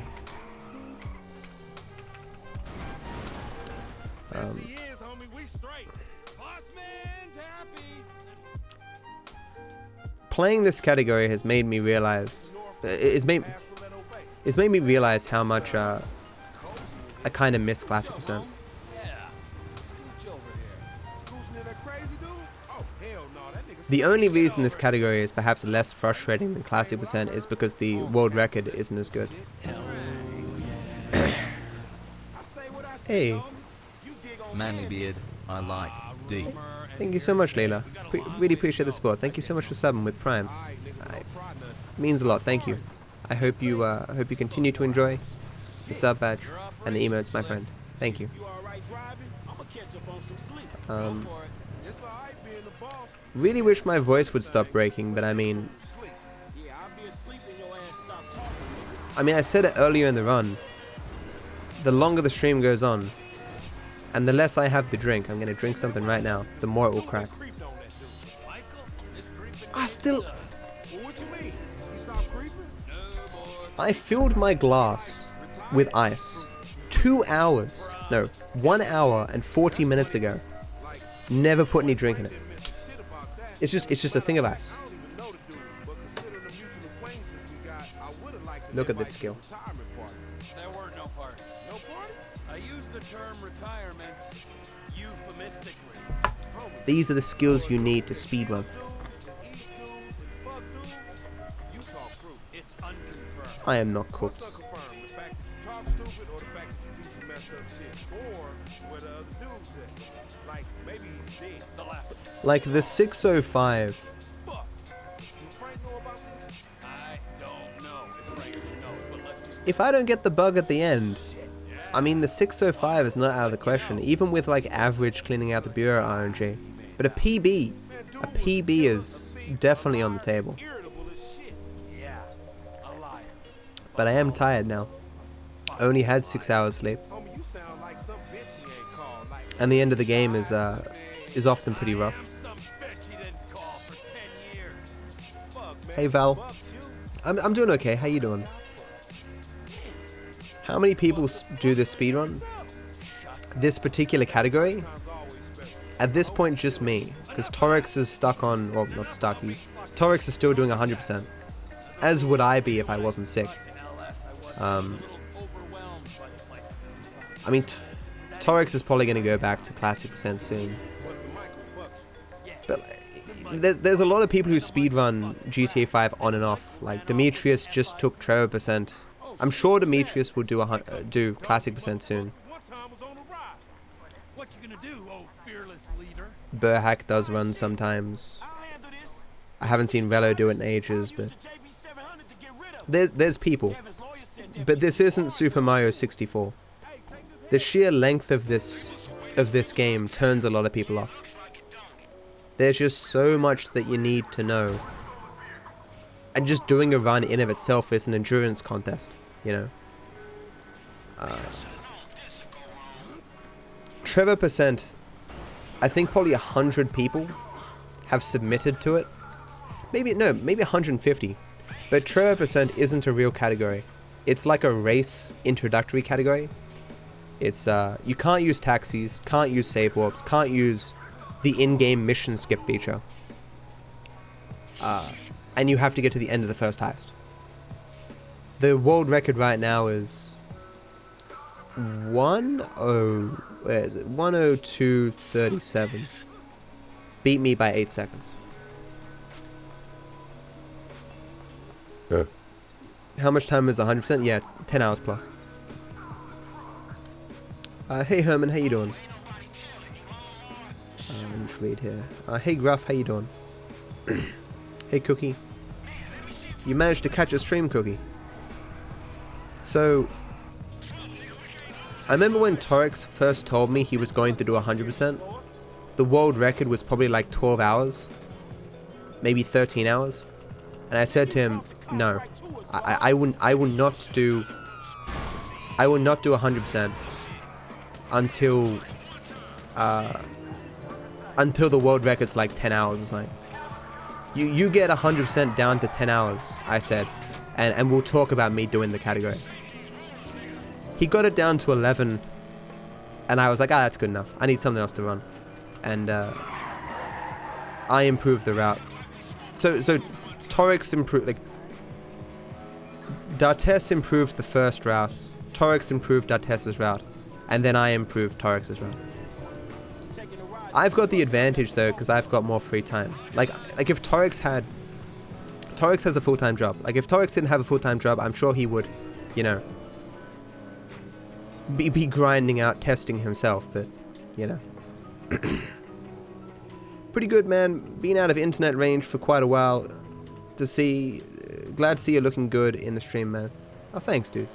Playing this category has made me realize, it's made me realize how much I kind of miss Classic Percent. The only reason this category is perhaps less frustrating than Classic Percent is because the world record isn't as good. Hey. Manly beard, I like. D. Thank you so much, Layla. Really appreciate the support. Thank you so much for subbing with Prime. Means a lot. Thank you. I hope you continue to enjoy the sub badge and the emotes, my friend. Thank you. Really wish my voice would stop breaking, but I mean, I said it earlier in the run. The longer the stream goes on, and the less I have to drink, I'm gonna drink something right now, the more it will crack. I filled my glass with ice 2 hours, no, 1 hour and 40 minutes ago. Never put any drink in it. It's just a thing of ice. Look at this skill. There were no party. No party? I used the term retirement euphemistically. These are the skills you need to speedrun. It's unconfirmed. I am not cooked. Like the 605. if I don't get the bug at the end, I mean, the 605 is not out of the question, even with like average cleaning out the bureau RNG. But a PB is definitely on the table. But I am tired now. I only had 6 hours sleep. And the end of the game is often pretty rough. Hey Val, I'm doing okay. How you doing? How many people do this speedrun? This particular category? At this point, just me, because Torix is stuck on, well, not stuck. Torix is still doing 100%, as would I be if I wasn't sick. I mean, Torix is probably going to go back to classic percent soon. But there's a lot of people who speedrun GTA 5 on and off. Like Demetrius just took Trevor percent. I'm sure Demetrius will do classic percent soon. What you gonna do, oh fearless leader? Burhack does run sometimes. I haven't seen Velo do it in ages, but there's people. But this isn't Super Mario 64. The sheer length of this game turns a lot of people off. There's just so much that you need to know. And just doing a run in of itself is an endurance contest, you know. Trevor percent, I think probably 100 people have submitted to it. Maybe 150. But Trevor percent isn't a real category. It's like a race introductory category. It's you can't use taxis, can't use save warps, can't use the in-game mission skip feature. And you have to get to the end of the first heist. The world record right now is 102.37. Beat me by 8 seconds. How much time is 100%? Yeah, 10 hours plus. Hey Herman, how you doing? Let me just read here. Hey Gruff, how you doing? Hey Cookie. You managed to catch a stream, Cookie. So, I remember when Torix first told me he was going to do 100%, the world record was probably like 12 hours, maybe 13 hours, and I said to him, no, I will not do 100% until the world record's like 10 hours or something. You get 100% down to 10 hours, I said, and we'll talk about me doing the category. He got it down to 11, and I was like, that's good enough. I need something else to run. And I improved the route. So Torix improved, like, D'Artes improved the first route, Torix improved D'Artes' route, and then I improved Torix's route. I've got the advantage though, because I've got more free time. Like if Torix has a full-time job. Like if Torix didn't have a full-time job, I'm sure he would, you know, be grinding out testing himself, but, you know. Pretty good, man. Been out of internet range for quite a while. Glad to see you looking good in the stream, man. Oh, thanks, dude.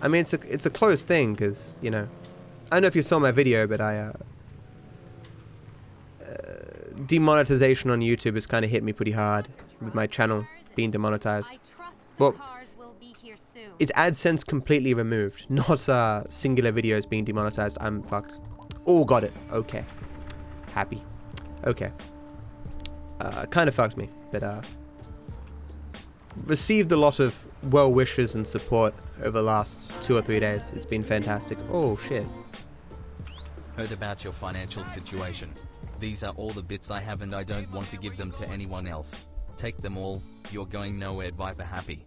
I mean, it's a close thing, because, you know, I don't know if you saw my video, but demonetization on YouTube has kind of hit me pretty hard with my channel being demonetized. Well, it's AdSense completely removed, not singular videos being demonetized. I'm fucked. Oh, got it. Okay. Happy. Okay. Kind of fucked me, but received a lot of well wishes and support over the last 2 or 3 days. It's been fantastic. Oh shit. Heard about your financial situation. These are all the bits I have and I don't want to give them to anyone else. Take them all. You're going nowhere, Viper Happy.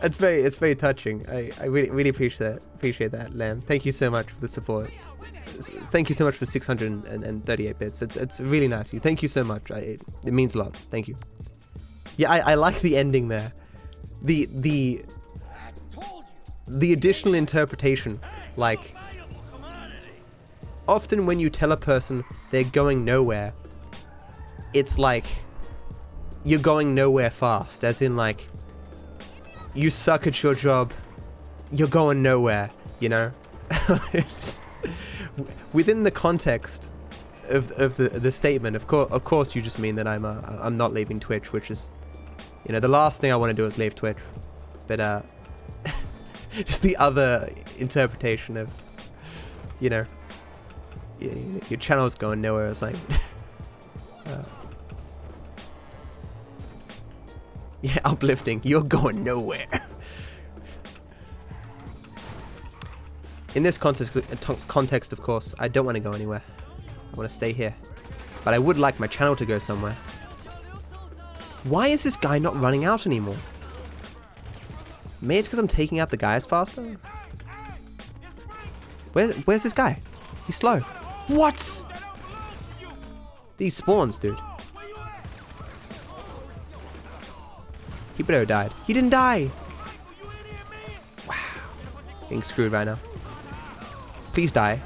It's very touching. I really appreciate that, Lamb. Thank you so much for the support. Thank you so much for 638 bits. It's really nice of you. Thank you so much. It means a lot. Thank you. Yeah, I like the ending there. The additional interpretation, like, often when you tell a person they're going nowhere, it's like you're going nowhere fast, as in like, you suck at your job, you're going nowhere, you know? Within the context of the statement, of course you just mean that I'm not leaving Twitch, which is, you know, the last thing I want to do is leave Twitch. But just the other interpretation of, you know, your channel's going nowhere. It's like, yeah, uplifting. You're going nowhere. In this context, of course, I don't want to go anywhere. I want to stay here. But I would like my channel to go somewhere. Why is this guy not running out anymore? Maybe it's because I'm taking out the guys faster? Where's this guy? He's slow. What? These spawns, dude. He better died. He didn't die! Wow. Getting screwed right now. Please die.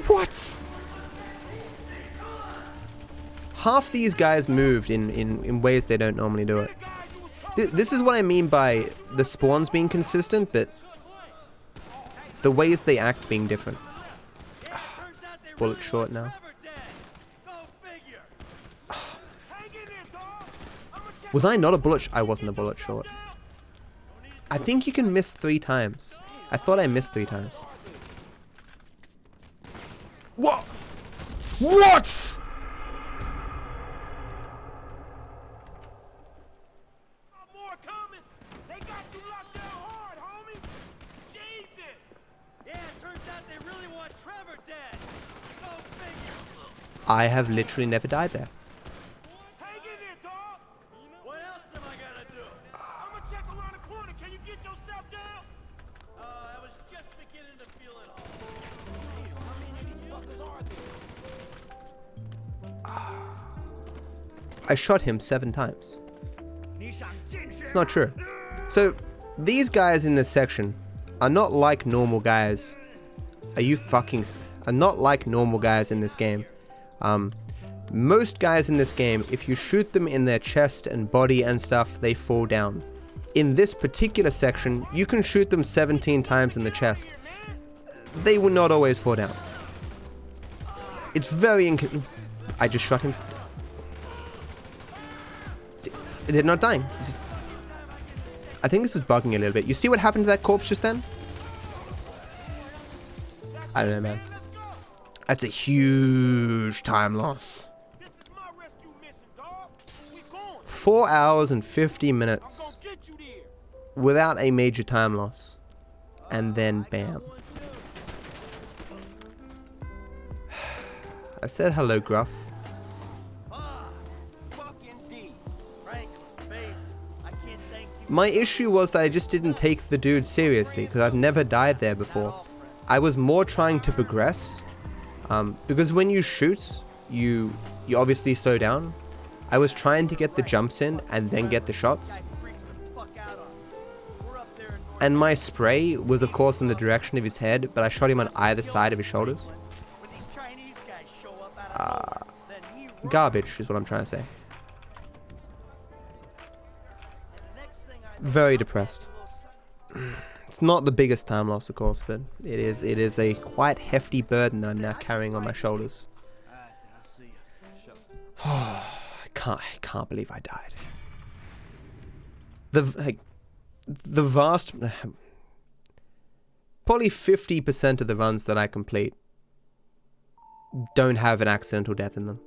What? Half these guys moved in ways they don't normally do it. This is what I mean by the spawns being consistent, but the ways they act being different. Bullet short now. Was I not a bullet? I wasn't a bullet short. I think you can miss 3 times. I thought I missed 3 times. What? What? More coming. They got you locked down hard, homie. Jesus. Yeah, it turns out they really want Trevor dead. Go figure. I have literally never died there. Hang in there, dog. What else am I gonna do? I'm gonna check around the corner. Can you get yourself down? I was just beginning to feel it all. Damn, how many of these fuckers are there? I shot him 7 times. It's not true. So, these guys in this section are not like normal guys. Are not like normal guys in this game. Most guys in this game, if you shoot them in their chest and body and stuff, they fall down. In this particular section, you can shoot them 17 times in the chest. They will not always fall down. It's very I just shot him. See, they're not dying. I think this is bugging a little bit. You see what happened to that corpse just then? I don't know, man. That's a huge time loss. 4 hours and 50 minutes without a major time loss. And then bam. I said hello, Gruff. My issue was that I just didn't take the dude seriously because I've never died there before. I was more trying to progress. Because when you shoot, you obviously slow down. I was trying to get the jumps in and then get the shots. And my spray was of course in the direction of his head, but I shot him on either side of his shoulders. Garbage is what I'm trying to say. Very depressed. It's not the biggest time loss, of course, but it is a quite hefty burden that I'm now carrying on my shoulders. I can't believe I died. The vast, probably 50% of the runs that I complete don't have an accidental death in them.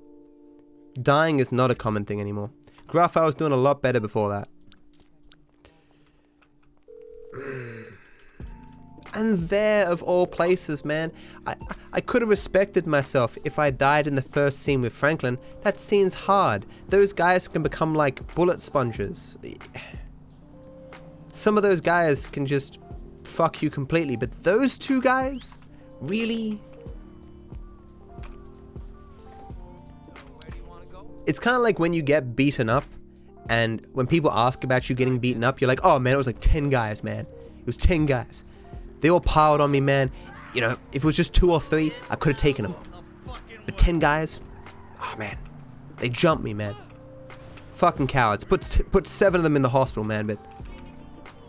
Dying is not a common thing anymore. Gruff, I was doing a lot better before that. And there, of all places, man, I could have respected myself if I died in the first scene with Franklin. That scene's hard. Those guys can become like bullet sponges. Some of those guys can just fuck you completely, but those 2 guys? Really? It's kind of like when you get beaten up, and when people ask about you getting beaten up, you're like, oh man, it was like 10 guys, man. It was 10 guys. They all piled on me, man. You know, if it was just 2 or 3, I could have taken them. But 10 guys, oh man, they jumped me, man. Fucking cowards. Put 7 of them in the hospital, man. But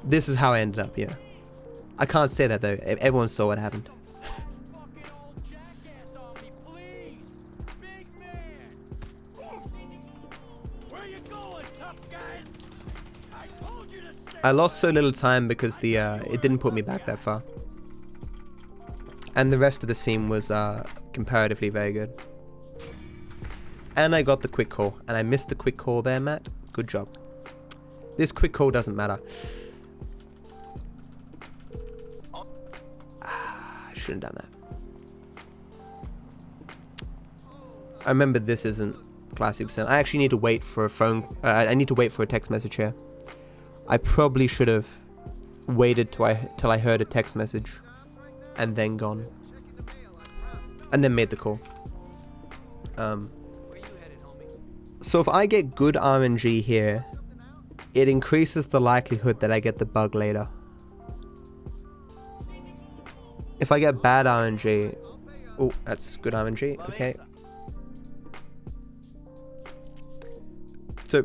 this is how I ended up. Yeah, I can't say that though. Everyone saw what happened. I lost so little time because the it didn't put me back that far. And the rest of the scene was comparatively very good. And I got the quick call. And I missed the quick call there, Matt. Good job. This quick call doesn't matter. I shouldn't have done that. I remember this isn't classic percent. I actually need to wait for a phone. I need to wait for a text message here. I probably should have waited till I heard a text message and then gone. And then made the call. So if I get good RNG here, it increases the likelihood that I get the bug later. If I get bad RNG... Oh, that's good RNG. Okay. So...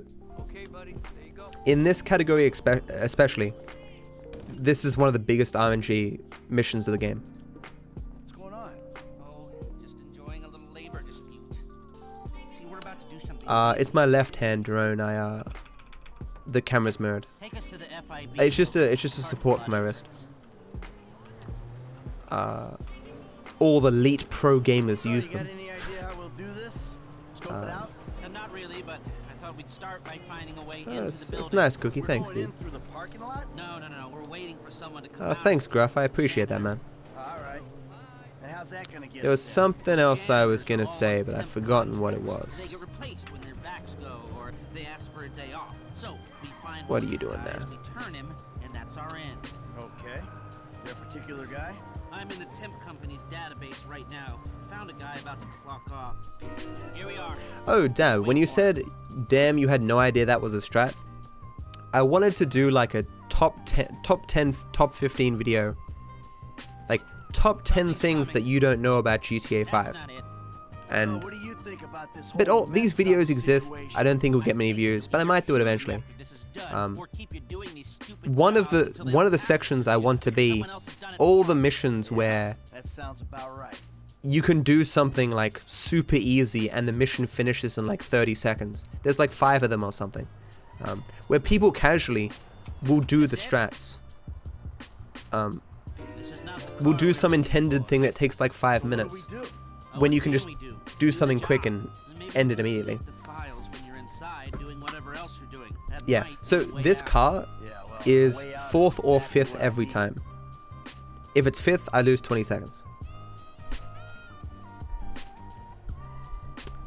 in this category especially, this is one of the biggest RNG missions of the game. What's going on? Oh, just enjoying a little labor dispute. See, we're about to do something. It's my left-hand drone. The camera's mirrored. Take us to the FIB. It's just a support for my wrist. All the elite pro gamers use them. Got any idea how we'll do this? Scope it out? Not really, but I thought we'd start by finding a way into the building. It's nice, Cookie. Thanks, dude. Through the parking lot? No. We're waiting for someone to come out. Thanks, Gruff. I appreciate that, man. All right. And how's that gonna get? There was something else I was gonna say, but I've forgotten what it They was. get replaced when their backs go, or they ask for a day off. So we find What one are you of these doing guys, there? We turn him, and that's our end. Okay. You're a particular guy? I'm in the temp company's database right now. Found a guy about to clock off. Here we are. Oh, damn. When you said, damn, you had no idea that was a strat, I wanted to do like a top 10, top 15 video. Like, top 10 things that you don't know about GTA 5. And, what do you think about this but whole all these messed up videos exist. situation? I don't think we'll get many views, but I might do it eventually. One of the sections I want to be all the missions where That sounds about right. you can do something like super easy and the mission finishes in like 30 seconds. There's like 5 of them or something. Where people casually will do the strats. Will do some intended thing that takes like 5 minutes. When you can just do something quick and end it immediately. Yeah, so this car is 4th or 5th every time. If it's 5th, I lose 20 seconds.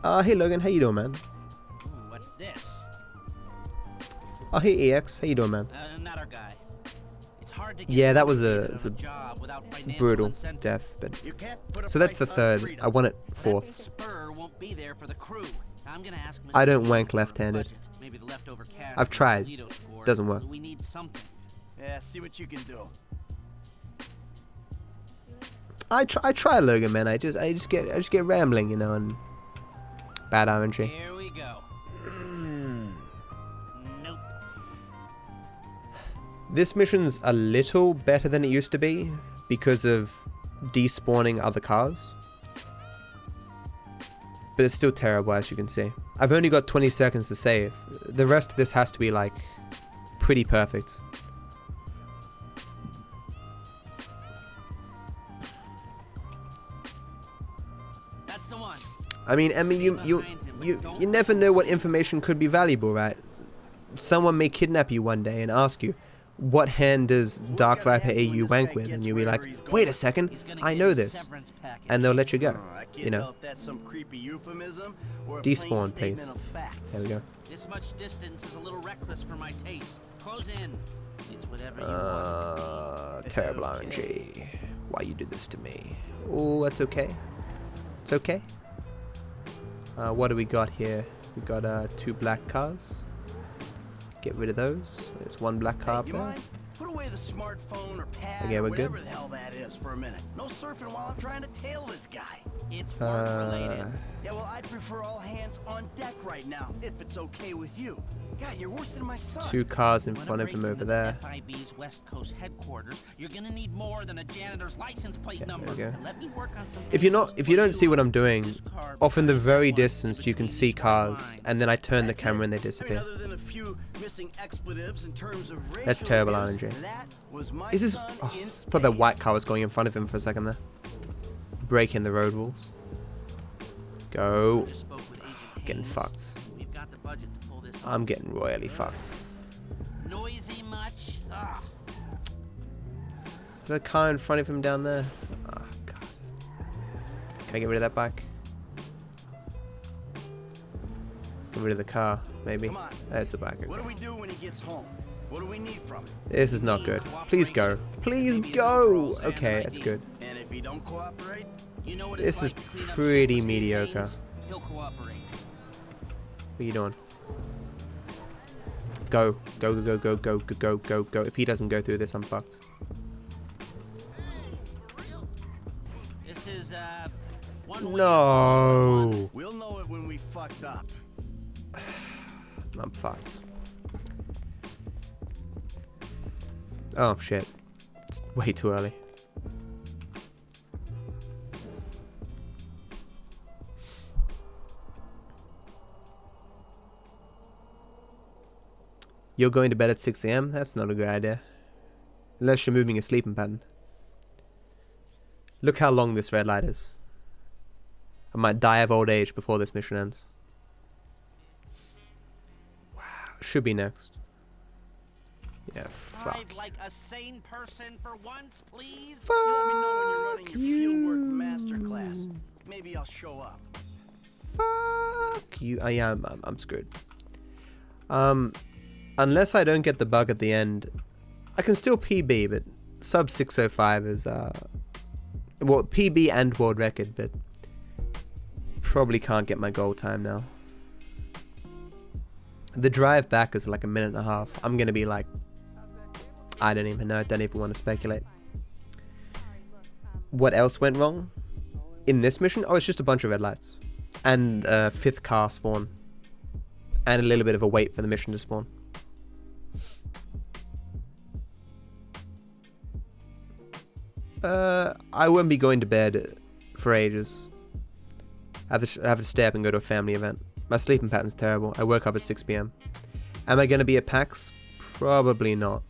Hey Logan, how you doing, man? What's this? Oh, hey EX, how you doing, man? Not our guy. It's hard to Yeah, that was a brutal death, but so that's the 3rd. I want it 4th. Spur won't be there for the crew. I'm gonna ask I don't wank left-handed. maybe the leftover cash I've tried. Toledo scored. Doesn't work. We need something. Yeah, see what you can do. I try Logan, man. I just get rambling, you know, and bad RNG. Here we go. Nope. This mission's a little better than it used to be because of despawning other cars. But it's still terrible, as you can see. I've only got 20 seconds to save. The rest of this has to be, like, pretty perfect. That's the one. I mean, you never know what information could be valuable, right? Someone may kidnap you one day and ask you, what hand does DarkViperAU wank with? And you'll be like, wait a second, I know this. And they'll let you go, you know. Despawn, please. There we go. This much distance is a little reckless for my taste. Close in. It's whatever you want. Terrible RNG. Why you did this to me? Oh, that's okay. It's okay. What do we got here? We got 2 black cars. Get rid of those. There's 1 black car up there. Put away the smartphone or pad Okay, or we're whatever good. the hell that is for a minute. No surfing while I'm trying to tail this guy. It's work related. Yeah, well, I'd prefer all hands on deck right now, if it's okay with you. God, you're worse than my son. 2 cars in front of him over there. FIB's West Coast headquarters. You're gonna need more than a janitor's license plate number. There we go. Let me work on some. If you don't see what I'm doing, off in the very distance you can see cars, and then I turn the camera and they disappear. Other than a few missing expletives in terms of That's racial terrible abuse, RNG. that was my Is this? son Oh, in I thought that white spades. car was going in front of him for a second there. Breaking the road rules. Go. Getting fucked. We've got the budget to pull this off. I'm getting royally fucked. Noisy much? Ah. Is there a car in front of him down there? Oh, God. Can I get rid of that bike? Get rid of the car, maybe. Come on. There's the bike. What Okay. do we do when he gets home? What do we need from him? This is not good. Please go. Please go! Okay, that's good. And if he don't cooperate, You know what This it's is like to clean up pretty silver mediocre. stains? He'll cooperate. What are you doing? Go. Go, go, go, go, go, go, go, go. If he doesn't go through this, I'm fucked. This is one way. No! we'll know it when we fucked up. I'm fucked. Oh, shit. It's way too early. You're going to bed at 6 AM? That's not a good idea. Unless you're moving your sleeping pattern. Look how long this red light is. I might die of old age before this mission ends. Wow. Should be next. Yeah, fuck. Drive like a sane person for once, please. You let me know when you're running Fuck your fieldwork you. masterclass. Maybe I'll show up. Fuck you. Yeah, I'm screwed. Unless I don't get the bug at the end, I can still PB, but sub 605 is well, PB and world record, but probably can't get my goal time now. The drive back is like a minute and a half. I'm gonna be like, I don't even know. I don't even want to speculate. What else went wrong in this mission? Oh, it's just a bunch of red lights and a 5th car spawn and a little bit of a wait for the mission to spawn. I won't be going to bed for ages. I have to stay up and go to a family event. My sleeping pattern's terrible. I woke up at 6 PM. Am I going to be at PAX? Probably not.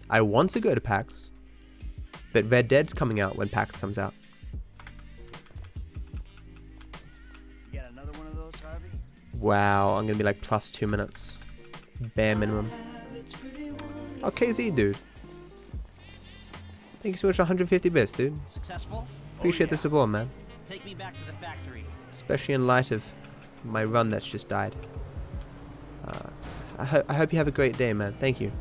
I want to go to PAX, but Red Dead's coming out when PAX comes out. You got another one of those, Harvey? Wow, I'm going to be like plus 2 minutes. Bare minimum. Oh, KZ, dude. Thank you so much for 150 bits, dude. Successful? Appreciate the support, man. Take me back to the factory. Especially in light of my run that's just died. I hope you have a great day, man. Thank you.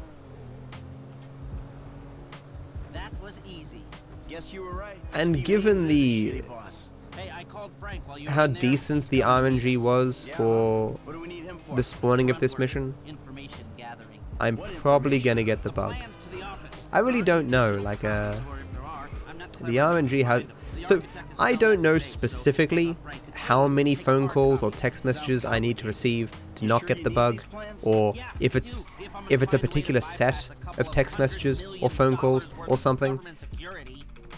That was easy. Guess you were right. And Steve given Haynes is the shitty boss. Hey, I called Frank while you were how in there. decent the RNG was for What do we need him for? the spawning of this mission, Information gathering. I'm probably gonna get the bug. Plans to the office. I really don't know, like Or if there are, I'm not the RNG has. So I don't know specifically how many phone calls or text messages I need to receive to not get the bug, or if it's a particular set of text messages or phone calls or something.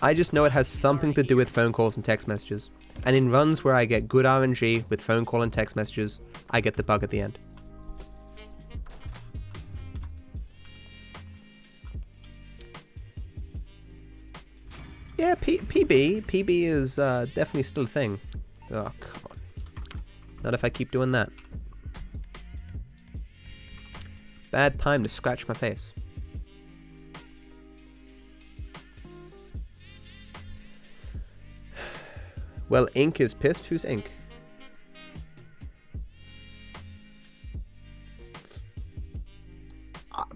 I just know it has something to do with phone calls and text messages. And in runs where I get good RNG with phone call and text messages, I get the bug at the end. Yeah, PB is definitely still a thing. Oh, come on. Not if I keep doing that. Bad time to scratch my face. Well, Ink is pissed. Who's Ink?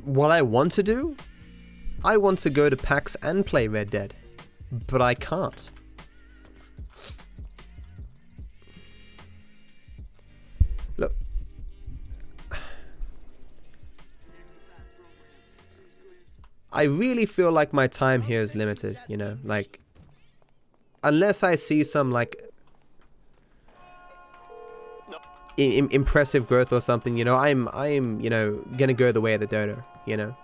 What I want to do? I want to go to PAX and play Red Dead. But I can't. Look. I really feel like my time here is limited, you know, like, unless I see some, like, impressive growth or something, you know, I'm, you know, gonna go the way of the dodo, you know.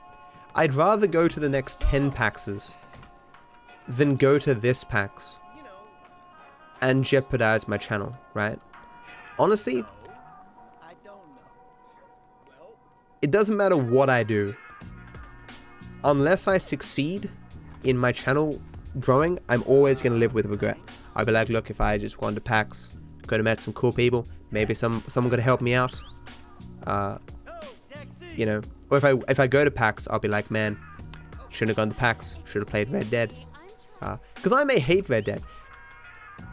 I'd rather go to the next 10 PAXs than go to this PAX and jeopardize my channel, right? Honestly, it doesn't matter what I do. Unless I succeed in my channel growing, I'm always going to live with regret. I'll be like, look, if I just gone to PAX, could have met some cool people, maybe someone could have helped me out. You know, or if I go to PAX, I'll be like, man, shouldn't have gone to PAX, should have played Red Dead. Because I may hate Red Dead.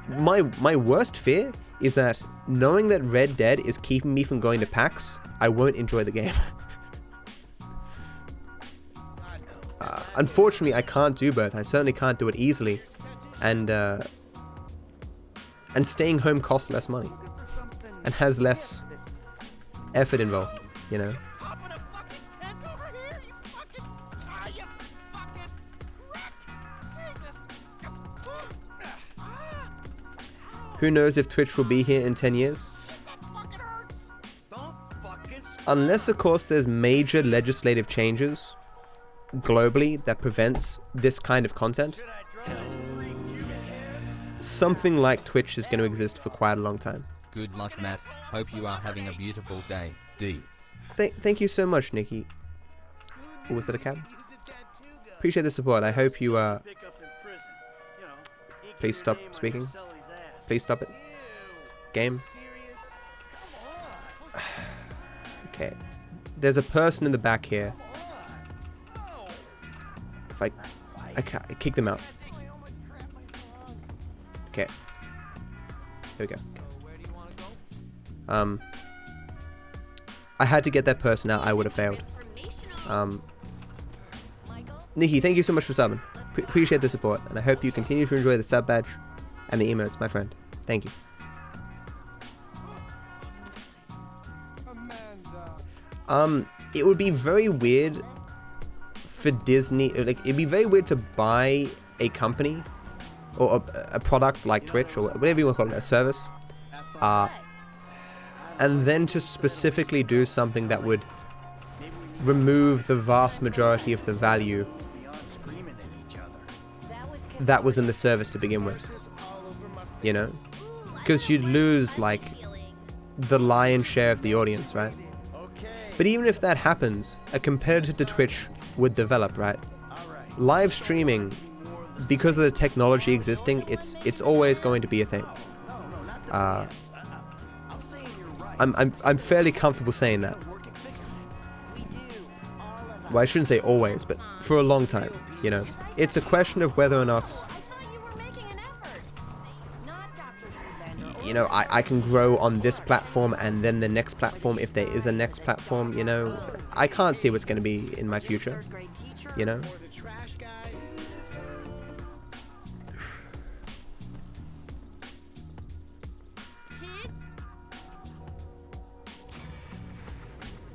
My worst fear is that knowing that Red Dead is keeping me from going to PAX, I won't enjoy the game. Unfortunately, I can't do both. I certainly can't do it easily, and staying home costs less money and has less effort involved, you know. Who knows if Twitch will be here in 10 years? Unless, of course, there's major legislative changes globally that prevents this kind of content, something like Twitch is going to exist for quite a long time. Good luck, Matt. Hope you are having a beautiful day. D. Thank you so much, Nikki. Oh, was that a cab? Appreciate the support. I hope you please stop speaking. Please stop it. Game. Okay. There's a person in the back here. If I kick them out. Okay. Here we go. I had to get that person out. I would have failed. Nikki, thank you so much for subbing. Appreciate the support, and I hope you continue to enjoy the sub badge and the emotes, my friend. Thank you. It would be very weird for Disney, like, it'd be very weird to buy a company or a product like Twitch or whatever you want to call it, a service, and then to specifically do something that would remove the vast majority of the value that was in the service to begin with, you know, because you'd lose like the lion's share of the audience, right? But even if that happens, a competitor to Twitch would develop, right? Live streaming, because of the technology existing, it's always going to be a thing. I'm fairly comfortable saying that. Well, I shouldn't say always, but for a long time, you know. It's a question of whether or not, you know, I can grow on this platform and then the next platform, if there is a next platform, you know. I can't see what's going to be in my future, you know.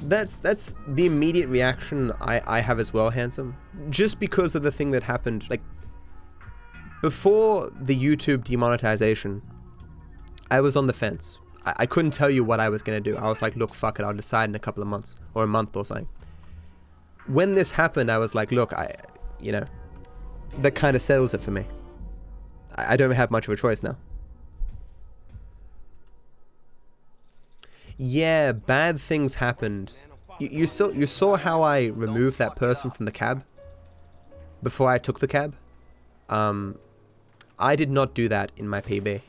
That's the immediate reaction I have as well, Handsome. Just because of the thing that happened, like, before the YouTube demonetization, I was on the fence. I couldn't tell you what I was going to do. I was like, look, fuck it, I'll decide in a couple of months, or a month or something. When this happened, I was like, look, you know, that kind of settles it for me. I don't have much of a choice now. Yeah, bad things happened. You saw how I removed that person from the cab before I took the cab? I did not do that in my PB.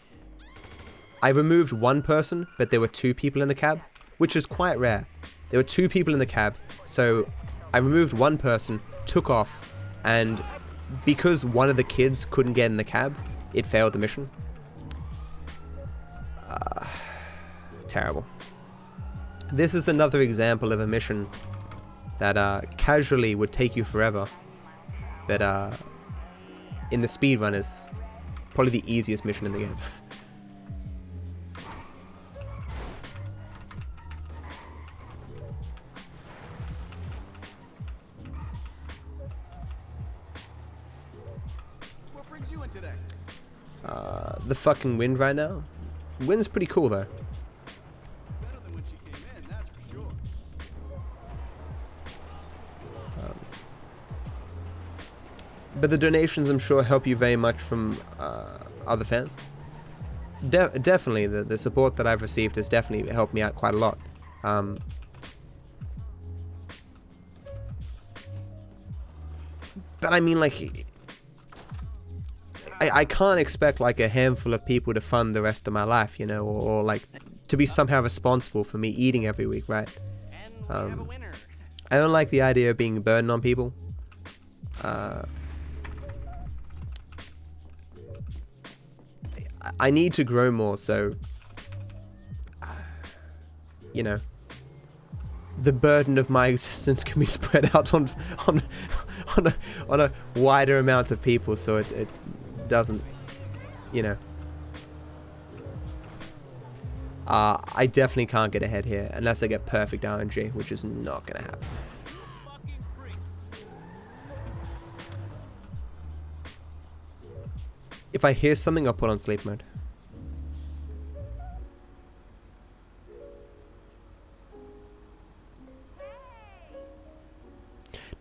I removed one person, but there were two people in the cab, which is quite rare. There were two people in the cab, so I removed one person, took off, and because one of the kids couldn't get in the cab, it failed the mission. Terrible. This is another example of a mission that casually would take you forever, but in the speedrun is probably the easiest mission in the game. The fucking wind right now. Wind's pretty cool though. But the donations, I'm sure, help you very much from other fans. Definitely, the support that I've received has definitely helped me out quite a lot. But I mean, like, I can't expect like a handful of people to fund the rest of my life, you know, or like to be somehow responsible for me eating every week, right? I don't like the idea of being a burden on people. I need to grow more, so you know, the burden of my existence can be spread out on a wider amount of people, so it doesn't, you know. I definitely can't get ahead here unless I get perfect RNG, which is not gonna happen. If I hear something, I'll put on sleep mode.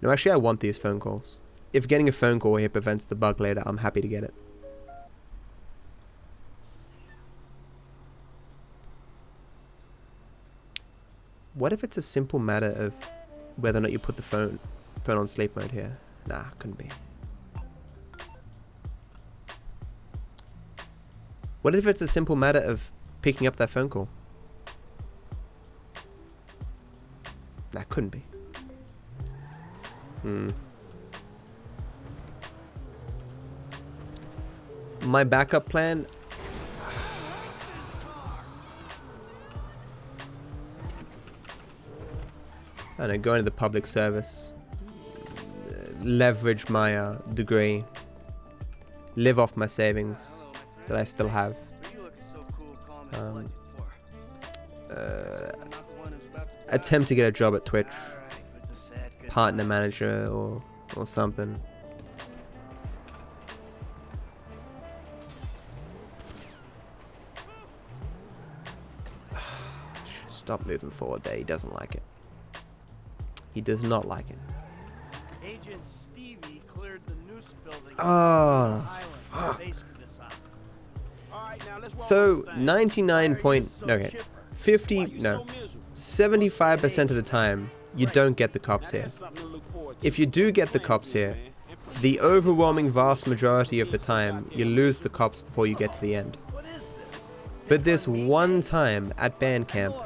No, actually I want these phone calls. If getting a phone call here prevents the bug later, I'm happy to get it. What if it's a simple matter of whether or not you put the phone on sleep mode here? Nah, couldn't be. What if it's a simple matter of picking up that phone call? That couldn't be. My backup plan... I don't know, go into the public service. Leverage my degree. Live off my savings that I still have. Attempt to get a job at Twitch. Partner manager or something. Stop moving forward there. He doesn't like it. He does not like it. Agent Stevie cleared the noose building. Oh, fuck. So 75% of the time you don't get the cops here. If you do get the cops here, the overwhelming vast majority of the time you lose the cops before you get to the end. But this one time at band camp,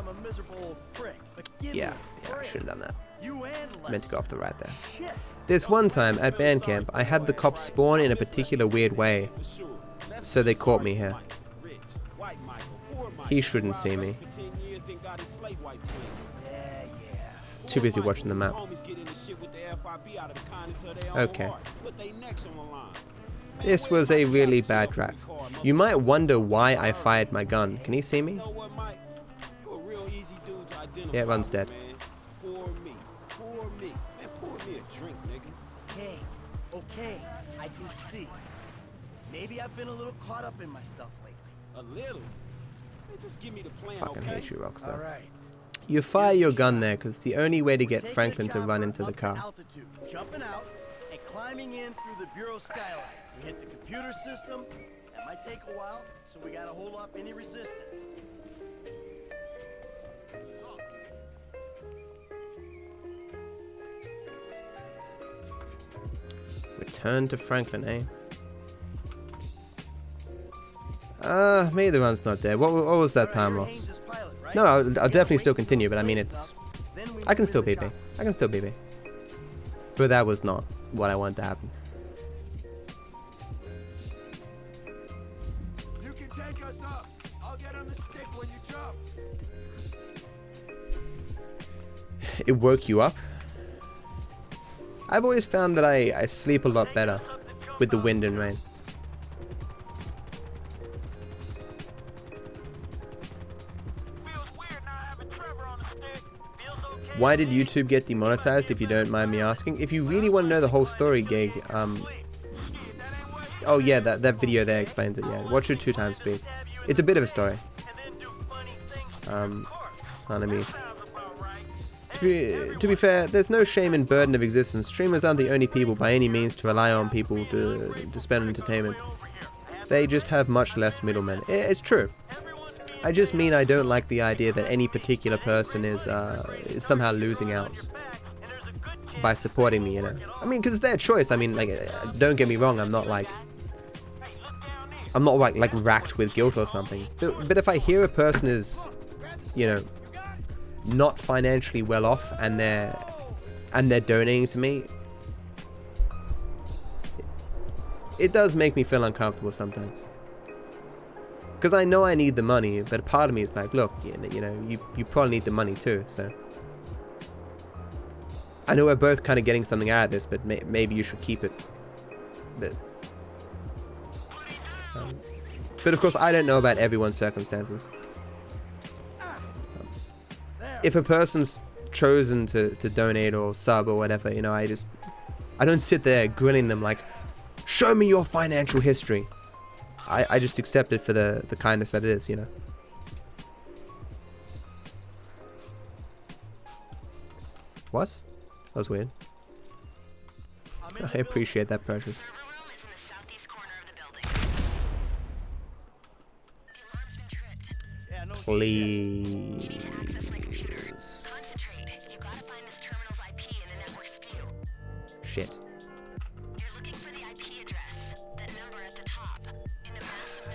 yeah, I shouldn't have done that. I meant to go off the right there. This one time at band camp, I had the cops spawn in a particular weird way, so they caught me here. He shouldn't see me. Too busy watching the map. Okay. This was a really bad trap. You might wonder why I fired my gun. Can he see me? Yeah, one's dead. Okay, I can see. Maybe I've been a little caught up in myself lately. A little? Just give me the plan, Fucking okay? hate you, Rockstar. All right. You fire your gun there because the only way to get Franklin to run into the car. Altitude, jumping out and climbing in through the bureau skylight. We hit the computer system. That might take a while, so we gotta hold off any resistance. Return to Franklin, eh? Maybe the run's not there. What was that time loss? No, I'll definitely still continue, but I mean it's... I can still PP. I can still PP. But that was not what I wanted to happen. You can take us up. I'll get on the stick when you jump. It woke you up? I've always found that I sleep a lot better with the wind and rain. Why did YouTube get demonetized, if you don't mind me asking? If you really want to know the whole story, Gig, Oh yeah, that video there explains it. Yeah, watch it 2 times speed. It's a bit of a story. Let me. To be fair, there's no shame in burden of existence. Streamers aren't the only people by any means to rely on people to spend on entertainment. They just have much less middlemen. It's true. I just mean I don't like the idea that any particular person is somehow losing out by supporting me, you know. I mean, because it's their choice. I mean, like, don't get me wrong. I'm not like racked with guilt or something. But if I hear a person is, you know, not financially well off and they're donating to me, it does make me feel uncomfortable sometimes. Because I know I need the money, but part of me is like, look, you know, you probably need the money too, so. I know we're both kind of getting something out of this, but maybe you should keep it. But of course, I don't know about everyone's circumstances. If a person's chosen to donate or sub or whatever, you know, I don't sit there grilling them like, show me your financial history. I just accept it for the kindness that it is, you know. What? That was weird. I appreciate that, Precious. Please. Shit.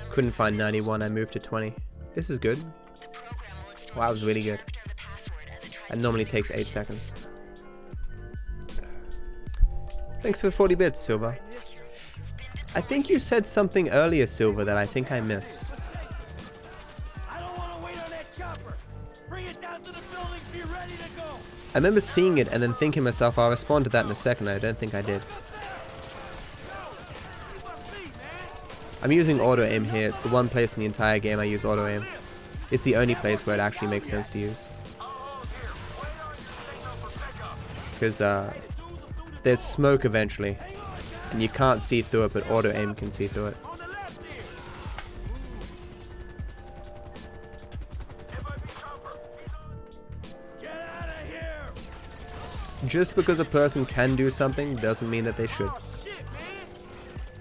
Couldn't find 91, I moved to 20. This is good. Wow, that was really good. It normally takes 8 seconds. Thanks for 40 bits, Silver. I think you said something earlier, Silver, that I think I missed. I remember seeing it and then thinking to myself, I'll respond to that in a second. I don't think I did. I'm using auto aim here. It's the one place in the entire game I use auto aim. It's the only place where it actually makes sense to use. Because there's smoke eventually, and you can't see through it, but auto aim can see through it. Just because a person can do something doesn't mean that they should.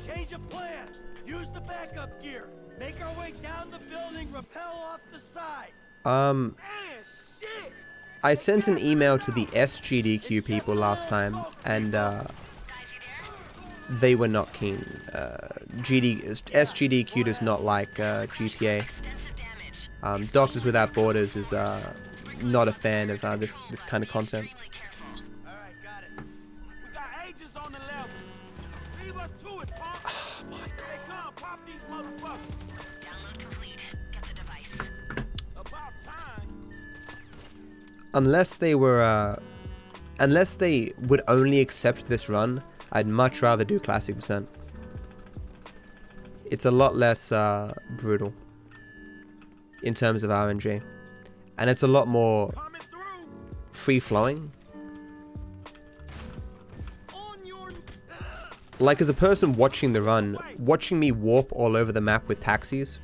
Change of plan. Use the backup gear. Make our way down the building, rappel off the side. I sent an email to the SGDQ people last time, and they were not keen. SGDQ does not like GTA. Doctors Without Borders is not a fan of this kind of content. Unless they were, unless they would only accept this run, I'd much rather do Classic Percent. It's a lot less brutal in terms of RNG, and it's a lot more free-flowing. Like, as a person watching the run, watching me warp all over the map with taxis,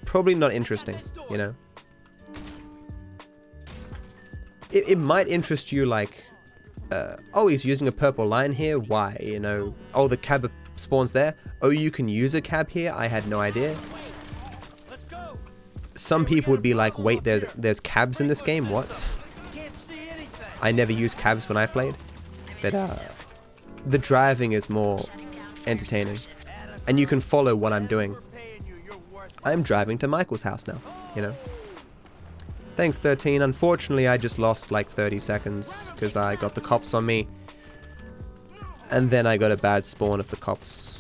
probably not interesting, you know? It might interest you, like, oh, he's using a purple line here, why, you know? Oh, the cab spawns there? Oh, you can use a cab here? I had no idea. Some people would be like, wait, there's cabs in this game? What? I never used cabs when I played. But, the driving is more entertaining. And you can follow what I'm doing. I'm driving to Michael's house now, you know? Thanks, 13. Unfortunately, I just lost like 30 seconds because I got the cops on me. And then I got a bad spawn of the cops.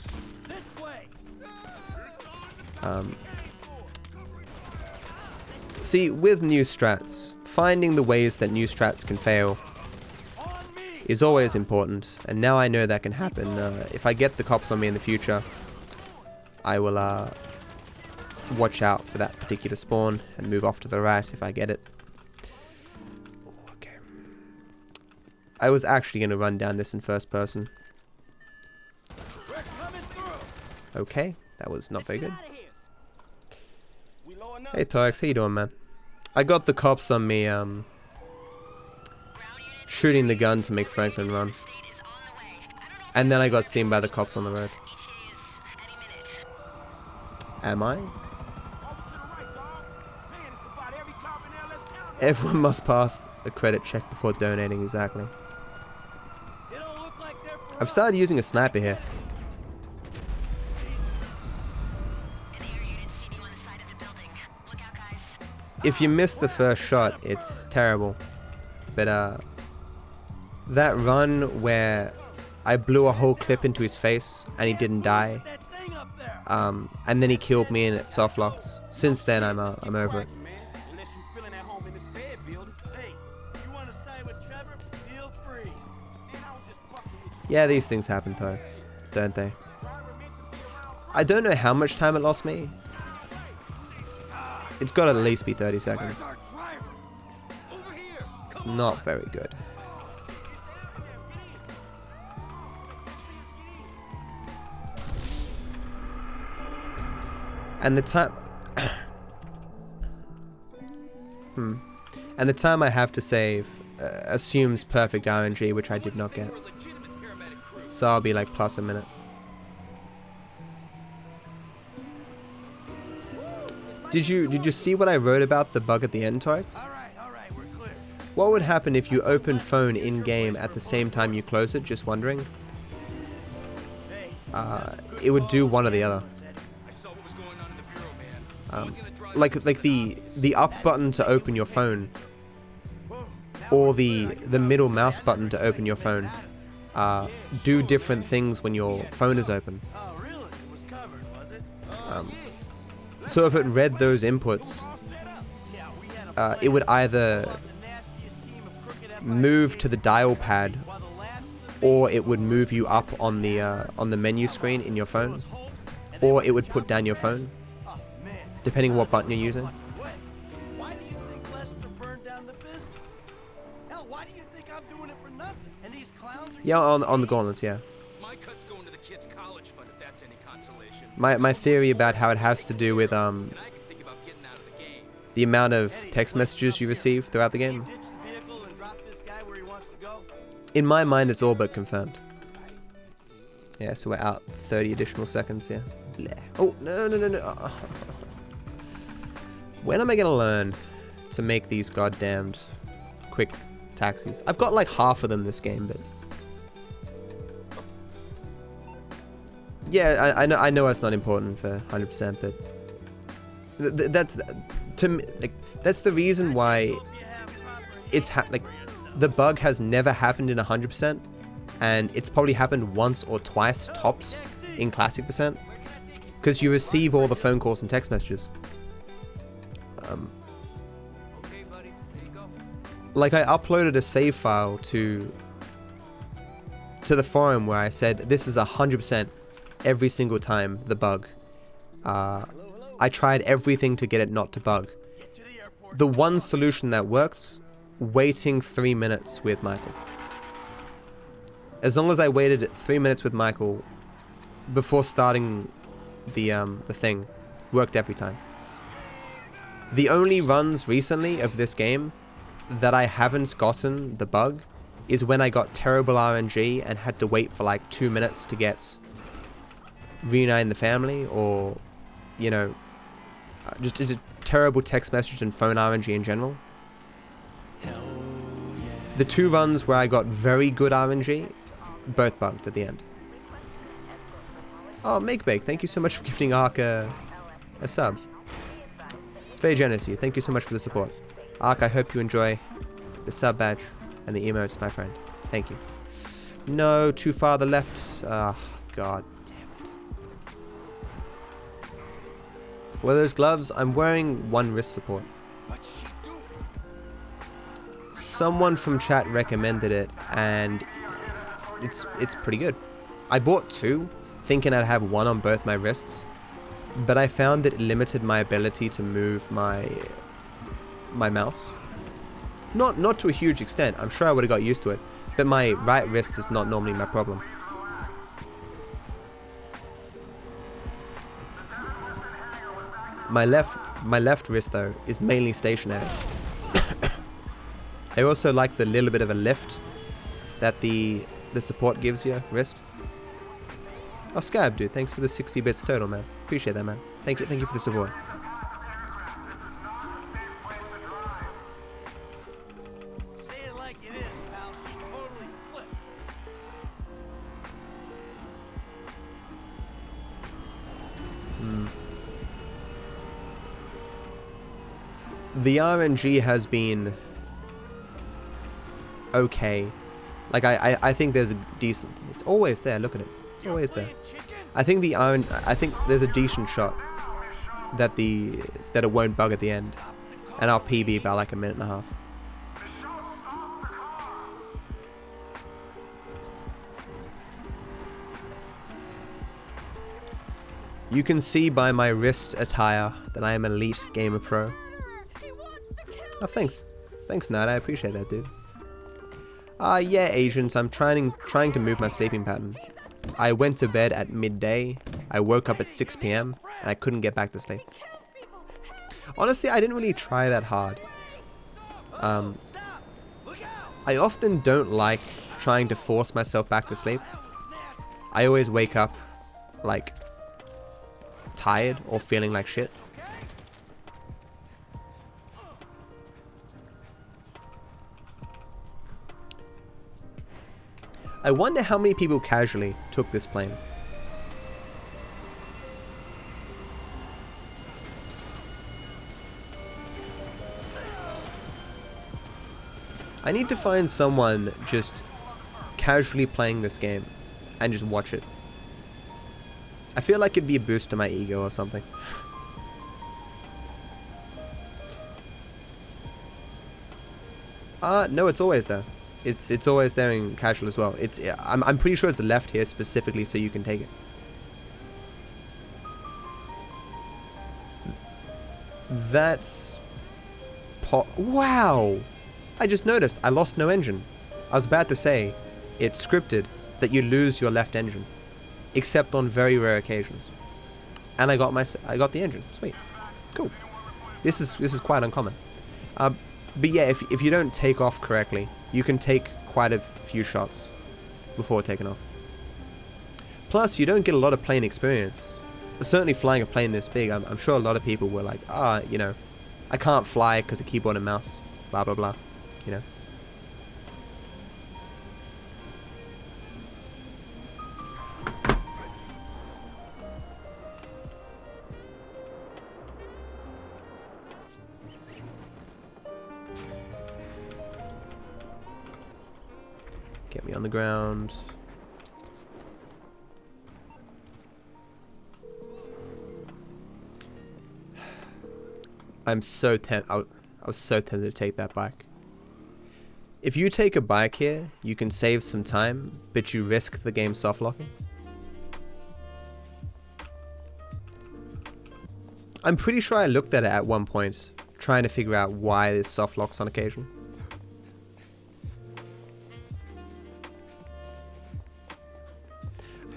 See, with new strats, finding the ways that new strats can fail is always important. And now I know that can happen. If I get the cops on me in the future, I will watch out for that particular spawn and move off to the right if I get it. Okay. I was actually going to run down this in first person. Okay, that was not very good. Hey Tox, how you doing, man? I got the cops on me, shooting the gun to make Franklin run. And then I got seen by the cops on the road. Am I? Everyone must pass a credit check before donating, exactly. I've started using a sniper here. If you miss the first shot, it's terrible. But that run where I blew a whole clip into his face and he didn't die, and then he killed me and it soft locks. Since then, I'm over it. Yeah, these things happen, though, don't they? I don't know how much time it lost me. It's got to at least be 30 seconds. It's not very good. And the time... And the time I have to save assumes perfect RNG, which I did not get. So I'll be like plus a minute. Did you see what I wrote about the bug at the end, Tarks? What would happen if you open phone in-game at the same time you close it? Just wondering. It would do one or the other. Like the up button to open your phone, or the middle mouse button to open your phone, do different things when your phone is open. So if it read those inputs, it would either move to the dial pad, or it would move you up on the menu screen in your phone, or it would put down your phone, depending on what button you're using. Why do you think Lester burned down the business? Hell, why do you think I'm doing it for nothing? And these clowns are... Yeah, on the gauntlets, yeah. My cut's going to the kids' college fund if that's any consolation. My theory about how it has to do with the amount of text messages you receive throughout the game. In my mind, it's all but confirmed. Yeah, so we're out 30 additional seconds here. Bleh. Oh, no. When am I gonna learn to make these goddamned quick taxis? I've got like half of them this game, but yeah, I know it's not important for 100%, but that's to me, like, that's the reason why it's like the bug has never happened in 100%, and it's probably happened once or twice tops in classic percent, because you receive all the phone calls and text messages. Like I uploaded a save file to the forum where I said this is 100% every single time the bug. I tried everything to get it not to bug. The one solution that works, waiting 3 minutes with Michael. As long as I waited 3 minutes with Michael before starting the thing, worked every time. The only runs recently of this game that I haven't gotten the bug is when I got terrible RNG and had to wait for like 2 minutes to get reunite the family, or, you know, just a terrible text message and phone RNG in general. The two runs where I got very good RNG, both bugged at the end. Oh, MakeBake, thank you so much for gifting Ark a sub. It's very generous of you. Thank you so much for the support. Ark, I hope you enjoy the sub badge and the emotes, my friend. Thank you. No, too far the left. Ah, god damn it. What are those gloves? I'm wearing one wrist support. Someone from chat recommended it, and it's pretty good. I bought two, thinking I'd have one on both my wrists, but I found it limited my ability to move my mouse. Not to a huge extent. I'm sure I would have got used to it, but my right wrist is not normally my problem. My left wrist though is mainly stationary. I also like the little bit of a lift that the support gives your wrist. Oh, Scab, dude, thanks for the 60 bits total, man. Appreciate that, man. Thank you for the support. Say it like it is, pal. She's totally flipped. The RNG has been okay. Like I think there's a decent. It's always there. Look at it. It's always there. I think I think there's a decent shot that it won't bug at the end, and I'll PB by like a minute and a half. You can see by my wrist attire that I am Elite Gamer Pro. Oh, thanks. Thanks, Nat. I appreciate that, dude. Yeah, agents. I'm trying to move my sleeping pattern. I went to bed at midday. I woke up at 6 p.m. and I couldn't get back to sleep. Honestly, I didn't really try that hard. I often don't like trying to force myself back to sleep. I always wake up, like, tired or feeling like shit. I wonder how many people casually took this plane. I need to find someone just casually playing this game and just watch it. I feel like it'd be a boost to my ego or something. No, it's always there. It's always there in casual as well. I'm pretty sure it's left here specifically so you can take it. That's wow! I just noticed I lost no engine. I was about to say it's scripted that you lose your left engine, except on very rare occasions. And I got the engine. Sweet, cool. This is quite uncommon. But yeah, if you don't take off correctly, you can take quite a few shots before taking off. Plus, you don't get a lot of plane experience. Certainly flying a plane this big, I'm sure a lot of people were like, you know, I can't fly because of keyboard and mouse, blah blah blah, you know. Get me on the ground. I'm so tempted. I was so tempted to take that bike. If you take a bike here, you can save some time, but you risk the game soft locking. I'm pretty sure I looked at it at one point, trying to figure out why this soft locks on occasion.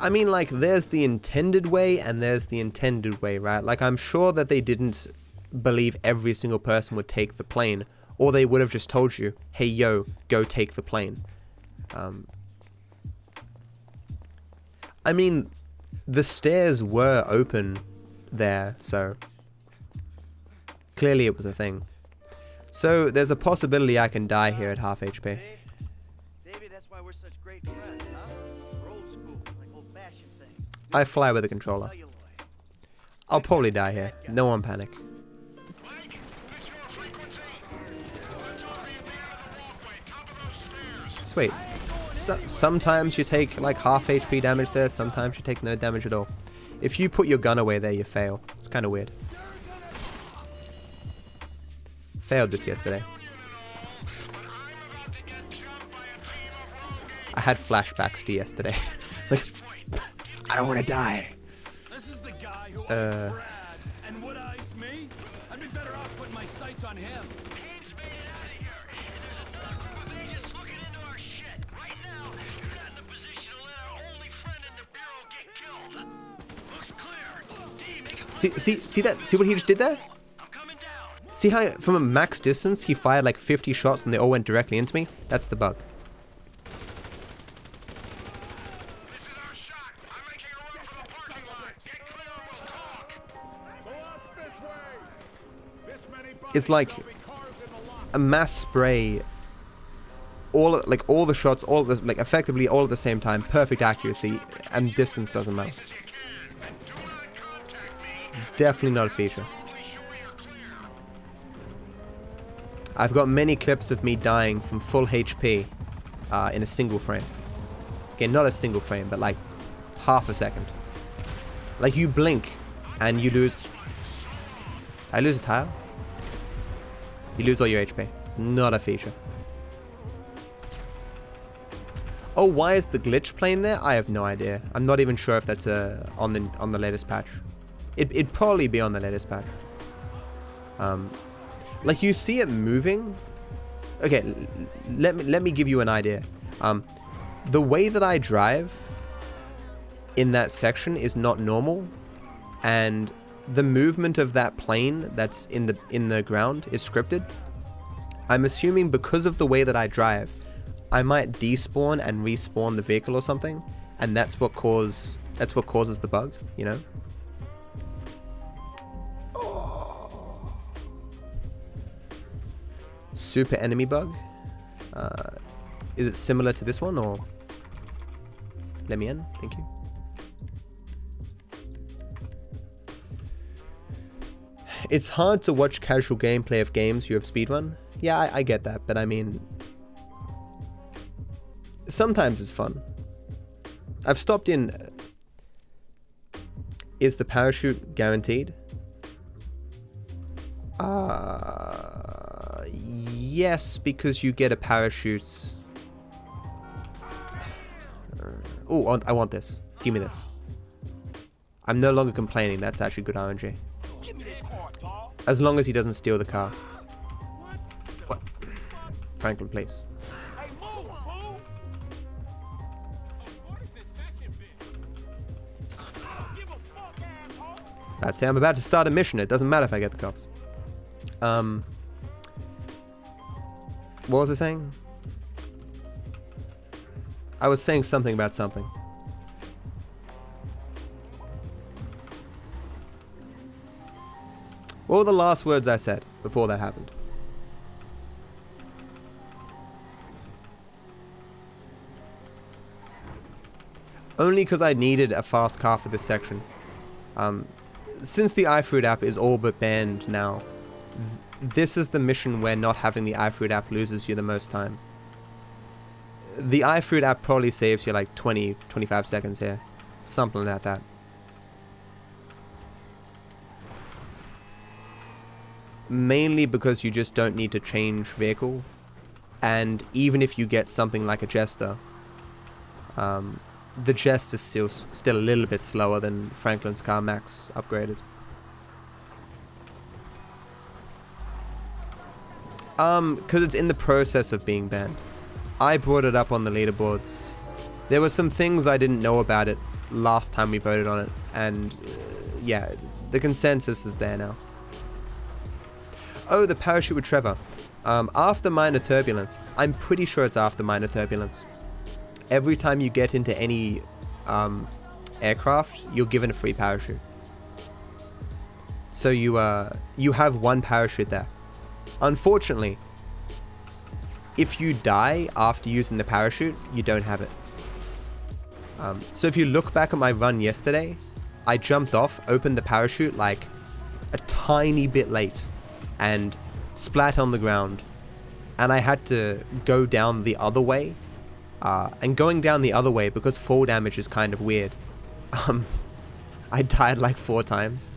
I mean, like, there's the intended way and there's the intended way, right? Like, I'm sure that they didn't believe every single person would take the plane, or they would have just told you, hey, yo, go take the plane. I mean, the stairs were open there, so clearly it was a thing. So there's a possibility I can die here at half HP. Davey, that's why we're such great friends, huh? We're old school, like old-fashioned things. I fly with a controller. I'll probably die here. No one panic. Sweet. Sometimes you take like half HP damage there, sometimes you take no damage at all. If you put your gun away there, you fail. It's kind of weird. Failed this yesterday. I had flashbacks to yesterday. It's like, I don't want to die. This is the guy who eyes Brad and would eyes me. I'd be better off putting my sights on him. Ames made it out of here, and there's a dark group of agents looking into our shit. Right now, you're not in a position to let our only friend in the Bureau get killed. Looks clear. D, make it See that? See what he just did there? See how from a max distance he fired like 50 shots and they all went directly into me? That's the bug. It's like a mass spray. All the shots, effectively all at the same time, perfect accuracy, and distance doesn't matter. Definitely not a feature. I've got many clips of me dying from full HP in a single frame. Okay, not a single frame, but like half a second. Like you blink and you lose. I lose a tile. You lose all your HP. It's not a feature. Oh, why is the glitch playing there? I have no idea. I'm not even sure if that's on the latest patch. It'd probably be on the latest patch. Like you see it moving. Okay, let me give you an idea. The way that I drive in that section is not normal, and the movement of that plane that's in the ground is scripted. I'm assuming because of the way that I drive, I might despawn and respawn the vehicle or something, and that's what causes the bug, you know? Super enemy bug. Is it similar to this one, or? Let me in, thank you. It's hard to watch casual gameplay of games you have speedrun. Yeah, I get that, but I mean, sometimes it's fun. I've stopped in. Is the parachute guaranteed? Yes, because you get a parachute. Oh, I want this. Give me this. I'm no longer complaining. That's actually good RNG. As long as he doesn't steal the car. What? Franklin, please. I'd say I'm about to start a mission. It doesn't matter if I get the cops. What was I saying? I was saying something about something. What were the last words I said before that happened? Only because I needed a fast car for this section. Since the iFruit app is all but banned now, this is the mission where not having the iFruit app loses you the most time. The iFruit app probably saves you like 20-25 seconds here. Something like that. Mainly because you just don't need to change vehicle. And even if you get something like a Jester, the Jest is still a little bit slower than Franklin's car max upgraded. Because it's in the process of being banned. I brought it up on the leaderboards. There were some things I didn't know about it last time we voted on it, and yeah, the consensus is there now. Oh, the parachute with Trevor. After minor turbulence. I'm pretty sure it's after minor turbulence. Every time you get into any aircraft, you're given a free parachute. So you have one parachute there. Unfortunately, if you die after using the parachute, you don't have it. So if you look back at my run yesterday, I jumped off, opened the parachute like a tiny bit late, and splat on the ground. And I had to go down the other way. And going down the other way, because fall damage is kind of weird, I died like 4 times.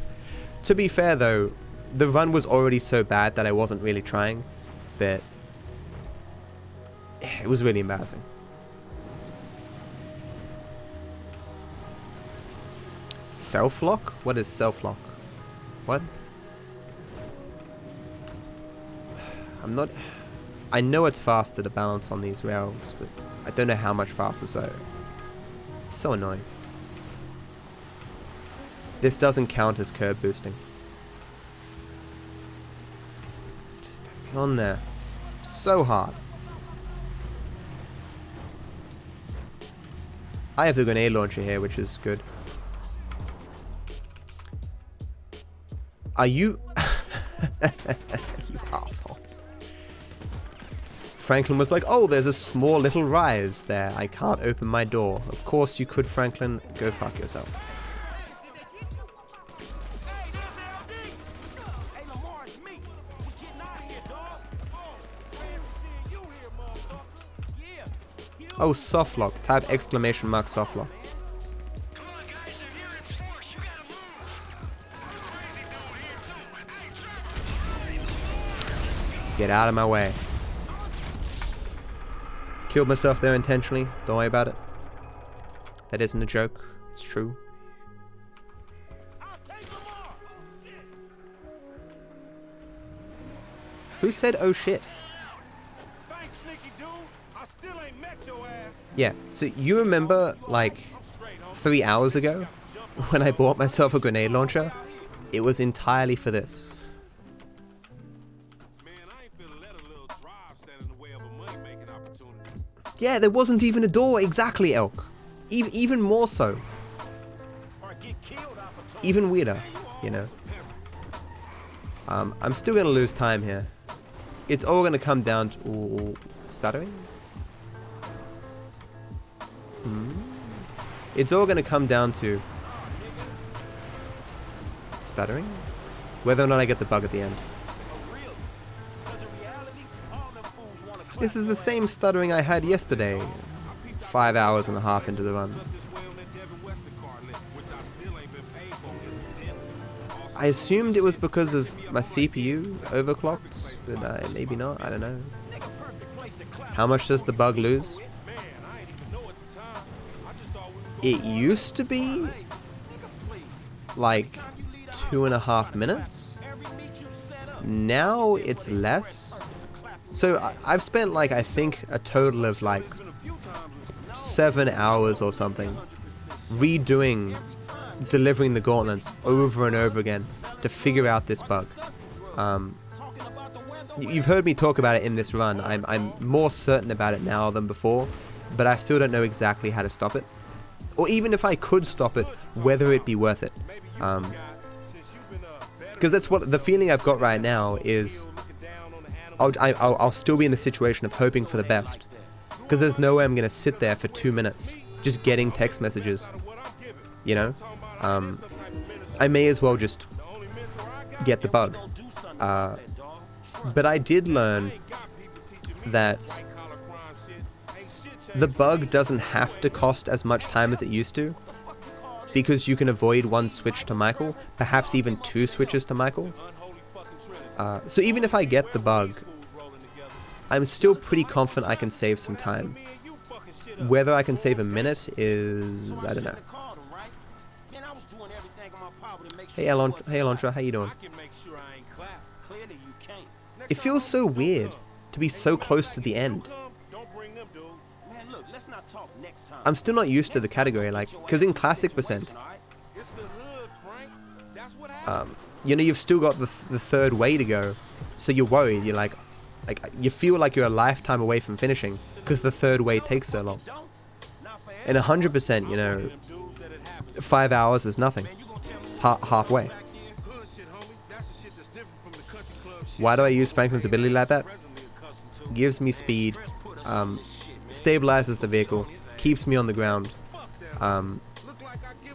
To be fair though, the run was already so bad that I wasn't really trying, but it was really embarrassing. Self-lock? What is self-lock? What? I know it's faster to balance on these rails, but I don't know how much faster, so it's so annoying. This doesn't count as curb boosting. Just get on there. It's so hard. I have the grenade launcher here, which is good. Are you... you asshole. Franklin was like, oh, there's a small little rise there. I can't open my door. Of course you could, Franklin. Go fuck yourself. Oh, softlock. Type exclamation mark softlock. Get out of my way. Killed myself there intentionally. Don't worry about it. That isn't a joke. It's true. Who said oh shit? Thanks, sneaky dude. I still ain't met your ass. Yeah, so you remember like 3 hours ago when I bought myself a grenade launcher? It was entirely for this. Yeah, there wasn't even a door. Exactly, Elk. Even more so. Even weirder, you know. I'm still going to lose time here. It's all going to come down to... Ooh, stuttering? It's all going to come down to... Stuttering? Whether or not I get the bug at the end. This is the same stuttering I had yesterday, 5 hours and a half into the run. I assumed it was because of my CPU overclocked, but maybe not, I don't know. How much does the bug lose? It used to be like 2.5 minutes. Now it's less. So I've spent like, I think, a total of like 7 hours or something redoing, delivering the gauntlets over and over again to figure out this bug. You've heard me talk about it in this run. I'm more certain about it now than before, but I still don't know exactly how to stop it. Or even if I could stop it, whether it'd be worth it. Because that's what the feeling I've got right now is... I'll still be in the situation of hoping for the best, because there's no way I'm going to sit there for 2 minutes just getting text messages, you know. I may as well just get the bug. But I did learn that the bug doesn't have to cost as much time as it used to, because you can avoid 1 switch to Michael, perhaps even 2 switches to Michael. So even if I get the bug, I'm still pretty confident I can save some time. Whether I can save a minute is... I don't know. Hey Elantra, how you doing? It feels so weird to be so close to the end. I'm still not used to the category, like, because in Classic Percent, you know, you've still got the third way to go, so you're worried. You're like you feel like you're a lifetime away from finishing because the third way takes so long. And 100%, you know, 5 hours is nothing. It's halfway. Why do I use Franklin's ability like that? Gives me speed, stabilizes the vehicle, keeps me on the ground,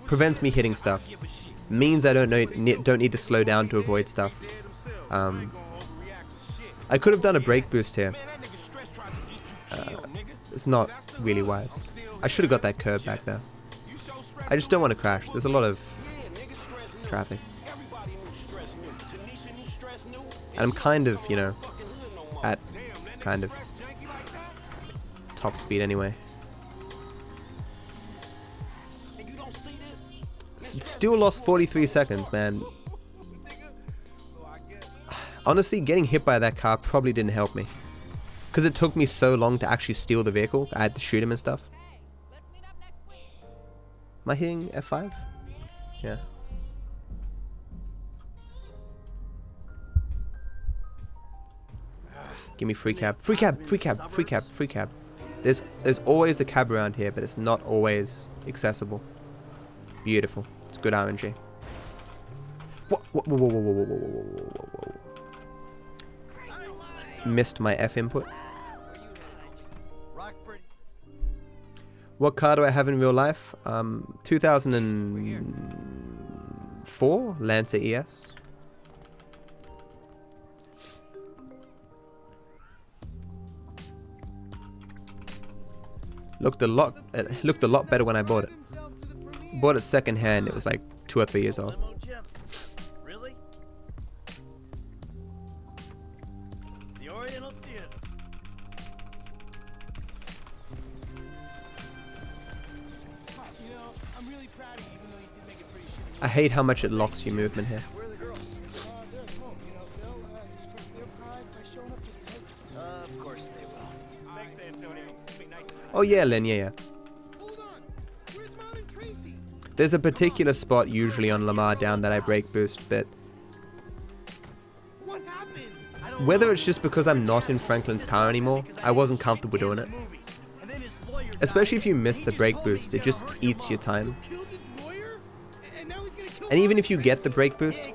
prevents me hitting stuff. Means I don't need to slow down to avoid stuff. I could have done a brake boost here. It's not really wise. I should have got that curb back there. I just don't want to crash. There's a lot of traffic. And I'm kind of, you know, at kind of top speed anyway. Still lost 43 seconds, man. Honestly, getting hit by that car probably didn't help me, because it took me so long to actually steal the vehicle. I had to shoot him and stuff. Am I hitting F5? Yeah. Give me free cab. Free cab, free cab, free cab, free cab. There's always a cab around here, but it's not always accessible. Beautiful. It's good RNG. Whoa, whoa, whoa, whoa, whoa, whoa, whoa, whoa, whoa, whoa. Missed my F input. What car do I have in real life? 2004 Lancer ES. Looked a lot better when I bought it. Bought it second hand. It was like 2 or 3 years old. Really? The Oriental Theater. You know, I'm really proud of you, even though you did make it pretty shitty. I hate how much it locks your movement here. Where are the girls? They're at home. You know, they'll express their pride by showing up to the date. Of course they will. Thanks, Antonio. Be nice and Oh yeah, Lynn, yeah. Hold on. Where's Mom and Tracy? There's a particular spot usually on Lamar Down that I break boost, but What happened? whether it's just because I'm not in Franklin's car anymore, I wasn't comfortable doing it. Especially if you miss the brake boost, it just eats your time. Killed his lawyer? And now he's gonna kill And even if you get the brake boost,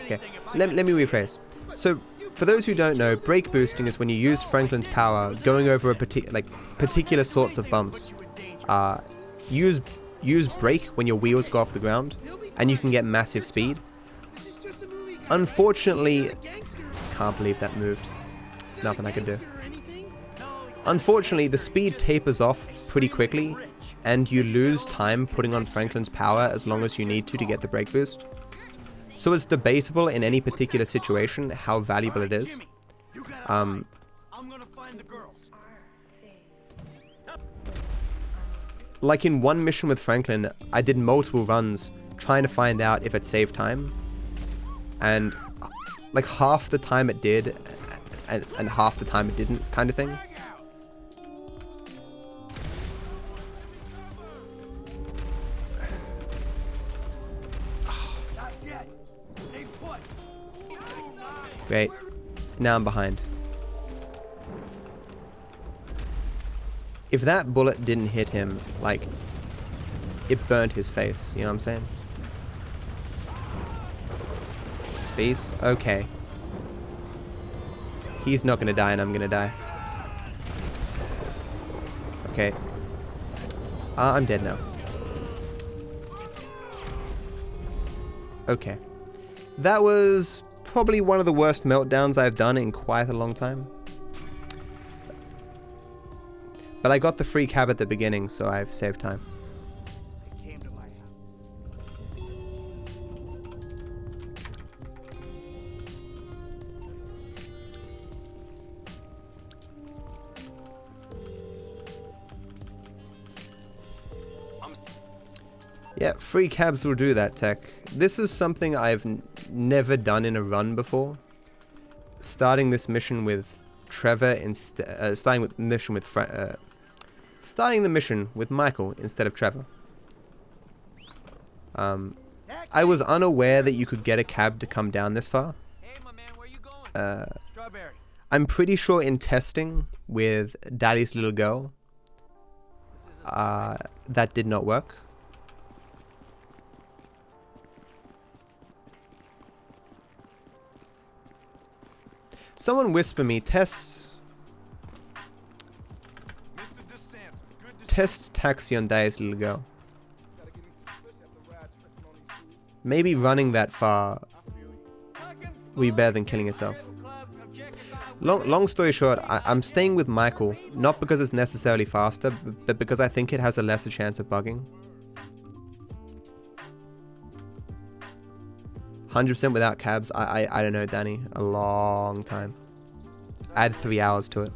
okay, let me rephrase. So, for those who don't know, brake boosting is when you use Franklin's power going over a particular sorts of bumps. Use brake when your wheels go off the ground, and you can get massive speed. Unfortunately, can't believe that moved. There's nothing I can do. Unfortunately, the speed tapers off pretty quickly, and you lose time putting on Franklin's power as long as you need to get the brake boost. So it's debatable in any particular situation how valuable it is. I'm gonna find the girls. Like in one mission with Franklin, I did multiple runs trying to find out if it saved time. And like half the time it did, and half the time it didn't, kind of thing. Great. Now I'm behind. If that bullet didn't hit him, like, it burnt his face, you know what I'm saying? Please? Okay. He's not gonna die and I'm gonna die. Okay. I'm dead now. Okay. That was probably one of the worst meltdowns I've done in quite a long time. But I got the free cab at the beginning, so I've saved time. They came to my house. Yeah, free cabs will do that, Tech. This is something I've never done in a run before. Starting this mission with Trevor starting the mission with Michael instead of Trevor. I was unaware that you could get a cab to come down this far. Hey, my man, where you going? Strawberry. I'm pretty sure in testing with Daddy's Little Girl, that did not work. Someone whisper me, test taxi on Daddy's Little Girl. Maybe running that far will be better than killing yourself. Long story short, I'm staying with Michael, not because it's necessarily faster, but because I think it has a lesser chance of bugging. 100% without cabs, I don't know, Danny, a long time. Add 3 hours to it.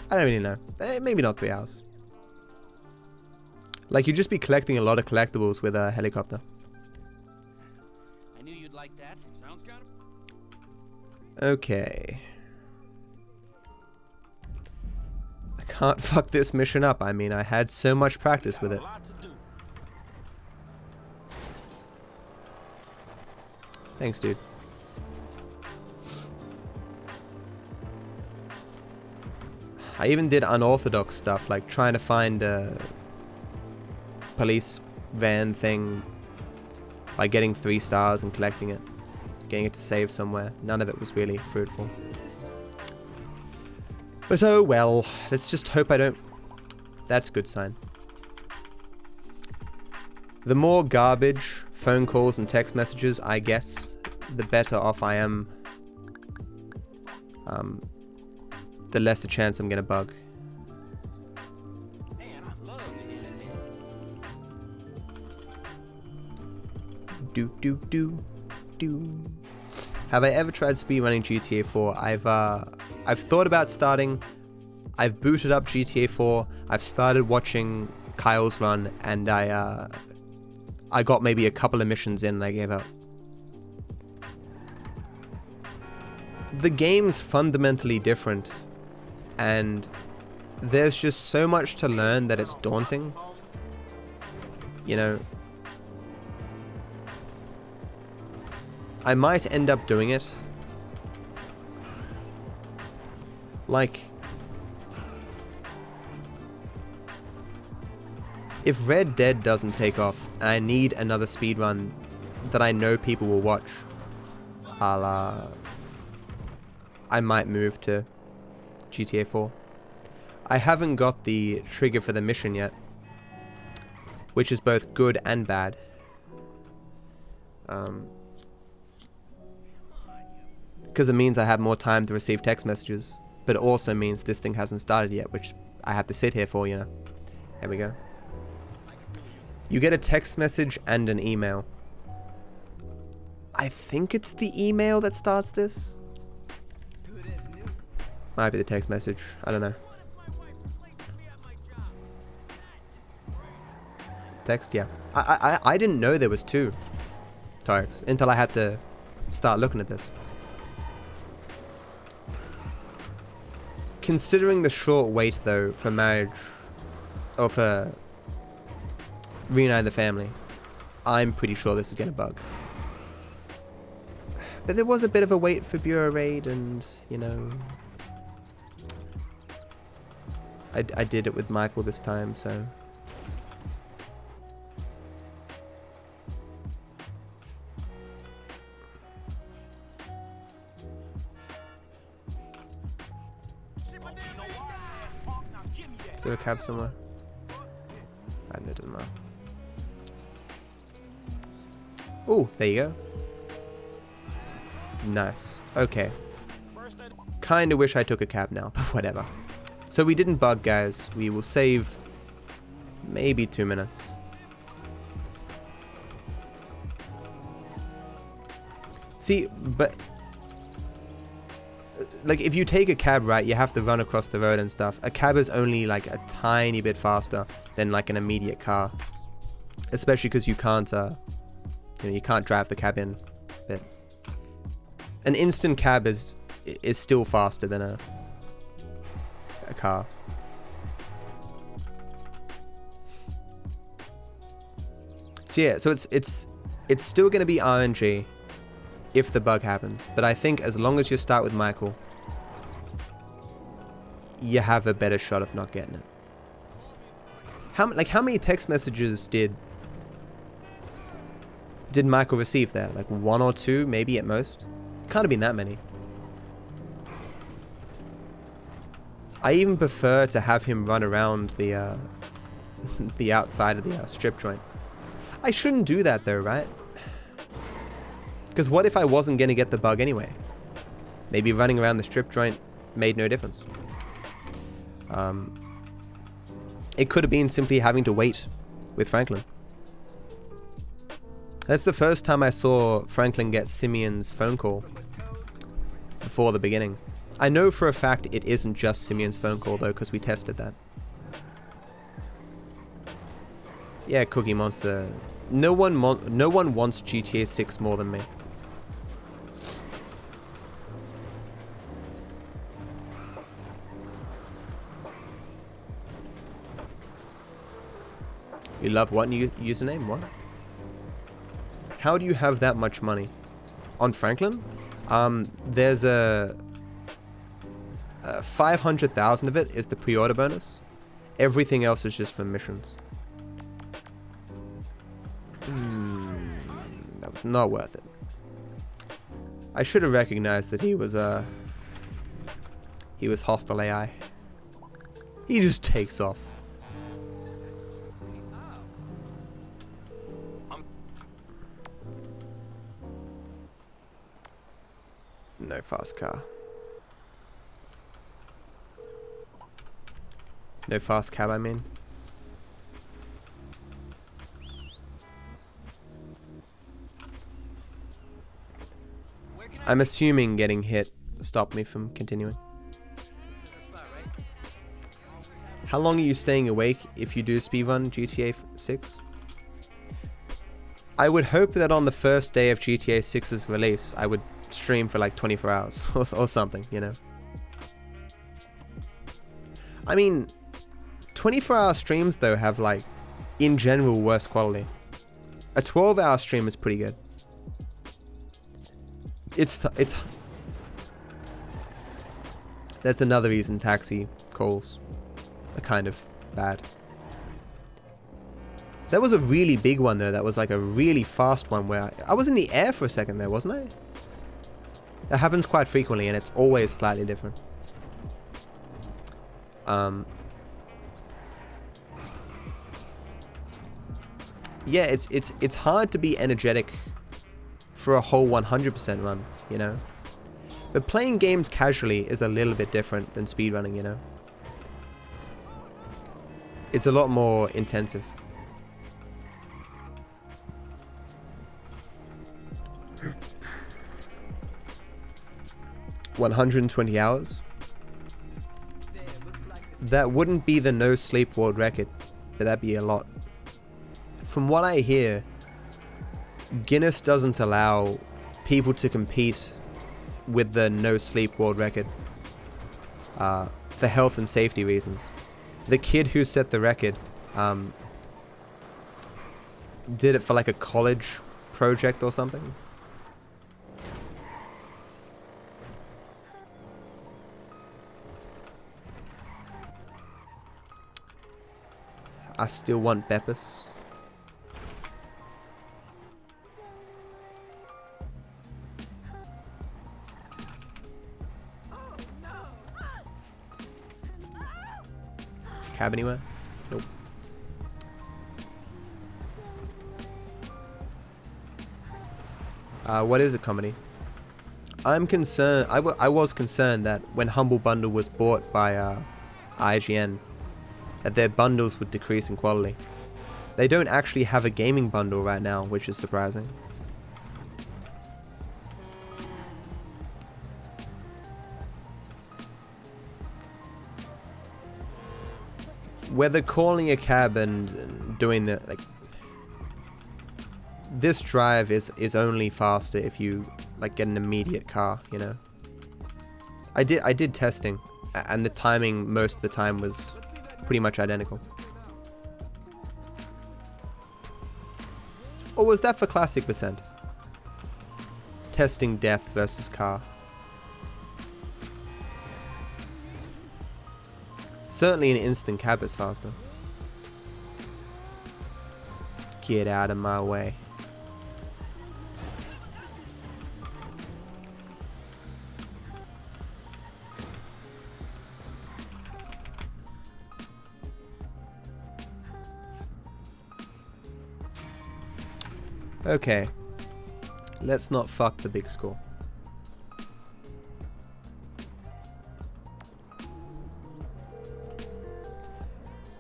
I don't really know. Maybe not 3 hours. Like, you'd just be collecting a lot of collectibles with a helicopter. I knew you'd like that. Sounds kind of... Okay. I can't fuck this mission up. I mean, I had so much practice with it. Thanks, dude. I even did unorthodox stuff, like trying to find a police van thing by getting 3 stars and collecting it, getting it to save somewhere. None of it was really fruitful. But oh well, let's just hope I don't... That's a good sign. The more garbage, phone calls and text messages I guess, the better off I am. The lesser chance I'm gonna bug. Do. Have I ever tried speedrunning GTA 4? I've thought about starting. I've booted up GTA 4. I've started watching Kyle's run, and I got maybe a couple of missions in and I gave up. The game's fundamentally different, and there's just so much to learn that it's daunting. You know, I might end up doing it. Like, if Red Dead doesn't take off and I need another speedrun that I know people will watch, I might move to GTA 4. I haven't got the trigger for the mission yet, which is both good and bad. Because it means I have more time to receive text messages, but it also means this thing hasn't started yet, which I have to sit here for, you know. There we go. You get a text message and an email. I think it's the email that starts this. Might be the text message. I don't know. Text, yeah. I didn't know there was 2 targets until I had to start looking at this. Considering the short wait though for marriage, or for reuniting the family, I'm pretty sure this is gonna bug. But there was a bit of a wait for Bureau Raid, and you know, I did it with Michael this time, so. Is there a cab somewhere? I don't know, it doesn't matter. Oh, there you go. Nice. Okay. Kinda wish I took a cab now, but whatever. So we didn't bug, guys. We will save maybe 2 minutes. See, but like if you take a cab, right, you have to run across the road and stuff. A cab is only like a tiny bit faster than like an immediate car, especially because you can't you can't drive the cab in. But an instant cab is still faster than a car. So yeah, so it's still going to be RNG if the bug happens, but I think as long as you start with Michael, you have a better shot of not getting it. How many text messages did Michael receive there? Like 1 or 2, maybe at most. Can't have been that many. I even prefer to have him run around the the outside of the strip joint. I shouldn't do that though, right? Because what if I wasn't going to get the bug anyway? Maybe running around the strip joint made no difference. It could have been simply having to wait with Franklin. That's the first time I saw Franklin get Simeon's phone call before the beginning. I know for a fact it isn't just Simeon's phone call though, because we tested that. Yeah, Cookie Monster. No one wants GTA 6 more than me. You love what new username? What? How do you have that much money? On Franklin? There's a 500,000 of it is the pre-order bonus. Everything else is just for missions. That was not worth it. I should have recognized that he was hostile AI. He just takes off. No fast car. No fast cab, I mean. I'm assuming getting hit stopped me from continuing. How long are you staying awake if you do speedrun GTA 6? I would hope that on the first day of GTA 6's release, I would stream for like 24 hours or something, you know. I mean, 24-hour streams though have like, in general, worse quality. A 12-hour stream is pretty good. That's another reason taxi calls are kind of bad. That was a really big one though. That was like a really fast one where I was in the air for a second there, wasn't I? That happens quite frequently and it's always slightly different. Yeah, it's hard to be energetic for a whole 100% run, you know? But playing games casually is a little bit different than speedrunning, you know? It's a lot more intensive. $120 hours? That wouldn't be the no sleep world record, but that'd be a lot. From what I hear, Guinness doesn't allow people to compete with the no sleep world record for health and safety reasons. The kid who set the record did it for like a college project or something. I still want Beppis. Cab anywhere? Nope. What is a comedy? I'm concerned. I was concerned that when Humble Bundle was bought by IGN, that their bundles would decrease in quality. They don't actually have a gaming bundle right now, which is surprising. Whether calling a cab and doing the like, this drive is only faster if you like get an immediate car, you know. I did testing, and the timing most of the time was pretty much identical. Or was that for Classic Percent? Testing death versus car. Certainly an instant cab is faster. Get out of my way. Okay, let's not fuck the big score.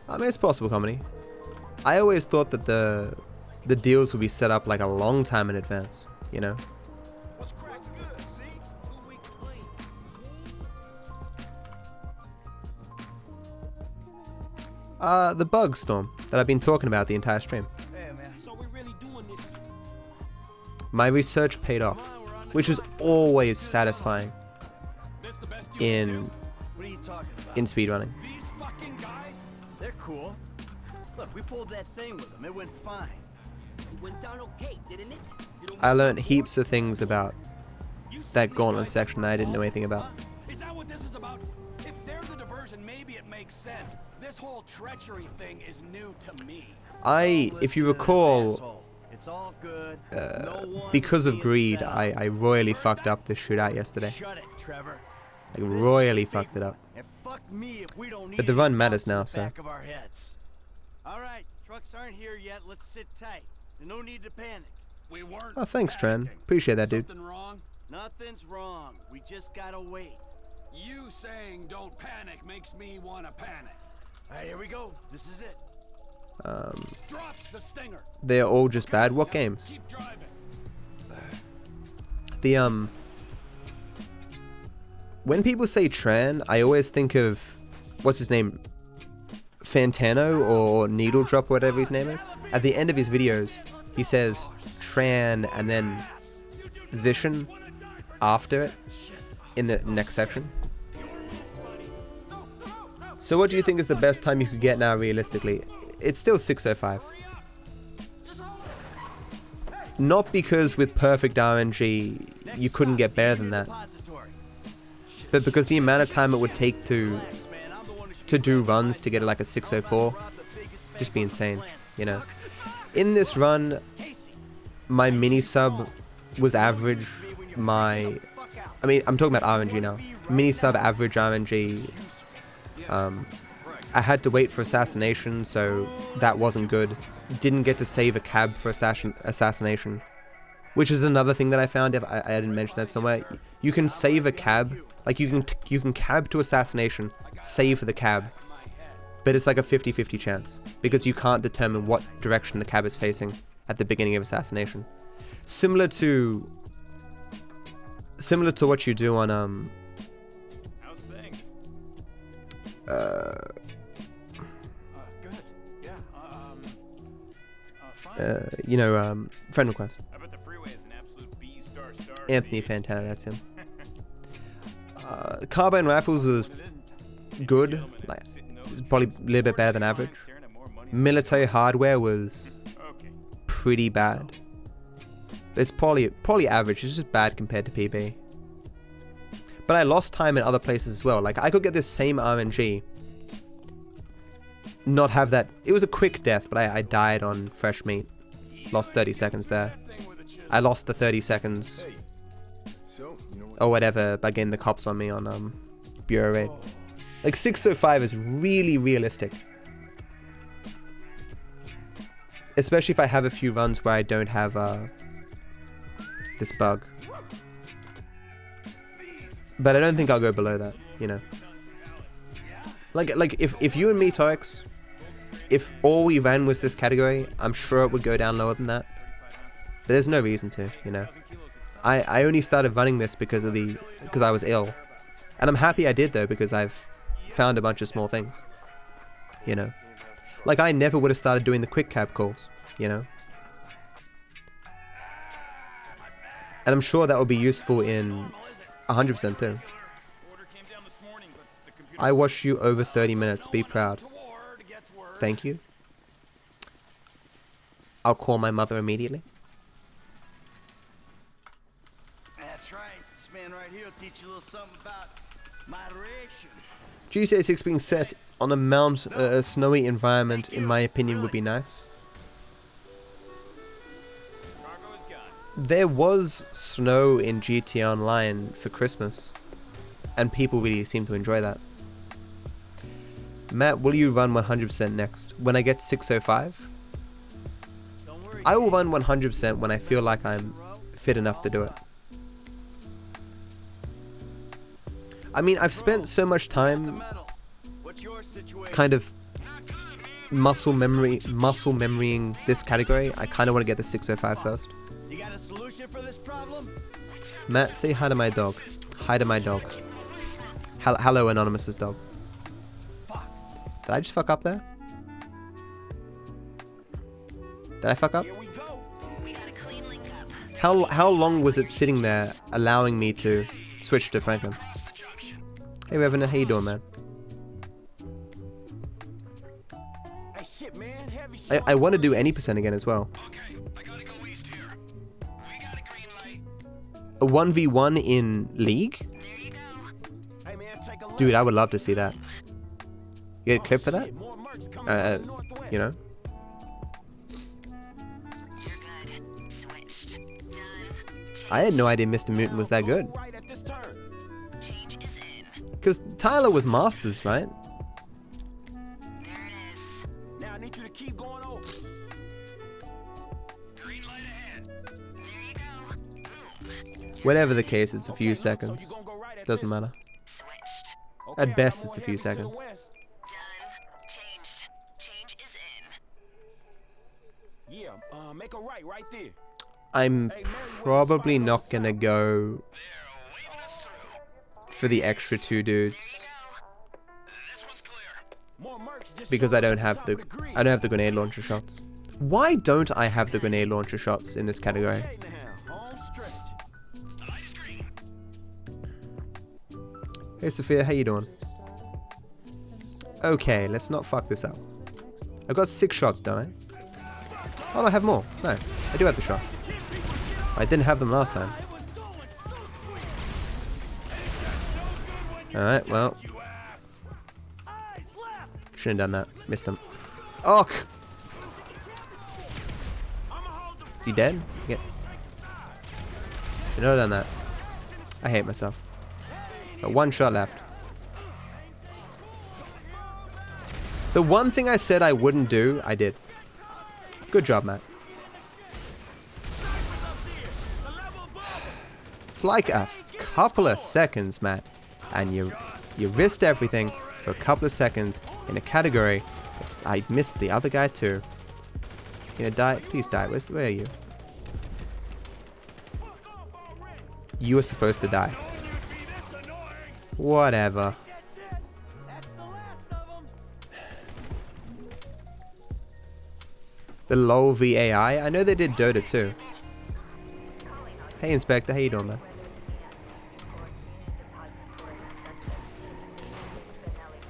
I mean, it's possible comedy. I always thought that the deals would be set up like a long time in advance, you know? The bug storm that I've been talking about the entire stream. My research paid off, which is always satisfying in speedrunning. These fucking guys? They're cool. Look, we pulled that thing with them. It went fine. It went down okay, didn't it? I learned heaps of things about that gauntlet section that I didn't know anything about. Is that what this is about? If version, maybe it makes sense. This whole treachery thing is new to me. If you recall, It's all good. because of greed, I royally fucked up this shootout yesterday. Shut it, Trevor. Like, royally fucked it up. And fuck me if we don't need But the run matters now, so. back of our heads. All right, trucks aren't here yet. Let's sit tight. And no need to panic. We weren't. Oh, thanks, Tren. Appreciate that, dude. Something wrong? Nothing's wrong. We just gotta wait. You saying don't panic makes me want to panic. All right, here we go. This is it. Drop the stinger. They're all just bad. What games? Keep driving. The when people say Tran, I always think of what's his name, Fantano or Needle Drop, whatever his name is. At the end of his videos, he says Tran and then Zishan after it in the next section. So what do you think is the best time you could get now realistically? It's still 6:05. Not because with perfect RNG you couldn't get better than that, but because the amount of time it would take to do runs to get like a 6:04, just be insane, you know. In this run, my mini sub was average. I'm talking about RNG now. Mini sub average RNG. I had to wait for assassination, so that wasn't good. Didn't get to save a cab for assassination, which is another thing that I found. If I didn't mention that somewhere, you can save a cab, like you can cab to assassination, save the cab, but it's like a 50-50 chance because you can't determine what direction the cab is facing at the beginning of assassination. Similar to what you do on How's things? Friend request. I bet the freeway is an absolute B-star. Anthony Fantana, that's him. Carbine rifles was good, like it's probably a little bit better than average. Military hardware was pretty bad. It's probably average. It's just bad compared to PB. But I lost time in other places as well. Like I could get this same RNG, not have that. It was a quick death, but I died on fresh meat. Lost 30 seconds there. I lost the 30 seconds or whatever by getting the cops on me on Bureau Raid. Like 6:05 is really realistic, especially if I have a few runs where I don't have this bug. But I don't think I'll go below that, you know. Like if you and me, Torx, if all we ran was this category, I'm sure it would go down lower than that. But there's no reason to, you know. I only started running this because I was ill. And I'm happy I did though, because I've found a bunch of small things. You know. Like I never would have started doing the quick cab calls, you know. And I'm sure that will be useful in 100% too. I watched you over 30 minutes. Be proud. Thank you. I'll call my mother immediately. That's right. This man right here will teach you a little something about moderation. GTA 6 being set on a snowy environment, in my opinion, would be nice. There was snow in GTA Online for Christmas, and people really seem to enjoy that. Matt, will you run 100% next? When I get to 6:05? I will run 100% when I feel like I'm fit enough to do it. I mean, I've spent so much time kind of muscle memorying this category. I kind of want to get the 6:05 first. You got a solution for this problem? Matt, say hi to my dog. Hi to my dog. Hello, Anonymous's dog. Did I just fuck up there? Did I fuck up? How long was it sitting there, allowing me to switch to Franklin? Hey Revenant, how you doing, man? I want to do any percent again as well. A 1v1 in League? Dude, I would love to see that. You get a clip for that? You know? I had no idea Mr. Mutant was that good. Because Tyler was Masters, right? Now I need you to keep going over. Green light ahead. There you go. Whatever the case, it's a few seconds. Doesn't matter. At best, it's a few seconds. Yeah, make a right there. I'm probably not gonna go for the extra 2 dudes because I don't have the grenade launcher shots. Why don't I have the grenade launcher shots in this category? Hey Sophia, how you doing? Okay, let's not fuck this up. I've got 6 shots, don't I? Oh, I have more. Nice. I do have the shots. I didn't have them last time. Alright, well. Shouldn't have done that. Missed him. Oh! Is he dead? Yeah. Should not have done that. I hate myself. Got 1 shot left. The one thing I said I wouldn't do, I did. Good job, Matt. It's like a couple of seconds, Matt, and you risked everything for a couple of seconds in a category. I missed the other guy too. You gonna die? Please die. Where are you? You were supposed to die. Whatever. The LOL VAI. I know they did Dota too. Hey Inspector, how you doing, man?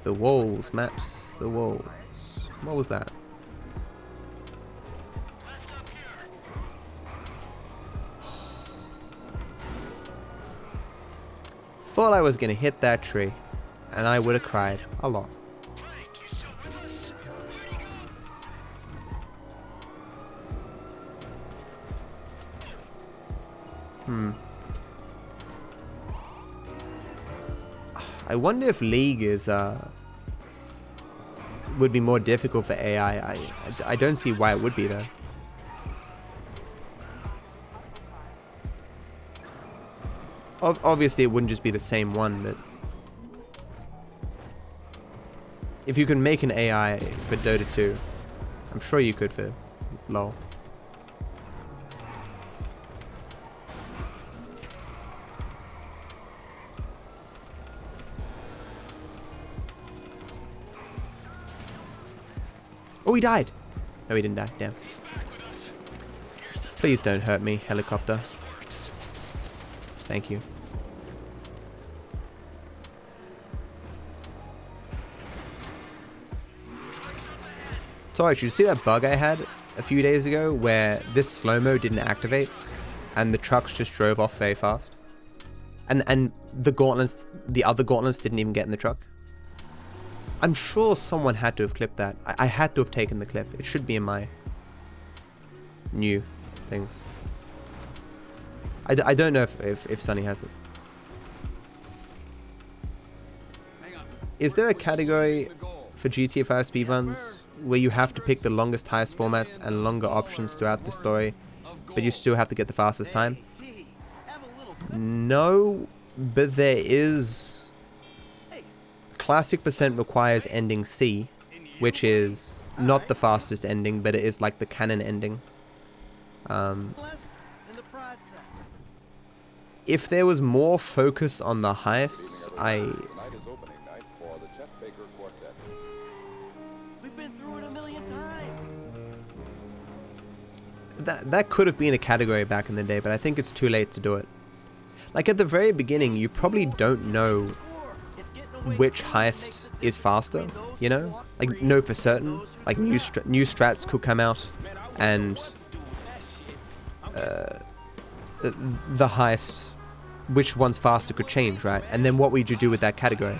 The walls, maps. The walls. What was that? Thought I was gonna hit that tree, and I would have cried a lot. I wonder if League is would be more difficult for AI. I don't see why it would be though. Obviously it wouldn't just be the same one, but if you can make an AI for Dota 2, I'm sure you could for LoL. Oh, he died! No, he didn't die. Damn. Please don't hurt me, helicopter. Thank you. Sorry, did you see that bug I had a few days ago where this slow-mo didn't activate and the trucks just drove off very fast? And the gauntlets, the other gauntlets didn't even get in the truck? I'm sure someone had to have clipped that. I had to have taken the clip. It should be in my new things. I don't know if Sunny has it. Is there a category for GTA 5 speedruns where you have to pick the longest, highest formats and longer options throughout the story, but you still have to get the fastest time? No, but there is. Classic percent requires ending C, which is not the fastest ending, but it is like the canon ending. If there was more focus on the heists, We've been through it a million times. that could have been a category back in the day, but I think it's too late to do it. Like at the very beginning, you probably don't know which heist is faster, you know? Like, know for certain. Like, new strats could come out, and the heist, which one's faster could change, right? And then what would you do with that category?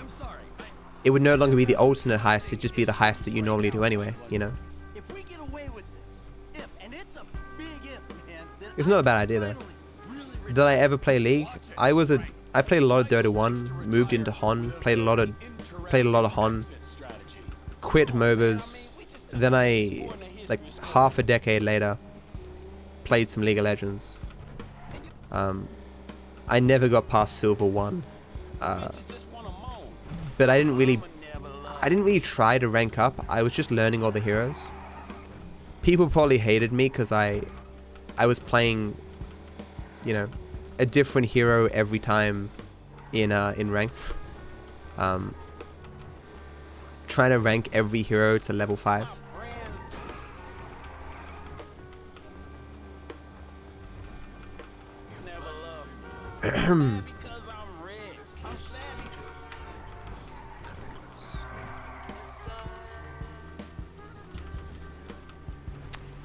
it would no longer be the alternate heist, it'd just be the heist that you normally do anyway, you know? If we get away with this, and it's a big if, man, then It's not a bad idea though. Did I ever play League? I played a lot of Dota 1, moved into Hon, played a lot of Hon, quit MOBAs, then I, like half a decade later, played some League of Legends. I never got past Silver 1, but I didn't really try to rank up. I was just learning all the heroes. People probably hated me because I was playing, you know, a different hero every time in ranks. Trying to rank every hero to level 5.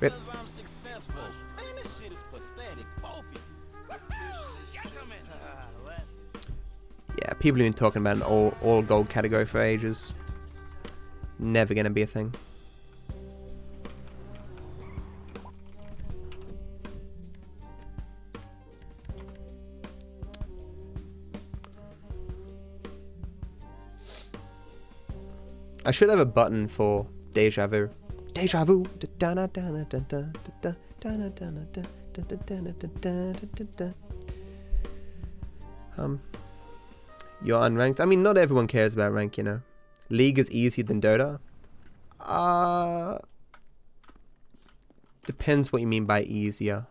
Rip. Yeah, people have been talking about an all gold category for ages. Never gonna be a thing. I should have a button for deja vu. Deja vu. You're unranked. I mean, not everyone cares about rank, you know. League is easier than Dota. Depends what you mean by easier.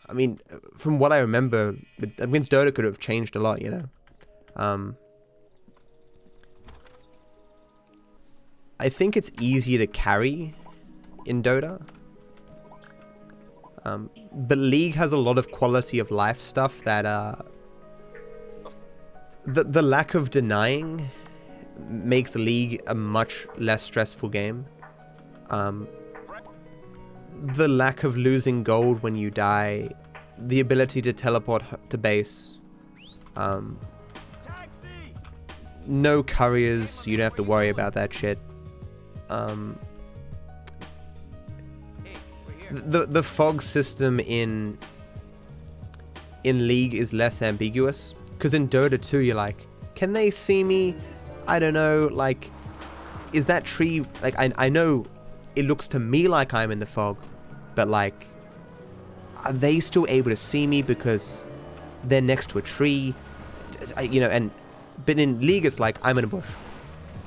I mean, from what I remember, Dota could have changed a lot, you know. I think it's easier to carry in Dota. But League has a lot of quality of life stuff that the lack of denying makes League a much less stressful game. The lack of losing gold when you die, the ability to teleport to base, no couriers, you don't have to worry about that shit. The fog system in League is less ambiguous, because in Dota 2 you're like, can they see me? I don't know, like, is that tree, like, I know it looks to me like I'm in the fog, but like, are they still able to see me because they're next to a tree? You know, but in League it's like, I'm in a bush.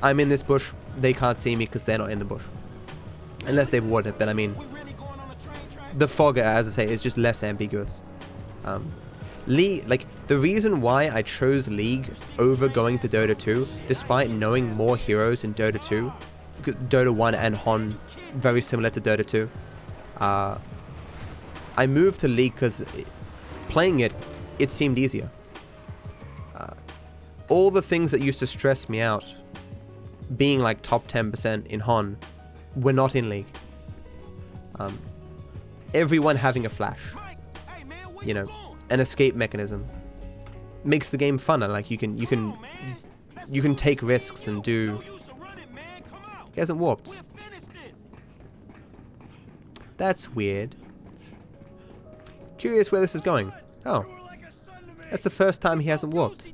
I'm in this bush, they can't see me because they're not in the bush. Unless they've watered, but I mean, the fog, as I say, is just less ambiguous. League, like, the reason why I chose League over going to Dota 2, despite knowing more heroes in Dota 2, because Dota 1 and Hon, very similar to Dota 2, I moved to League because playing it seemed easier. All the things that used to stress me out, being like top 10% in Hon, were not in League. Everyone having a flash, you know, an escape mechanism, makes the game funner. Like, you can take risks and do. He hasn't warped. That's weird. Curious where this is going. Oh, that's the first time he hasn't warped.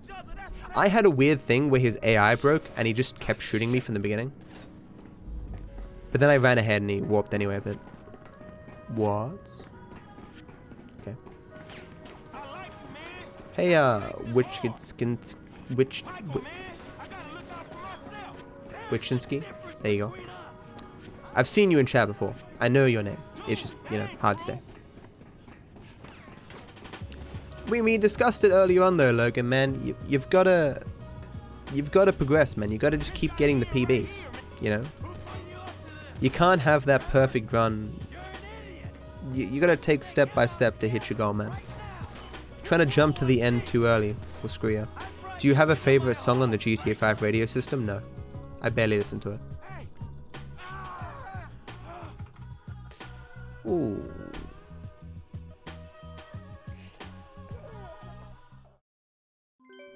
I had a weird thing where his AI broke and he just kept shooting me from the beginning. But then I ran ahead and he warped anyway, but... What? Okay. Hey, Wichinski? There you go. I've seen you in chat before. I know your name. It's just, you know, hard to say. We discussed it earlier on though, Logan, man. You've got to progress, man. You got to just keep getting the PBs, you know? You can't have that perfect run. You got to take step by step to hit your goal, man. Trying to jump to the end too early will screw you. Do you have a favorite song on the GTA 5 radio system? No. I barely listen to it. Ooh.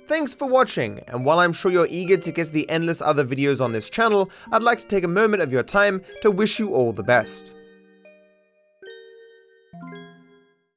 Thanks for watching, and while I'm sure you're eager to get to the endless other videos on this channel, I'd like to take a moment of your time to wish you all the best.